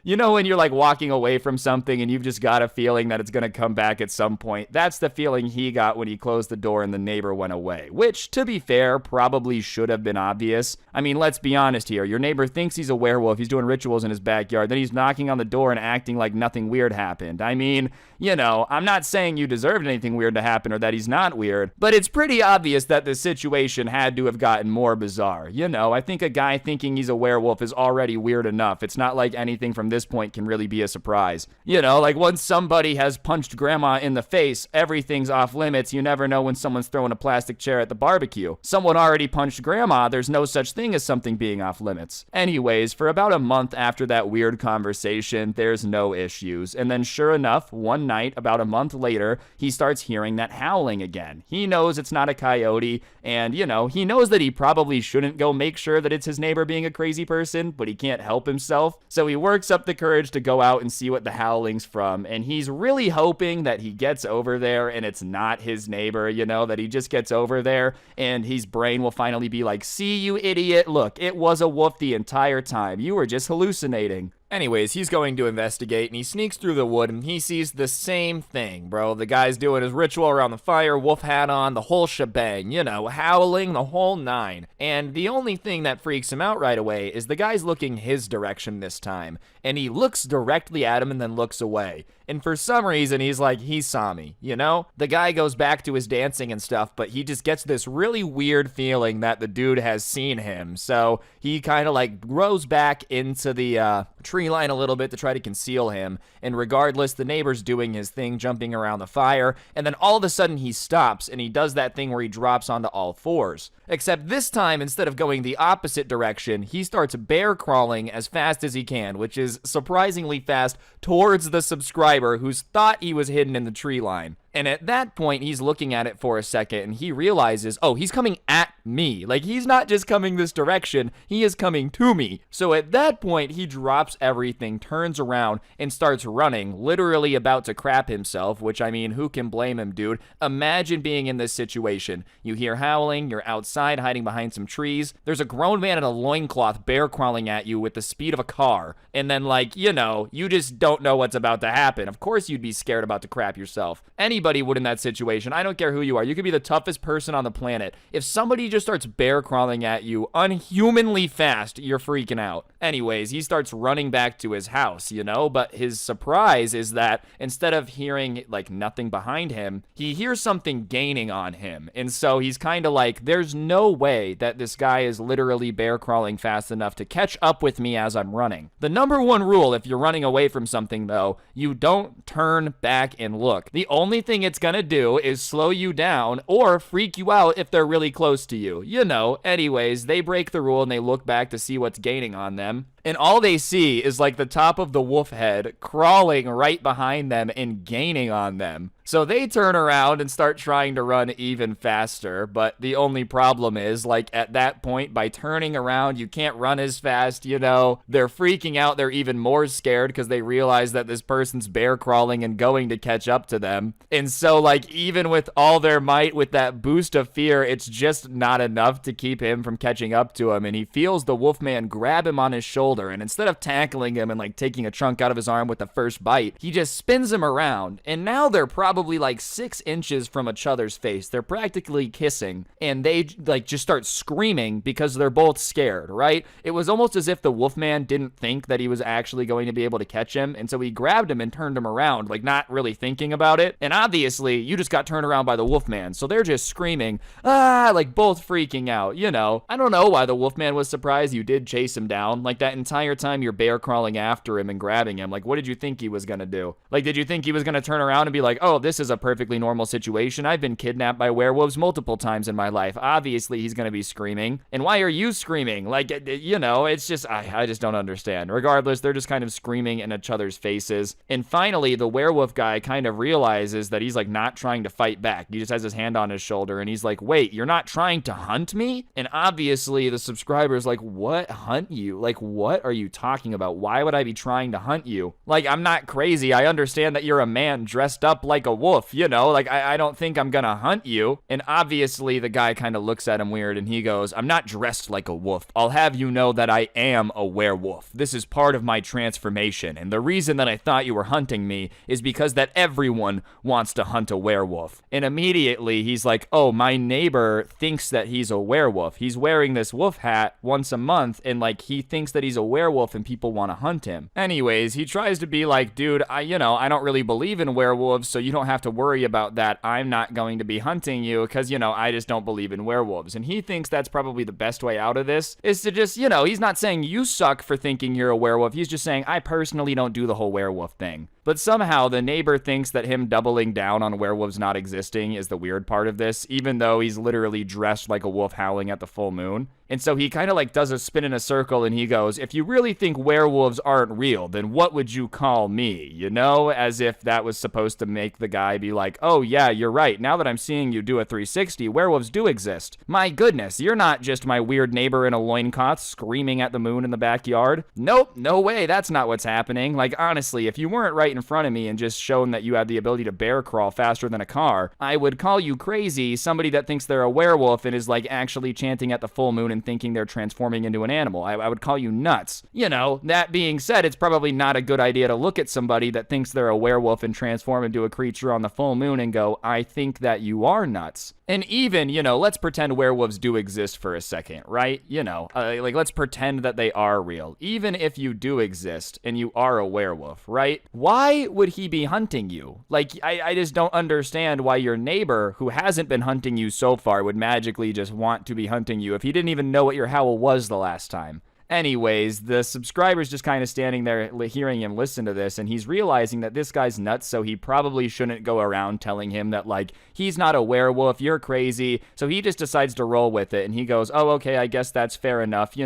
You know when you're like walking away from something and you've just got a feeling that it's gonna come back at some point? That's the feeling he got when he closed the door and the neighbor went away. Which, to be fair, probably should have been obvious. I mean, let's be honest here. Your neighbor thinks he's a werewolf, he's doing rituals in his backyard, then he's knocking on the door and acting like nothing weird happened. I mean, you know, I'm not saying you deserved anything weird to happen or that he's not weird, but it's pretty obvious that the situation had to have gotten more bizarre. You know, I think a guy thinking he's a werewolf is already weird enough. It's not like anything from this point can really be a surprise. You know, like once somebody has punched grandma in the face, everything's off limits. You never know when someone's throwing a plastic chair at the barbecue. Someone already punched grandma, there's no such thing as something being off limits. Anyways, for about a month after that weird conversation, there's no issues. And then sure enough, one night, about a month later, he starts hearing that howling again. He knows it's not a coyote, and you know, he knows that he probably shouldn't go make sure that it's his neighbor being a crazy person, but he can't help himself. So he works up the courage to go out and see what the howling's from, and he's really hoping that he gets over there and it's not his neighbor, you know, that he just gets over there and his brain will finally be like, see, you idiot, look, it was a wolf the entire time. You were just hallucinating. Anyways, he's going to investigate, and he sneaks through the wood, and he sees the same thing, bro. The guy's doing his ritual around the fire, wolf hat on, the whole shebang, you know, howling, the whole nine. And the only thing that freaks him out right away is the guy's looking his direction this time, and he looks directly at him and then looks away. And for some reason, he's like, he saw me, you know? The guy goes back to his dancing and stuff, but he just gets this really weird feeling that the dude has seen him. So he kind of like grows back into the tree line a little bit to try to conceal him. And regardless, the neighbor's doing his thing, jumping around the fire. And then all of a sudden he stops and he does that thing where he drops onto all fours. Except this time, instead of going the opposite direction, he starts bear crawling as fast as he can, which is surprisingly fast towards the subscriber who's thought he was hidden in the tree line. And at that point, he's looking at it for a second and he realizes, oh, he's coming at me. Like, he's not just coming this direction, he is coming to me. So at that point, he drops everything, turns around, and starts running, literally about to crap himself, which, I mean, who can blame him, dude? Imagine being in this situation. You hear howling, you're outside hiding behind some trees, there's a grown man in a loincloth bear crawling at you with the speed of a car, and then, like, you know, you just don't know what's about to happen. Of course you'd be scared about to crap yourself. Anybody would in that situation. I don't care who you are. You could be the toughest person on the planet. If somebody just starts bear crawling at you unhumanly fast, you're freaking out. Anyways, he starts running back to his house, you know, but his surprise is that instead of hearing like nothing behind him, he hears something gaining on him. And so he's kind of like, there's no way that this guy is literally bear crawling fast enough to catch up with me as I'm running. The number one rule if you're running away from something though, you don't turn back and look. The only thing it's gonna do is slow you down or freak you out if they're really close to you. You know, anyways, they break the rule and they look back to see what's gaining on them. And all they see is like the top of the wolf head crawling right behind them and gaining on them. So they turn around and start trying to run even faster. But the only problem is, like, at that point, by turning around, you can't run as fast, you know. They're freaking out. They're even more scared because they realize that this person's bear crawling and going to catch up to them. And so, like, even with all their might, with that boost of fear, it's just not enough to keep him from catching up to him. And he feels the wolfman grab him on his shoulder. And instead of tackling him and, like, taking a chunk out of his arm with the first bite, he just spins him around. And now they're probably like 6 inches from each other's face. They're practically kissing, and they like just start screaming because they're both scared, right? It was almost as if the wolfman didn't think that he was actually going to be able to catch him, and so he grabbed him and turned him around, like not really thinking about it. And obviously, you just got turned around by the wolfman, so they're just screaming, ah, like both freaking out, you know. I don't know why the wolfman was surprised you did chase him down. Like that entire time you're bear crawling after him and grabbing him, like what did you think he was gonna do? Like, did you think he was gonna turn around and be like, oh, this is a perfectly normal situation. I've been kidnapped by werewolves multiple times in my life. Obviously, he's gonna be screaming. And why are you screaming? Like, you know, it's just, I just don't understand. Regardless, they're just kind of screaming in each other's faces. And finally, the werewolf guy kind of realizes that he's like not trying to fight back. He just has his hand on his shoulder and he's like, wait, you're not trying to hunt me? And obviously, the subscriber's like, what? Hunt you? Like, what? what are you talking about? Why would I be trying to hunt you? Like, I'm not crazy. I understand that you're a man dressed up like a wolf, you know? Like, I don't think I'm gonna hunt you. And obviously, the guy kind of looks at him weird, and he goes, I'm not dressed like a wolf. I'll have you know that I am a werewolf. This is part of my transformation. And the reason that I thought you were hunting me is because that everyone wants to hunt a werewolf. And immediately, he's like, oh, my neighbor thinks that he's a werewolf. He's wearing this wolf hat once a month, and like, he thinks that he's a werewolf and people want to hunt him. Anyways, he tries to be like, dude, I don't really believe in werewolves, so you don't have to worry about that. I'm not going to be hunting you because, I just don't believe in werewolves. And he thinks that's probably the best way out of this is to just, he's not saying you suck for thinking you're a werewolf. He's just saying, I personally don't do the whole werewolf thing. But somehow the neighbor thinks that him doubling down on werewolves not existing is the weird part of this, even though he's literally dressed like a wolf howling at the full moon. And so he kind of like does a spin in a circle and he goes, if you really think werewolves aren't real, then what would you call me? As if that was supposed to make the guy be like, oh yeah, you're right. Now that I'm seeing you do a 360, werewolves do exist. My goodness, you're not just my weird neighbor in a loincloth screaming at the moon in the backyard. Nope, no way, that's not what's happening. Like, honestly, if you weren't right in front of me and just shown that you had the ability to bear crawl faster than a car, I would call you crazy, somebody that thinks they're a werewolf and is like actually chanting at the full moon and thinking they're transforming into an animal. I would call you nuts. That being said, it's probably not a good idea to look at somebody that thinks they're a werewolf and transform into a creature on the full moon and go, I think that you are nuts. And even, let's pretend werewolves do exist for a second, right? Let's pretend that they are real. Even if you do exist and you are a werewolf, right? Why would he be hunting you? Like, I just don't understand why your neighbor, who hasn't been hunting you so far, would magically just want to be hunting you if he didn't even know what your howl was the last time. Anyways, the subscriber's just kind of standing there hearing him listen to this, and he's realizing that this guy's nuts, so he probably shouldn't go around telling him that, like, he's not a werewolf, you're crazy. So he just decides to roll with it, and he goes, oh, okay, I guess that's fair enough,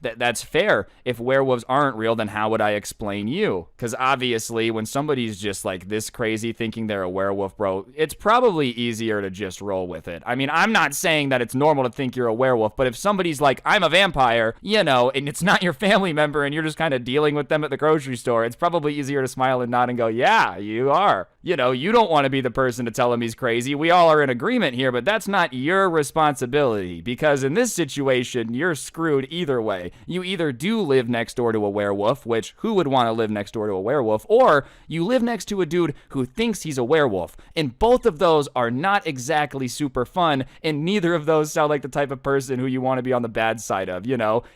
that's fair. If werewolves aren't real, then how would I explain you? Because obviously, when somebody's just like this crazy thinking they're a werewolf, bro, it's probably easier to just roll with it. I mean, I'm not saying that it's normal to think you're a werewolf, but if somebody's like, I'm a vampire, and it's not your family member and you're just kind of dealing with them at the grocery store, it's probably easier to smile and nod and go, yeah, you are. You don't want to be the person to tell him he's crazy. We all are in agreement here, but that's not your responsibility, because in this situation, you're screwed either way. You either do live next door to a werewolf, which who would want to live next door to a werewolf, or you live next to a dude who thinks he's a werewolf. And both of those are not exactly super fun, and neither of those sound like the type of person who you want to be on the bad side of,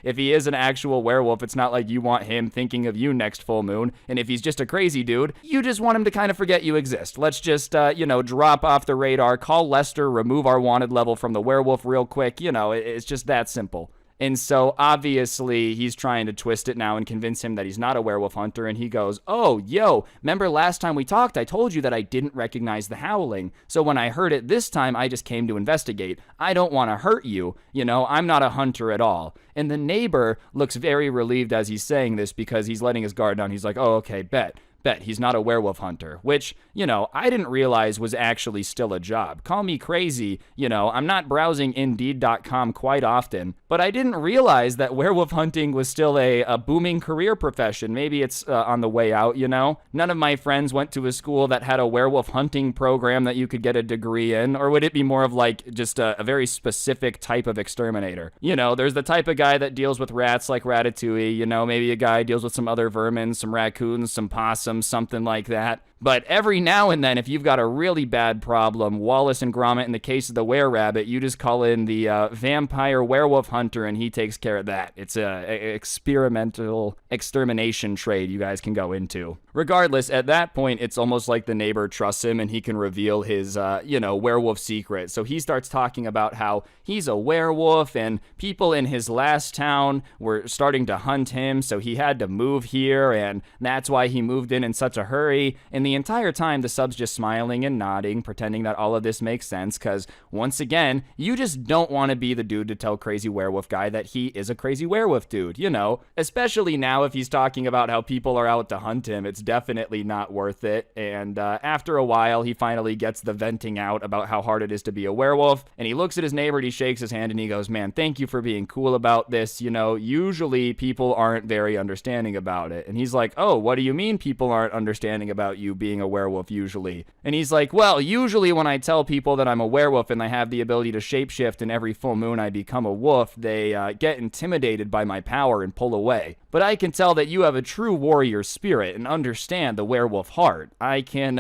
If he is an actual werewolf, it's not like you want him thinking of you next full moon, and if he's just a crazy dude, you just want him to kind of forget you exist. Let's just, drop off the radar, call Lester, remove our wanted level from the werewolf real quick, it's just that simple. And so, obviously, he's trying to twist it now and convince him that he's not a werewolf hunter, and he goes, oh, yo, remember last time we talked, I told you that I didn't recognize the howling, so when I heard it this time, I just came to investigate. I don't want to hurt you, I'm not a hunter at all. And the neighbor looks very relieved as he's saying this because he's letting his guard down. He's like, oh, okay, bet he's not a werewolf hunter, which, I didn't realize was actually still a job. Call me crazy, I'm not browsing Indeed.com quite often, but I didn't realize that werewolf hunting was still a booming career profession. Maybe it's on the way out, None of my friends went to a school that had a werewolf hunting program that you could get a degree in, or would it be more of like just a very specific type of exterminator? There's the type of guy that deals with rats like Ratatouille, maybe a guy deals with some other vermin, some raccoons, some possums, something like that. But every now and then, if you've got a really bad problem, Wallace and Gromit, in the case of the were-rabbit, you just call in the vampire werewolf hunter and he takes care of that. It's a experimental extermination trade you guys can go into. Regardless, at that point, it's almost like the neighbor trusts him and he can reveal his, werewolf secret. So he starts talking about how he's a werewolf and people in his last town were starting to hunt him, so he had to move here, and that's why he moved in such a hurry. And the the entire time, the sub's just smiling and nodding, pretending that all of this makes sense, because, once again, you just don't want to be the dude to tell Crazy Werewolf Guy that he is a crazy werewolf dude, you know? Especially now if he's talking about how people are out to hunt him, it's definitely not worth it, and after a while, he finally gets the venting out about how hard it is to be a werewolf, and he looks at his neighbor and he shakes his hand and he goes, man, thank you for being cool about this, you know, usually people aren't very understanding about it. And he's like, oh, what do you mean people aren't understanding about you being a werewolf usually? And he's like, well, usually when I tell people that I'm a werewolf and I have the ability to shapeshift and every full moon I become a wolf, they get intimidated by my power and pull away. But I can tell that you have a true warrior spirit and understand the werewolf heart. I can,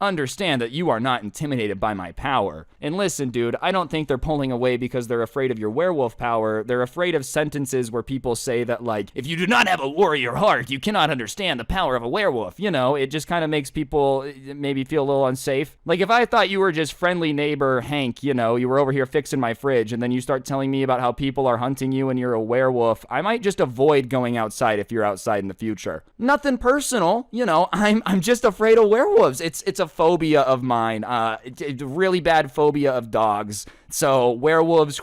understand that you are not intimidated by my power. And listen, dude, I don't think they're pulling away because they're afraid of your werewolf power. They're afraid of sentences where people say that, like, if you do not have a warrior heart, you cannot understand the power of a werewolf. You know, it just kind of makes people maybe feel a little unsafe. Like, if I thought you were just friendly neighbor Hank, you know, you were over here fixing my fridge, and then you start telling me about how people are hunting you and you're a werewolf, I might just avoid going outside if you're outside in the future. Nothing personal, you know, I'm just afraid of werewolves. It's a phobia of mine, a really bad phobia of dogs. So werewolves,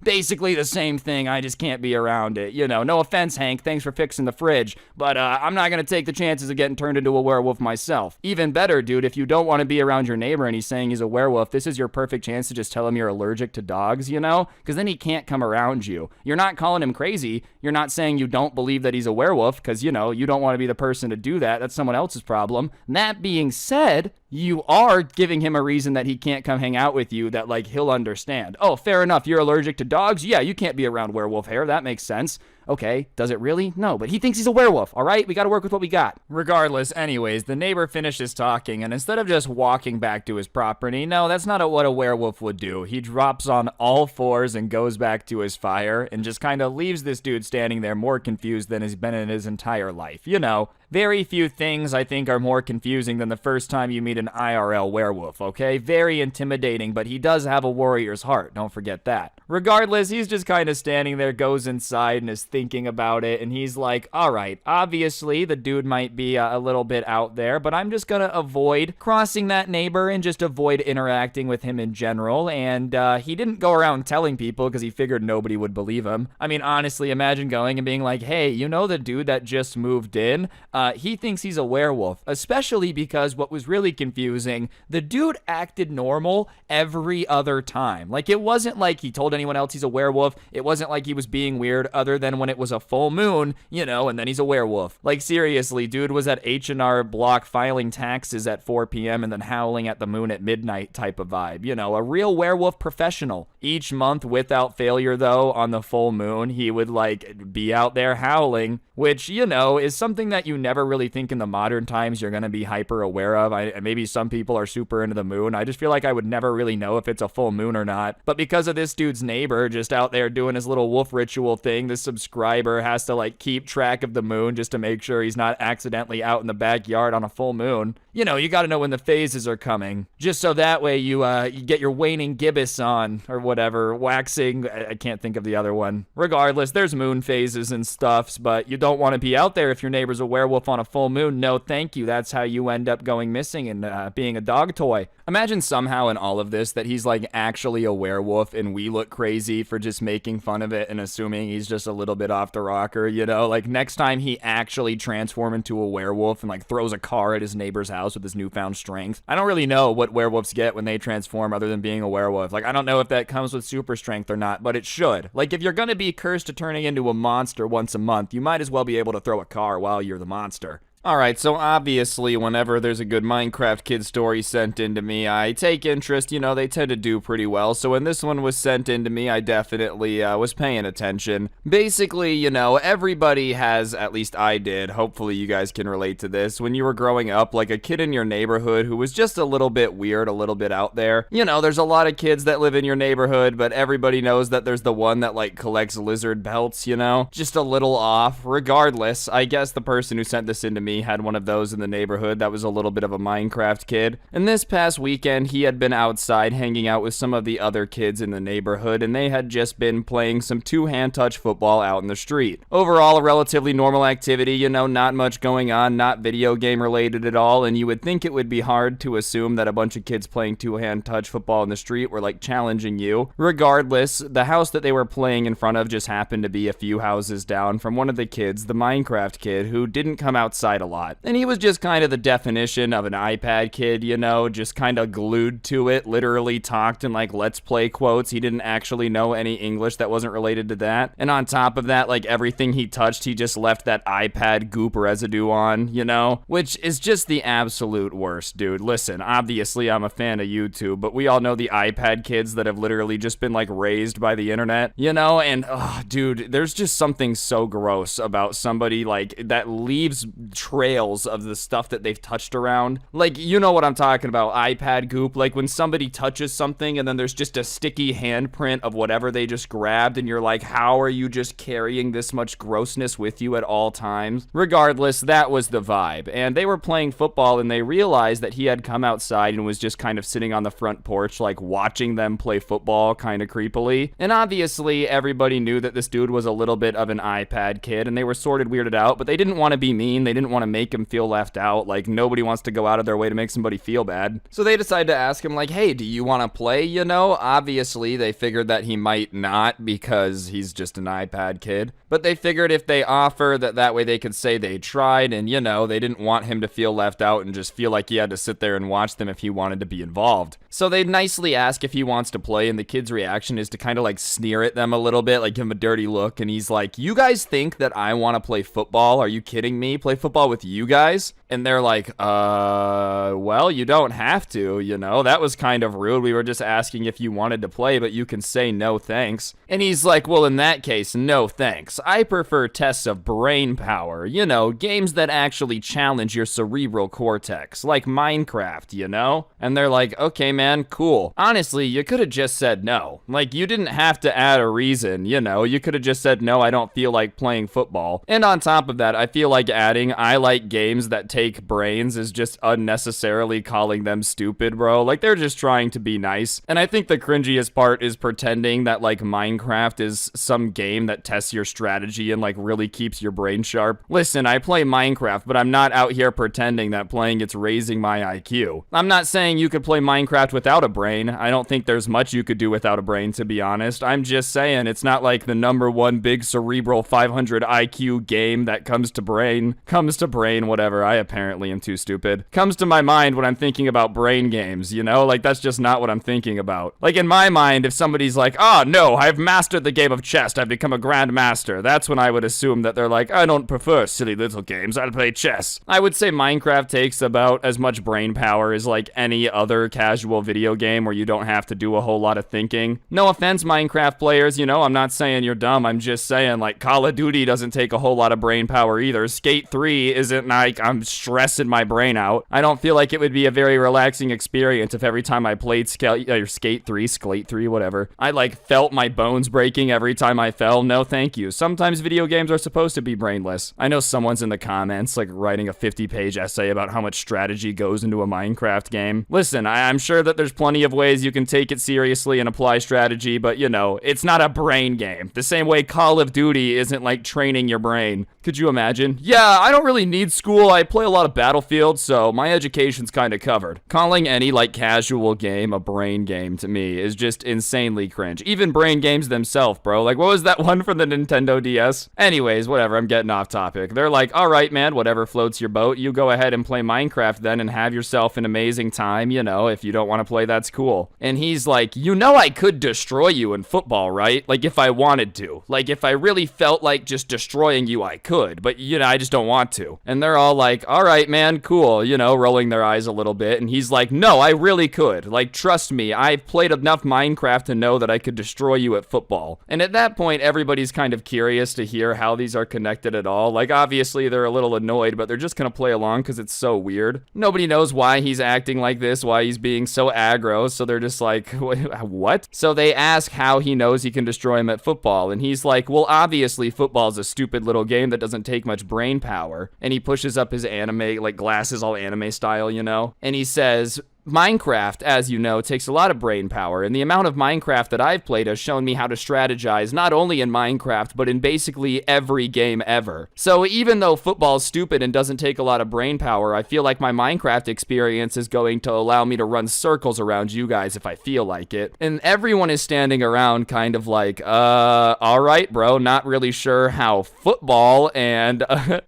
basically the same thing, I just can't be around it. You know, no offense, Hank, thanks for fixing the fridge, but I'm not gonna take the chances of getting turned into a werewolf myself. Even better, dude, if you don't want to be around your neighbor and he's saying he's a werewolf, this is your perfect chance to just tell him you're allergic to dogs, you know? Because then he can't come around you. You're not calling him crazy. You're not saying you don't believe that he's a werewolf, because, you know, you don't want to be the person to do that. That's someone else's problem. That being said, you are giving him a reason that he can't come hang out with you that, like, he'll understand. Oh, fair enough, you're allergic to dogs? Yeah, you can't be around werewolf hair. That makes sense. Okay, does it really? No, but he thinks he's a werewolf, all right? We gotta work with what we got. Regardless, anyways, the neighbor finishes talking, and instead of just walking back to his property, no, that's not what a werewolf would do. He drops on all fours and goes back to his fire and just kind of leaves this dude standing there more confused than he's been in his entire life. You know, very few things I think are more confusing than the first time you meet an IRL werewolf, okay? Very intimidating, but he does have a warrior's heart, don't forget that. Regardless, he's just kind of standing there, goes inside and is thinking about it, and he's like, alright, obviously the dude might be a little bit out there, but I'm just gonna avoid crossing that neighbor and just avoid interacting with him in general. And he didn't go around telling people because he figured nobody would believe him. I mean, honestly, imagine going and being like, hey, you know the dude that just moved in? He thinks he's a werewolf, especially because what was really confusing, the dude acted normal every other time. Like, it wasn't like he told anyone else he's a werewolf. It wasn't like he was being weird other than when it was a full moon, you know, and then he's a werewolf. Like, seriously, dude was at H&R Block filing taxes at 4 p.m. and then howling at the moon at midnight type of vibe. You know, a real werewolf professional. Each month, without failure, though, on the full moon, he would, like, be out there howling, which, you know, is something that you never really think in the modern times you're gonna be hyper aware of. Maybe some people are super into the moon. I just feel like I would never really know if it's a full moon or not. But because of this dude's neighbor just out there doing his little wolf ritual thing, this subscriber has to, like, keep track of the moon just to make sure he's not accidentally out in the backyard on a full moon. You know, you gotta know when the phases are coming, just so that way you get your waning gibbous on, or whatever, waxing, I can't think of the other one. Regardless, there's moon phases and stuffs, but you don't want to be out there if your neighbor's a werewolf on a full moon. No thank you. That's how you end up going missing and being a dog toy. Imagine somehow in all of this that he's, like, actually a werewolf and we look crazy for just making fun of it and assuming he's just a little bit off the rocker, you know? Like, next time he actually transforms into a werewolf and, like, throws a car at his neighbor's house with his newfound strength. I don't really know what werewolves get when they transform other than being a werewolf. Like, I don't know if that comes with super strength or not, but it should. Like, if you're gonna be cursed to turning into a monster once a month, you might as well be able to throw a car while you're the monster. Alright, so obviously whenever there's a good Minecraft kid story sent into me, I take interest. You know, they tend to do pretty well. So when this one was sent into me, I definitely was paying attention. Basically, you know, everybody has, at least I did, hopefully you guys can relate to this, when you were growing up, like a kid in your neighborhood who was just a little bit weird, a little bit out there. You know, there's a lot of kids that live in your neighborhood, but everybody knows that there's the one that, like, collects lizard belts, you know? Just a little off. Regardless, I guess the person who sent this into me me had one of those in the neighborhood that was a little bit of a Minecraft kid. And this past weekend, he had been outside hanging out with some of the other kids in the neighborhood, and they had just been playing some two-hand touch football out in the street. Overall, a relatively normal activity, you know, not much going on, not video game related at all, and you would think it would be hard to assume that a bunch of kids playing two-hand touch football in the street were like challenging you. Regardless, the house that they were playing in front of just happened to be a few houses down from one of the kids, the Minecraft kid, who didn't come outside a lot. And he was just kind of the definition of an iPad kid, you know, just kind of glued to it, literally talked in like let's play quotes. He didn't actually know any English that wasn't related to that. And on top of that, like everything he touched, he just left that iPad goop residue on, you know, which is just the absolute worst, dude. Listen, obviously I'm a fan of YouTube, but we all know the iPad kids that have literally just been like raised by the internet, you know, and dude, there's just something so gross about somebody like that leaves trails of the stuff that they've touched around. Like, you know what I'm talking about, iPad goop, like when somebody touches something and then there's just a sticky handprint of whatever they just grabbed and you're like, how are you just carrying this much grossness with you at all times? Regardless, that was the vibe. And they were playing football and they realized that he had come outside and was just kind of sitting on the front porch like watching them play football kind of creepily. And obviously everybody knew that this dude was a little bit of an iPad kid and they were sort of weirded out, but they didn't want to be mean. They didn't want to make him feel left out. Like nobody wants to go out of their way to make somebody feel bad. So they decided to ask him like, hey, do you want to play? You know, obviously they figured that he might not because he's just an iPad kid, but they figured if they offer that way they could say they tried, and you know, they didn't want him to feel left out and just feel like he had to sit there and watch them if he wanted to be involved. So they nicely ask if he wants to play, and the kid's reaction is to kind of like sneer at them a little bit, like give him a dirty look, and he's like, you guys think that I want to play football? Are you kidding me? Play football with you guys? And they're like, well, you don't have to, you know, that was kind of rude. We were just asking if you wanted to play, but you can say no thanks. And he's like, well, in that case, no thanks. I prefer tests of brain power, you know, games that actually challenge your cerebral cortex, like Minecraft, you know? And they're like, okay, man, cool. Honestly, you could have just said no. Like, you didn't have to add a reason, you know? You could have just said, no, I don't feel like playing football. And on top of that, I feel like adding, I like games that take brains is just unnecessarily calling them stupid, bro. Like, they're just trying to be nice. And I think the cringiest part is pretending that, like, Minecraft is some game that tests your strategy and, like, really keeps your brain sharp. Listen, I play Minecraft, but I'm not out here pretending that playing it's raising my IQ. I'm not saying you could play Minecraft without a brain. I don't think there's much you could do without a brain, to be honest. I'm just saying it's not like the #1 big cerebral 500 IQ game that comes to brain, whatever. I apparently am too stupid. Comes to my mind when I'm thinking about brain games, you know? Like, that's just not what I'm thinking about. Like, in my mind, if somebody's like, oh, no, I've mastered the game of chess, I've become a grandmaster, that's when I would assume that they're like, I don't prefer silly little games, I'll play chess. I would say Minecraft takes about as much brain power as, like, any other casual video game where you don't have to do a whole lot of thinking. No offense, Minecraft players, you know, I'm not saying you're dumb, I'm just saying, like, Call of Duty doesn't take a whole lot of brain power either. Skate 3 isn't like I'm stressing my brain out. I don't feel like it would be a very relaxing experience if every time I played Skate 3, whatever, I like felt my bones breaking every time I fell. No, thank you. Sometimes video games are supposed to be brainless. I know someone's in the comments like writing a 50-page essay about how much strategy goes into a Minecraft game. Listen, I'm sure that there's plenty of ways you can take it seriously and apply strategy, but you know, it's not a brain game. The same way Call of Duty isn't like training your brain. Could you imagine? Yeah, I don't really need school. I play a lot of Battlefield, so my education's kind of covered. Calling any like casual game a brain game to me is just insanely cringe. Even brain games themselves, bro. Like, what was that one from the Nintendo DS? Anyways, whatever, I'm getting off topic. They're like, all right, man, whatever floats your boat. You go ahead and play Minecraft then and have yourself an amazing time, you know, if you don't want to play, that's cool. And he's like, you know I could destroy you in football, right? Like, if I wanted to. Like, if I really felt like just destroying you, I could. But, you know, I just don't want to. And they're all like, all right, man, cool, you know, rolling their eyes a little bit. And he's like, no, I really could. Like, trust me, I've played enough Minecraft to know that I could destroy you at football. And at that point, everybody's kind of curious to hear how these are connected at all. Like, obviously, they're a little annoyed, but they're just gonna play along because it's so weird. Nobody knows why he's acting like this, why he's being so aggro, so they're just like, what? So they ask how he knows he can destroy him at football, and he's like, well, obviously, football's a stupid little game that doesn't take much brain power. and he pushes up his anime, like glasses all anime style, you know, and he says, Minecraft, as you know, takes a lot of brain power, and the amount of Minecraft that I've played has shown me how to strategize, not only in Minecraft, but in basically every game ever. So even though football's stupid and doesn't take a lot of brain power, I feel like my Minecraft experience is going to allow me to run circles around you guys if I feel like it. And everyone is standing around kind of like, alright bro, not really sure how football and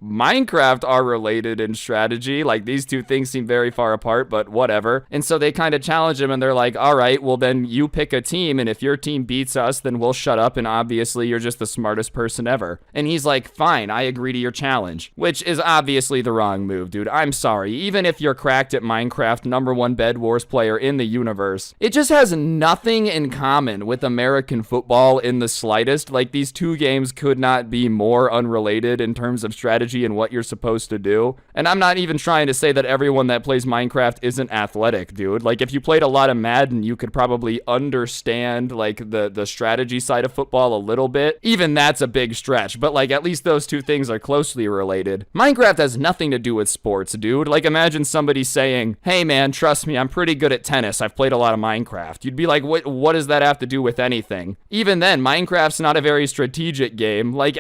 Minecraft are related in strategy. Like, these two things seem very far apart, but whatever. And so they kind of challenge him, and they're like, all right, well then you pick a team, and if your team beats us, then we'll shut up, and obviously you're just the smartest person ever. And he's like, fine, I agree to your challenge, which is obviously the wrong move, dude. I'm sorry. Even if you're cracked at Minecraft, #1 Bed Wars player in the universe, it just has nothing in common with American football in the slightest. Like, these two games could not be more unrelated in terms of strategy and what you're supposed to do. And I'm not even trying to say that everyone that plays Minecraft isn't athletic, dude. Like, if you played a lot of Madden, you could probably understand, like, the strategy side of football a little bit. Even that's a big stretch, but, like, at least those two things are closely related. Minecraft has nothing to do with sports, dude. Like, imagine somebody saying, hey, man, trust me, I'm pretty good at tennis. I've played a lot of Minecraft. You'd be like, what does that have to do with anything? Even then, Minecraft's not a very strategic game. Like,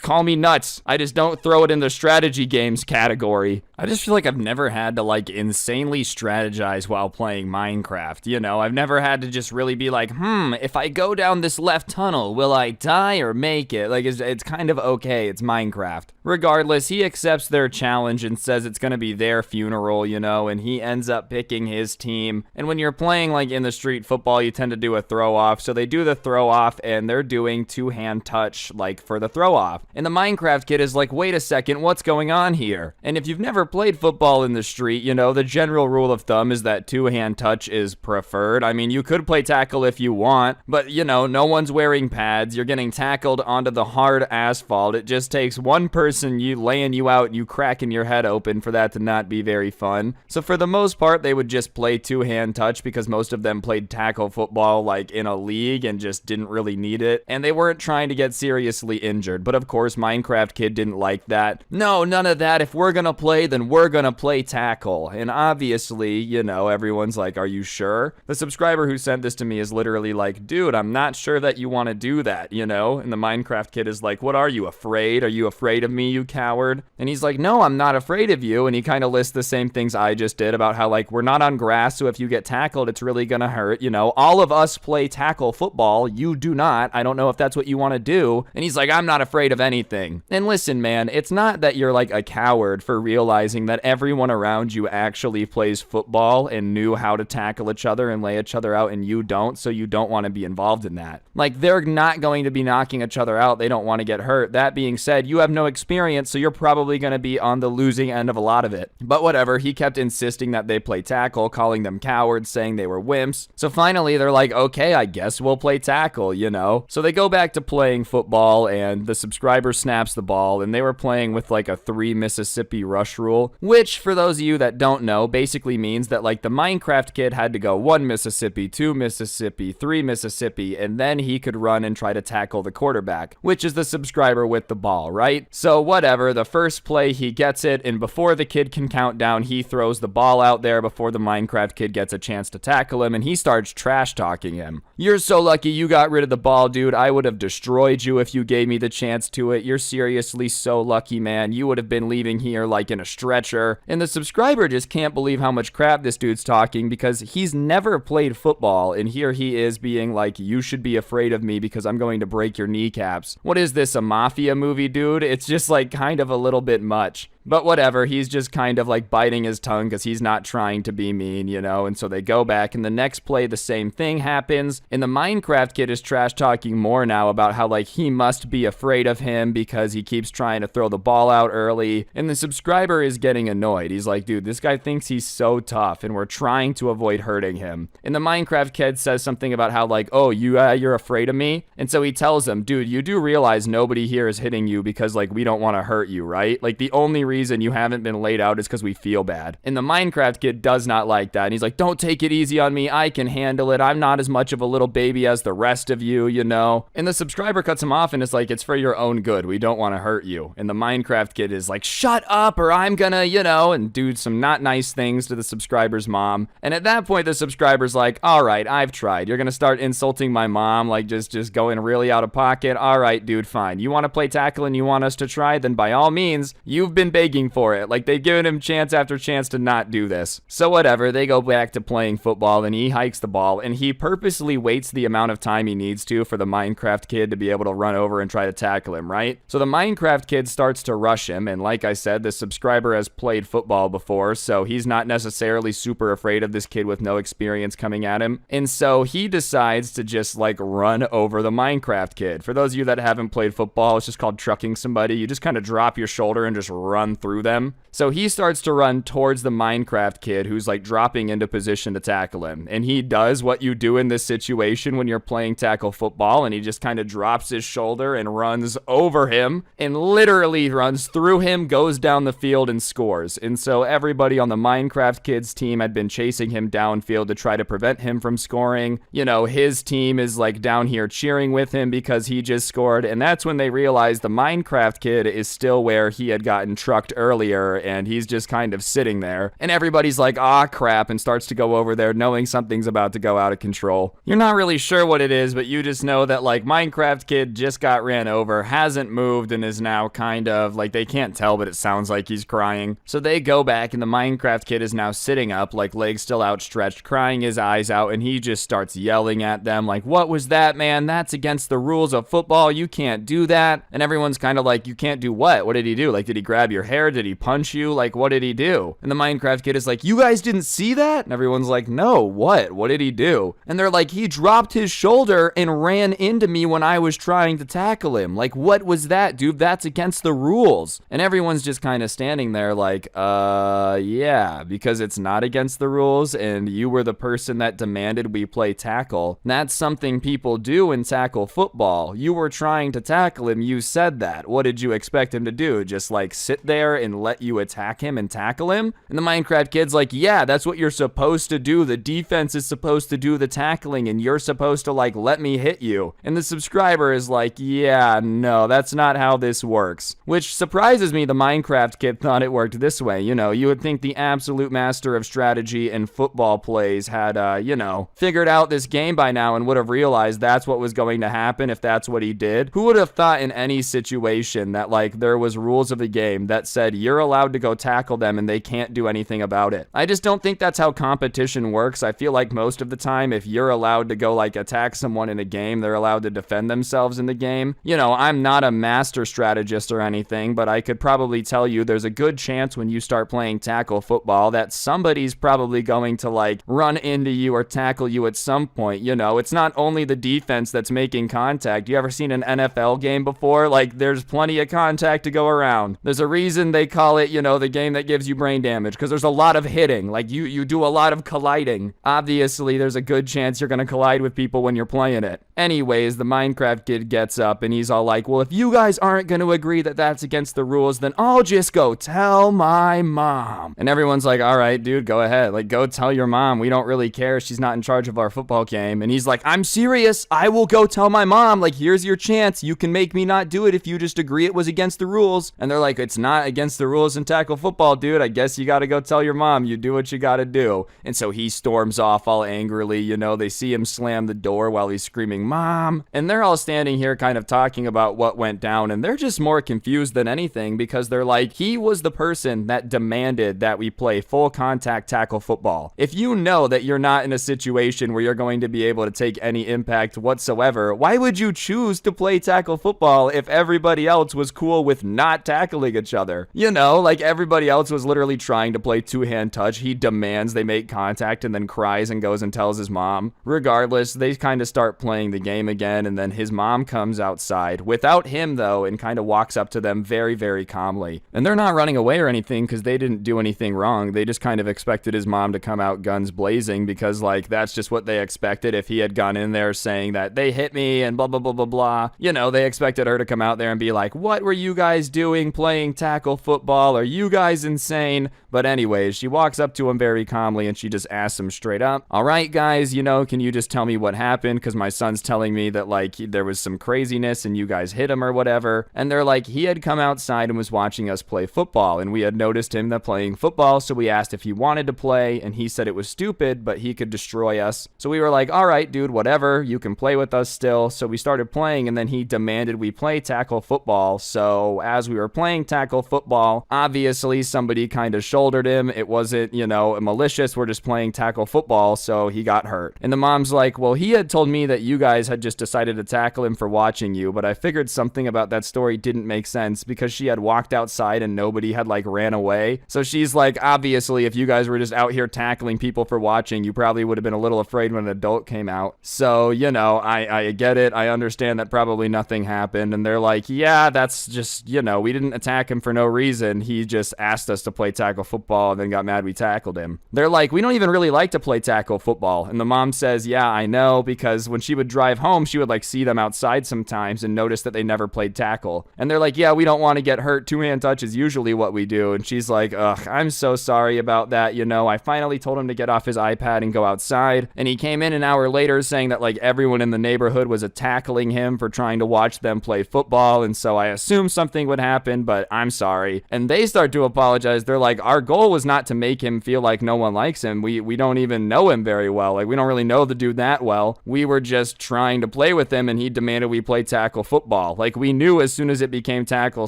call me nuts. I just don't throw it in the strategy games category. I just feel like I've never had to, like, insanely strategize while playing Minecraft, you know? I've never had to just really be like, if I go down this left tunnel, will I die or make it? Like, it's kind of okay, it's Minecraft. Regardless, he accepts their challenge and says it's gonna be their funeral, you know, and he ends up picking his team. And when you're playing, like, in the street football, you tend to do a throw-off, so they do the throw-off, and they're doing two-hand touch, like, for the throw-off. And the Minecraft kid is like, wait a second, what's going on here? And if you've never played football in the street, you know, the general rule of thumb is that two-hand touch is preferred. I mean, you could play tackle if you want, but, you know, no one's wearing pads. You're getting tackled onto the hard asphalt. It just takes one person laying you out and you cracking your head open for that to not be very fun. So for the most part, they would just play two-hand touch because most of them played tackle football, like, in a league and just didn't really need it. And they weren't trying to get seriously injured. But of course, Minecraft kid didn't like that. No, none of that. If we're gonna play, then we're gonna play tackle. And obviously, you know, everyone's like, are you sure? The subscriber who sent this to me is literally like, dude, I'm not sure that you want to do that, you know? And the Minecraft kid is like, what are you, afraid? Are you afraid of me, you coward? And he's like, no, I'm not afraid of you. And he kind of lists the same things I just did about how, like, we're not on grass, so if you get tackled, it's really gonna hurt, you know? All of us play tackle football. You do not. I don't know if that's what you want to do. And he's like, I'm not afraid of anything. And listen, man, it's not that you're, like, a coward for realizing that everyone around you actually plays football and knew how to tackle each other and lay each other out, and you don't, so you don't want to be involved in that. Like, they're not going to be knocking each other out. They don't want to get hurt. That being said, you have no experience, so you're probably going to be on the losing end of a lot of it. But whatever, he kept insisting that they play tackle, calling them cowards, saying they were wimps. So finally, they're like, okay, I guess we'll play tackle, you know? So they go back to playing football, and the subscriber snaps the ball, and they were playing with, like, a 3 Mississippi rush rule, which, for those of you that don't know, basically means that, like, the Minecraft kid had to go 1 Mississippi, 2 Mississippi, 3 Mississippi, and then he could run and try to tackle the quarterback, which is the subscriber with the ball, right? So whatever, the first play, he gets it, and before the kid can count down, he throws the ball out there before the Minecraft kid gets a chance to tackle him, and he starts trash talking him. You're so lucky you got rid of the ball, dude. I would have destroyed you if you gave me the chance to it. You're seriously so lucky, man. You would have been leaving here like in a stretcher. And the subscriber just can't believe how much crap this dude's talking because he's never played football, and here he is being like, you should be afraid of me because I'm going to break your kneecaps. What is this, a mafia movie, dude? It's just like kind of a little bit much. But whatever, he's just kind of like biting his tongue because he's not trying to be mean, you know? And so they go back, and the next play, the same thing happens. And the Minecraft kid is trash talking more now about how, like, he must be afraid of him because he keeps trying to throw the ball out early. And the subscriber is getting annoyed. He's like, dude, this guy thinks he's so tough, and we're trying to avoid hurting him. And the Minecraft kid says something about how, like, oh, you're afraid of me? And so he tells him, dude, you do realize nobody here is hitting you because, like, we don't want to hurt you, right? Like, the only reason you haven't been laid out is because we feel bad. And the Minecraft kid does not like that. And he's like, don't take it easy on me. I can handle it. I'm not as much of a little baby as the rest of you, you know? And the subscriber cuts him off and is like, it's for your own good. We don't want to hurt you. And the Minecraft kid is like, shut up or I'm gonna, you know, and do some not nice things to the subscriber's mom. And at that point, the subscriber's like, all right, I've tried. You're gonna start insulting my mom, like just going really out of pocket. All right, dude, fine. You want to play tackle and you want us to try? Then by all means, you've been begging for it. Like, they've given him chance after chance to not do this. So whatever, they go back to playing football and he hikes the ball and he purposely waits the amount of time he needs to for the Minecraft kid to be able to run over and try to tackle him, right? So the Minecraft kid starts to rush him, and like I said, the subscriber has played football before, so he's not necessarily super afraid of this kid with no experience coming at him. And so he decides to just like run over the Minecraft kid. For those of you that haven't played football, it's just called trucking somebody. You just kind of drop your shoulder and just run through them. So he starts to run towards the Minecraft kid who's like dropping into position to tackle him. And he does what you do in this situation when you're playing tackle football, and he just kind of drops his shoulder and runs over him and literally runs through him, goes down the field and scores. And so everybody on the Minecraft kid's team had been chasing him downfield to try to prevent him from scoring. You know, his team is like down here cheering with him because he just scored. And that's when they realize the Minecraft kid is still where he had gotten trucked earlier, and he's just kind of sitting there. And everybody's like, ah, crap, and starts to go over there knowing something's about to go out of control. You're not really sure what it is, but you just know that like Minecraft kid just got ran over, hasn't moved, and is now kind of like, they can't tell, but it sounds like he's crying. So they go back and the Minecraft kid is now sitting up, like legs still outstretched, crying his eyes out, and he just starts yelling at them like, what was that, man? That's against the rules of football. You can't do that. And everyone's kind of like, you can't do what? What did he do? Like, did he grab your hair? Did he punch you? Like, what did he do? And the Minecraft kid is like, you guys didn't see that? And everyone's like, no, what? What did he do? And they're like, he dropped his shoulder and ran into me when I was trying to tackle him. Like, what was that, dude? That's against the rules. And everyone's just kind of standing there like, yeah, because it's not against the rules and you were the person that demanded we play tackle. That's something people do in tackle football. You were trying to tackle him. You said that. What did you expect him to do? Just like sit there and let you attack him and tackle him? And the Minecraft kid's like, yeah, that's what you're supposed to do. The defense is supposed to do the tackling and you're supposed to like let me hit you. And the subscriber is like, yeah, no, that's not how this works. Which surprises me. The Minecraft kid thought it worked this way. You know, you would think the absolute master of strategy and football plays had, you know, figured out this game by now and would have realized that's what was going to happen if that's what he did. Who would have thought in any situation that like there was rules of the game that said you're allowed to go tackle them and they can't do anything about it? I just don't think that's how competition works. I feel like most of the time if you're allowed to go like attack someone in a game, they're allowed to defend themselves in the game. You know, I'm not a master strategist or anything, but I could probably tell you there's a good chance when you start playing tackle football that somebody's probably going to like run into you or tackle you at some point. You know, it's not only the defense that's making contact. You ever seen an NFL game before? Like, there's plenty of contact to go around. There's a reason they call it, you know, the game that gives you brain damage, because there's a lot of hitting. Like, you do a lot of colliding. Obviously, there's a good chance you're going to collide with people when you're playing it. Anyways, the Minecraft kid gets up and he's all like, well, if you guys aren't going to agree that that's against the rules, then I'll just go tell my mom. And everyone's like, all right, dude, go ahead. Like, go tell your mom. We don't really care. She's not in charge of our football game. And he's like, I'm serious. I will go tell my mom. Like, here's your chance. You can make me not do it if you just agree it was against the rules. And they're like, it's not against the rules in tackle football, dude. I guess you got to go tell your mom. You do what you got to do. And so he storms off all angrily. You know, they see him slam the door while he's screaming, Mom. And they're all standing here kind of talking about what went down. And they're just more confused than anything because they're like, he was the person that demanded that we play full contact tackle football. If you know that you're not in a situation where you're going to be able to take any impact whatsoever, why would you choose to play tackle football if everybody else was cool with not tackling each other? You know, like everybody else was literally trying to play two-hand touch. He demands they make contact and then cries and goes and tells his mom. Regardless, they kind of start playing the game again, and then his mom comes outside without him though and kind of walks up to them very, very calmly. And they're not running away or anything because they didn't do anything wrong. They just kind of expected his mom to come out guns blazing because like that's just what they expected. If he had gone in there saying that they hit me and blah blah blah blah blah, you know, they expected her to come out there and be like, what were you guys doing playing tackle tackle football? Are you guys insane? But anyways, she walks up to him very calmly and she just asks him straight up, all right, guys, can you just tell me what happened? Because my son's telling me that, like, there was some craziness and you guys hit him or whatever. And they're like, he had come outside and was watching us play football, and we had noticed him playing football, so we asked if he wanted to play, and he said it was stupid, but he could destroy us. So we were like, all right, dude, whatever, you can play with us still. So we started playing, and then he demanded we play tackle football. So as we were playing tackle football, obviously somebody kind of shouldered him. It wasn't, malicious. We're just playing tackle football, so he got hurt. And the mom's like, well, he had told me that you guys had just decided to tackle him for watching you, but I figured something about that story didn't make sense because she had walked outside and nobody had, like, ran away. So she's like, obviously, if you guys were just out here tackling people for watching, you probably would have been a little afraid when an adult came out. So, I get it. I understand that probably nothing happened. And they're like, yeah, that's just, we didn't attack him for no reason. He just asked us to play tackle football and then got mad we tackled him. They're like, we don't even really like to play tackle football. And the mom says, yeah, I know, because when she would drive home, she would, like, see them outside sometimes and notice that they never played tackle. And they're like, yeah, we don't want to get hurt. Two-hand touch is usually what we do. And she's like, ugh, I'm so sorry about that. I finally told him to get off his iPad and go outside. And he came in an hour later saying that, like, everyone in the neighborhood was tackling him for trying to watch them play football. And so I assumed something would happen, but I'm sorry. And they start to apologize. They're like, our goal was not to make him feel like no one likes him. We don't even know him very well. Like, we don't really know the dude that well. We were just trying to play with him, and he demanded we play tackle football. Like, we knew as soon as it became tackle,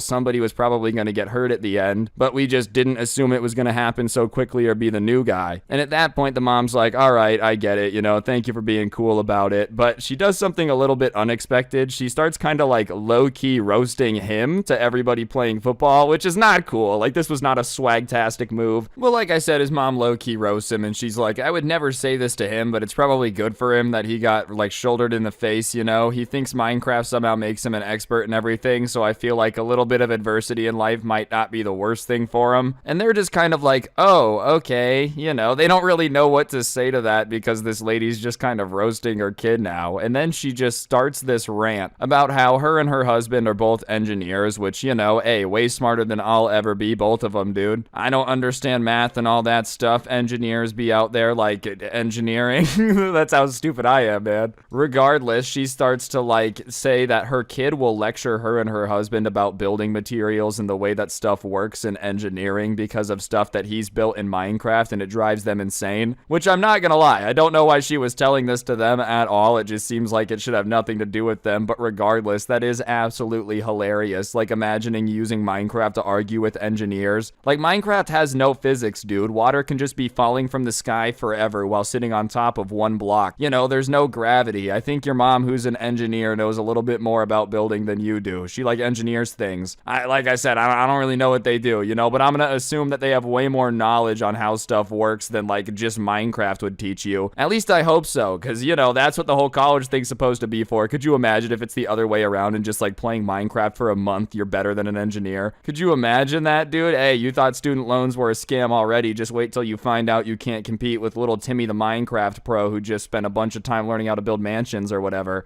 somebody was probably going to get hurt at the end, but we just didn't assume it was going to happen so quickly or be the new guy. And at that point, the mom's like, all right, I get it, thank you for being cool about it. But she does something a little bit unexpected. She starts kind of, like, low-key roasting him to everybody playing football, which is not cool. Like, this was not a swagtastic move. Well, like I said, his mom low-key roasts him, and she's like, I would never say this to him, but it's probably good for him that he got, like, shouldered in the face, He thinks Minecraft somehow makes him an expert in everything, so I feel like a little bit of adversity in life might not be the worst thing for him. And they're just kind of like, oh, okay, they don't really know what to say to that because this lady's just kind of roasting her kid now. And then she just starts this rant about how her and her husband are both engineers, which, hey, way smarter than I'll ever be, both of them, dude. I don't understand math and all that stuff. Engineers be out there, like, engineering. That's how stupid I am, man. Regardless, she starts to, like, say that her kid will lecture her and her husband about building materials and the way that stuff works in engineering because of stuff that he's built in Minecraft, and it drives them insane. Which, I'm not gonna lie, I don't know why she was telling this to them at all. It just seems like it should have nothing to do with them, but regardless, that is absolutely hilarious. Like, imagining using Minecraft to argue with engineers. Like, Minecraft has no physics, dude. Water can just be falling from the sky forever while sitting on top of one block. There's no gravity. I think your mom, who's an engineer, knows a little bit more about building than you do. She, like, engineers things. Like I said, I don't really know what they do, but I'm gonna assume that they have way more knowledge on how stuff works than, like, just Minecraft would teach you. At least I hope so, because, that's what the whole college thing's supposed to be for. Could you imagine if it's the other way around and just, like, playing Minecraft for a month, you're better than an engineer? Could you imagine that, dude? Hey, you thought student loans were a scam already. Just wait till you find out you can't compete with little Timmy the Minecraft pro who just spent a bunch of time learning how to build mansions or whatever.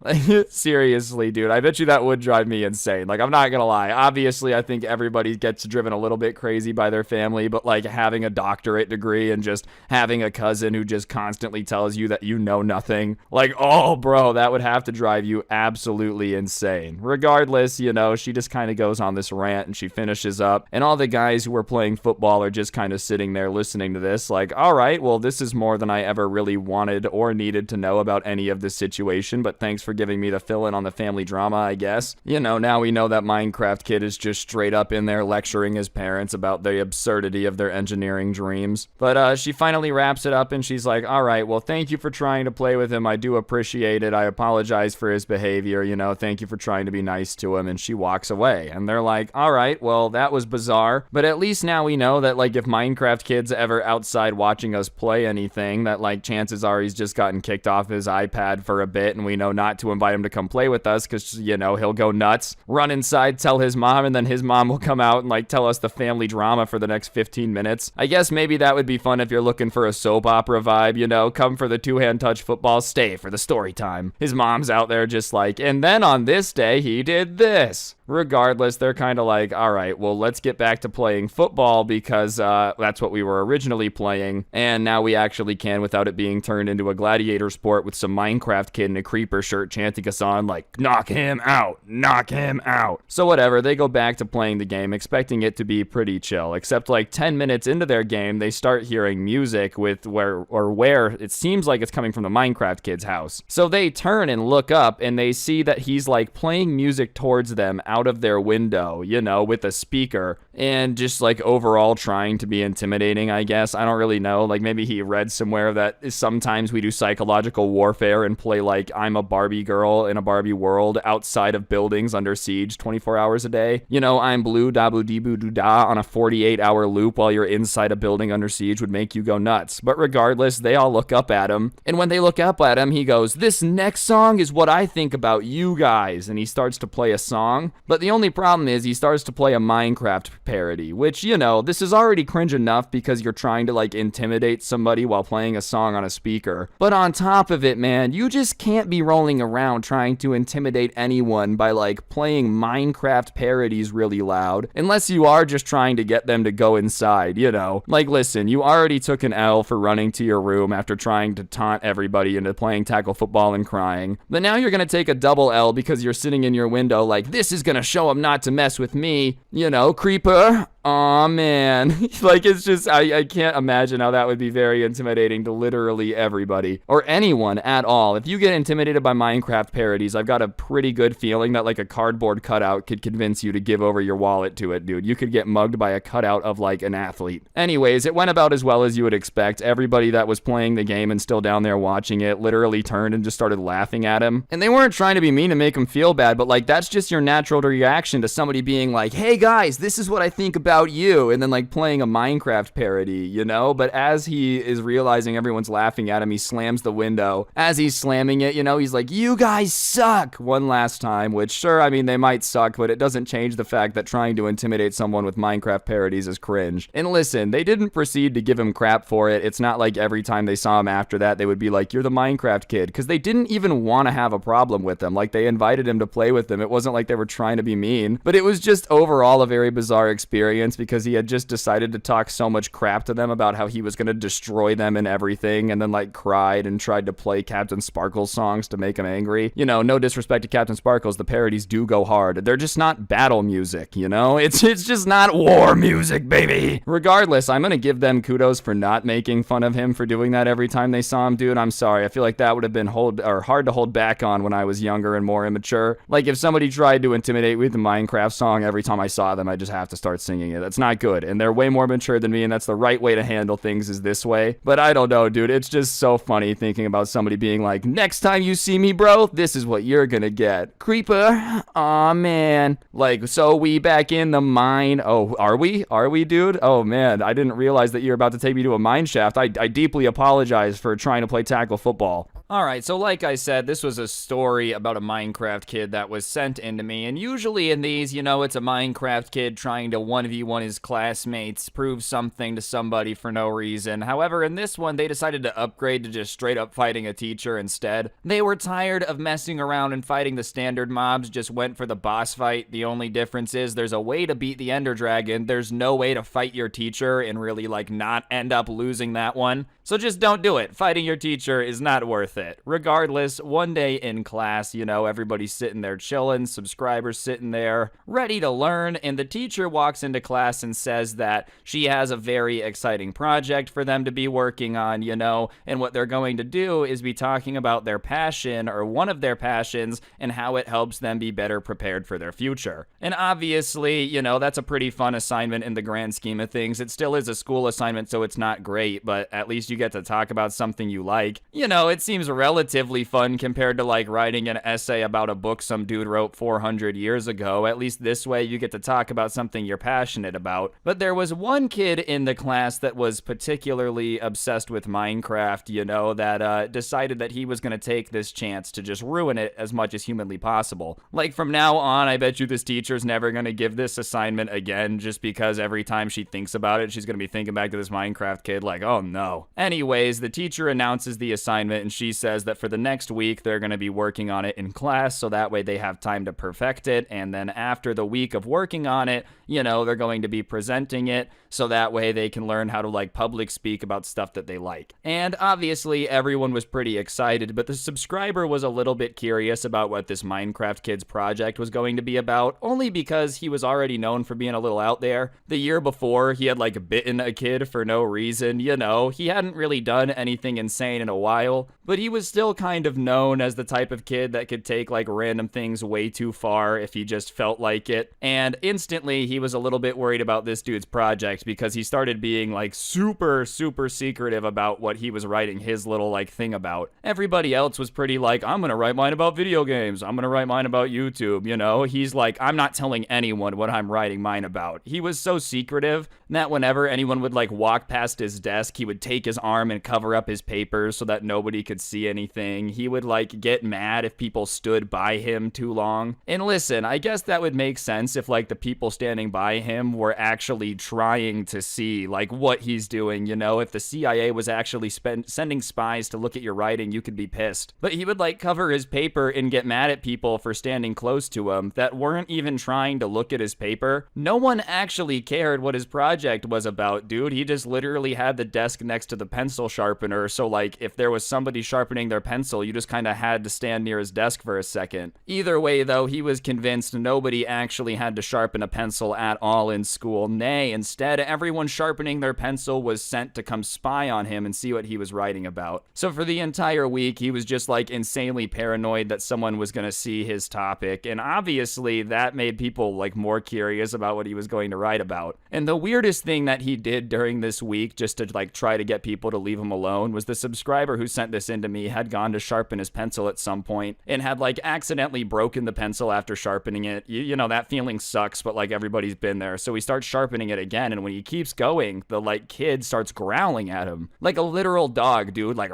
Seriously, dude, I bet you that would drive me insane. Like, I'm not gonna lie. Obviously, I think everybody gets driven a little bit crazy by their family, but, like, having a doctorate degree and just having a cousin who just constantly tells you that you know nothing, like, oh, bro, that would have to drive you absolutely insane. Regardless, she just kind of goes on this rant and she finishes up, and all the guys who were playing football are just kind of sitting there listening to this, like, all right, well, this is more than I ever really wanted or needed to know about any of this situation, but thanks for giving me the fill-in on the family drama, I guess. Now we know that Minecraft kid is just straight up in there lecturing his parents about the absurdity of their engineering dreams. But she finally wraps it up and she's like, all right, well, thank you for trying to play with him. I do appreciate it. I apologize for his behavior. Thank you for trying to be nice to him. And she walks away. And they're like, all right, well, that was bizarre. But at least now we know that, like, if Minecraft kid's ever outside watching us play anything, that, like, chances are he's just gotten kicked off his iPad for a bit, and we know not to invite him to come play with us because, he'll go nuts, run inside, tell his mom, and then his mom will come out and, like, tell us the family drama for the next 15 minutes. I guess maybe that would be fun if you're looking for a soap opera vibe, come for the two-hand touch football, stay for the story time. His mom's out there just like, and then on this day, he did this. Regardless, they're kind of like, all right, right, well, let's get back to playing football because that's what we were originally playing, and now we actually can without it being turned into a gladiator sport with some Minecraft kid in a creeper shirt chanting us on like, knock him out, knock him out. So whatever, they go back to playing the game, expecting it to be pretty chill, except like 10 minutes into their game, they start hearing music with where it seems like it's coming from the Minecraft kid's house. So they turn and look up, and they see that he's like playing music towards them out of their window, you know, with a speaker, and just like overall trying to be intimidating, I guess. I don't really know. Like maybe he read somewhere that sometimes we do psychological warfare and play like I'm a Barbie girl in a Barbie world outside of buildings under siege 24 hours a day. You know, I'm blue, da blue, dee boo, doo da on a 48-hour loop while you're inside a building under siege would make you go nuts. But regardless, they all look up at him. And when they look up at him, he goes, "This next song is what I think about you guys." And he starts to play a song. But the only problem is he starts to play a Minecraft parody, which, you know, this is already cringe enough because you're trying to like intimidate somebody while playing a song on a speaker. But on top of it, man, you just can't be rolling around trying to intimidate anyone by like playing Minecraft parodies really loud, unless you are just trying to get them to go inside, you know. Like, listen, you already took an L for running to your room after trying to taunt everybody into playing tackle football and crying. But now you're gonna take a double L because you're sitting in your window like, this is gonna show them not to mess with me, you know, creeper. Aw, man. Like, it's just, I can't imagine how that would be very intimidating to literally everybody, or anyone at all. If you get intimidated by Minecraft parodies, I've got a pretty good feeling that like a cardboard cutout could convince you to give over your wallet to it, dude. You could get mugged by a cutout of like an athlete. Anyways, it went about as well as you would expect. Everybody that was playing the game and still down there watching it literally turned and just started laughing at him. And they weren't trying to be mean to make him feel bad, but like that's just your natural reaction to somebody being like, hey guys, this is what I think about you, and then like playing a Minecraft parody, you know. But as he is realizing everyone's laughing at him, he slams the window. As he's slamming it, you know, he's like, you guys suck, one last time, which sure, I mean, they might suck, but it doesn't change the fact that trying to intimidate someone with Minecraft parodies is cringe. And listen, they didn't proceed to give him crap for it. It's not like every time they saw him after that, they would be like, you're the Minecraft kid, because they didn't even want to have a problem with him. Like, they invited him to play with them. It wasn't like they were trying to be mean, but it was just overall a very bizarre experience because he had just decided to talk so much crap to them about how he was going to destroy them and everything, and then like cried and tried to play Captain Sparkles songs to make him angry. You know, no disrespect to Captain Sparkles, the parodies do go hard. They're just not battle music, you know? It's just not war music, baby. Regardless, I'm going to give them kudos for not making fun of him for doing that every time they saw him, dude. I'm sorry. I feel like that would have been hard to hold back on when I was younger and more immature. Like, if somebody tried to intimidate me with a Minecraft song every time I saw them, I just have to start singing it. That's not good, and they're way more mature than me, and that's the right way to handle things, is this way. But I don't know, dude, it's just so funny thinking about somebody being like, next time you see me, bro, this is what you're gonna get. Creeper. Aw, man. Like, so we back in the mine. Oh, are we, dude? Oh man, I didn't realize that you're about to take me to a mine shaft. I deeply apologize for trying to play tackle football. Alright, so like I said, this was a story about a Minecraft kid that was sent into me, and usually in these, you know, it's a Minecraft kid trying to 1v1 his classmates, prove something to somebody for no reason. However, in this one, they decided to upgrade to just straight up fighting a teacher instead. They were tired of messing around and fighting the standard mobs, just went for the boss fight. The only difference is there's a way to beat the Ender Dragon, there's no way to fight your teacher and really like not end up losing that one. So just don't do it. Fighting your teacher is not worth it. Regardless, one day in class, you know, everybody's sitting there chilling, subscribers sitting there, ready to learn, and the teacher walks into class and says that she has a very exciting project for them to be working on, you know, and what they're going to do is be talking about their passion, or one of their passions, and how it helps them be better prepared for their future. And obviously, you know, that's a pretty fun assignment in the grand scheme of things. It still is a school assignment, so it's not great, but at least you get to talk about something you like. You know, it seems relatively fun compared to like writing an essay about a book some dude wrote 400 years ago. At least this way you get to talk about something you're passionate about. But there was one kid in the class that was particularly obsessed with Minecraft, you know, that decided that he was going to take this chance to just ruin it as much as humanly possible. Like, from now on, I bet you this teacher's never going to give this assignment again, just because every time she thinks about it, she's going to be thinking back to this Minecraft kid like, oh no. Anyways, the teacher announces the assignment, and she says that for the next week, they're going to be working on it in class, so that way they have time to perfect it. And then after the week of working on it, you know, they're going to be presenting it, so that way they can learn how to like public speak about stuff that they like. And obviously everyone was pretty excited, but the subscriber was a little bit curious about what this Minecraft Kids project was going to be about, only because he was already known for being a little out there. The year before, he had like bitten a kid for no reason, you know, he hadn't really done anything insane in a while, but he was still kind of known as the type of kid that could take like random things way too far if he just felt like it. And instantly he was a little bit worried about this dude's project because he started being like super secretive about what he was writing his little like thing about. Everybody else was pretty like, I'm gonna write mine about video games, I'm gonna write mine about YouTube, you know? He's like, I'm not telling anyone what I'm writing mine about. He was so secretive that whenever anyone would like walk past his desk, he would take his arm and cover up his papers so that nobody could see anything. He would like get mad if people stood by him too long. And listen, I guess that would make sense if like the people standing by him were actually trying to see like what he's doing, you know? If the CIA was actually sending spies to look at your writing, you could be pissed. But he would like cover his paper and get mad at people for standing close to him that weren't even trying to look at his paper. No one actually cared what his project was about, dude. He just literally had the desk next to the pencil sharpener, so like if there was somebody sharpening their pencil, you just kind of had to stand near his desk for a second. Either way though, he was convinced nobody actually had to sharpen a pencil at all in school. Nay, instead everyone sharpening their pencil was sent to come spy on him and see what he was writing about. So for the entire week, he was just like insanely paranoid that someone was going to see his topic, and obviously that made people like more curious about what he was going to write about. And the weirdest thing that he did during this week, just to like try to get people to leave him alone, was the subscriber who sent this in to me had gone to sharpen his pencil at some point and had like accidentally broken the pencil after sharpening it. You know, that feeling sucks, but like everybody's been there. So he starts sharpening it again, and when he keeps going, the like kid starts growling at him like a literal dog, dude, like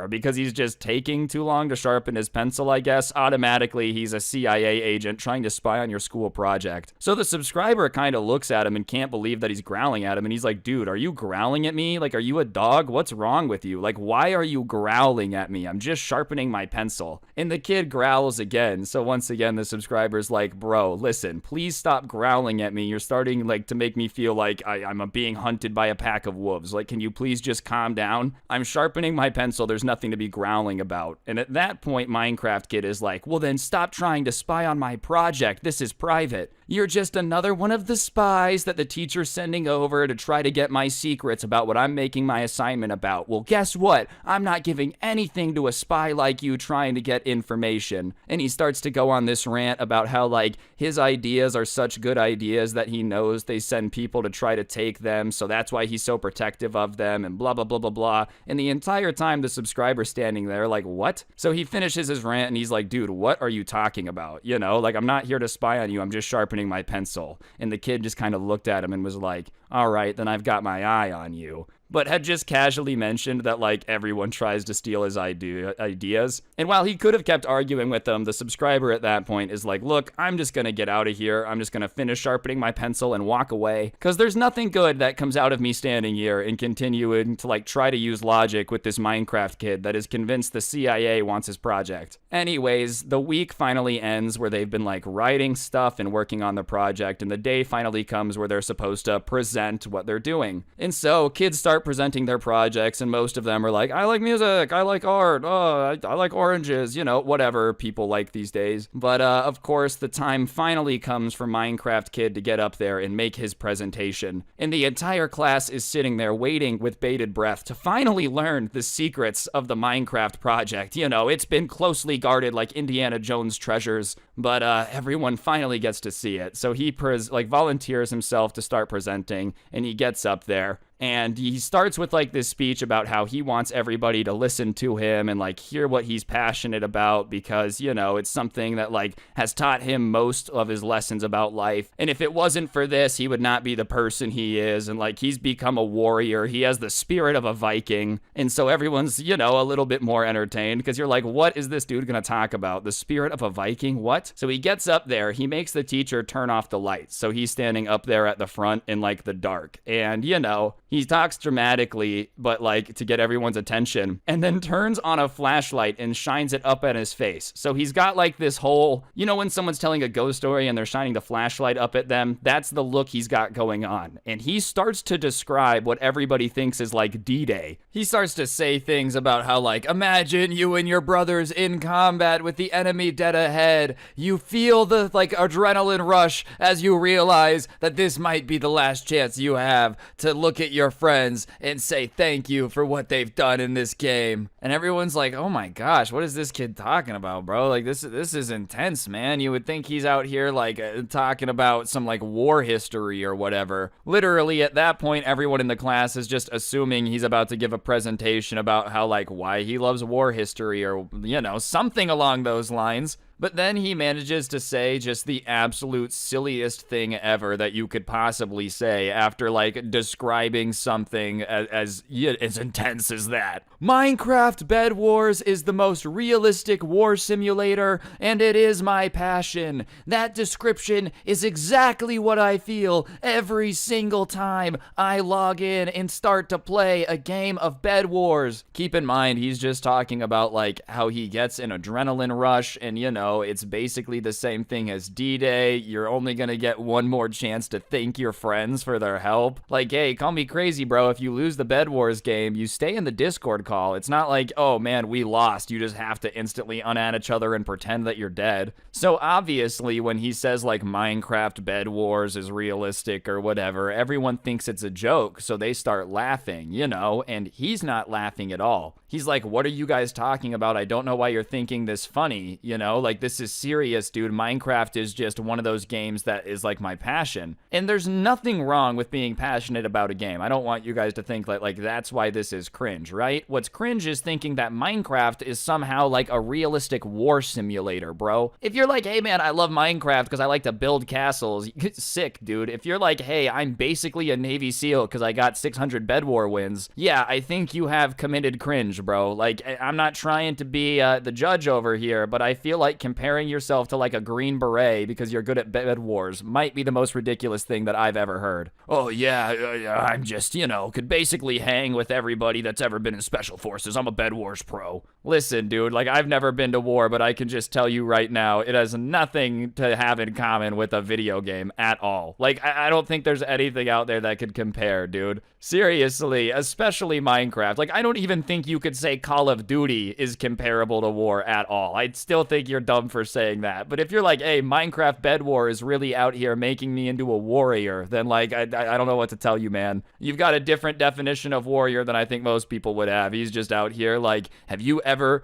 because he's just taking too long to sharpen his pencil. I guess automatically he's a CIA agent trying to spy on your school project. So the subscriber kind of looks at him and can't believe that he's growling at him, and he's like, dude, are you growling at me? Like, are you a dog? What's wrong with you? Like, why are you growling at me? I'm just sharpening my pencil. And the kid growls again. So once again, the subscriber's like, bro, listen, please stop growling at me. You're starting like to make me feel like I'm being hunted by a pack of wolves. Like, can you please just calm down? I'm sharpening my pencil. There's nothing to be growling about. And at that point, Minecraft Kid is like, well then stop trying to spy on my project. This is private. You're just another one of the spies that the teacher's sending over to try to get my secrets about what I'm making my assignment about. Well, guess what? I'm not giving anything to a spy like you trying to get information. And he starts to go on this rant about how, like, his ideas are such good ideas that he knows they send people to try to take them, so that's why he's so protective of them, and blah, blah, blah, blah, blah. And the entire time, the subscriber's standing there like, what? So he finishes his rant, and he's like, dude, what are you talking about? You know, like, I'm not here to spy on you. I'm just sharpening my pencil. And the kid just kind of looked at him and was like, all right, then I've got my eye on you. But had just casually mentioned that, like, everyone tries to steal his ideas. And while he could have kept arguing with them, the subscriber at that point is like, look, I'm just gonna get out of here. I'm just gonna finish sharpening my pencil and walk away. Because there's nothing good that comes out of me standing here and continuing to, like, try to use logic with this Minecraft kid that is convinced the CIA wants his project. Anyways, the week finally ends where they've been, like, writing stuff and working on the project, and the day finally comes where they're supposed to present what they're doing. And so, kids start presenting their projects, and most of them are like, I like music, I like art, oh, I like oranges, you know, whatever people like these days. But of course, the time finally comes for Minecraft Kid to get up there and make his presentation. And the entire class is sitting there waiting with bated breath to finally learn the secrets of the Minecraft project. You know, it's been closely guarded like Indiana Jones treasures, but everyone finally gets to see it. So he volunteers himself to start presenting, and he gets up there. And he starts with, like, this speech about how he wants everybody to listen to him and, like, hear what he's passionate about because, you know, it's something that, like, has taught him most of his lessons about life. And if it wasn't for this, he would not be the person he is. And, like, he's become a warrior. He has the spirit of a Viking. And so everyone's, you know, a little bit more entertained because you're like, what is this dude going to talk about? The spirit of a Viking? What? So he gets up there. He makes the teacher turn off the lights. So he's standing up there at the front in, like, the dark. And, you know, He talks dramatically, but like to get everyone's attention, and then turns on a flashlight and shines it up at his face. So he's got like this whole, you know, when someone's telling a ghost story and they're shining the flashlight up at them, that's the look he's got going on. And he starts to describe what everybody thinks is like D-Day. He starts to say things about how like, imagine you and your brothers in combat with the enemy dead ahead. You feel the like adrenaline rush as you realize that this might be the last chance you have to look at your friends and say thank you for what they've done in this game. And everyone's like, oh my gosh, what is this kid talking about, bro? Like this is intense, man. You would think he's out here like talking about some like war history or whatever. Literally at that point, everyone in the class is just assuming he's about to give a presentation about how like why he loves war history or, you know, something along those lines. But then he manages to say just the absolute silliest thing ever that you could possibly say after like describing something as intense as that. Minecraft Bed Wars is the most realistic war simulator, and it is my passion. That description is exactly what I feel every single time I log in and start to play a game of Bed Wars. Keep in mind, he's just talking about like how he gets an adrenaline rush, and you know, it's basically the same thing as D-Day. You're only gonna get one more chance to thank your friends for their help. Like, hey, call me crazy, bro. If you lose the Bed Wars game, you stay in the Discord call. It's not like, oh man, we lost. You just have to instantly unadd each other and pretend that you're dead. So obviously, when he says like Minecraft Bed Wars is realistic or whatever, everyone thinks it's a joke, so they start laughing, you know, and he's not laughing at all. He's like, what are you guys talking about? I don't know why you're thinking this funny, you know, like this is serious, dude. Minecraft is just one of those games that is like my passion. And there's nothing wrong with being passionate about a game. I don't want you guys to think that like that's why this is cringe, right? What's cringe is thinking that Minecraft is somehow like a realistic war simulator, bro. If you're like, hey man, I love Minecraft because I like to build castles, sick, dude. If you're like, hey, I'm basically a Navy SEAL because I got 600 Bed War wins, yeah, I think you have committed cringe, bro. Like, I'm not trying to be the judge over here, but I feel like comparing yourself to like a Green Beret because you're good at Bed Wars might be the most ridiculous thing that I've ever heard. Oh yeah, I'm just, you know, could basically hang with everybody that's ever been in Special Forces. I'm a Bed Wars pro. Listen, dude, like I've never been to war, but I can just tell you right now, it has nothing to have in common with a video game at all. Like, I don't think there's anything out there that could compare, dude. Seriously, especially Minecraft. Like, I don't even think you could say Call of Duty is comparable to war at all. I'd still think you're dumb for saying that. But if you're like, hey, Minecraft Bed War is really out here making me into a warrior, then like, I don't know what to tell you, man. You've got a different definition of warrior than I think most people would have. He's just out here like, have you ever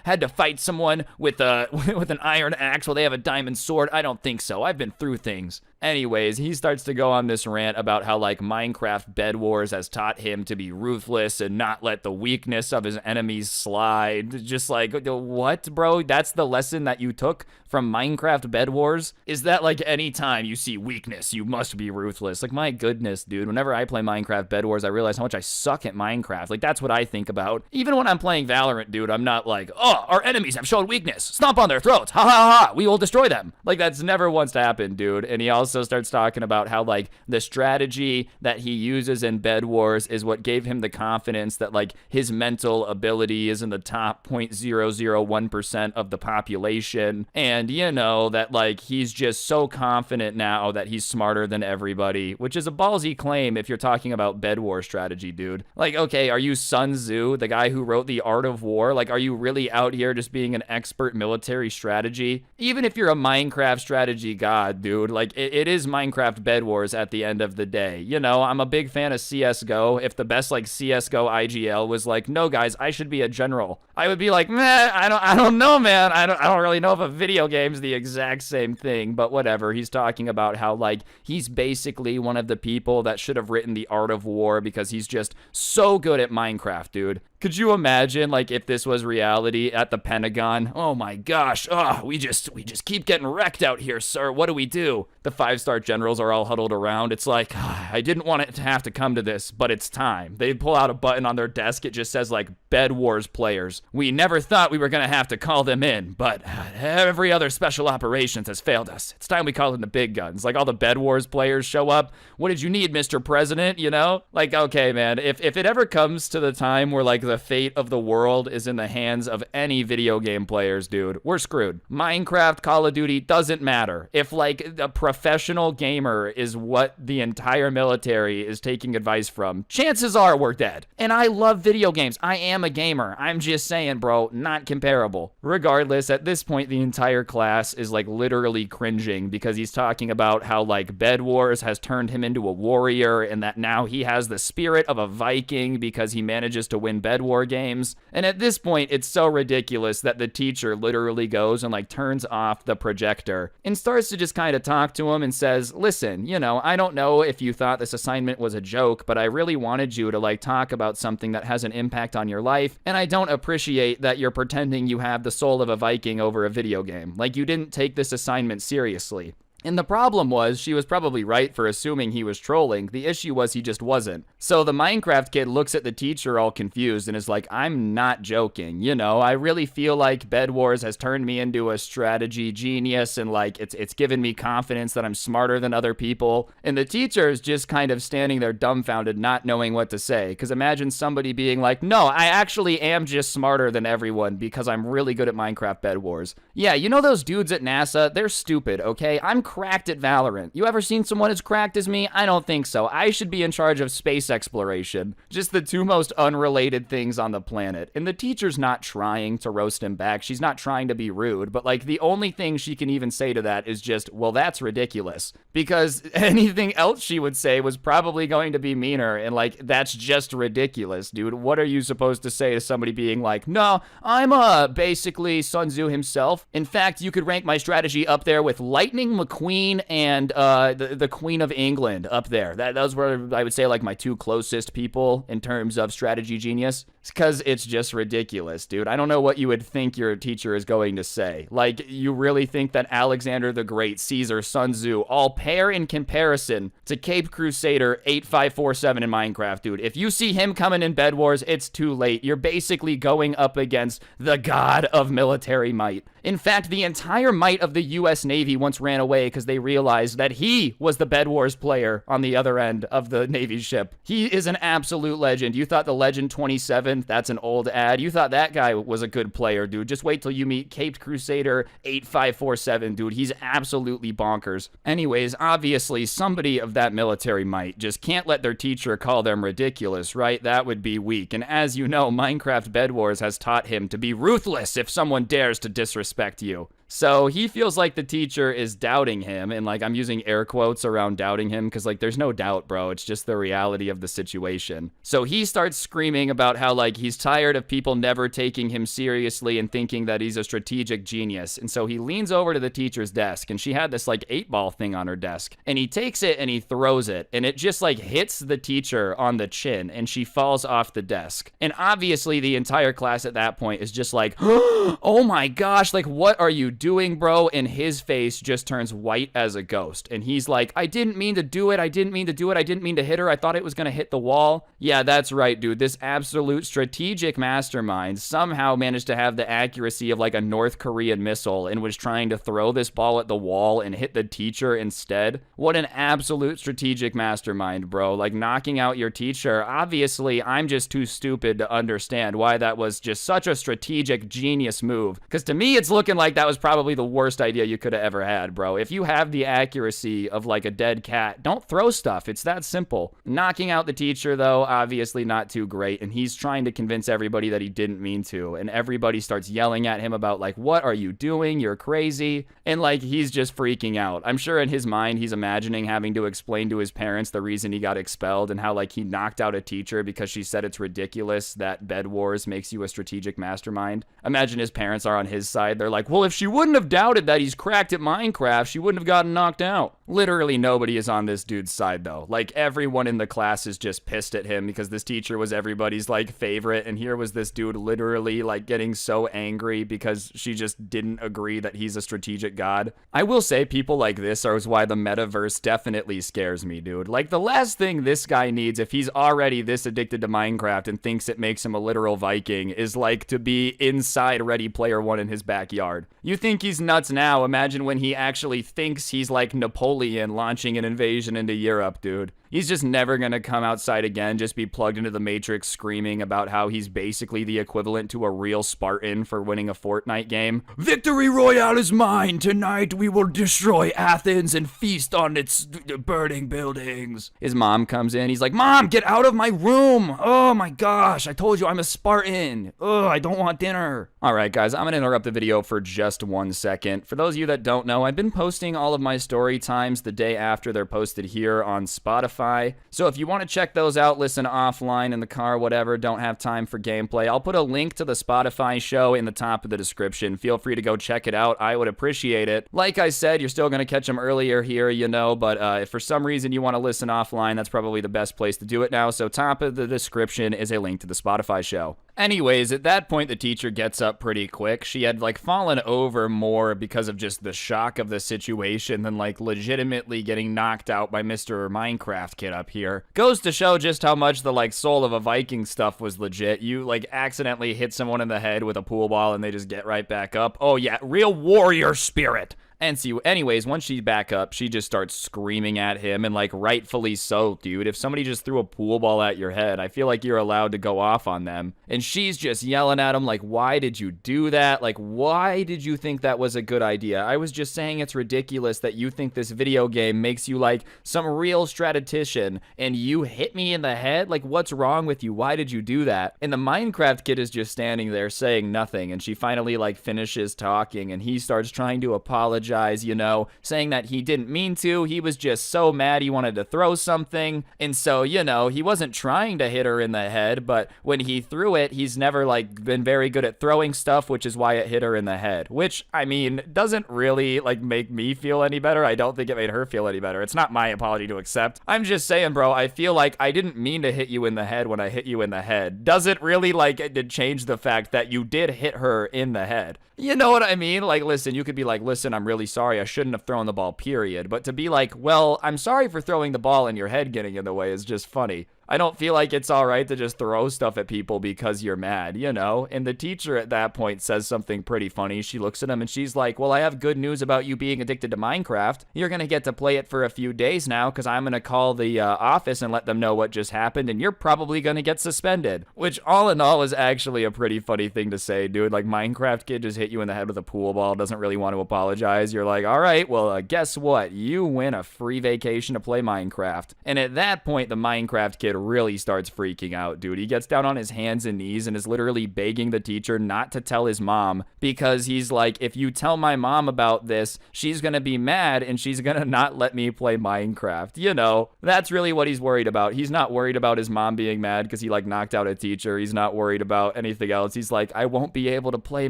had to fight someone with an iron axe while they have a diamond sword? I don't think so. I've been through things. Anyways, he starts to go on this rant about how like Minecraft Bed Wars has taught him to be ruthless and not let the weakness of his enemies slide. Just like, what, bro? That's the lesson that you took from Minecraft Bed Wars? Is that like any time you see weakness, you must be ruthless? Like, my goodness, dude. Whenever I play Minecraft Bed Wars, I realize how much I suck at Minecraft. Like, that's what I think about. Even when I'm playing Valorant, dude, I'm not like, oh, our enemies have shown weakness. Stomp on their throats. Ha ha ha. We will destroy them. Like, that's never once happened, dude. And he also starts talking about how like the strategy that he uses in Bed Wars is what gave him the confidence that like his mental ability is in the top 0.001% of the population, and you know that like he's just so confident now that he's smarter than everybody, which is a ballsy claim if you're talking about Bed War strategy, dude. Like, okay, are you Sun Tzu, the guy who wrote The Art of War? Like, are you really out here just being an expert military strategy? Even if you're a Minecraft strategy god, dude, like it is Minecraft Bed Wars at the end of the day. You know, I'm a big fan of CSGO. If the best like CSGO IGL was like, no guys, I should be a general, I would be like, man, I don't know, man. I don't really know if a video game's the exact same thing, but whatever. He's talking about how like he's basically one of the people that should have written The Art of War because he's just so good at Minecraft, dude. Could you imagine, like, if this was reality at the Pentagon? Oh my gosh, we just keep getting wrecked out here, sir. What do we do? The 5-star generals are all huddled around. It's like, I didn't want it to have to come to this, but it's time. They pull out a button on their desk. It just says, like, Bed Wars players. We never thought we were gonna have to call them in, but every other special operations has failed us. It's time we call in the big guns. Like, all the Bed Wars players show up. What did you need, Mr. President? You know? Like, okay, man, if it ever comes to the time where, like, the fate of the world is in the hands of any video game players, dude, we're screwed. Minecraft, Call of Duty, doesn't matter. If, like, a professional gamer is what the entire military is taking advice from, chances are we're dead. And I love video games. I am a gamer. I'm just saying, bro, not comparable. Regardless, at this point, the entire class is, like, literally cringing because he's talking about how, like, Bed Wars has turned him into a warrior and that now he has the spirit of a Viking because he manages to win Bed War games. And at this point, it's so ridiculous that the teacher literally goes and, like, turns off the projector and starts to just kind of talk to him and says, listen, you know, I don't know if you thought this assignment was a joke, but I really wanted you to, like, talk about something that has an impact on your life, and I don't appreciate that you're pretending you have the soul of a Viking over a video game. Like, you didn't take this assignment seriously. And the problem was, she was probably right for assuming he was trolling. The issue was he just wasn't. So the Minecraft kid looks at the teacher all confused and is like, I'm not joking. You know, I really feel like Bed Wars has turned me into a strategy genius and, like, it's given me confidence that I'm smarter than other people. And the teacher is just kind of standing there dumbfounded, not knowing what to say. Because imagine somebody being like, no, I actually am just smarter than everyone because I'm really good at Minecraft Bed Wars. Yeah, you know those dudes at NASA? They're stupid, okay? I'm cracked at Valorant. You ever seen someone as cracked as me? I don't think so. I should be in charge of space exploration. Just the two most unrelated things on the planet. And the teacher's not trying to roast him back. She's not trying to be rude, but, like, the only thing she can even say to that is just, well, that's ridiculous. Because anything else she would say was probably going to be meaner, and, like, that's just ridiculous, dude. What are you supposed to say to somebody being like, no, I'm basically Sun Tzu himself. In fact, you could rank my strategy up there with Lightning McQueen and the Queen of England up there. Those were, I would say, like, my two closest people in terms of strategy genius. Because it's just ridiculous, dude. I don't know what you would think your teacher is going to say. Like, you really think that Alexander the Great, Caesar, Sun Tzu all pair in comparison to Cape Crusader 8547 in Minecraft, dude? If you see him coming in Bed Wars, it's too late. You're basically going up against the god of military might. In fact, the entire might of the US Navy once ran away because they realized that he was the Bed Wars player on the other end of the Navy ship. He is an absolute legend. You thought the Legend 27, that's an old ad. You thought that guy was a good player, dude. Just wait till you meet Caped Crusader 8547, dude. He's absolutely bonkers. Anyways, obviously, somebody of that military might just can't let their teacher call them ridiculous, right? That would be weak. And as you know, Minecraft Bed Wars has taught him to be ruthless if someone dares to disrespect you. So he feels like the teacher is doubting him, and, like, I'm using air quotes around doubting him because, like, there's no doubt, bro. It's just the reality of the situation. So he starts screaming about how, like, he's tired of people never taking him seriously and thinking that he's a strategic genius. And so he leans over to the teacher's desk, and she had this, like, 8-ball thing on her desk, and he takes it and he throws it, and it just, like, hits the teacher on the chin, and she falls off the desk. And obviously the entire class at that point is just like, oh my gosh, like, what are you doing, bro? And his face just turns white as a ghost. And he's like, I didn't mean to do it. I didn't mean to do it. I didn't mean to hit her. I thought it was going to hit the wall. Yeah, that's right, dude. This absolute strategic mastermind somehow managed to have the accuracy of, like, a North Korean missile and was trying to throw this ball at the wall and hit the teacher instead. What an absolute strategic mastermind, bro. Like, knocking out your teacher. Obviously, I'm just too stupid to understand why that was just such a strategic genius move. Because to me, it's looking like that was probably the worst idea you could have ever had, bro. If you have the accuracy of, like, a dead cat, don't throw stuff. It's that simple. Knocking out the teacher, though, obviously not too great, and he's trying to convince everybody that he didn't mean to, and everybody starts yelling at him about, like, what are you doing? You're crazy. And, like, he's just freaking out. I'm sure in his mind he's imagining having to explain to his parents the reason he got expelled and how, like, he knocked out a teacher because she said it's ridiculous that Bed Wars makes you a strategic mastermind. Imagine his parents are on his side. They're like, well, if she wouldn't have doubted that he's cracked at Minecraft, she wouldn't have gotten knocked out. Literally nobody is on this dude's side though. Like everyone in the class is just pissed at him because this teacher was everybody's like favorite, and here was this dude literally like getting so angry because she just didn't agree that he's a strategic god. I will say people like this are why the metaverse definitely scares me, dude. Like the last thing this guy needs, if he's already this addicted to Minecraft and thinks it makes him a literal Viking, is like to be inside Ready Player One in his backyard. You think he's nuts now, imagine when he actually thinks he's like Napoleon launching an invasion into Europe, dude. He's just never gonna come outside again, just be plugged into the Matrix screaming about how he's basically the equivalent to a real Spartan for winning a Fortnite game. Victory Royale is mine! Tonight we will destroy Athens and feast on its burning buildings. His mom comes in, he's like, Mom, get out of my room! Oh my gosh, I told you I'm a Spartan! Ugh, I don't want dinner. Alright guys, I'm gonna interrupt the video for just 1 second. For those of you that don't know, I've been posting all of my story times the day after they're posted here on Spotify. So if you want to check those out, listen offline in the car, whatever, don't have time for gameplay, I'll put a link to the Spotify show in the top of the description. Feel free to go check it out. I would appreciate it. Like I said, you're still going to catch them earlier here, you know, but if for some reason you want to listen offline, that's probably the best place to do it now. So top of the description is a link to the Spotify show. Anyways, at that point, the teacher gets up pretty quick. She had, like, fallen over more because of just the shock of the situation than, like, legitimately getting knocked out by Mr. Minecraft kid up here. Goes to show just how much the, like, soul of a Viking stuff was legit. You, like, accidentally hit someone in the head with a pool ball and they just get right back up. Oh, yeah, real warrior spirit. And see, anyways, once she's back up, she just starts screaming at him, and like rightfully so, dude. If somebody just threw a pool ball at your head, I feel like you're allowed to go off on them. And she's just yelling at him like, why did you do that? Like, why did you think that was a good idea? I was just saying it's ridiculous that you think this video game makes you like some real strategician, and you hit me in the head? Like, what's wrong with you? Why did you do that? And the Minecraft kid is just standing there saying nothing, and she finally like finishes talking, and he starts trying to apologize, you know, saying that he didn't mean to. He was just so mad he wanted to throw something. And so, you know, he wasn't trying to hit her in the head, but when he threw it, he's never like been very good at throwing stuff, which is why it hit her in the head. Which, I mean, doesn't really like make me feel any better. I don't think it made her feel any better. It's not my apology to accept. I'm just saying, bro, I feel like I didn't mean to hit you in the head when I hit you in the head. Doesn't really like it did change the fact that you did hit her in the head. You know what I mean? Like, listen, you could be like, listen, I'm really sorry. I shouldn't have thrown the ball, period. But to be like, well, I'm sorry for throwing the ball and your head getting in the way is just funny. I don't feel like it's all right to just throw stuff at people because you're mad, you know? And the teacher at that point says something pretty funny. She looks at him and she's like, well, I have good news about you being addicted to Minecraft. You're going to get to play it for a few days now because I'm going to call the office and let them know what just happened, and you're probably going to get suspended. Which, all in all, is actually a pretty funny thing to say, dude. Like, Minecraft kid just hit you in the head with a pool ball, doesn't really want to apologize. You're like, all right, well, guess what? You win a free vacation to play Minecraft. And at that point, the Minecraft kid really starts freaking out, dude. He gets down on his hands and knees and is literally begging the teacher not to tell his mom, because he's like, if you tell my mom about this, she's gonna be mad and she's gonna not let me play Minecraft. You know, that's really what he's worried about. He's not worried about his mom being mad because he like knocked out a teacher. He's not worried about anything else. He's like, I won't be able to play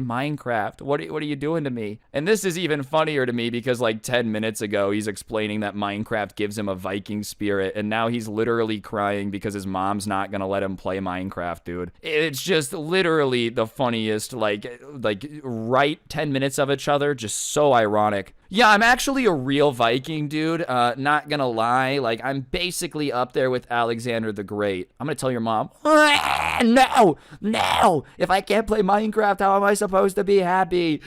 Minecraft. What are you doing to me? And this is even funnier to me because like 10 minutes ago, he's explaining that Minecraft gives him a Viking spirit, and now he's literally crying because his mom's not gonna let him play Minecraft, dude. It's just literally the funniest, like right 10 minutes of each other, just so ironic. Yeah, I'm actually a real Viking, dude. Not gonna lie. Like, I'm basically up there with Alexander the Great. I'm gonna tell your mom, no! If I can't play Minecraft, how am I supposed to be happy?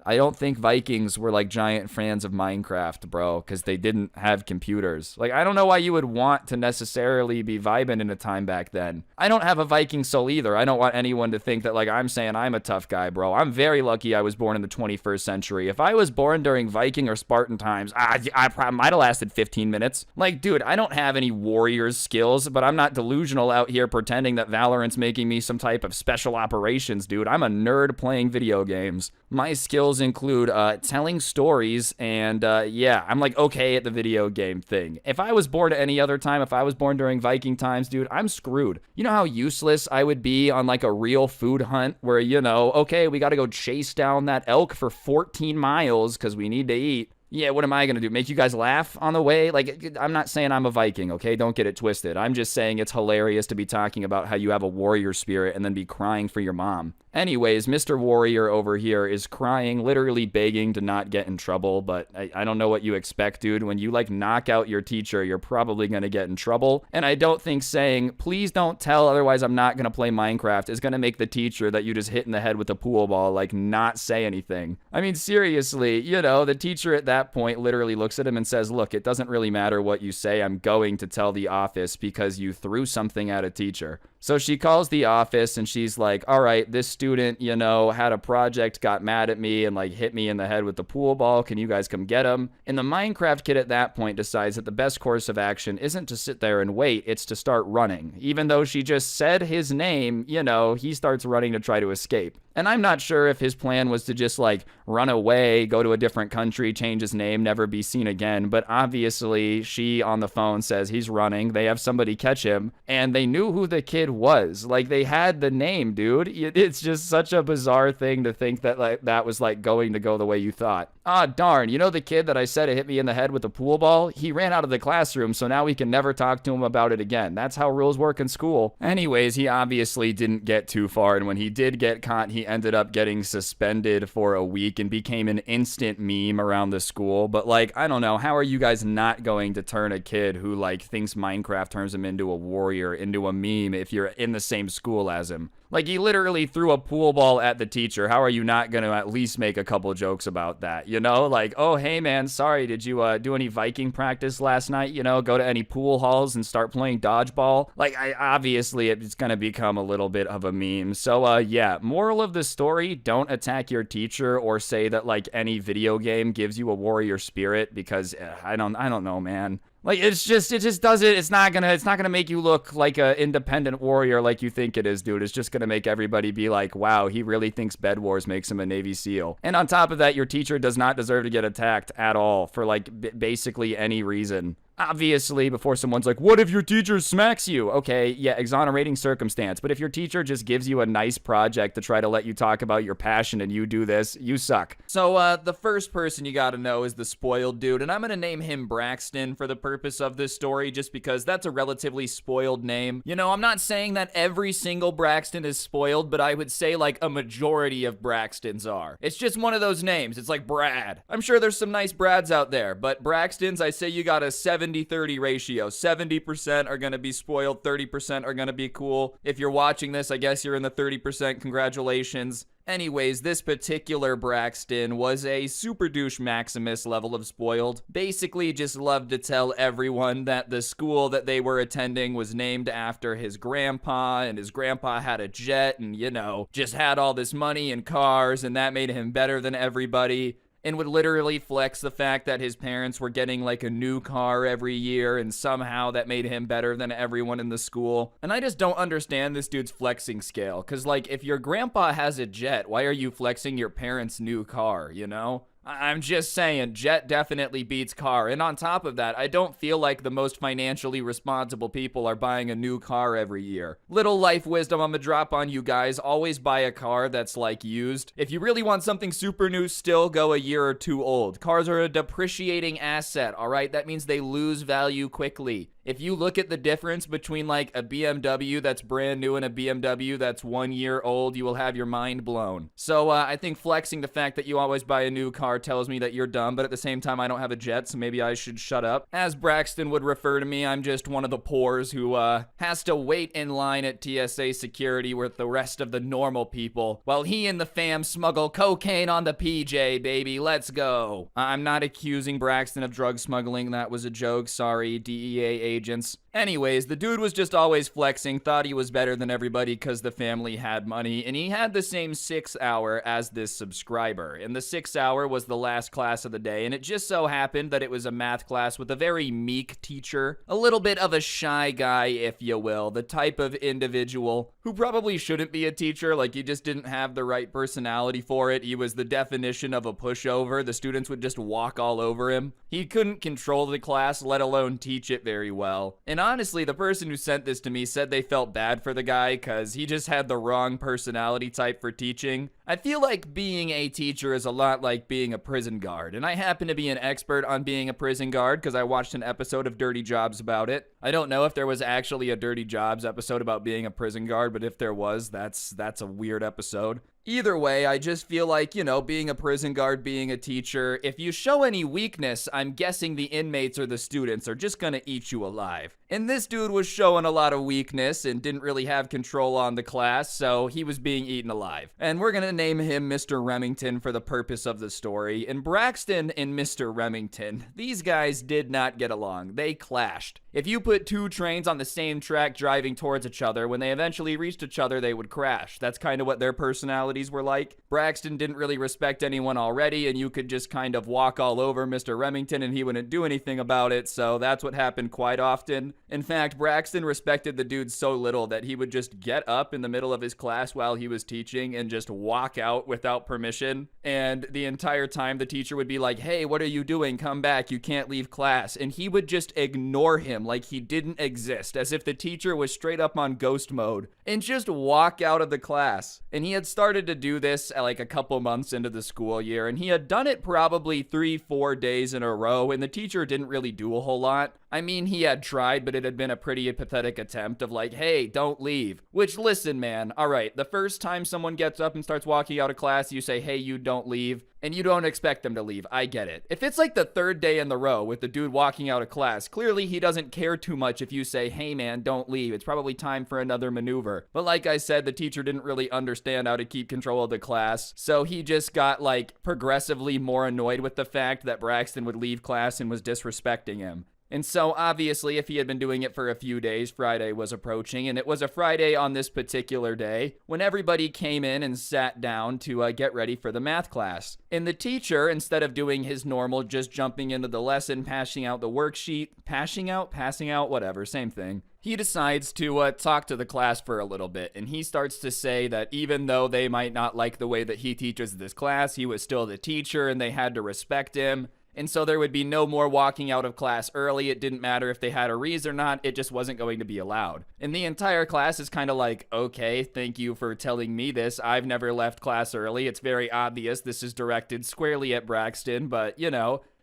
I don't think Vikings were, like, giant fans of Minecraft, bro, because they didn't have computers. Like, I don't know why you would want to necessarily be vibing in a time back then. I don't have a Viking soul either. I don't want anyone to think that, like, I'm saying I'm a tough guy, bro. I'm very lucky I was born in the 21st century. If I was born during Viking or Spartan times, I probably might have lasted 15 minutes. Like, dude, I don't have any warriors skills, but I'm not delusional out here pretending that Valorant's making me some type of special operations, dude. I'm a nerd playing video games. My skills include telling stories, and yeah, I'm like okay at the video game thing. If I was born at any other time, if I was born during Viking times, dude, I'm screwed. You know how useless I would be on like a real food hunt where, you know, okay, we gotta go chase down that elk for 14 miles because we need to eat. Yeah, what am I gonna do? Make you guys laugh on the way? Like, I'm not saying I'm a Viking, okay? Don't get it twisted. I'm just saying it's hilarious to be talking about how you have a warrior spirit and then be crying for your mom. Anyways, Mr. Warrior over here is crying, literally begging to not get in trouble, but I don't know what you expect, dude. When you, like, knock out your teacher, you're probably gonna get in trouble. And I don't think saying, please don't tell, otherwise I'm not gonna play Minecraft, is gonna make the teacher that you just hit in the head with a pool ball, like, not say anything. I mean, seriously, you know, the teacher at that point literally looks at him and says, look, it doesn't really matter what you say. I'm going to tell the office because you threw something at a teacher. So she calls the office and she's like, all right, this student, you know, had a project, got mad at me and like hit me in the head with the pool ball. Can you guys come get him? And the Minecraft kid at that point decides that the best course of action isn't to sit there and wait, it's to start running. Even though she just said his name, you know, he starts running to try to escape. And I'm not sure if his plan was to just like run away, go to a different country, change his name, never be seen again. But obviously she on the phone says he's running. They have somebody catch him and they knew who the kid was. Like they had the name, dude. It's just such a bizarre thing to think that like that was like going to go the way you thought. Ah, darn. You know the kid that I said hit me in the head with a pool ball? He ran out of the classroom, so now we can never talk to him about it again. That's how rules work in school. Anyways, he obviously didn't get too far, and when he did get caught, he ended up getting suspended for a week and became an instant meme around the school. But like, I don't know, how are you guys not going to turn a kid who like thinks Minecraft turns him into a warrior into a meme if you're in the same school as him? Like, he literally threw a pool ball at the teacher. How are you not going to at least make a couple jokes about that? You know, like, oh, hey, man, sorry, did you do any Viking practice last night? You know, go to any pool halls and start playing dodgeball? Like, obviously, it's going to become a little bit of a meme. So, yeah, moral of the story, don't attack your teacher or say that, like, any video game gives you a warrior spirit because I don't know, man. Like, it just doesn't, it's not gonna make you look like an independent warrior like you think it is, dude. It's just gonna make everybody be like, wow, he really thinks Bed Wars makes him a Navy SEAL. And on top of that, your teacher does not deserve to get attacked at all for, like, basically any reason. Obviously, before someone's like, what if your teacher smacks you? Okay, yeah, exonerating circumstance. But if your teacher just gives you a nice project to try to let you talk about your passion and you do this, you suck. So, the first person you gotta know is the spoiled dude, and I'm gonna name him Braxton for the purpose of this story just because that's a relatively spoiled name. You know, I'm not saying that every single Braxton is spoiled, but I would say like a majority of Braxtons are. It's just one of those names. It's like Brad. I'm sure there's some nice Brads out there, but Braxtons, I say you got a 70-30 ratio. 70% are going to be spoiled, 30% are going to be cool. If you're watching this, I guess you're in the 30%. Congratulations. Anyways, this particular Braxton was a super douche Maximus level of spoiled. Basically just loved to tell everyone that the school that they were attending was named after his grandpa, and his grandpa had a jet and, you know, just had all this money and cars, and that made him better than everybody. And would literally flex the fact that his parents were getting like a new car every year, and somehow that made him better than everyone in the school. And I just don't understand this dude's flexing scale, because like if your grandpa has a jet, why are you flexing your parents' new car, you know? I'm just saying, jet definitely beats car. And on top of that, I don't feel like the most financially responsible people are buying a new car every year. Little life wisdom I'm gonna drop on you guys. Always buy a car that's like used. If you really want something super new still, go a year or two old. Cars are a depreciating asset, all right? That means they lose value quickly. If you look at the difference between like a BMW that's brand new and a BMW that's 1 year old, you will have your mind blown. So I think flexing the fact that you always buy a new car tells me that you're dumb, but at the same time, I don't have a jet, so maybe I should shut up. As Braxton would refer to me, I'm just one of the poors who has to wait in line at TSA security with the rest of the normal people, while he and the fam smuggle cocaine on the PJ, baby. Let's go. I'm not accusing Braxton of drug smuggling. That was a joke. Sorry, DEA agents. Anyways, the dude was just always flexing, thought he was better than everybody because the family had money, and he had the same 6 hour as this subscriber. And the 6 hour was the last class of the day, and it just so happened that it was a math class with a very meek teacher. A little bit of a shy guy, if you will. The type of individual who probably shouldn't be a teacher, like he just didn't have the right personality for it. He was the definition of a pushover. The students would just walk all over him. He couldn't control the class, let alone teach it very well. And And honestly, the person who sent this to me said they felt bad for the guy because he just had the wrong personality type for teaching. I feel like being a teacher is a lot like being a prison guard, and I happen to be an expert on being a prison guard because I watched an episode of Dirty Jobs about it. I don't know if there was actually a Dirty Jobs episode about being a prison guard, but if there was, that's a weird episode. Either way, I just feel like, being a prison guard, being a teacher, if you show any weakness, I'm guessing the inmates or the students are just gonna eat you alive. And this dude was showing a lot of weakness and didn't really have control on the class, so he was being eaten alive. And we're gonna name him Mr. Remington for the purpose of the story. And Braxton and Mr. Remington, these guys did not get along. They clashed. If you put two trains on the same track driving towards each other, when they eventually reached each other, they would crash. That's kind of what their personalities were like. Braxton didn't really respect anyone already, and you could just kind of walk all over Mr. Remington and he wouldn't do anything about it, so that's what happened quite often. In fact, Braxton respected the dude so little that he would just get up in the middle of his class while he was teaching and just walk out without permission. And the entire time the teacher would be like, "Hey, what are you doing? Come back, you can't leave class." And he would just ignore him like he didn't exist, as if the teacher was straight up on ghost mode, and just walk out of the class. And he had started to do this at like a couple months into the school year, and he had done it probably 3-4 days in a row, and the teacher didn't really do a whole lot. I mean, he had tried, but it had been a pretty pathetic attempt of like, "Hey, don't leave." Which, listen, man, alright, the first time someone gets up and starts walking out of class, you say, "Hey, you don't leave," and you don't expect them to leave. I get it. If it's like the third day in the row with the dude walking out of class, clearly he doesn't care too much if you say, "Hey man, don't leave. It's probably time for another maneuver." But like I said, the teacher didn't really understand how to keep control of the class, so he just got like progressively more annoyed with the fact that Braxton would leave class and was disrespecting him. And so, obviously, if he had been doing it for a few days, Friday was approaching, and it was a Friday on this particular day when everybody came in and sat down to get ready for the math class. And the teacher, instead of doing his normal, just jumping into the lesson, passing out the worksheet, passing out, whatever, same thing, he decides to talk to the class for a little bit, and he starts to say that even though they might not like the way that he teaches this class, he was still the teacher, and they had to respect him. And so there would be no more walking out of class early. It didn't matter if they had a reason or not. It just wasn't going to be allowed. And the entire class is kind of like, "Okay, thank you for telling me this. I've never left class early. It's very obvious this is directed squarely at Braxton, but,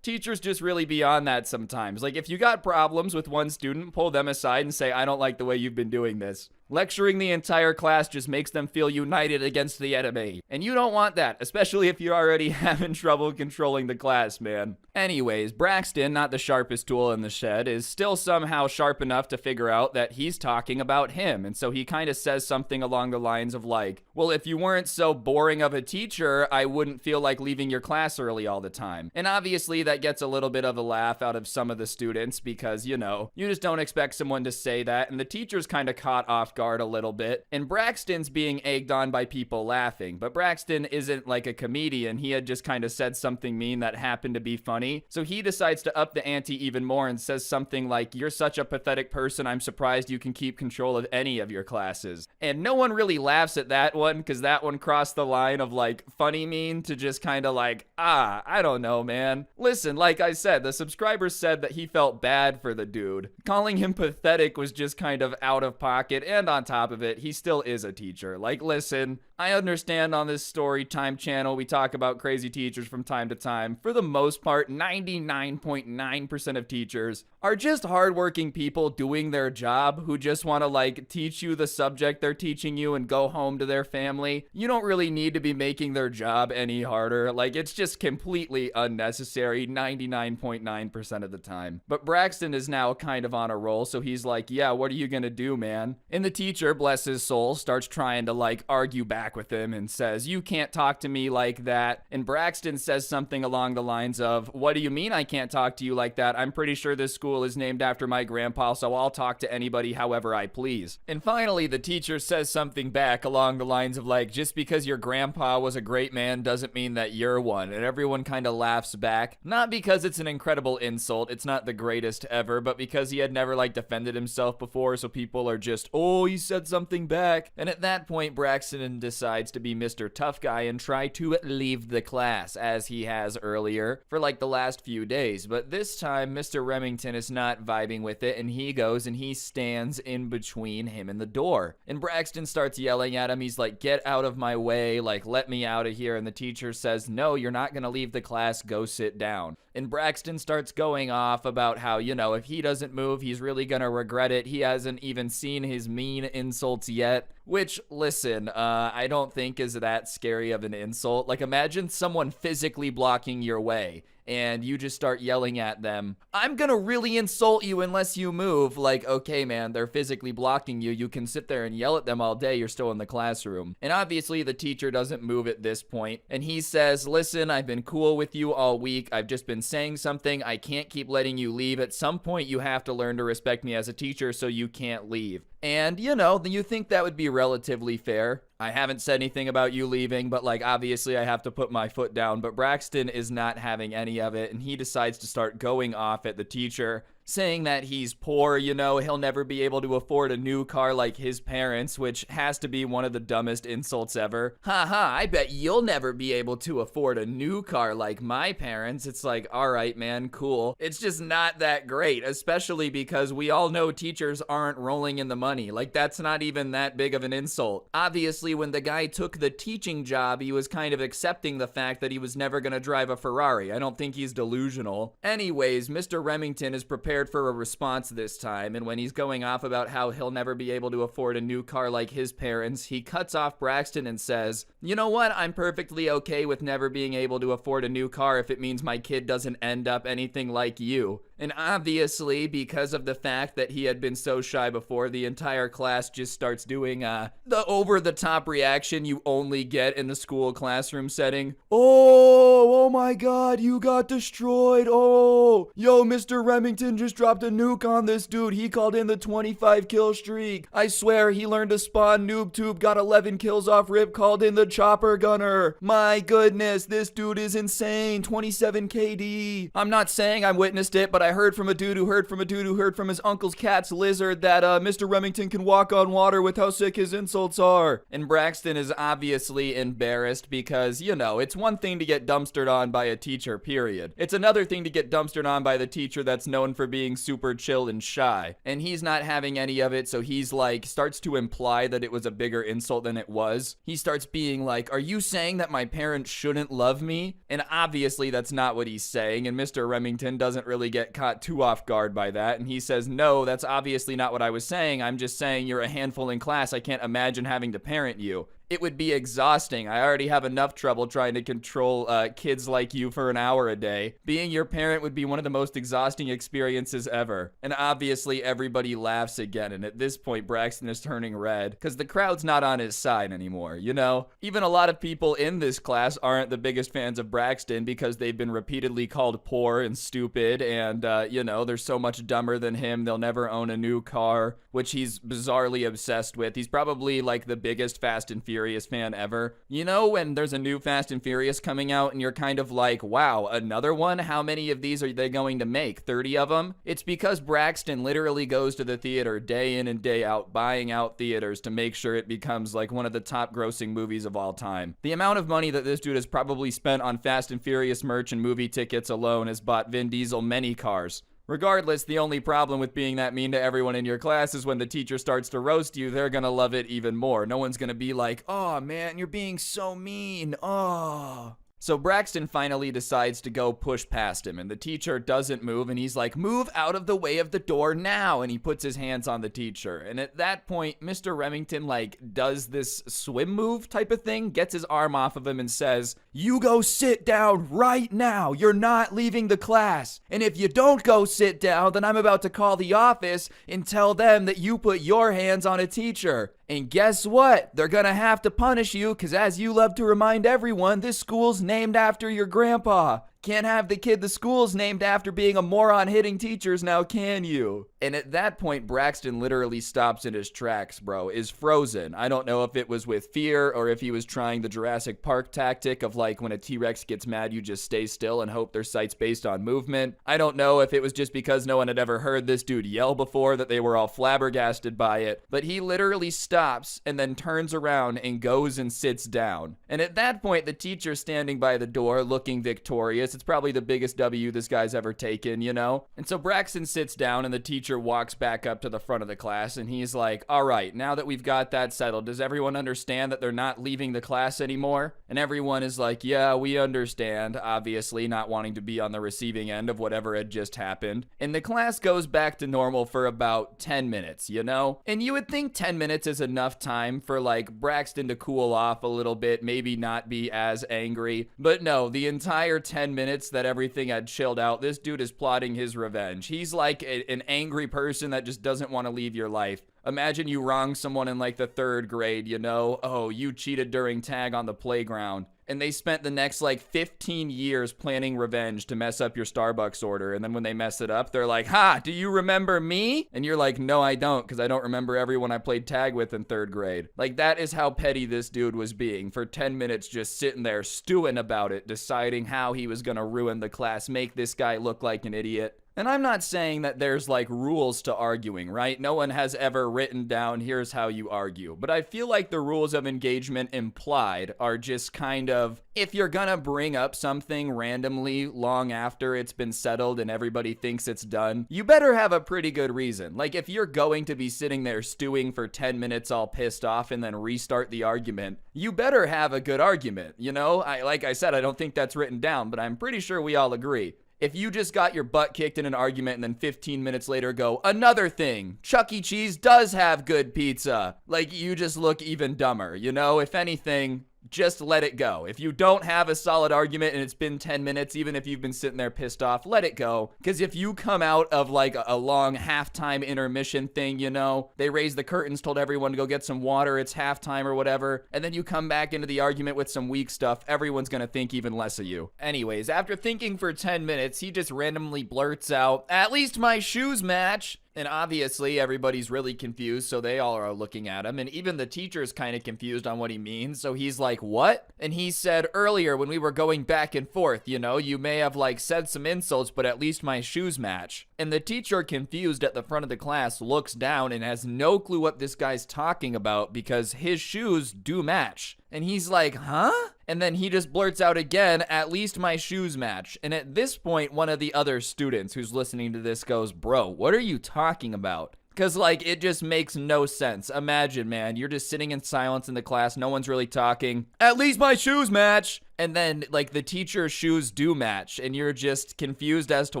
teachers just really beyond that sometimes. Like, if you got problems with one student, pull them aside and say, "I don't like the way you've been doing this." Lecturing the entire class just makes them feel united against the enemy. And you don't want that, especially if you're already having trouble controlling the class, man. Anyways, Braxton, not the sharpest tool in the shed, is still somehow sharp enough to figure out that he's talking about him. And so he kind of says something along the lines of like, "Well, if you weren't so boring of a teacher, I wouldn't feel like leaving your class early all the time." And obviously that gets a little bit of a laugh out of some of the students because, you just don't expect someone to say that. And the teacher's kind of caught off guard a little bit, and Braxton's being egged on by people laughing, but Braxton isn't like a comedian. He had just kind of said something mean that happened to be funny, so he decides to up the ante even more and says something like, "You're such a pathetic person, I'm surprised you can keep control of any of your classes." And no one really laughs at that one because that one crossed the line of like funny mean to just kind of like, I don't know, man. Listen, like I said, the subscriber said that he felt bad for the dude. Calling him pathetic was just kind of out of pocket, and on top of it, he still is a teacher. Like, listen, I understand on this story time channel we talk about crazy teachers from time to time. For the most part, 99.9% of teachers are just hardworking people doing their job who just want to like teach you the subject they're teaching you and go home to their family. You don't really need to be making their job any harder. Like, it's just completely unnecessary 99.9% of the time. But Braxton is now kind of on a roll, so he's like, "Yeah, what are you gonna do, man?" And the teacher, bless his soul, starts trying to like argue back with him and says, "You can't talk to me like that." And Braxton says something along the lines of, "What do you mean I can't talk to you like that? I'm pretty sure this school is named after my grandpa, so I'll talk to anybody however I please." And finally, the teacher says something back along the lines of like, "Just because your grandpa was a great man doesn't mean that you're one." And everyone kind of laughs back, not because it's an incredible insult, it's not the greatest ever, but because he had never like defended himself before, so people are just, "Oh, he said something back." And at that point, Braxton decides to be Mr. Tough Guy and try to leave the class, as he has earlier for like the last few days. But this time, Mr. Remington is not vibing with it, and he goes and he stands in between him and the door. And Braxton starts yelling at him. He's like, get out of my way, like, let me out of here. And the teacher says, no, you're not gonna leave the class, go sit down. And Braxton starts going off about how, you know, if he doesn't move, he's really gonna regret it. He hasn't even seen his mean insults yet. Which, listen, I don't think is that scary of an insult. Like, imagine someone physically blocking your way, and you just start yelling at them, I'm gonna really insult you unless you move. Like, okay, man, they're physically blocking you. You can sit there and yell at them all day. You're still in the classroom. And obviously, the teacher doesn't move at this point. And he says, listen, I've been cool with you all week. I've just been saying something. I can't keep letting you leave. At some point, you have to learn to respect me as a teacher, so you can't leave. And, you know, you think that would be relatively fair. I haven't said anything about you leaving, but, like, obviously I have to put my foot down. But Braxton is not having any of it, and he decides to start going off at the teacher, saying that he's poor, you know, he'll never be able to afford a new car like his parents, which has to be one of the dumbest insults ever. Haha, I bet you'll never be able to afford a new car like my parents. It's like, alright, man, cool. It's just not that great, especially because we all know teachers aren't rolling in the money. Like, that's not even that big of an insult. Obviously, when the guy took the teaching job, he was kind of accepting the fact that he was never gonna drive a Ferrari. I don't think he's delusional. Anyways, Mr. Remington is prepared for a response this time, and when he's going off about how he'll never be able to afford a new car like his parents, he cuts off Braxton and says, you know what, I'm perfectly okay with never being able to afford a new car if it means my kid doesn't end up anything like you. And obviously, because of the fact that he had been so shy before, the entire class just starts doing the over-the-top reaction you only get in the school classroom setting. Oh my god, you got destroyed. Oh, yo, Mr. Remington just dropped a nuke on this dude. He called in the 25 kill streak. I swear he learned to spawn noob tube, got 11 kills off rip, called in the chopper gunner. My goodness, this dude is insane. 27 KD. I'm not saying I witnessed it, but I heard from a dude who heard from a dude who heard from his uncle's cat's lizard that Mr. Remington can walk on water with how sick his insults are. And Braxton is obviously embarrassed because, you know, it's one thing to get dumpstered on by a teacher, period. It's another thing to get dumpstered on by the teacher that's known for being super chill and shy. And he's not having any of it, so he's like, starts to imply that it was a bigger insult than it was. He starts being like, are you saying that my parents shouldn't love me? And obviously that's not what he's saying, and Mr. Remington doesn't really get caught too off guard by that, and he says, no, that's obviously not what I was saying. I'm just saying you're a handful in class. I can't imagine having to parent you. It would be exhausting. I already have enough trouble trying to control kids like you for an hour a day. Being your parent would be one of the most exhausting experiences ever. And obviously everybody laughs again, and at this point Braxton is turning red because the crowd's not on his side anymore, you know? Even a lot of people in this class aren't the biggest fans of Braxton because they've been repeatedly called poor and stupid, and you know, they're so much dumber than him, they'll never own a new car, which he's bizarrely obsessed with. He's probably like the biggest Fast and Furious fan ever. You know when there's a new Fast and Furious coming out and you're kind of like, wow, another one? How many of these are they going to make? 30 of them? It's because Braxton literally goes to the theater day in and day out, buying out theaters to make sure it becomes like one of the top grossing movies of all time. The amount of money that this dude has probably spent on Fast and Furious merch and movie tickets alone has bought Vin Diesel many cars. Regardless, the only problem with being that mean to everyone in your class is when the teacher starts to roast you, they're gonna love it even more. No one's gonna be like, oh man, you're being so mean, oh. So Braxton finally decides to go push past him, and the teacher doesn't move, and he's like, move out of the way of the door now, and he puts his hands on the teacher. And at that point, Mr. Remington, like, does this swim move type of thing, gets his arm off of him and says, you go sit down right now. You're not leaving the class. And if you don't go sit down, then I'm about to call the office and tell them that you put your hands on a teacher. And guess what? They're gonna have to punish you because, as you love to remind everyone, this school's named after your grandpa. Can't have the kid the school's named after being a moron hitting teachers now, can you? And at that point, Braxton literally stops in his tracks, bro, is frozen. I don't know if it was with fear or if he was trying the Jurassic Park tactic of like when a T-Rex gets mad, you just stay still and hope their sight's based on movement. I don't know if it was just because no one had ever heard this dude yell before that they were all flabbergasted by it, but he literally stops and then turns around and goes and sits down. And at that point, the teacher's standing by the door looking victorious. It's probably the biggest W this guy's ever taken, you know? And so Braxton sits down and the teacher walks back up to the front of the class and he's like, all right, now that we've got that settled, does everyone understand that they're not leaving the class anymore? And everyone is like, yeah, we understand, obviously not wanting to be on the receiving end of whatever had just happened. And the class goes back to normal for about 10 minutes, you know? And you would think 10 minutes is enough time for like Braxton to cool off a little bit, maybe not be as angry. But no, the entire 10 minutes that everything had chilled out, this dude is plotting his revenge. He's like an angry person that just doesn't want to leave your life. Imagine you wrong someone in like the 3rd grade, you know? Oh, you cheated during tag on the playground. And they spent the next like 15 years planning revenge to mess up your Starbucks order. And then when they mess it up, they're like, ha, do you remember me? And you're like, no, I don't, because I don't remember everyone I played tag with in 3rd grade. Like, that is how petty this dude was being for 10 minutes, just sitting there stewing about it, deciding how he was going to ruin the class, make this guy look like an idiot. And I'm not saying that there's like rules to arguing, right? No one has ever written down, here's how you argue. But I feel like the rules of engagement implied are just kind of, if you're gonna bring up something randomly long after it's been settled and everybody thinks it's done, you better have a pretty good reason. Like, if you're going to be sitting there stewing for 10 minutes all pissed off and then restart the argument, you better have a good argument, you know? Like I said, I don't think that's written down, but I'm pretty sure we all agree. If you just got your butt kicked in an argument and then 15 minutes later go, another thing, Chuck E. Cheese does have good pizza, like, you just look even dumber, you know? If anything, just let it go. If you don't have a solid argument and it's been 10 minutes, even if you've been sitting there pissed off, let it go. Because if you come out of like a long halftime intermission thing, you know, they raised the curtains, told everyone to go get some water, it's halftime or whatever, and then you come back into the argument with some weak stuff, everyone's gonna think even less of you. Anyways, after thinking for 10 minutes, he just randomly blurts out, at least my shoes match. And obviously everybody's really confused, so they all are looking at him, and even the teacher's kind of confused on what he means, so he's like, what? And he said earlier when we were going back and forth, you know, you may have like said some insults, but at least my shoes match. And the teacher, confused at the front of the class, looks down and has no clue what this guy's talking about because his shoes do match. And he's like, huh? And then he just blurts out again, at least my shoes match. And at this point, one of the other students who's listening to this goes, bro, what are you talking about? Because, like, it just makes no sense. Imagine, man, you're just sitting in silence in the class. No one's really talking. At least my shoes match. And then, like, the teacher's shoes do match, and you're just confused as to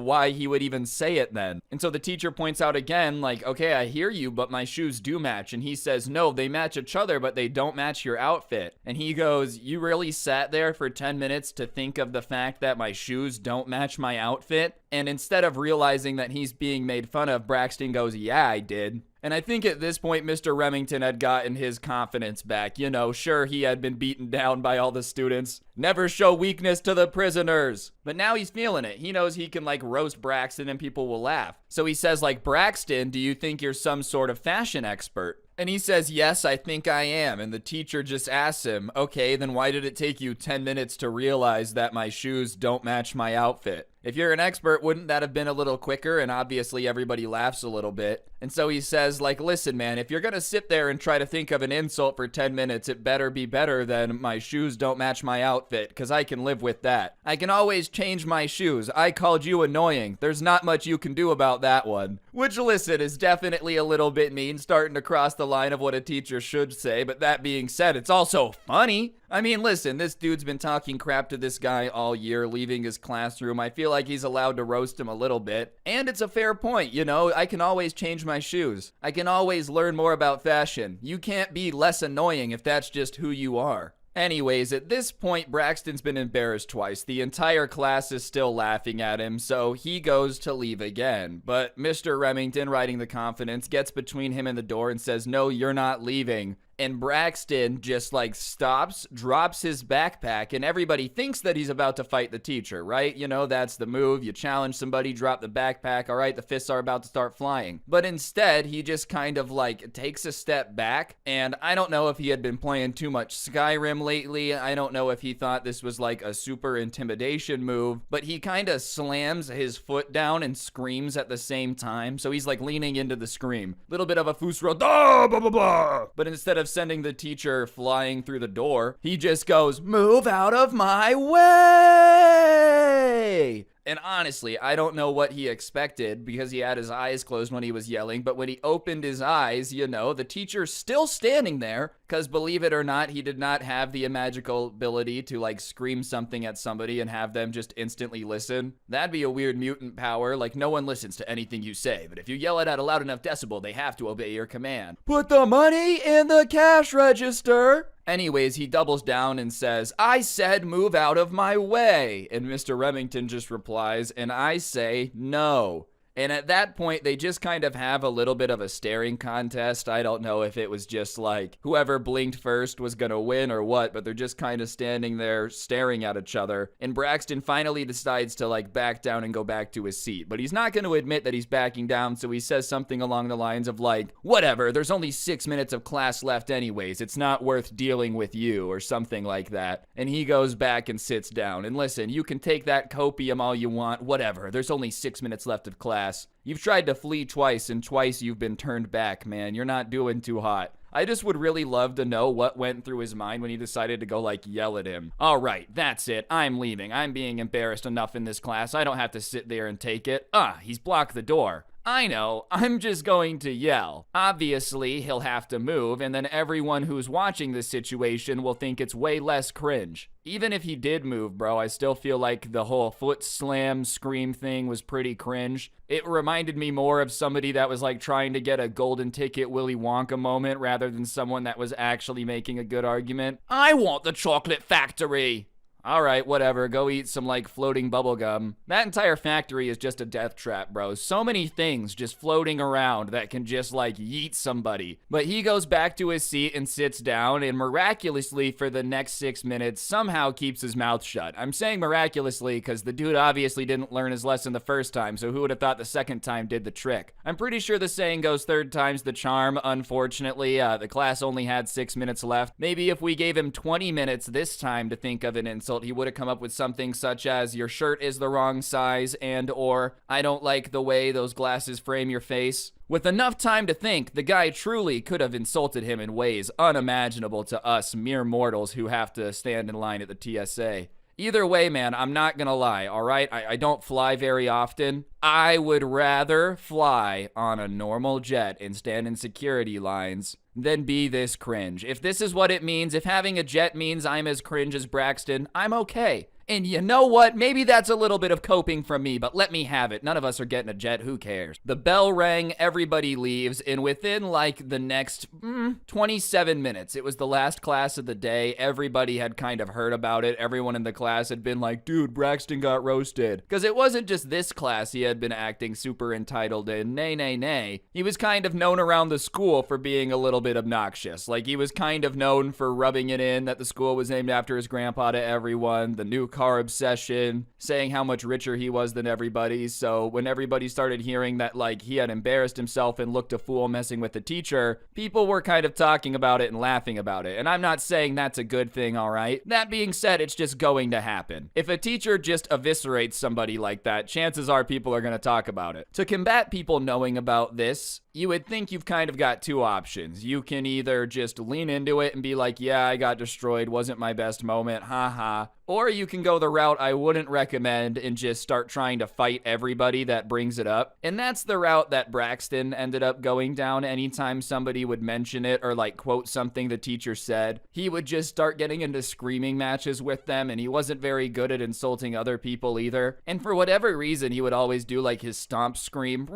why he would even say it then. And so the teacher points out again, like, okay, I hear you, but my shoes do match. And he says, no, they match each other, but they don't match your outfit. And he goes, you really sat there for 10 minutes to think of the fact that my shoes don't match my outfit? And instead of realizing that he's being made fun of, Braxton goes, yeah, I did. And I think at this point, Mr. Remington had gotten his confidence back. You know, sure, he had been beaten down by all the students. Never show weakness to the prisoners. But now he's feeling it. He knows he can, like, roast Braxton and people will laugh. So he says, like, Braxton, do you think you're some sort of fashion expert? And he says, yes, I think I am. And the teacher just asks him, okay, then why did it take you 10 minutes to realize that my shoes don't match my outfit? If you're an expert, wouldn't that have been a little quicker? And obviously everybody laughs a little bit. And so he says, like, listen, man, if you're gonna sit there and try to think of an insult for 10 minutes, it better be better than my shoes don't match my outfit, because I can live with that. I can always change my shoes. I called you annoying. There's not much you can do about that one. Which, listen, is definitely a little bit mean, starting to cross the line of what a teacher should say, but that being said, it's also funny. I mean, listen, this dude's been talking crap to this guy all year, leaving his classroom. I feel like he's allowed to roast him a little bit. And it's a fair point, you know? I can always change my shoes. I can always learn more about fashion. You can't be less annoying if that's just who you are. Anyways, at this point, Braxton's been embarrassed twice. The entire class is still laughing at him, so he goes to leave again. But Mr. Remington, riding the confidence, gets between him and the door and says, no, you're not leaving. and Braxton just like stops, drops his backpack, and everybody thinks that he's about to fight the teacher, right? You know, that's the move. You challenge somebody, drop the backpack. All right, the fists are about to start flying. But instead, he just kind of like takes a step back, and I don't know if he had been playing too much Skyrim lately. I don't know if he thought this was like a super intimidation move, but he kind of slams his foot down and screams at the same time. So he's like leaning into the scream. Little bit of a fusro, blah, blah, blah, blah. But instead of sending the teacher flying through the door, he just goes, "Move out of my way!" And honestly, I don't know what he expected because he had his eyes closed when he was yelling, but when he opened his eyes, you know, the teacher's still standing there because believe it or not, he did not have the magical ability to like scream something at somebody and have them just instantly listen. That'd be a weird mutant power, like no one listens to anything you say, but if you yell it at a loud enough decibel, they have to obey your command. Put the money in the cash register! Anyways, he doubles down and says, "I said move out of my way." And Mr. Remington just replies, "And I say no." And at that point, they just kind of have a little bit of a staring contest. I don't know if it was just like whoever blinked first was going to win or what, but they're just kind of standing there staring at each other. And Braxton finally decides to like back down and go back to his seat. But he's not going to admit that he's backing down, so he says something along the lines of like, "Whatever, there's only 6 minutes of class left anyways. It's not worth dealing with you," or something like that. And he goes back and sits down. And listen, you can take that copium all you want, whatever. There's only 6 minutes left of class. You've tried to flee twice, and twice you've been turned back, man. You're not doing too hot. I just would really love to know what went through his mind when he decided to go, like, yell at him. All right, that's it. I'm leaving. I'm being embarrassed enough in this class. I don't have to sit there and take it. He's blocked the door. I know, I'm just going to yell. Obviously, he'll have to move, and then everyone who's watching this situation will think it's way less cringe. Even if he did move, bro, I still feel like the whole foot slam scream thing was pretty cringe. It reminded me more of somebody that was like trying to get a golden ticket Willy Wonka moment rather than someone that was actually making a good argument. "I want the chocolate factory." All right, whatever, go eat some like floating bubble gum. That entire factory is just a death trap, bro. So many things just floating around that can just like yeet somebody. But he goes back to his seat and sits down and miraculously for the next 6 minutes somehow keeps his mouth shut. I'm saying miraculously because the dude obviously didn't learn his lesson the first time, so who would have thought the second time did the trick? I'm pretty sure the saying goes third time's the charm. Unfortunately, the class only had 6 minutes left. Maybe if we gave him 20 minutes this time to think of an insult, he would have come up with something such as "your shirt is the wrong size" and or "I don't like the way those glasses frame your face." With enough time to think, the guy truly could have insulted him in ways unimaginable to us mere mortals who have to stand in line at the TSA. Either way, man, I'm not gonna lie, all right? I don't fly very often. I would rather fly on a normal jet and stand in security lines than be this cringe. If this is what it means, if having a jet means I'm as cringe as Braxton, I'm okay. And you know what? Maybe that's a little bit of coping from me, but let me have it. None of us are getting a jet. Who cares? The bell rang, everybody leaves, and within like the next 27 minutes, it was the last class of the day. Everybody had kind of heard about it. Everyone in the class had been like, "Dude, Braxton got roasted." Because it wasn't just this class he had been acting super entitled in. Nay. He was kind of known around the school for being a little bit obnoxious. Like, he was kind of known for rubbing it in that the school was named after his grandpa to everyone. The new car obsession, saying how much richer he was than everybody. So when everybody started hearing that like he had embarrassed himself and looked a fool messing with the teacher, people were kind of talking about it and laughing about it. And I'm not saying that's a good thing, all right? That being said, it's just going to happen. If a teacher just eviscerates somebody like that, chances are people are going to talk about it. To combat people knowing about this, you would think you've kind of got two options. You can either just lean into it and be like, "Yeah, I got destroyed, wasn't my best moment, haha." Or you can go the route I wouldn't recommend and just start trying to fight everybody that brings it up. And that's the route that Braxton ended up going down. Anytime somebody would mention it or like quote something the teacher said, he would just start getting into screaming matches with them, and he wasn't very good at insulting other people either. And for whatever reason, he would always do like his stomp scream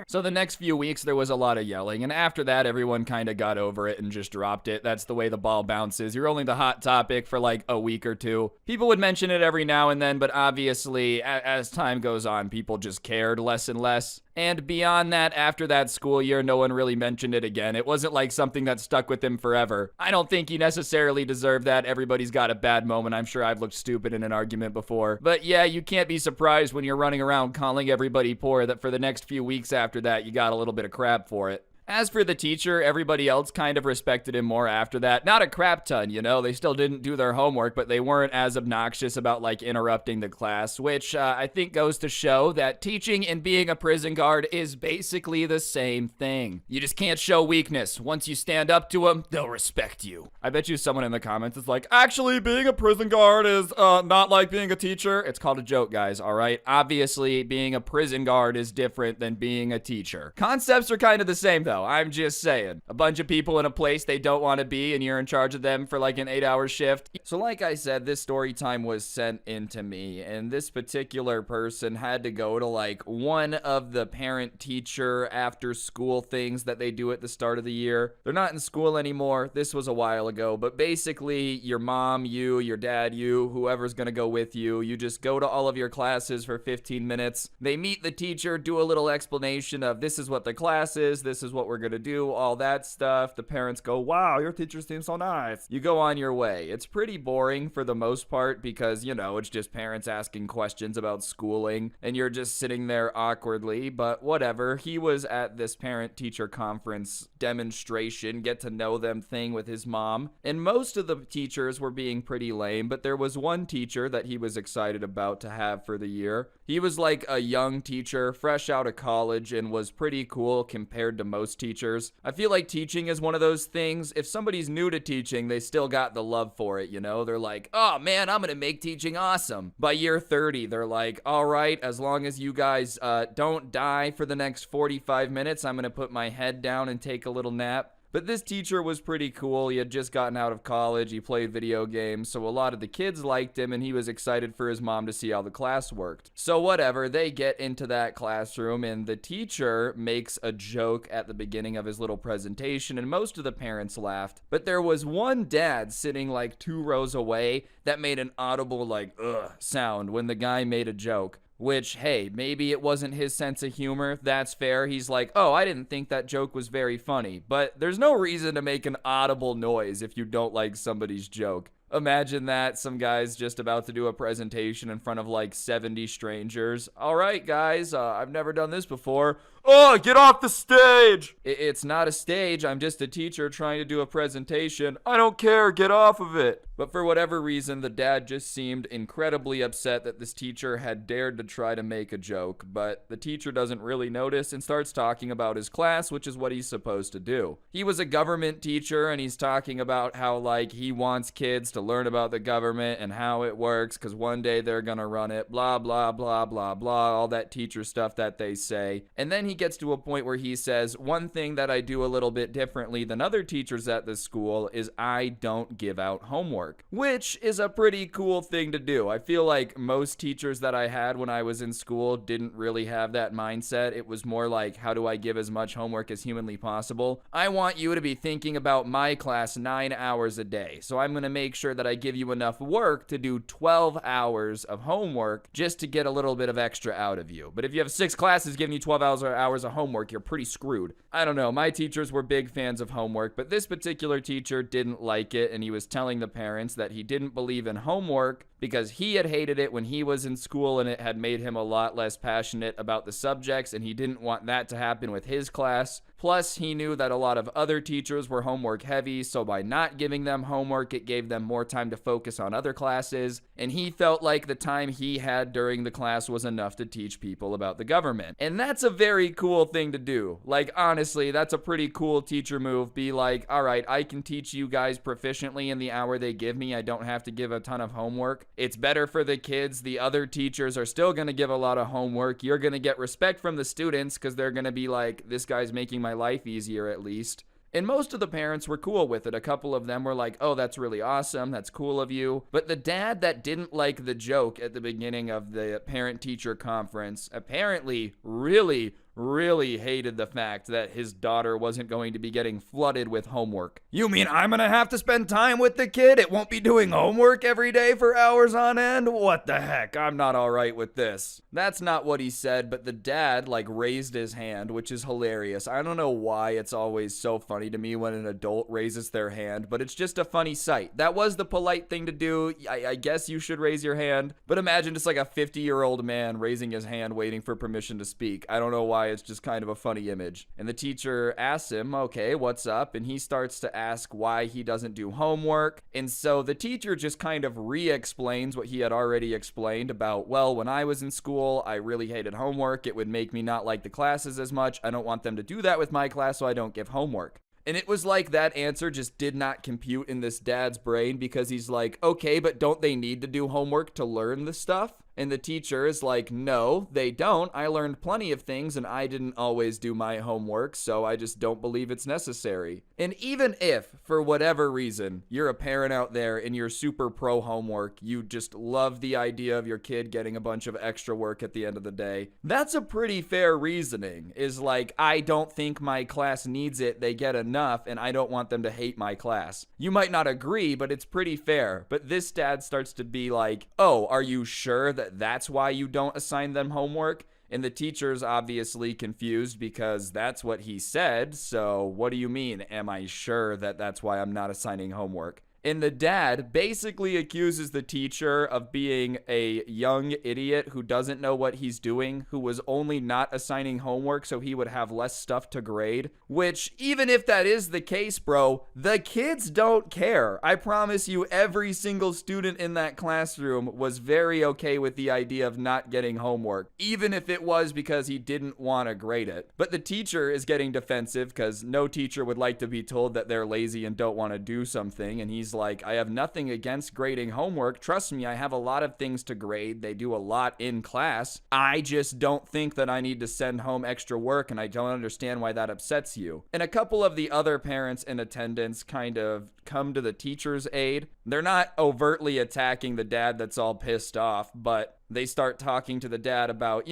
So the next few weeks there was a lot of yelling, and after that everyone kind of got over it and just dropped it. That's the way the ball bounces. You're only the hot topic for like a week or two. People would mention it every now and then, but obviously as time goes on, people just cared less and less. And beyond that, after that school year, no one really mentioned it again. It wasn't like something that stuck with him forever. I don't think he necessarily deserved that. Everybody's got a bad moment. I'm sure I've looked stupid in an argument before. But yeah, you can't be surprised when you're running around calling everybody poor that for the next few weeks after that, you got a little bit of crap for it. As for the teacher, everybody else kind of respected him more after that. Not a crap ton, you know, they still didn't do their homework, but they weren't as obnoxious about like interrupting the class, which I think goes to show that teaching and being a prison guard is basically the same thing. You just can't show weakness. Once you stand up to them, they'll respect you. I bet you someone in the comments is like, actually, being a prison guard is not like being a teacher. It's called a joke, guys, all right? Obviously, being a prison guard is different than being a teacher. Concepts are kind of the same, though. I'm just saying. A bunch of people in a place they don't want to be, and you're in charge of them for like an 8-hour shift. So like I said, this story time was sent in to me, and this particular person had to go to like one of the parent-teacher after-school things that they do at the start of the year. They're not in school anymore. This was a while ago, but basically your mom, you, your dad, you, whoever's gonna go with you, you just go to all of your classes for 15 minutes. They meet the teacher, do a little explanation of this is what the class is, this is what we're gonna do, all that stuff. The parents go, wow, your teacher seems so nice. You go on your way. It's pretty boring for the most part because, you know, it's just parents asking questions about schooling and you're just sitting there awkwardly, but whatever. He was at this parent-teacher conference demonstration, get to know them thing with his mom, and most of the teachers were being pretty lame, but there was one teacher that he was excited about to have for the year. He was like a young teacher, fresh out of college, and was pretty cool compared to most teachers. I feel like teaching is one of those things, if somebody's new to teaching, they still got the love for it, you know? They're like, oh man, I'm gonna make teaching awesome. By year 30, they're like, all right, as long as you guys don't die for the next 45 minutes, I'm gonna put my head down and take a little nap. But this teacher was pretty cool. He had just gotten out of college. He played video games, so a lot of the kids liked him, and he was excited for his mom to see how the class worked. So whatever, they get into that classroom, and the teacher makes a joke at the beginning of his little presentation, and most of the parents laughed. But there was one dad sitting like 2 rows away that made an audible like, ugh, sound when the guy made a joke. Which, hey, maybe it wasn't his sense of humor. That's fair. He's like, oh, I didn't think that joke was very funny. But there's no reason to make an audible noise if you don't like somebody's joke. Imagine that, some guy's just about to do a presentation in front of like 70 strangers. All right, guys, I've never done this before. Oh, get off the stage! It's not a stage, I'm just a teacher trying to do a presentation. I don't care, get off of it. But for whatever reason, the dad just seemed incredibly upset that this teacher had dared to try to make a joke, but the teacher doesn't really notice and starts talking about his class, which is what he's supposed to do. He was a government teacher, and he's talking about how, like, he wants kids to learn about the government and how it works, because one day they're gonna run it, blah, blah, blah, blah, blah, all that teacher stuff that they say. And then he gets to a point where he says, one thing that I do a little bit differently than other teachers at this school is I don't give out homework, which is a pretty cool thing to do. I feel like most teachers that I had when I was in school didn't really have that mindset. It was more like, how do I give as much homework as humanly possible? I want you to be thinking about my class 9 hours a day, so I'm gonna make sure that I give you enough work to do 12 hours of homework just to get a little bit of extra out of you. But if you have 6 classes giving you 12 hours of homework, you're pretty screwed. I don't know, my teachers were big fans of homework, but this particular teacher didn't like it, and he was telling the parents that he didn't believe in homework because he had hated it when he was in school and it had made him a lot less passionate about the subjects, and he didn't want that to happen with his class. Plus, he knew that a lot of other teachers were homework heavy, so by not giving them homework, it gave them more time to focus on other classes, and he felt like the time he had during the class was enough to teach people about the government. And that's a very cool thing to do. Like, honestly, that's a pretty cool teacher move. Be like, all right, I can teach you guys proficiently in the hour they give me. I don't have to give a ton of homework. It's better for the kids. The other teachers are still going to give a lot of homework. You're going to get respect from the students because they're going to be like, this guy's making my life easier at least. And most of the parents were cool with it. A couple of them were like, oh, that's really awesome. That's cool of you. But the dad that didn't like the joke at the beginning of the parent-teacher conference apparently really really hated the fact that his daughter wasn't going to be getting flooded with homework. You mean I'm gonna have to spend time with the kid? It won't be doing homework every day for hours on end? What the heck? I'm not alright with this. That's not what he said, but the dad, raised his hand, which is hilarious. I don't know why it's always so funny to me when an adult raises their hand, but it's just a funny sight. That was the polite thing to do. I guess you should raise your hand, but imagine just a 50-year-old man raising his hand waiting for permission to speak. I don't know why, it's just kind of a funny image. And the teacher asks him, okay, what's up? And he starts to ask why he doesn't do homework. And so the teacher just kind of re-explains what he had already explained about, well, when I was in school, I really hated homework. It would make me not like the classes as much. I don't want them to do that with my class, so I don't give homework. And it was like that answer just did not compute in this dad's brain, because he's like, okay, but don't they need to do homework to learn the stuff? And the teacher is like, no, they don't. I learned plenty of things and I didn't always do my homework, so I just don't believe it's necessary. And even if, for whatever reason, you're a parent out there and you're super pro homework, you just love the idea of your kid getting a bunch of extra work at the end of the day, that's a pretty fair reasoning. Is like, I don't think my class needs it, they get enough, and I don't want them to hate my class. You might not agree, but it's pretty fair. But this dad starts to be like, oh, are you sure that's why you don't assign them homework? And the teacher's obviously confused because that's what he said. So what do you mean? Am I sure that that's why I'm not assigning homework? And the dad basically accuses the teacher of being a young idiot who doesn't know what he's doing, who was only not assigning homework so he would have less stuff to grade. Which, even if that is the case, bro, the kids don't care. I promise you, every single student in that classroom was very okay with the idea of not getting homework, even if it was because he didn't want to grade it. But the teacher is getting defensive because no teacher would like to be told that they're lazy and don't want to do something, and he's like, I have nothing against grading homework. Trust me, I have a lot of things to grade. They do a lot in class. I just don't think that I need to send home extra work, and I don't understand why that upsets you. And a couple of the other parents in attendance kind of come to the teacher's aid. They're not overtly attacking the dad that's all pissed off, but they start talking to the dad about,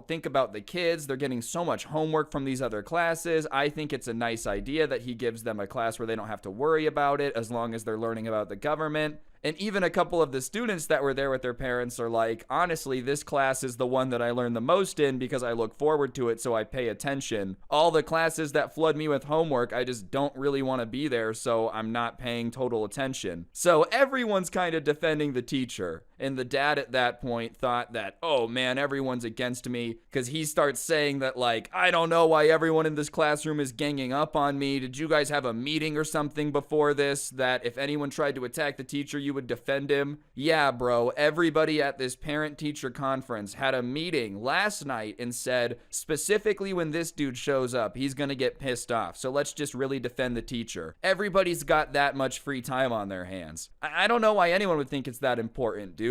think about the kids. They're getting so much homework from these other classes. I think it's a nice idea that he gives them a class where they don't have to worry about it as long as they're learning about the government. And even a couple of the students that were there with their parents are like, honestly, this class is the one that I learn the most in because I look forward to it, so I pay attention. All the classes that flood me with homework, I just don't really want to be there, so I'm not paying total attention. So everyone's kind of defending the teacher. And the dad at that point thought that, oh man, everyone's against me, because he starts saying that, I don't know why everyone in this classroom is ganging up on me. Did you guys have a meeting or something before this that if anyone tried to attack the teacher, you would defend him? Yeah, bro, everybody at this parent-teacher conference had a meeting last night and said, specifically when this dude shows up, he's gonna get pissed off. So let's just really defend the teacher. Everybody's got that much free time on their hands. I don't know why anyone would think it's that important, dude.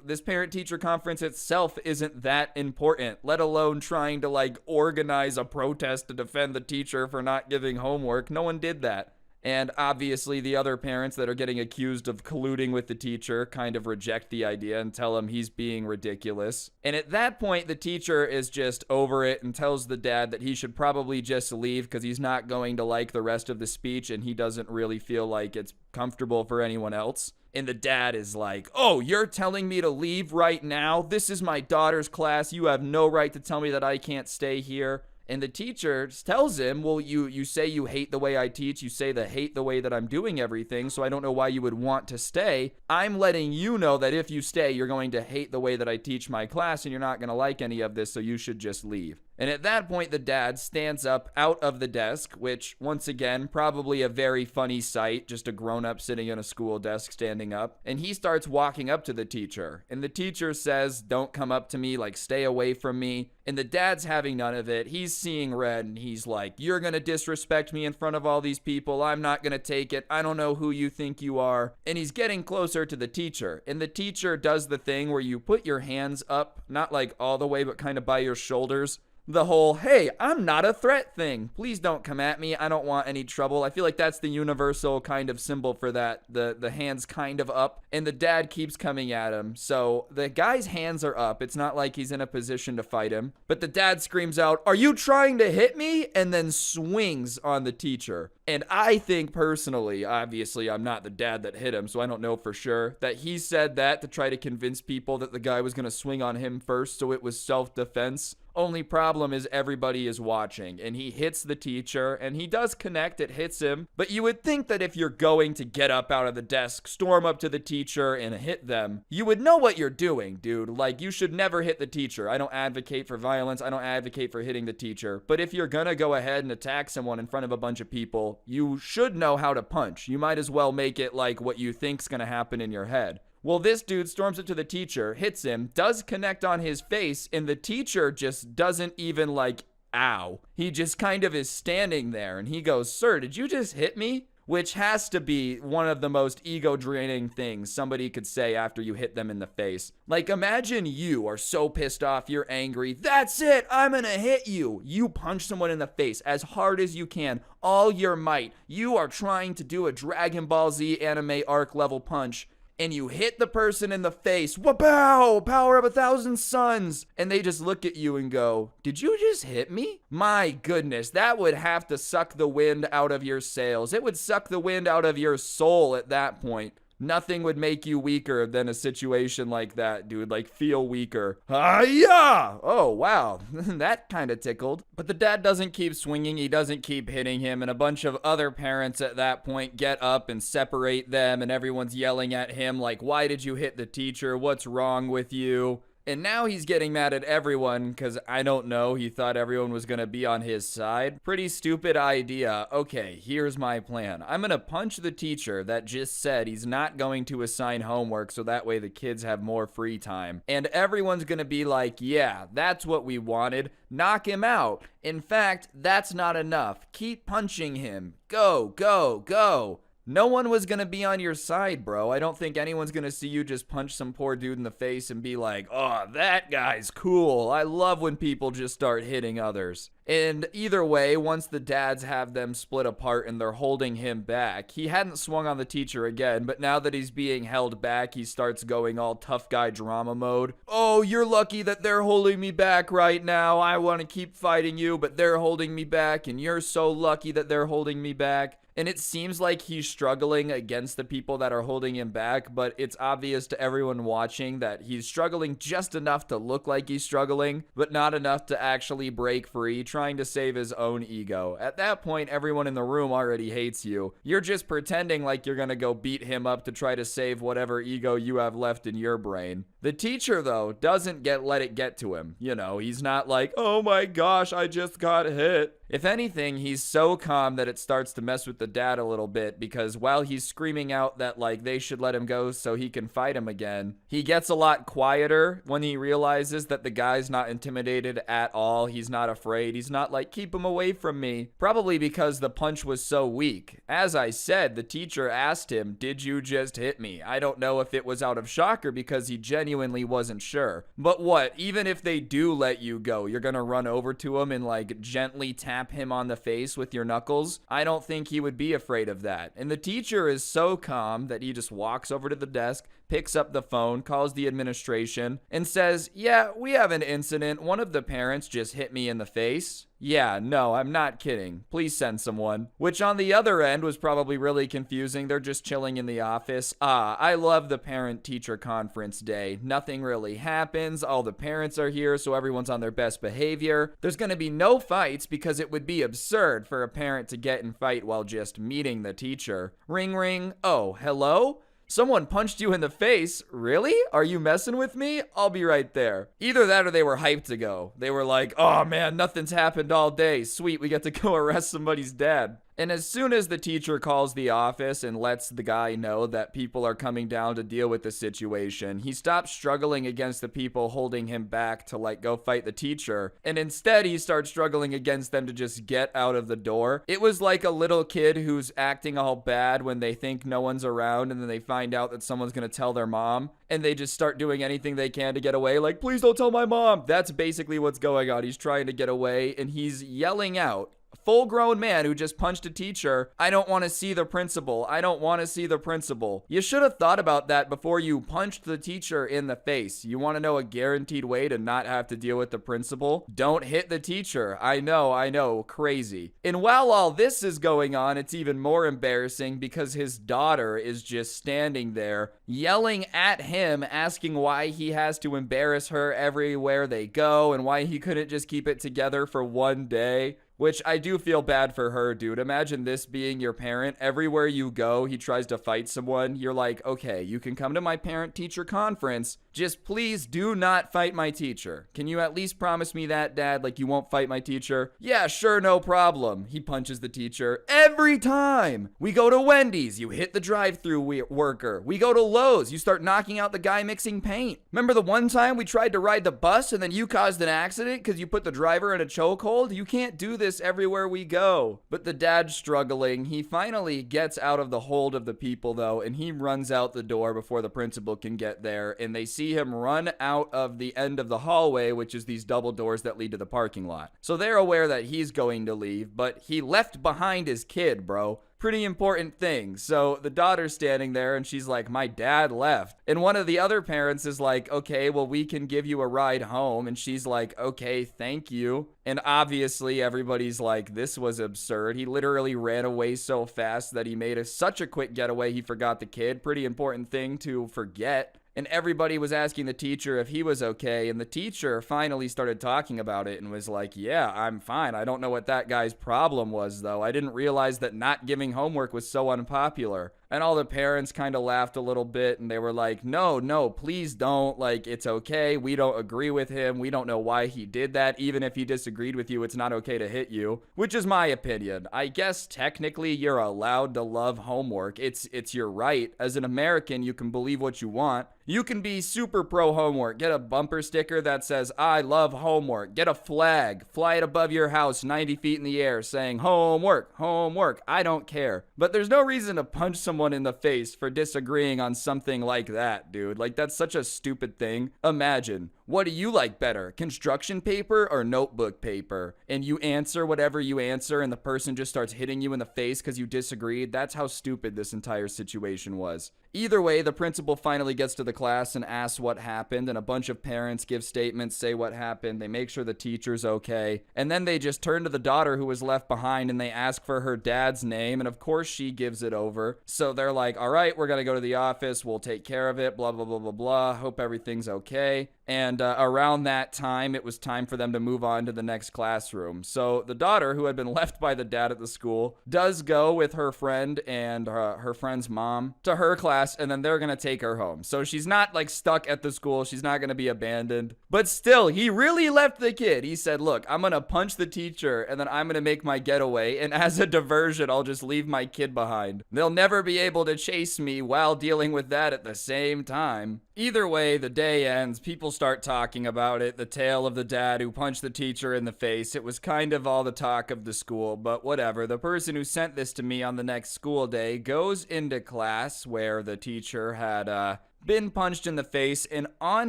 This parent-teacher conference itself isn't that important, let alone trying to, organize a protest to defend the teacher for not giving homework. No one did that. And obviously the other parents that are getting accused of colluding with the teacher kind of reject the idea and tell him he's being ridiculous. And at that point, the teacher is just over it and tells the dad that he should probably just leave because he's not going to like the rest of the speech and he doesn't really feel like it's comfortable for anyone else. And the dad is like, oh, you're telling me to leave right now? This is my daughter's class. You have no right to tell me that I can't stay here. And the teacher tells him, well, you say you hate the way I teach. You say that hate the way that I'm doing everything. So I don't know why you would want to stay. I'm letting you know that if you stay, you're going to hate the way that I teach my class and you're not going to like any of this. So you should just leave. And at that point, the dad stands up out of the desk, which, once again, probably a very funny sight, just a grown-up sitting in a school desk standing up. And he starts walking up to the teacher. And the teacher says, don't come up to me, stay away from me. And the dad's having none of it. He's seeing red, and he's like, you're gonna disrespect me in front of all these people. I'm not gonna take it. I don't know who you think you are. And he's getting closer to the teacher. And the teacher does the thing where you put your hands up, not all the way, but kind of by your shoulders. the whole, hey, I'm not a threat thing. Please don't come at me. I don't want any trouble. I feel like that's the universal kind of symbol for that. The hands kind of up, and the dad keeps coming at him. So the guy's hands are up. It's not like he's in a position to fight him. But the dad screams out, "Are you trying to hit me?" and then swings on the teacher. And I think personally, obviously I'm not the dad that hit him, so I don't know for sure, that he said that to try to convince people that the guy was going to swing on him first, so it was self-defense. Only problem is everybody is watching, and he hits the teacher, and he does connect, it hits him. But you would think that if you're going to get up out of the desk, storm up to the teacher, and hit them, you would know what you're doing, dude. Like, you should never hit the teacher. I don't advocate for violence. I don't advocate for hitting the teacher. But if you're gonna go ahead and attack someone in front of a bunch of people, you should know how to punch. You might as well make it like what you think's gonna happen in your head. Well, this dude storms up to the teacher, hits him, does connect on his face, and the teacher just doesn't even like, ow. He just kind of is standing there, and he goes, "Sir, did you just hit me?" Which has to be one of the most ego-draining things somebody could say after you hit them in the face. Like, imagine you are so pissed off, you're angry. "That's it, I'm gonna hit you." You punch someone in the face as hard as you can, all your might. You are trying to do a Dragon Ball Z anime arc level punch, and you hit the person in the face. Wow, power of 1,000 suns. And they just look at you and go, "Did you just hit me?" My goodness, that would have to suck the wind out of your sails. It would suck the wind out of your soul at that point. Nothing would make you weaker than a situation like that, dude. Like, feel weaker. Yeah! Oh, wow. That kind of tickled. But the dad doesn't keep swinging. He doesn't keep hitting him. And a bunch of other parents at that point get up and separate them. And everyone's yelling at him like, "Why did you hit the teacher? What's wrong with you?" And now he's getting mad at everyone because, I don't know, he thought everyone was going to be on his side. Pretty stupid idea. Okay, here's my plan. I'm going to punch the teacher that just said he's not going to assign homework so that way the kids have more free time. And everyone's going to be like, "Yeah, that's what we wanted. Knock him out. In fact, that's not enough. Keep punching him. Go, go, go." No one was gonna be on your side, bro. I don't think anyone's gonna see you just punch some poor dude in the face and be like, "Oh, that guy's cool. I love when people just start hitting others." And either way, once the dads have them split apart and they're holding him back, he hadn't swung on the teacher again, but now that he's being held back, he starts going all tough guy drama mode. "Oh, you're lucky that they're holding me back right now. I want to keep fighting you, but they're holding me back, and you're so lucky that they're holding me back." And it seems like he's struggling against the people that are holding him back, but it's obvious to everyone watching that he's struggling just enough to look like he's struggling, but not enough to actually break free, trying to save his own ego. At that point, everyone in the room already hates you. You're just pretending like you're gonna go beat him up to try to save whatever ego you have left in your brain. The teacher, though, doesn't let it get to him. You know, he's not like, "Oh my gosh, I just got hit." If anything, he's so calm that it starts to mess with the dad a little bit, because while he's screaming out that, like, they should let him go so he can fight him again, he gets a lot quieter when he realizes that the guy's not intimidated at all. He's not afraid. He's not like, "Keep him away from me." Probably because the punch was so weak. As I said, the teacher asked him, "Did you just hit me?" I don't know if it was out of shock or because he genuinely wasn't sure. But what, even if they do let you go, you're gonna run over to him and, like, gently tap him on the face with your knuckles? I don't think he would be afraid of that. And the teacher is so calm that he just walks over to the desk, picks up the phone, calls the administration, and says, "Yeah, we have an incident. One of the parents just hit me in the face." Yeah, no, I'm not kidding. Please send someone. Which on the other end was probably really confusing. They're just chilling in the office. I love the parent-teacher conference day. Nothing really happens. All the parents are here, so everyone's on their best behavior. There's gonna be no fights because it would be absurd for a parent to get and fight while just meeting the teacher. Ring, ring. Oh, hello? Someone punched you in the face? Really? Are you messing with me? I'll be right there. Either that or they were hyped to go. They were like, "Oh man, nothing's happened all day. Sweet, we get to go arrest somebody's dad." And as soon as the teacher calls the office and lets the guy know that people are coming down to deal with the situation, he stops struggling against the people holding him back to like go fight the teacher, and instead he starts struggling against them to just get out of the door. It was like a little kid who's acting all bad when they think no one's around, and then they find out that someone's gonna tell their mom, and they just start doing anything they can to get away, like, please don't tell my mom. That's basically what's going on. He's trying to get away, and he's yelling out, full-grown man who just punched a teacher, I don't want to see the principal. I don't want to see the principal. You should have thought about that before you punched the teacher in the face. You want to know a guaranteed way to not have to deal with the principal? Don't hit the teacher. I know, crazy. And while all this is going on, it's even more embarrassing because his daughter is just standing there yelling at him, asking why he has to embarrass her everywhere they go and why he couldn't just keep it together for one day. Which I do feel bad for her, dude. Imagine this being your parent. Everywhere you go, he tries to fight someone. You're like, okay, you can come to my parent-teacher conference. Just please do not fight my teacher. Can you at least promise me that, Dad? Like you won't fight my teacher? Yeah, sure, no problem. He punches the teacher every time. We go to Wendy's. You hit the drive-thru worker. We go to Lowe's. You start knocking out the guy mixing paint. Remember the one time we tried to ride the bus and then you caused an accident because you put the driver in a chokehold? You can't do this everywhere we go. But the dad's struggling. He finally gets out of the hold of the people though, and he runs out the door before the principal can get there, and they see him run out of the end of the hallway, which is these double doors that lead to the parking lot. So they're aware that he's going to leave, but he left behind his kid, bro. Pretty important thing. So the daughter's standing there and she's like, my dad left. And one of the other parents is like, okay, well, we can give you a ride home. And she's like, okay, thank you. And obviously everybody's like, this was absurd. He literally ran away so fast that he made such a quick getaway he forgot the kid. Pretty important thing to forget. And everybody was asking the teacher if he was okay, and the teacher finally started talking about it and was like, yeah, I'm fine. I don't know what that guy's problem was, though. I didn't realize that not giving homework was so unpopular. And all the parents kind of laughed a little bit, and they were like, no, please don't. Like, it's okay. We don't agree with him. We don't know why he did that. Even if he disagreed with you, it's not okay to hit you, which is my opinion. I guess technically you're allowed to love homework. It's your right. As an American, you can believe what you want. You can be super pro homework. Get a bumper sticker that says, I love homework. Get a flag. Fly it above your house 90 feet in the air saying, homework, homework. I don't care. But there's no reason to punch someone in the face for disagreeing on something like that, dude. Like, that's such a stupid thing. Imagine. What do you like better, construction paper or notebook paper? And you answer whatever you answer and the person just starts hitting you in the face because you disagreed. That's how stupid this entire situation was. Either way, the principal finally gets to the class and asks what happened, and a bunch of parents give statements, say what happened. They make sure the teacher's okay. And then they just turn to the daughter who was left behind and they ask for her dad's name, and of course she gives it over. So they're like, all right, we're gonna go to the office. We'll take care of it, blah, blah, blah, blah, blah. Hope everything's okay. And around that time, it was time for them to move on to the next classroom. So the daughter, who had been left by the dad at the school, does go with her friend and her friend's mom to her class, and then they're going to take her home. So she's not like stuck at the school. She's not going to be abandoned. But still, he really left the kid. He said, look, I'm going to punch the teacher, and then I'm going to make my getaway. And as a diversion, I'll just leave my kid behind. They'll never be able to chase me while dealing with that at the same time. Either way, the day ends. People start talking about it. The tale of the dad who punched the teacher in the face. It was kind of all the talk of the school, but whatever. The person who sent this to me on the next school day goes into class where the teacher had been punched in the face, and on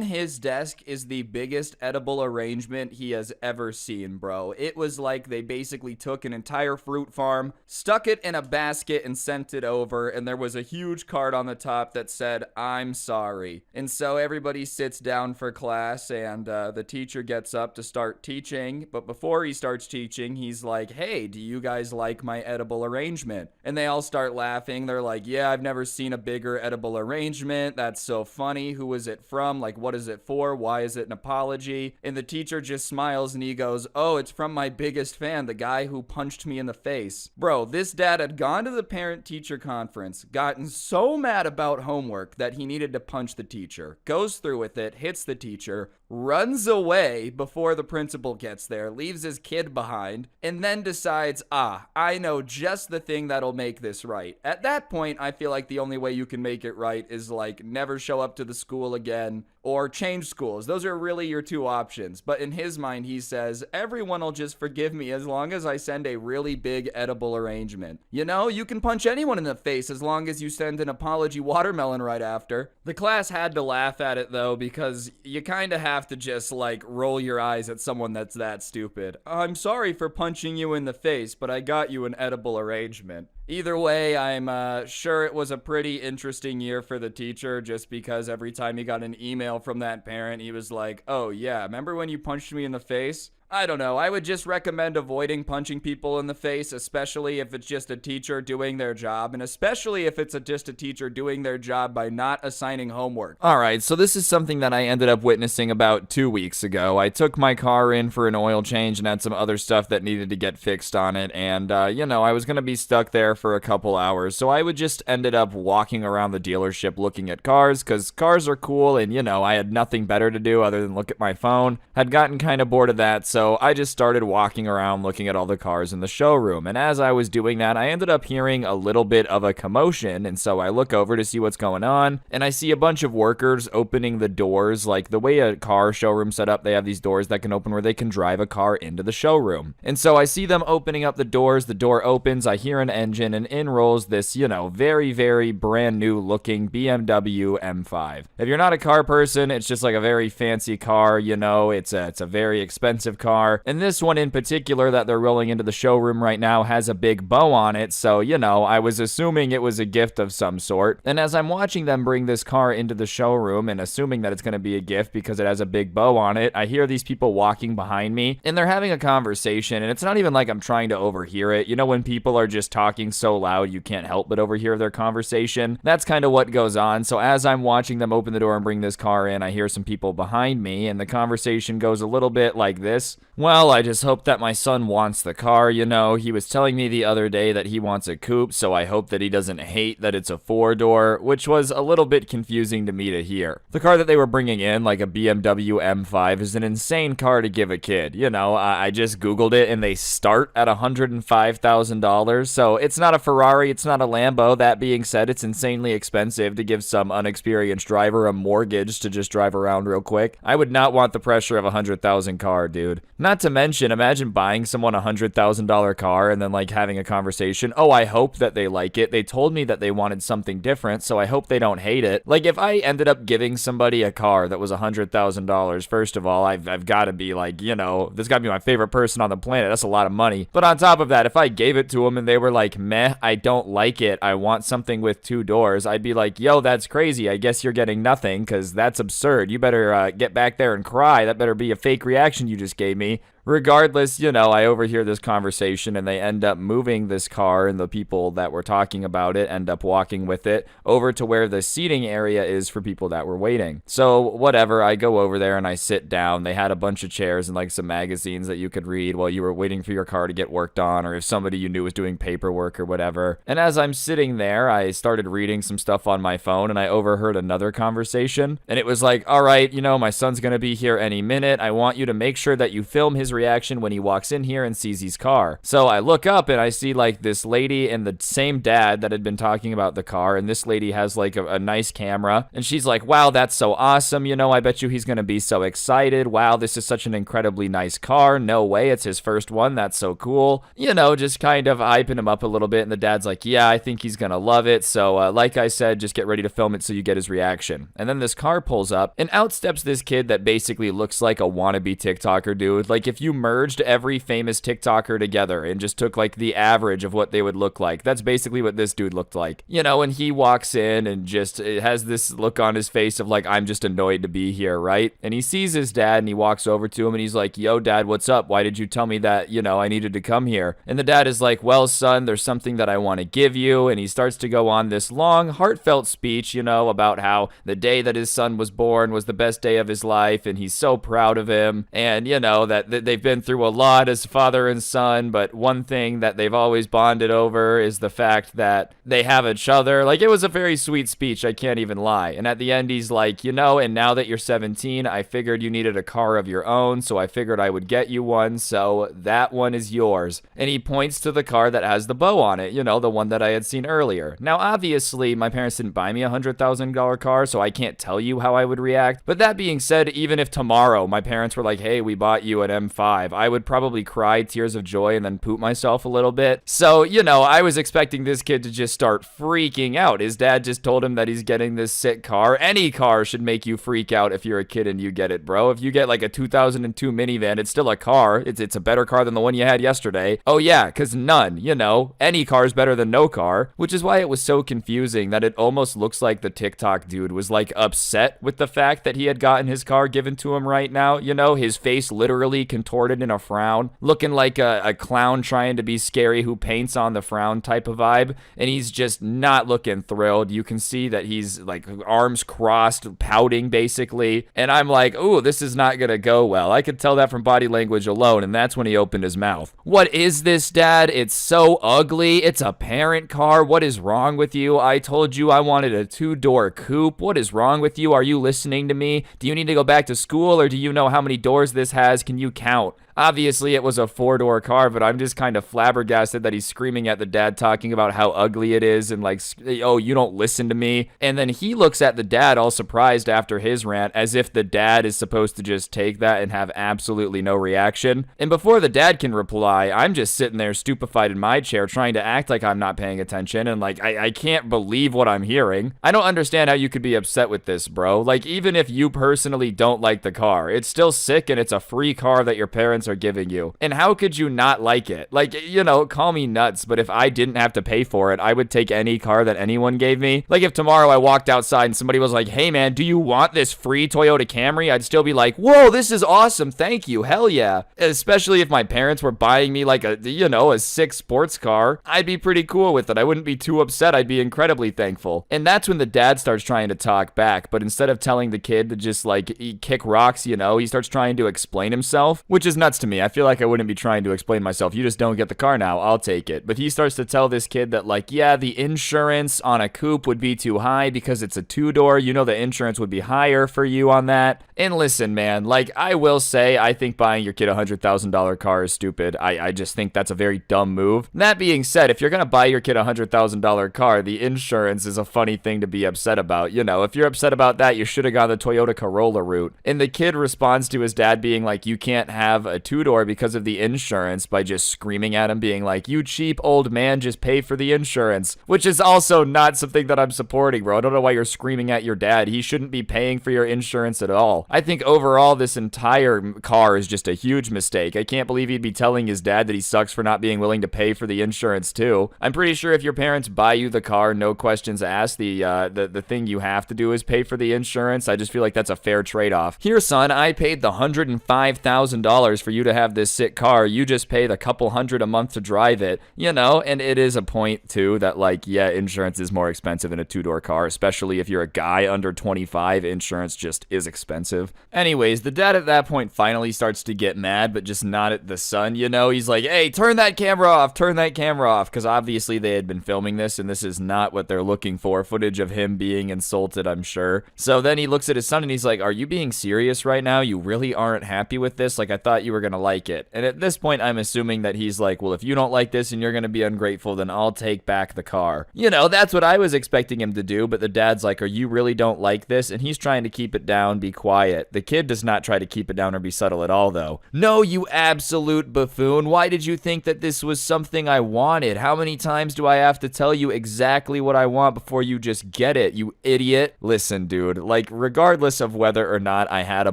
his desk is the biggest edible arrangement he has ever seen, bro. It was like they basically took an entire fruit farm, stuck it in a basket, and sent it over, and there was a huge card on the top that said, I'm sorry. And so everybody sits down for class, and the teacher gets up to start teaching, but before he starts teaching, he's like, hey, do you guys like my edible arrangement? And they all start laughing. They're like, yeah, I've never seen a bigger edible arrangement. That's so funny. Who is it from? Like, what is it for? Why is it an apology? And the teacher just smiles and he goes, oh, it's from my biggest fan, the guy who punched me in the face. Bro, this dad had gone to the parent-teacher conference, gotten so mad about homework that he needed to punch the teacher, goes through with it, hits the teacher, runs away before the principal gets there, leaves his kid behind, and then decides, I know just the thing that'll make this right. At that point, I feel like the only way you can make it right is like never show up to the school again or change schools. Those are really your two options. But in his mind, he says, everyone will just forgive me as long as I send a really big edible arrangement. You know, you can punch anyone in the face as long as you send an apology watermelon right after. The class had to laugh at it though, because you kind of have to just like roll your eyes at someone that's that stupid. I'm sorry for punching you in the face, but I got you an edible arrangement. Either way, I'm sure it was a pretty interesting year for the teacher, just because every time he got an email from that parent, he was like, oh yeah, remember when you punched me in the face? I don't know, I would just recommend avoiding punching people in the face, especially if it's just a teacher doing their job, and especially if it's just a teacher doing their job by not assigning homework. Alright, so this is something that I ended up witnessing about 2 weeks ago. I took my car in for an oil change and had some other stuff that needed to get fixed on it, and, I was gonna be stuck there for a couple hours, so I would just ended up walking around the dealership looking at cars, because cars are cool, and, I had nothing better to do other than look at my phone. Had gotten kind of bored of that, so I just started walking around looking at all the cars in the showroom, and as I was doing that, I ended up hearing a little bit of a commotion, and so I look over to see what's going on, and I see a bunch of workers opening the doors. Like the way a car showroom set up, they have these doors that can open where they can drive a car into the showroom. And so I see them opening up the doors, the door opens, I hear an engine, and in rolls this, very, very brand new looking BMW M5. If you're not a car person, it's just like a very fancy car, it's a very expensive car. And this one in particular that they're rolling into the showroom right now has a big bow on it, so, I was assuming it was a gift of some sort. And as I'm watching them bring this car into the showroom and assuming that it's going to be a gift because it has a big bow on it, I hear these people walking behind me, and they're having a conversation, and it's not even like I'm trying to overhear it. When people are just talking so loud, you can't help but overhear their conversation. That's kind of what goes on. So as I'm watching them open the door and bring this car in, I hear some people behind me, and the conversation goes a little bit like this. Well, I just hope that my son wants the car, He was telling me the other day that he wants a coupe, so I hope that he doesn't hate that it's a 4-door, which was a little bit confusing to me to hear. The car that they were bringing in, like a BMW M5, is an insane car to give a kid. I just Googled it, and they start at $105,000, so it's not a Ferrari, it's not a Lambo. That being said, it's insanely expensive to give some unexperienced driver a mortgage to just drive around real quick. I would not want the pressure of a $100,000 car, dude. Not to mention, imagine buying someone a $100,000 car and then like having a conversation. Oh, I hope that they like it. They told me that they wanted something different, so I hope they don't hate it. Like if I ended up giving somebody a car that was $100,000, first of all, I've got to be like, this got to be my favorite person on the planet. That's a lot of money. But on top of that, if I gave it to them and they were like, meh, I don't like it, I want something with 2 doors, I'd be like, yo, that's crazy. I guess you're getting nothing because that's absurd. You better get back there and cry. That better be a fake reaction you just gave me. Regardless, I overhear this conversation and they end up moving this car, and the people that were talking about it end up walking with it over to where the seating area is for people that were waiting. So whatever, I go over there and I sit down. They had a bunch of chairs and like some magazines that you could read while you were waiting for your car to get worked on, or if somebody you knew was doing paperwork or whatever. And as I'm sitting there, I started reading some stuff on my phone and I overheard another conversation. And it was like, all right, my son's gonna be here any minute. I want you to make sure that you film his reaction when he walks in here and sees his car. So I look up and I see like this lady and the same dad that had been talking about the car, and this lady has like a nice camera, and she's like, wow, that's so awesome, I bet you he's gonna be so excited. Wow, this is such an incredibly nice car. No way, it's his first one. That's so cool. Just kind of hyping him up a little bit, and the dad's like, yeah, I think he's gonna love it. So like I said, just get ready to film it so you get his reaction. And then this car pulls up and out steps this kid that basically looks like a wannabe TikToker dude. Like if you merged every famous TikToker together and just took like the average of what they would look like, that's basically what this dude looked like. And he walks in and just it has this look on his face of like, I'm just annoyed to be here, right? And he sees his dad and he walks over to him and he's like, yo, dad, what's up? Why did you tell me that, I needed to come here? And the dad is like, well, son, there's something that I want to give you. And he starts to go on this long, heartfelt speech, about how the day that his son was born was the best day of his life and he's so proud of him. And, that they they've been through a lot as father and son, but one thing that they've always bonded over is the fact that they have each other. Like, it was a very sweet speech, I can't even lie. And at the end, he's like, you know, and now that you're 17, I figured you needed a car of your own, so I figured I would get you one, so that one is yours. And he points to the car that has the bow on it, you know, the one that I had seen earlier. Now, obviously, my parents didn't buy me a $100,000 car, so I can't tell you how I would react. But that being said, even if tomorrow my parents were like, hey, we bought you an M5, I would probably cry tears of joy and then poop myself a little bit. So, you know, I was expecting this kid to just start freaking out. His dad just told him that he's getting this sick car. Any car should make you freak out if you're a kid and you get it, bro. If you get like a 2002 minivan, it's still a car. It's a better car than the one you had yesterday. Oh yeah, because none, you know, any car is better than no car, which is why it was so confusing that it almost looks like the TikTok dude was like upset with the fact that he had gotten his car given to him right now. You know, his face literally contorted in a frown, looking like a clown trying to be scary who paints on the frown type of vibe, and he's just not looking thrilled. You can see that he's like arms crossed, pouting basically, and I'm like, ooh, this is not gonna go well. I could tell that from body language alone, and that's when he opened his mouth. What is this, Dad? It's so ugly. It's a parent car. What is wrong with you? I told you I wanted a 2-door coupe. What is wrong with you? Are you listening to me? Do you need to go back to school, or do you know how many doors this has? Can you count? Obviously, it was a 4-door car, but I'm just kind of flabbergasted that he's screaming at the dad, talking about how ugly it is and like, oh, you don't listen to me. And then he looks at the dad all surprised after his rant, as if the dad is supposed to just take that and have absolutely no reaction. And before the dad can reply, I'm just sitting there stupefied in my chair trying to act like I'm not paying attention, and like, I can't believe what I'm hearing. I don't understand how you could be upset with this, bro. Like, even if you personally don't like the car, it's still sick and it's a free car that your parents are giving you. And how could you not like it? Like, you know, call me nuts, but if I didn't have to pay for it, I would take any car that anyone gave me. Like, if tomorrow I walked outside and somebody was like, hey man, do you want this free Toyota Camry? I'd still be like, whoa, this is awesome, thank you, hell yeah. Especially if my parents were buying me like a, you know, a sick sports car, I'd be pretty cool with it. I wouldn't be too upset. I'd be incredibly thankful. And that's when the dad starts trying to talk back, but instead of telling the kid to just like kick rocks, you know, he starts trying to explain himself, which is nuts to me. I feel like I wouldn't be trying to explain myself. You just don't get the car now, I'll take it. But he starts to tell this kid that like, yeah, the insurance on a coupe would be too high because it's a 2-door. You know, the insurance would be higher for you on that. And listen, man, like, I will say, I think buying your kid a $100,000 car is stupid. I just think that's a very dumb move. That being said, if you're gonna buy your kid a $100,000 car, the insurance is a funny thing to be upset about. You know, if you're upset about that, you should have gone the Toyota Corolla route. And the kid responds to his dad being like, you can't have a 2-door because of the insurance, by just screaming at him, being like, you cheap old man, just pay for the insurance, which is also not something that I'm supporting, bro. I don't know why you're screaming at your dad. He shouldn't be paying for your insurance at all. I think overall this entire car is just a huge mistake. I can't believe he'd be telling his dad that he sucks for not being willing to pay for the insurance too. I'm pretty sure if your parents buy you the car, no questions asked, the thing you have to do is pay for the insurance. I just feel like that's a fair trade-off. Here, son, I paid the $105,000 for you to have this sick car. You just pay the couple $100 a month to drive it, you know. And it is a point too that like, yeah, insurance is more expensive in a 2-door car, especially if you're a guy under 25. Insurance just is expensive. Anyways, the dad at that point finally starts to get mad, but just not at the son, you know. He's like, hey, turn that camera off, because obviously they had been filming this and this is not what they're looking for, footage of him being insulted, I'm sure. So then he looks at his son and he's like, are you being serious right now? You really aren't happy with this? Like, I thought you were gonna like it. And at this point, I'm assuming that he's like, well, if you don't like this and you're gonna be ungrateful, then I'll take back the car. You know, that's what I was expecting him to do, but the dad's like, are you really don't like this? And he's trying to keep it down, be quiet. The kid does not try to keep it down or be subtle at all, though. No, you absolute buffoon. Why did you think that this was something I wanted? How many times do I have to tell you exactly what I want before you just get it, you idiot? Listen, dude, like, regardless of whether or not I had a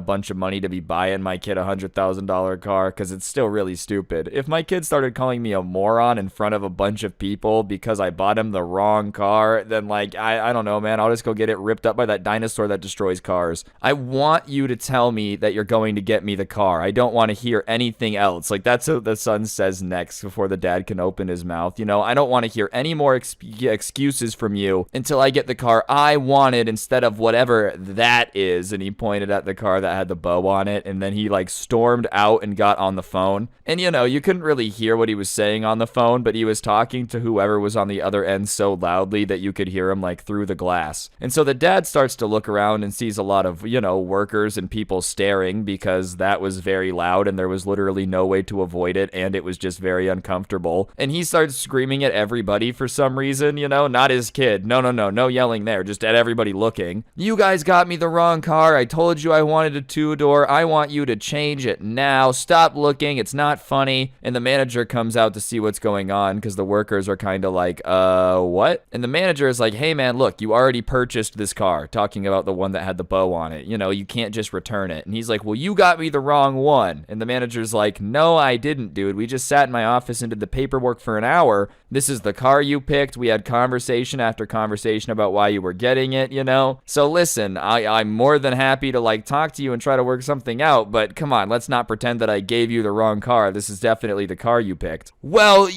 bunch of money to be buying my kid a $100,000 car, because it's still really stupid, if my kid started calling me a moron in front of a bunch of people because I bought him the wrong car, then like, I don't know, man, I'll just go get it ripped up by that dinosaur that destroys cars. I want you to tell me that you're going to get me the car. I don't want to hear anything else. Like, that's what the son says next before the dad can open his mouth. You know, I don't want to hear any more excuses from you until I get the car I wanted instead of whatever that is. And he pointed at the car that had the bow on it, and then he like stormed out and got on the phone. And you couldn't really hear what he was saying on the phone, but he was talking to whoever was on the other end so loudly that you could hear him like through the glass. And so the dad starts to look around and sees a lot of, workers and people staring because that was very loud and there was literally no way to avoid it, and it was just very uncomfortable. And he starts screaming at everybody for some reason, not his kid. No yelling there, just at everybody looking. You guys got me the wrong car. I told you I wanted a two-door. I want you to change it now. Stop looking. It's not funny. And the manager comes out to see what's going on because the workers are kind of like, what? And the manager is like, hey man, look, you already purchased this car, talking about the one that had the bow on it. You can't just return it. And he's like, well, you got me the wrong one. And the manager's like, no, I didn't, dude. We just sat in my office and did the paperwork for an hour. This is the car you picked. We had conversation after conversation about why you were getting it, So listen, I'm more than happy to talk to you and try to work something out, but come on, let's not pretend that I gave you the wrong car. This is definitely the car you picked. Well,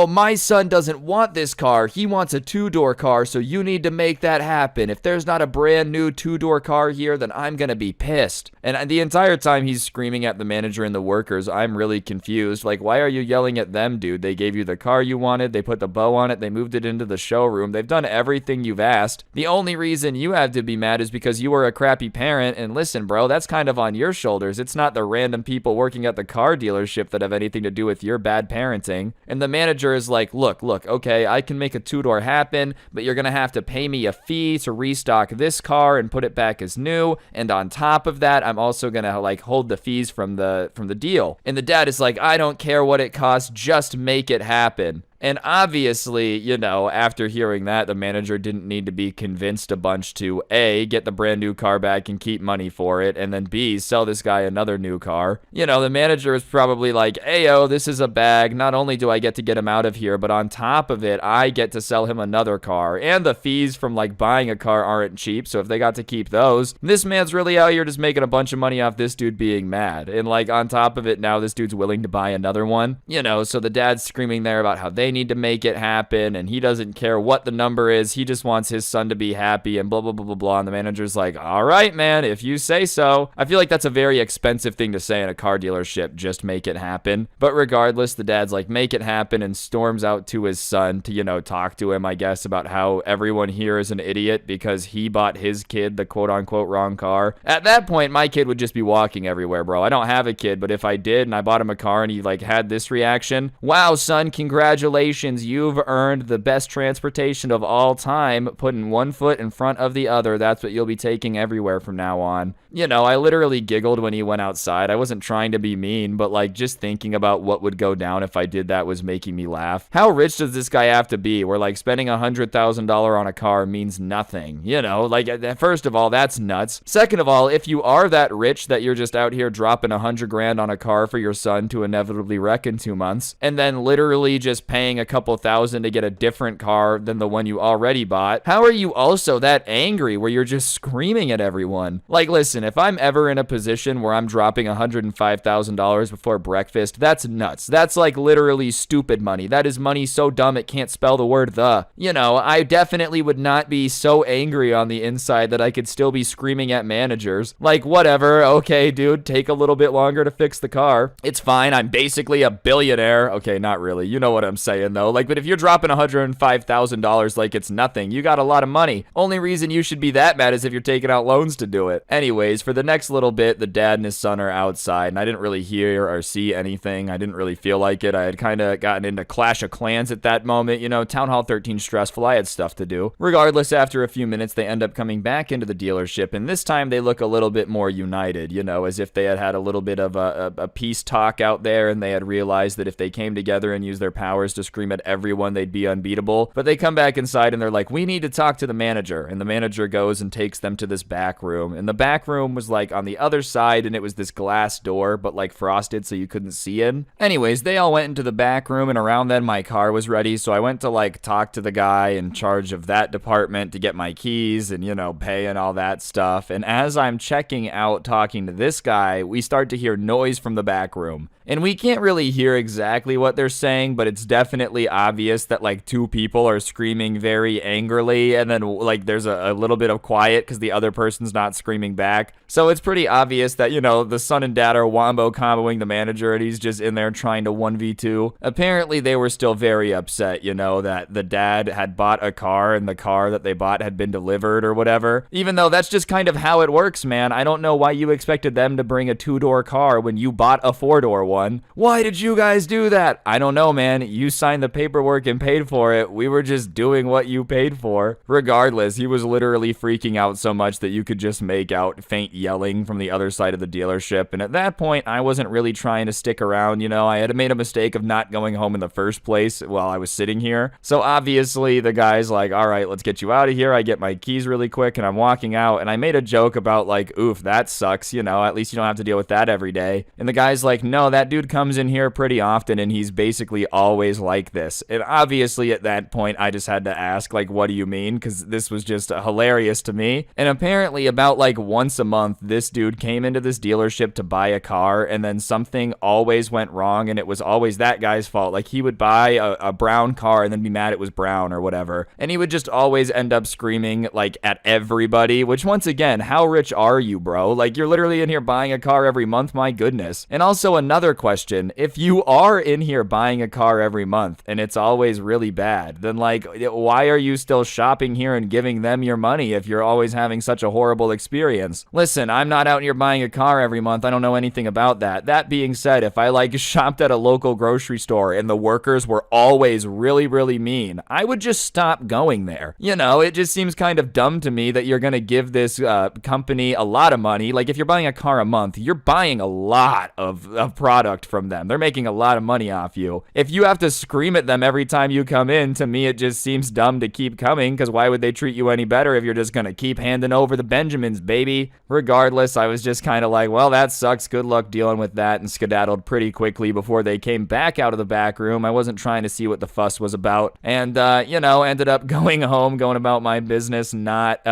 my son doesn't want this car. He wants a two-door car, so you need to make that happen. If there's not a brand new two-door car here, then I'm gonna be pissed. And the entire time he's screaming at the manager and the workers, I'm really confused. Why are you yelling at them, dude? They gave you the car you wanted. They put the bow on it. They moved it into the showroom. They've done everything you've asked. The only reason you have to be mad is because you were a crappy parent. And listen, bro, that's kind of on your shoulders. It's not the random people working at the car dealership that have anything to do with your bad parenting. And the manager is like, look, okay, I can make a two-door happen, but you're gonna have to pay me a fee to restock this car and put it back as new. And on top of that, I'm also gonna hold the fees from the deal. And the dad is like, I don't care what it costs, just make it happen. And obviously, after hearing that, the manager didn't need to be convinced a bunch to A, get the brand new car back and keep money for it, and then B, sell this guy another new car. The manager is probably like, ayo, this is a bag. Not only do I get to get him out of here, but on top of it, I get to sell him another car. And the fees from buying a car aren't cheap, so if they got to keep those, this man's really out here just making a bunch of money off this dude being mad. And on top of it, now this dude's willing to buy another one. So the dad's screaming there about how they need to make it happen and he doesn't care what the number is. He just wants his son to be happy and blah, blah, blah, blah, blah. And the manager's like, all right, man, if you say so. I feel like that's a very expensive thing to say in a car dealership, just make it happen. But regardless, the dad's like, make it happen, and storms out to his son to, talk to him, I guess, about how everyone here is an idiot because he bought his kid the quote unquote wrong car. At that point, my kid would just be walking everywhere, bro. I don't have a kid, but if I did and I bought him a car and he had this reaction, wow, son, congratulations. You've earned the best transportation of all time, putting one foot in front of the other. That's what you'll be taking everywhere from now on. I literally giggled when he went outside. I wasn't trying to be mean, but just thinking about what would go down if I did that was making me laugh. How rich does this guy have to be where spending $100,000 on a car means nothing? First of all, that's nuts. Second of all, if you are that rich that you're just out here dropping $100,000 on a car for your son to inevitably wreck in 2 months, and then literally just paying a couple thousand to get a different car than the one you already bought, how are you also that angry where you're just screaming at everyone? Listen, if I'm ever in a position where I'm dropping $105,000 before breakfast, that's nuts. That's literally stupid money. That is money so dumb it can't spell the word the. I definitely would not be so angry on the inside that I could still be screaming at managers. Whatever, okay, dude, take a little bit longer to fix the car. It's fine, I'm basically a billionaire. Okay, not really. You know what I'm saying, though. But if you're dropping $105,000 like it's nothing, you got a lot of money. Only reason you should be that mad is if you're taking out loans to do it. Anyways, for the next little bit, the dad and his son are outside, and I didn't really hear or see anything. I didn't really feel like it. I had kind of gotten into Clash of Clans at that moment. Town Hall 13 stressful. I had stuff to do. Regardless, after a few minutes, they end up coming back into the dealership, and this time they look a little bit more united, as if they had had a little bit of a peace talk out there, and they had realized that if they came together and used their powers to scream at everyone, they'd be unbeatable. But they come back inside and they're like, we need to talk to the manager. And the manager goes and takes them to this back room. And the back room was on the other side, and it was this glass door, but frosted so you couldn't see in. Anyways, they all went into the back room, and around then my car was ready. So I went to talk to the guy in charge of that department to get my keys and, pay and all that stuff. And as I'm checking out talking to this guy, we start to hear noise from the back room. And we can't really hear exactly what they're saying, but it's definitely obvious that like two people are screaming very angrily, and then like there's a little bit of quiet because the other person's not screaming back. So it's pretty obvious that, you know, the son and dad are wombo comboing the manager and he's just in there trying to 1v2. Apparently they were still very upset, you know, that the dad had bought a car and the car that they bought had been delivered or whatever. Even though that's just kind of how it works, man. I don't know why you expected them to bring a 2-door car when you bought a 4-door one. Why did you guys do that? I don't know, man. You signed the paperwork and paid for it. We were just doing what you paid for. Regardless, he was literally freaking out so much that you could just make out faint yelling from the other side of the dealership. And at that point, I wasn't really trying to stick around. You know, I had made a mistake of not going home in the first place while I was sitting here. So obviously the guy's like, all right, let's get you out of here. I get my keys really quick and I'm walking out. And I made a joke about like, oof, that sucks. You know, at least you don't have to deal with that every day. And the guy's like, no, that dude comes in here pretty often and he's basically always like this. And obviously at that point, I just had to ask, like, what do you mean? Because this was just hilarious to me. And apparently about like once a month, this dude came into this dealership to buy a car and then something always went wrong and it was always that guy's fault. Like he would buy a brown car and then be mad it was brown or whatever. And he would just always end up screaming like at everybody, which once again, how rich are you, bro? Like you're literally in here buying a car every month, my goodness. And also another question, if you are in here buying a car every month and it's always really bad, then like why are you still shopping here and giving them your money if you're always having such a horrible experience? Listen, I'm not out here buying a car every month. I don't know anything about that. That being said, if I like shopped at a local grocery store and the workers were always really, really mean, I would just stop going there. You know, it just seems kind of dumb to me that you're going to give this company a lot of money. Like if you're buying a car a month, you're buying a lot of product from them. They're making a lot of money off you. If you have to scream at them every time you come in, to me it just seems dumb to keep coming, because why would they treat you any better if you're just going to keep handing over the Benjamins, baby? Regardless, I was just kind of like, well, that sucks. Good luck dealing with that, and skedaddled pretty quickly before they came back out of the back room. I wasn't trying to see what the fuss was about, and, you know, ended up going home, going about my business, not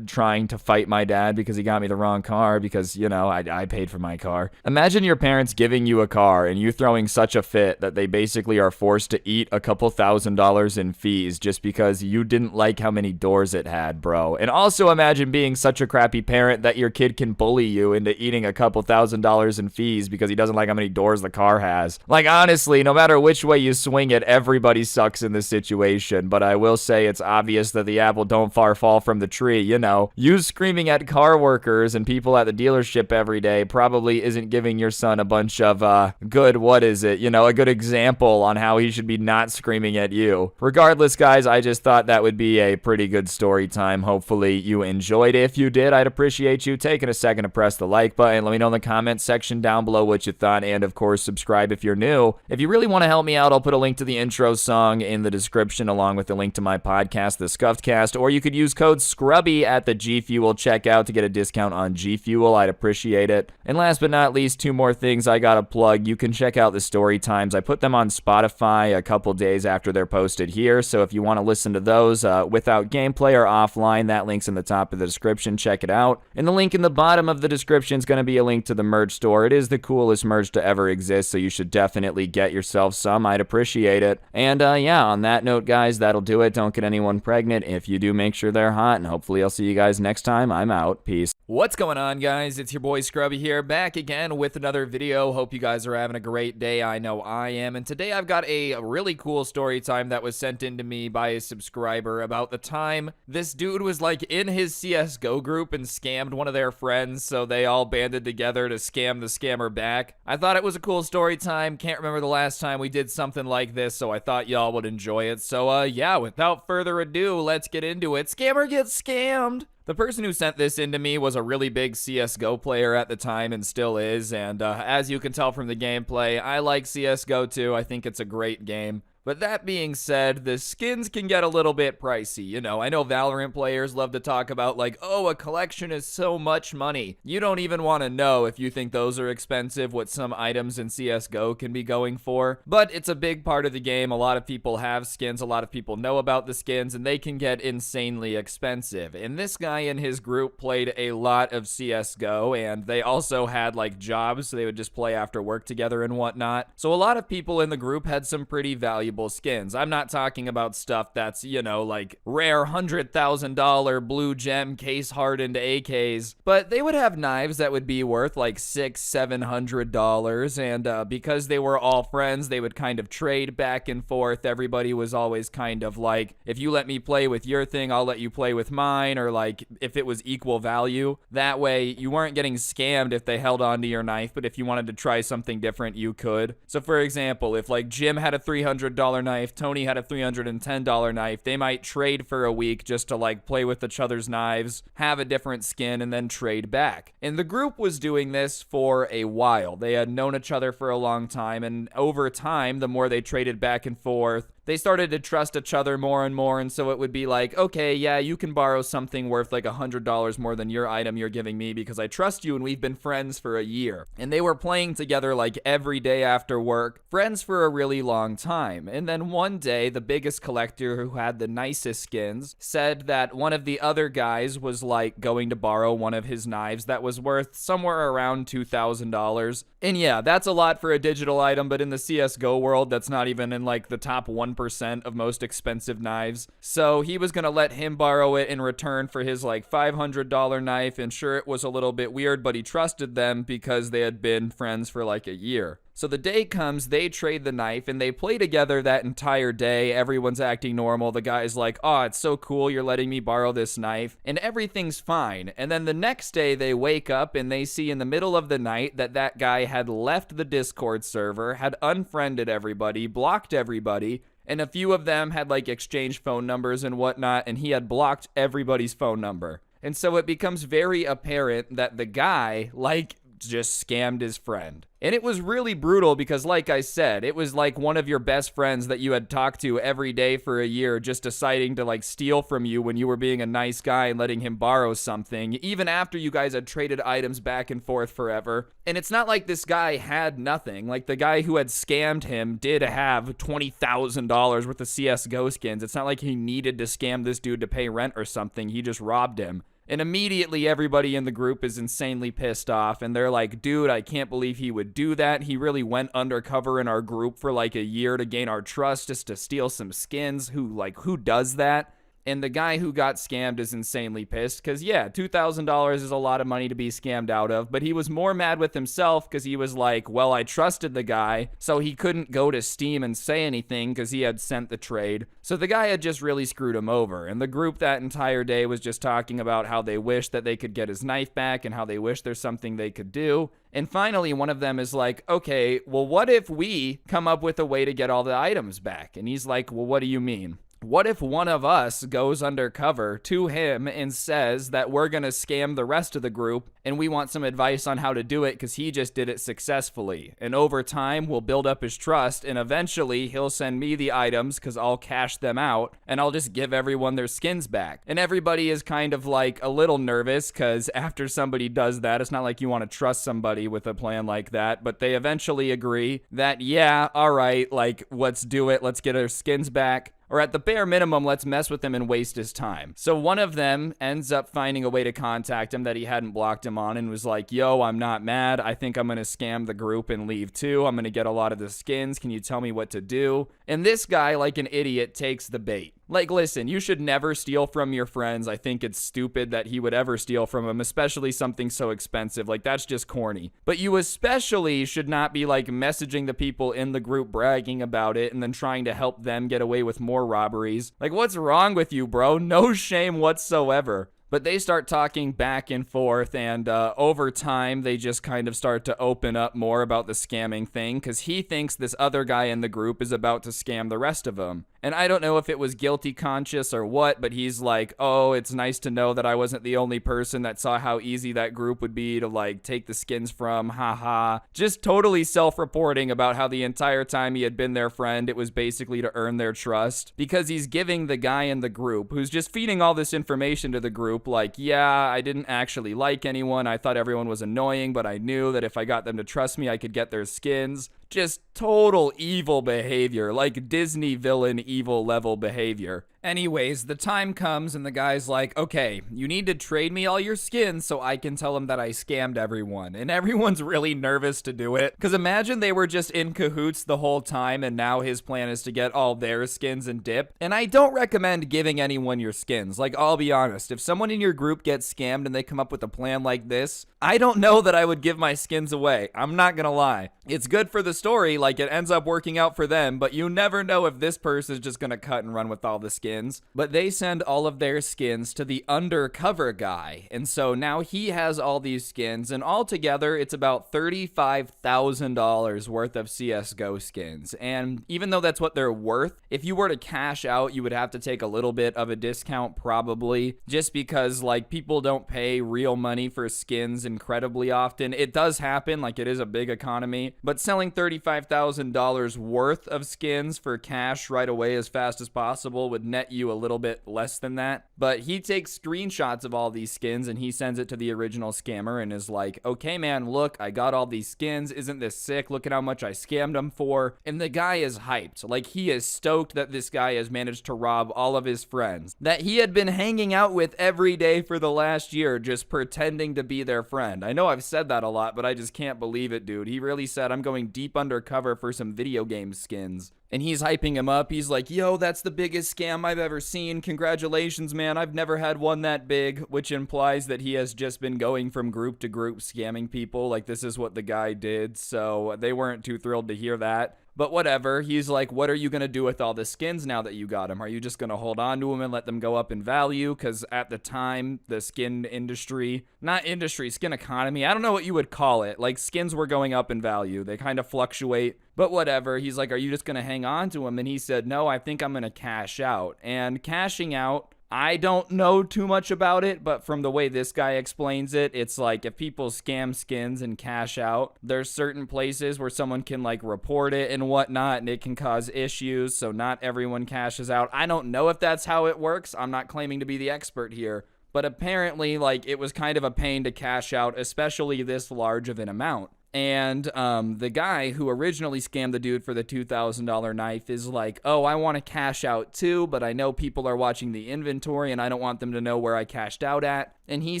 trying to fight my dad because he got me the wrong car, because, you know, I paid for my car. Imagine your parents giving you a car and you throwing such a fit that they basically are forced to eat a couple $1,000s in fees just because you didn't like how many doors it had, bro. And also imagine being such a crappy parent that your kid can bully you into eating a couple $1,000s in fees because he doesn't like how many doors the car has. Like, honestly, no matter which way you swing it, everybody sucks in this situation. But I will say it's obvious that the apple don't far fall from the tree, you know. You screaming at car workers and people at the dealership every day probably isn't giving your son a bunch of, good, what is it? You know, a good example on how he should be not screaming at you. Regardless, guys, I just thought that would be a pretty good story time. Hopefully you enjoyed. If you did, I'd appreciate you taking a second to press the like button. Let me know in the comments section down below what you thought, and of course, subscribe if you're new. If you really want to help me out, I'll put a link to the intro song in the description, along with the link to my podcast, The Scuffed Cast, or you could use code Scrubby at the G Fuel checkout to get a discount on G Fuel. I'd appreciate it. And last but not least, two more things I gotta plug. You can check out the story times. I put them on Spotify a couple days after they're posted here, so if you want to listen to those without gameplay or offline, that link's in the top of the description. Check it out. And the link in the bottom of the description is going to be a link to the merch store. It is the coolest merch to ever exist, so you should definitely get yourself some. I'd appreciate it. And yeah, on that note, guys, that'll do it. Don't get anyone pregnant. If you do, make sure they're hot, and hopefully I'll see you guys next time. I'm out. Peace. What's going on, guys? It's your boy Scrubby here, back again with another video. Hope you guys are having a great day. I know I am. And today I've got a really cool story time that was sent in to me by a subscriber about the time this dude was like in his CSGO group and scammed one of their friends, so they all banded together to scam the scammer back. I thought it was a cool story time. Can't remember the last time we did something like this, so I thought y'all would enjoy it. So yeah, without further ado, let's get into it. Scammer gets scammed! The person who sent this in to me was a really big CSGO player at the time and still is, and as you can tell from the gameplay, I like CSGO too. I think it's a great game. But that being said, the skins can get a little bit pricey. You know, I know Valorant players love to talk about like, oh, a collection is so much money. You don't even want to know if you think those are expensive, what some items in CSGO can be going for. But it's a big part of the game. A lot of people have skins. A lot of people know about the skins, and they can get insanely expensive. And this guy and his group played a lot of CSGO, and they also had like jobs, so they would just play after work together and whatnot. So a lot of people in the group had some pretty valuable skins. I'm not talking about stuff that's, you know, like rare $100,000 blue gem case hardened AKs, but they would have knives that would be worth like $600-700, and because they were all friends, they would kind of trade back and forth. Everybody was always kind of like, if you let me play with your thing, I'll let you play with mine, or like if it was equal value. That way you weren't getting scammed if they held on to your knife, but if you wanted to try something different, you could. So for example, if like Jim had a $300 knife, Tony had a $310 knife, they might trade for a week just to like play with each other's knives, have a different skin, and then trade back. And the group was doing this for a while. They had known each other for a long time, and over time, the more they traded back and forth, they started to trust each other more and more, and so it would be like, okay, yeah, you can borrow something worth like $100 more than your item you're giving me because I trust you and we've been friends for a year. And they were playing together like every day after work, friends for a really long time. And then one day, the biggest collector who had the nicest skins said that one of the other guys was like going to borrow one of his knives that was worth somewhere around $2,000. And yeah, that's a lot for a digital item, but in the CSGO world, that's not even in like the top 1% of most expensive knives. So he was gonna let him borrow it in return for his like $500 knife, and sure, it was a little bit weird, but he trusted them because they had been friends for like a year. So the day comes, they trade the knife, and they play together that entire day. Everyone's acting normal. The guy's like, oh, it's so cool you're letting me borrow this knife, and everything's fine. And then the next day, they wake up, and they see in the middle of the night that that guy had left the Discord server, had unfriended everybody, blocked everybody, and a few of them had like exchanged phone numbers and whatnot, and he had blocked everybody's phone number. And so it becomes very apparent that the guy, like, just scammed his friend. And it was really brutal because, like I said, it was like one of your best friends that you had talked to every day for a year just deciding to like steal from you when you were being a nice guy and letting him borrow something, even after you guys had traded items back and forth forever. And it's not like this guy had nothing. Like, the guy who had scammed him did have $20,000 worth of CSGO skins. It's not like he needed to scam this dude to pay rent or something. He just robbed him. And immediately everybody in the group is insanely pissed off, and they're like, dude, I can't believe he would do that. He really went undercover in our group for like a year to gain our trust just to steal some skins. Who does that? And the guy who got scammed is insanely pissed because, yeah, $2,000 is a lot of money to be scammed out of. But he was more mad with himself because he was like, well, I trusted the guy, so he couldn't go to Steam and say anything because he had sent the trade. So the guy had just really screwed him over. And the group that entire day was just talking about how they wish that they could get his knife back and how they wish there's something they could do. And finally, one of them is like, okay, well, what if we come up with a way to get all the items back? And he's like, well, what do you mean? What if one of us goes undercover to him and says that we're going to scam the rest of the group and we want some advice on how to do it because he just did it successfully? And over time, we'll build up his trust, and eventually he'll send me the items because I'll cash them out and I'll just give everyone their skins back. And everybody is kind of like a little nervous because after somebody does that, it's not like you want to trust somebody with a plan like that, but they eventually agree that, yeah, all right, like, let's do it. Let's get our skins back. Or at the bare minimum, let's mess with him and waste his time. So one of them ends up finding a way to contact him that he hadn't blocked him on and was like, yo, I'm not mad. I think I'm going to scam the group and leave too. I'm going to get a lot of the skins. Can you tell me what to do? And this guy, like an idiot, takes the bait. Like, listen, you should never steal from your friends. I think it's stupid that he would ever steal from them, especially something so expensive. Like, that's just corny. But you especially should not be, like, messaging the people in the group bragging about it and then trying to help them get away with more robberies. Like, what's wrong with you, bro? No shame whatsoever. But they start talking back and forth, and over time, they just kind of start to open up more about the scamming thing, because he thinks this other guy in the group is about to scam the rest of them. And I don't know if it was guilty conscious or what, but he's like, oh, it's nice to know that I wasn't the only person that saw how easy that group would be to, like, take the skins from, haha. Just totally self-reporting about how the entire time he had been their friend, it was basically to earn their trust. Because he's giving the guy in the group, who's just feeding all this information to the group, like, yeah, I didn't actually like anyone, I thought everyone was annoying, but I knew that if I got them to trust me, I could get their skins. Just total evil behavior, like Disney villain evil level behavior. Anyways, the time comes and the guy's like, okay, you need to trade me all your skins so I can tell him that I scammed everyone. And everyone's really nervous to do it. Because imagine they were just in cahoots the whole time and now his plan is to get all their skins and dip. And I don't recommend giving anyone your skins. Like, I'll be honest, if someone in your group gets scammed and they come up with a plan like this, I don't know that I would give my skins away. I'm not gonna lie. It's good for the story, like it ends up working out for them, but you never know if this person is just gonna cut and run with all the skins. But they send all of their skins to the undercover guy, and so now he has all these skins, and altogether it's about $35,000 worth of CSGO skins. And even though that's what they're worth, if you were to cash out, you would have to take a little bit of a discount probably, just because like people don't pay real money for skins incredibly often. It does happen, like it is a big economy, but selling $35,000 worth of skins for cash right away as fast as possible would net you a little bit less than that. But he takes screenshots of all these skins and he sends it to the original scammer and is like, okay man, look, I got all these skins, isn't this sick? Look at how much I scammed them for. And the guy is hyped, like he is stoked that this guy has managed to rob all of his friends that he had been hanging out with every day for the last year, just pretending to be their friend. I know I've said that a lot, but I just can't believe it, dude. He really said, I'm going deep undercover for some video game skins. And he's hyping him up. He's like, yo, that's the biggest scam I've ever seen. Congratulations, man. I've never had one that big, which implies that he has just been going from group to group scamming people. Like, this is what the guy did. So they weren't too thrilled to hear that. But whatever, he's like, what are you going to do with all the skins now that you got them? Are you just going to hold on to them and let them go up in value? Because at the time, the skin industry, not industry, skin economy, I don't know what you would call it. Like, skins were going up in value. They kind of fluctuate. But whatever, he's like, are you just going to hang on to them? And he said, no, I think I'm going to cash out. And cashing out, I don't know too much about it, but from the way this guy explains it, it's like if people scam skins and cash out, there's certain places where someone can like report it and whatnot, and it can cause issues, so not everyone cashes out. I don't know if that's how it works. I'm not claiming to be the expert here, but apparently like it was kind of a pain to cash out, especially this large of an amount. And the guy who originally scammed the dude for the $2,000 knife is like, oh, I want to cash out too, but I know people are watching the inventory and I don't want them to know where I cashed out at. And he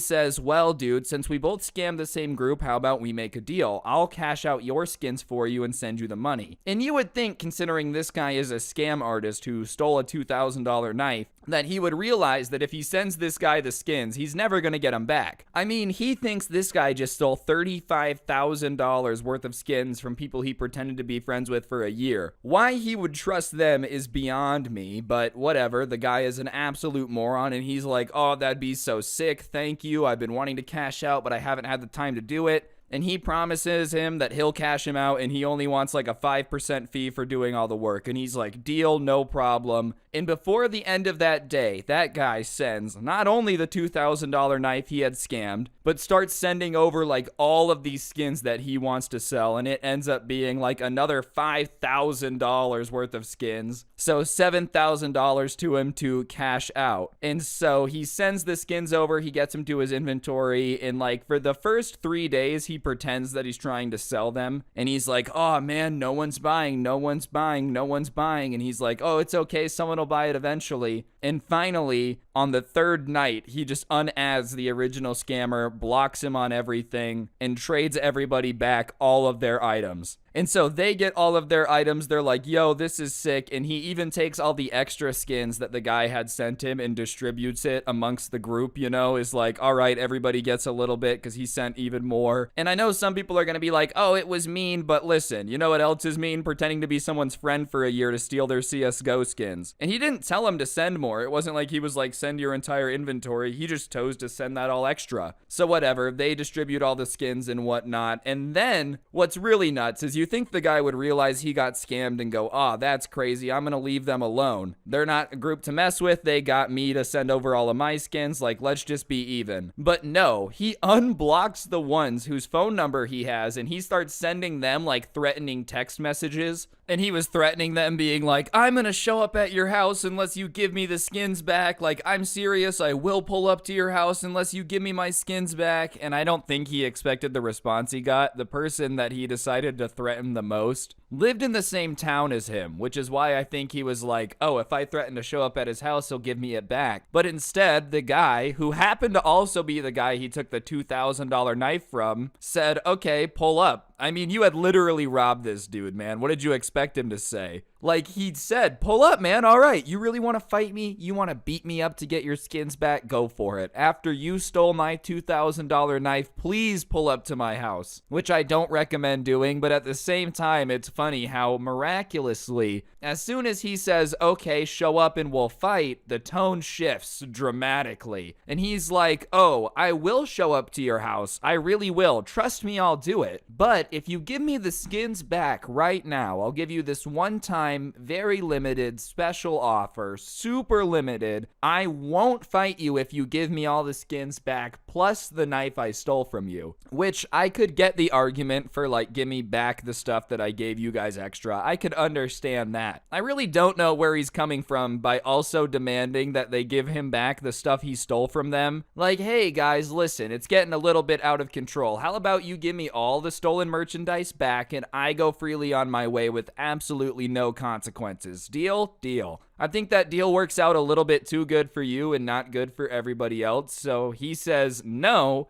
says, well, dude, since we both scammed the same group, how about we make a deal? I'll cash out your skins for you and send you the money. And you would think, considering this guy is a scam artist who stole a $2,000 knife, that he would realize that if he sends this guy the skins, he's never going to get them back. I mean, he thinks this guy just stole $35,000 worth of skins from people he pretended to be friends with for a year. Why he would trust them is beyond me, but whatever. The guy is an absolute moron, and he's like, oh, that'd be so sick. Thank you. I've been wanting to cash out, but I haven't had the time to do it. And he promises him that he'll cash him out, and he only wants like a 5% fee for doing all the work. And he's like, deal, no problem. And before the end of that day, that guy sends not only the $2,000 knife he had scammed, but starts sending over like all of these skins that he wants to sell. And it ends up being like another $5,000 worth of skins. So $7,000 to him to cash out. And so he sends the skins over, he gets them to his inventory, and like for the first 3 days, he pretends that he's trying to sell them. And he's like, oh man, no one's buying, no one's buying, no one's buying. And he's like, oh, it's okay, someone will buy it eventually. And finally, on the third night, he just unadds the original scammer, blocks him on everything, and trades everybody back all of their items. And so they get all of their items. They're like, yo, this is sick. And he even takes all the extra skins that the guy had sent him and distributes it amongst the group, you know, is like, all right, everybody gets a little bit because he sent even more. And I know some people are going to be like, oh, it was mean. But listen, you know what else is mean? Pretending to be someone's friend for a year to steal their CSGO skins. And he didn't tell him to send more. It wasn't like he was like, send your entire inventory. He just chose to send that all extra. So whatever, they distribute all the skins and whatnot. And then what's really nuts is you think the guy would realize he got scammed and go, oh, that's crazy. I'm going to leave them alone. They're not a group to mess with. They got me to send over all of my skins. Like, let's just be even. But no, he unblocks the ones whose phone number he has and he starts sending them like threatening text messages. And he was threatening them being like, I'm going to show up at your house unless you give me the skins back. Like, I'm serious. I will pull up to your house unless you give me my skins back. And I don't think he expected the response he got. The person that he decided to threaten the most lived in the same town as him, which is why I think he was like, oh, if I threaten to show up at his house, he'll give me it back. But instead, the guy, who happened to also be the guy he took the $2,000 knife from, said, okay, pull up. I mean, you had literally robbed this dude, man. What did you expect him to say? Like, he said, pull up, man. All right, you really want to fight me? You want to beat me up to get your skins back? Go for it. After you stole my $2,000 knife, please pull up to my house, which I don't recommend doing. But at the same time, it's funny how miraculously, as soon as he says, okay, show up and we'll fight, the tone shifts dramatically. And he's like, oh, I will show up to your house. I really will. Trust me, I'll do it. But if you give me the skins back right now, I'll give you this one-time, very limited special offer, super limited. I won't fight you if you give me all the skins back plus the knife I stole from you. Which I could get the argument for, like, give me back the stuff that I gave you guys extra. I could understand that. I really don't know where he's coming from by also demanding that they give him back the stuff he stole from them. Like, hey guys, listen, it's getting a little bit out of control. How about you give me all the stolen merchandise back and I go freely on my way with absolutely no consequences. Deal? Deal. I think that deal works out a little bit too good for you and not good for everybody else. So he says, no,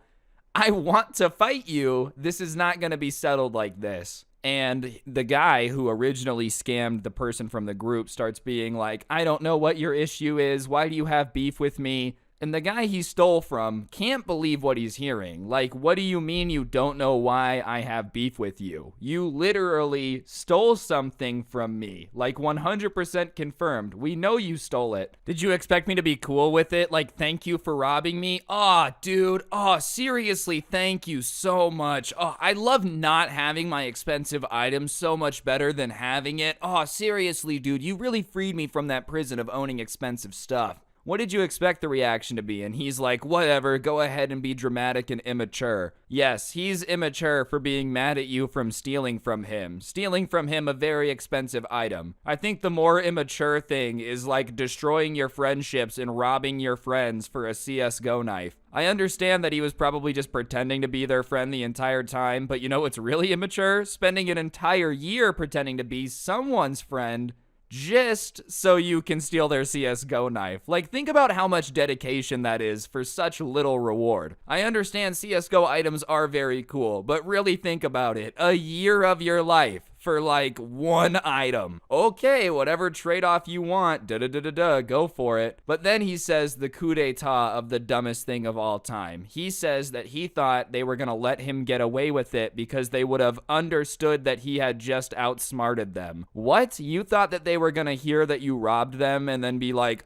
I want to fight you. This is not going to be settled like this. And the guy who originally scammed the person from the group starts being like, I don't know what your issue is. Why do you have beef with me? And the guy he stole from can't believe what he's hearing. Like, what do you mean you don't know why I have beef with you? You literally stole something from me. Like, 100% confirmed. We know you stole it. Did you expect me to be cool with it? Like, thank you for robbing me? Aw, dude. Aw, seriously, thank you so much. Oh, I love not having my expensive items so much better than having it. Aw, seriously, dude. You really freed me from that prison of owning expensive stuff. What did you expect the reaction to be? And he's like, whatever, go ahead and be dramatic and immature. Yes, he's immature for being mad at you from stealing from him a very expensive item. I think the more immature thing is like destroying your friendships and robbing your friends for a CSGO knife. I understand that he was probably just pretending to be their friend the entire time, but you know what's really immature? Spending an entire year pretending to be someone's friend just so you can steal their CSGO knife. Like, think about how much dedication that is for such little reward. I understand CSGO items are very cool, but really think about it. A year of your life for like one item. Okay, whatever trade-off you want, go for it. But then he says the coup d'etat of the dumbest thing of all time. He says that he thought they were gonna let him get away with it because they would have understood that he had just outsmarted them. What? You thought that they were gonna hear that you robbed them and then be like,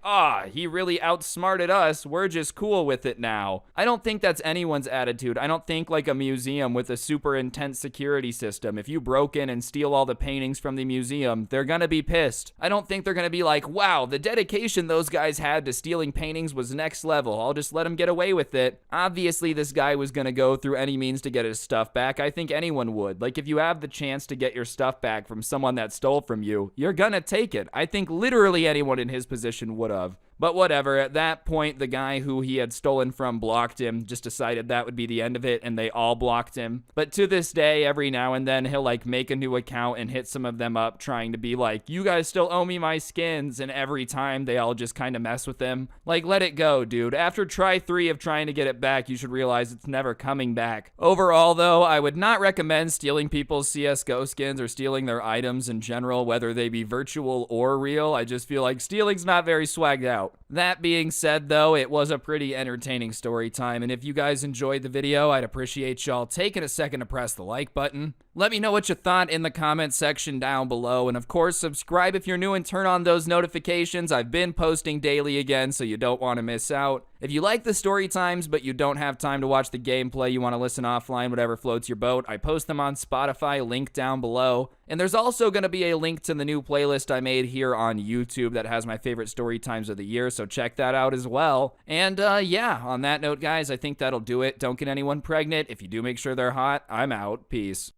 he really outsmarted us, we're just cool with it now. I don't think that's anyone's attitude. I don't think like a museum with a super intense security system, if you broke in and steal all the paintings from the museum, they're gonna be pissed. I don't think they're gonna be like, wow, the dedication those guys had to stealing paintings was next level. I'll just let them get away with it. Obviously, this guy was gonna go through any means to get his stuff back. I think anyone would. Like, if you have the chance to get your stuff back from someone that stole from you, you're gonna take it. I think literally anyone in his position would have. But whatever, at that point, the guy who he had stolen from blocked him, just decided that would be the end of it, and they all blocked him. But to this day, every now and then, he'll like make a new account and hit some of them up trying to be like, you guys still owe me my skins, and every time they all just kind of mess with him. Like, let it go, dude. After try 3 of trying to get it back, you should realize it's never coming back. Overall, though, I would not recommend stealing people's CSGO skins or stealing their items in general, whether they be virtual or real. I just feel like stealing's not very swagged out. That being said, though, it was a pretty entertaining story time, and if you guys enjoyed the video, I'd appreciate y'all taking a second to press the like button. Let me know what you thought in the comment section down below, and of course, subscribe if you're new and turn on those notifications. I've been posting daily again, so you don't want to miss out. If you like the story times, but you don't have time to watch the gameplay, you want to listen offline, whatever floats your boat, I post them on Spotify, link down below. And there's also going to be a link to the new playlist I made here on YouTube that has my favorite story times of the year, so check that out as well. And yeah, on that note, guys, I think that'll do it. Don't get anyone pregnant. If you do, make sure they're hot. I'm out. Peace.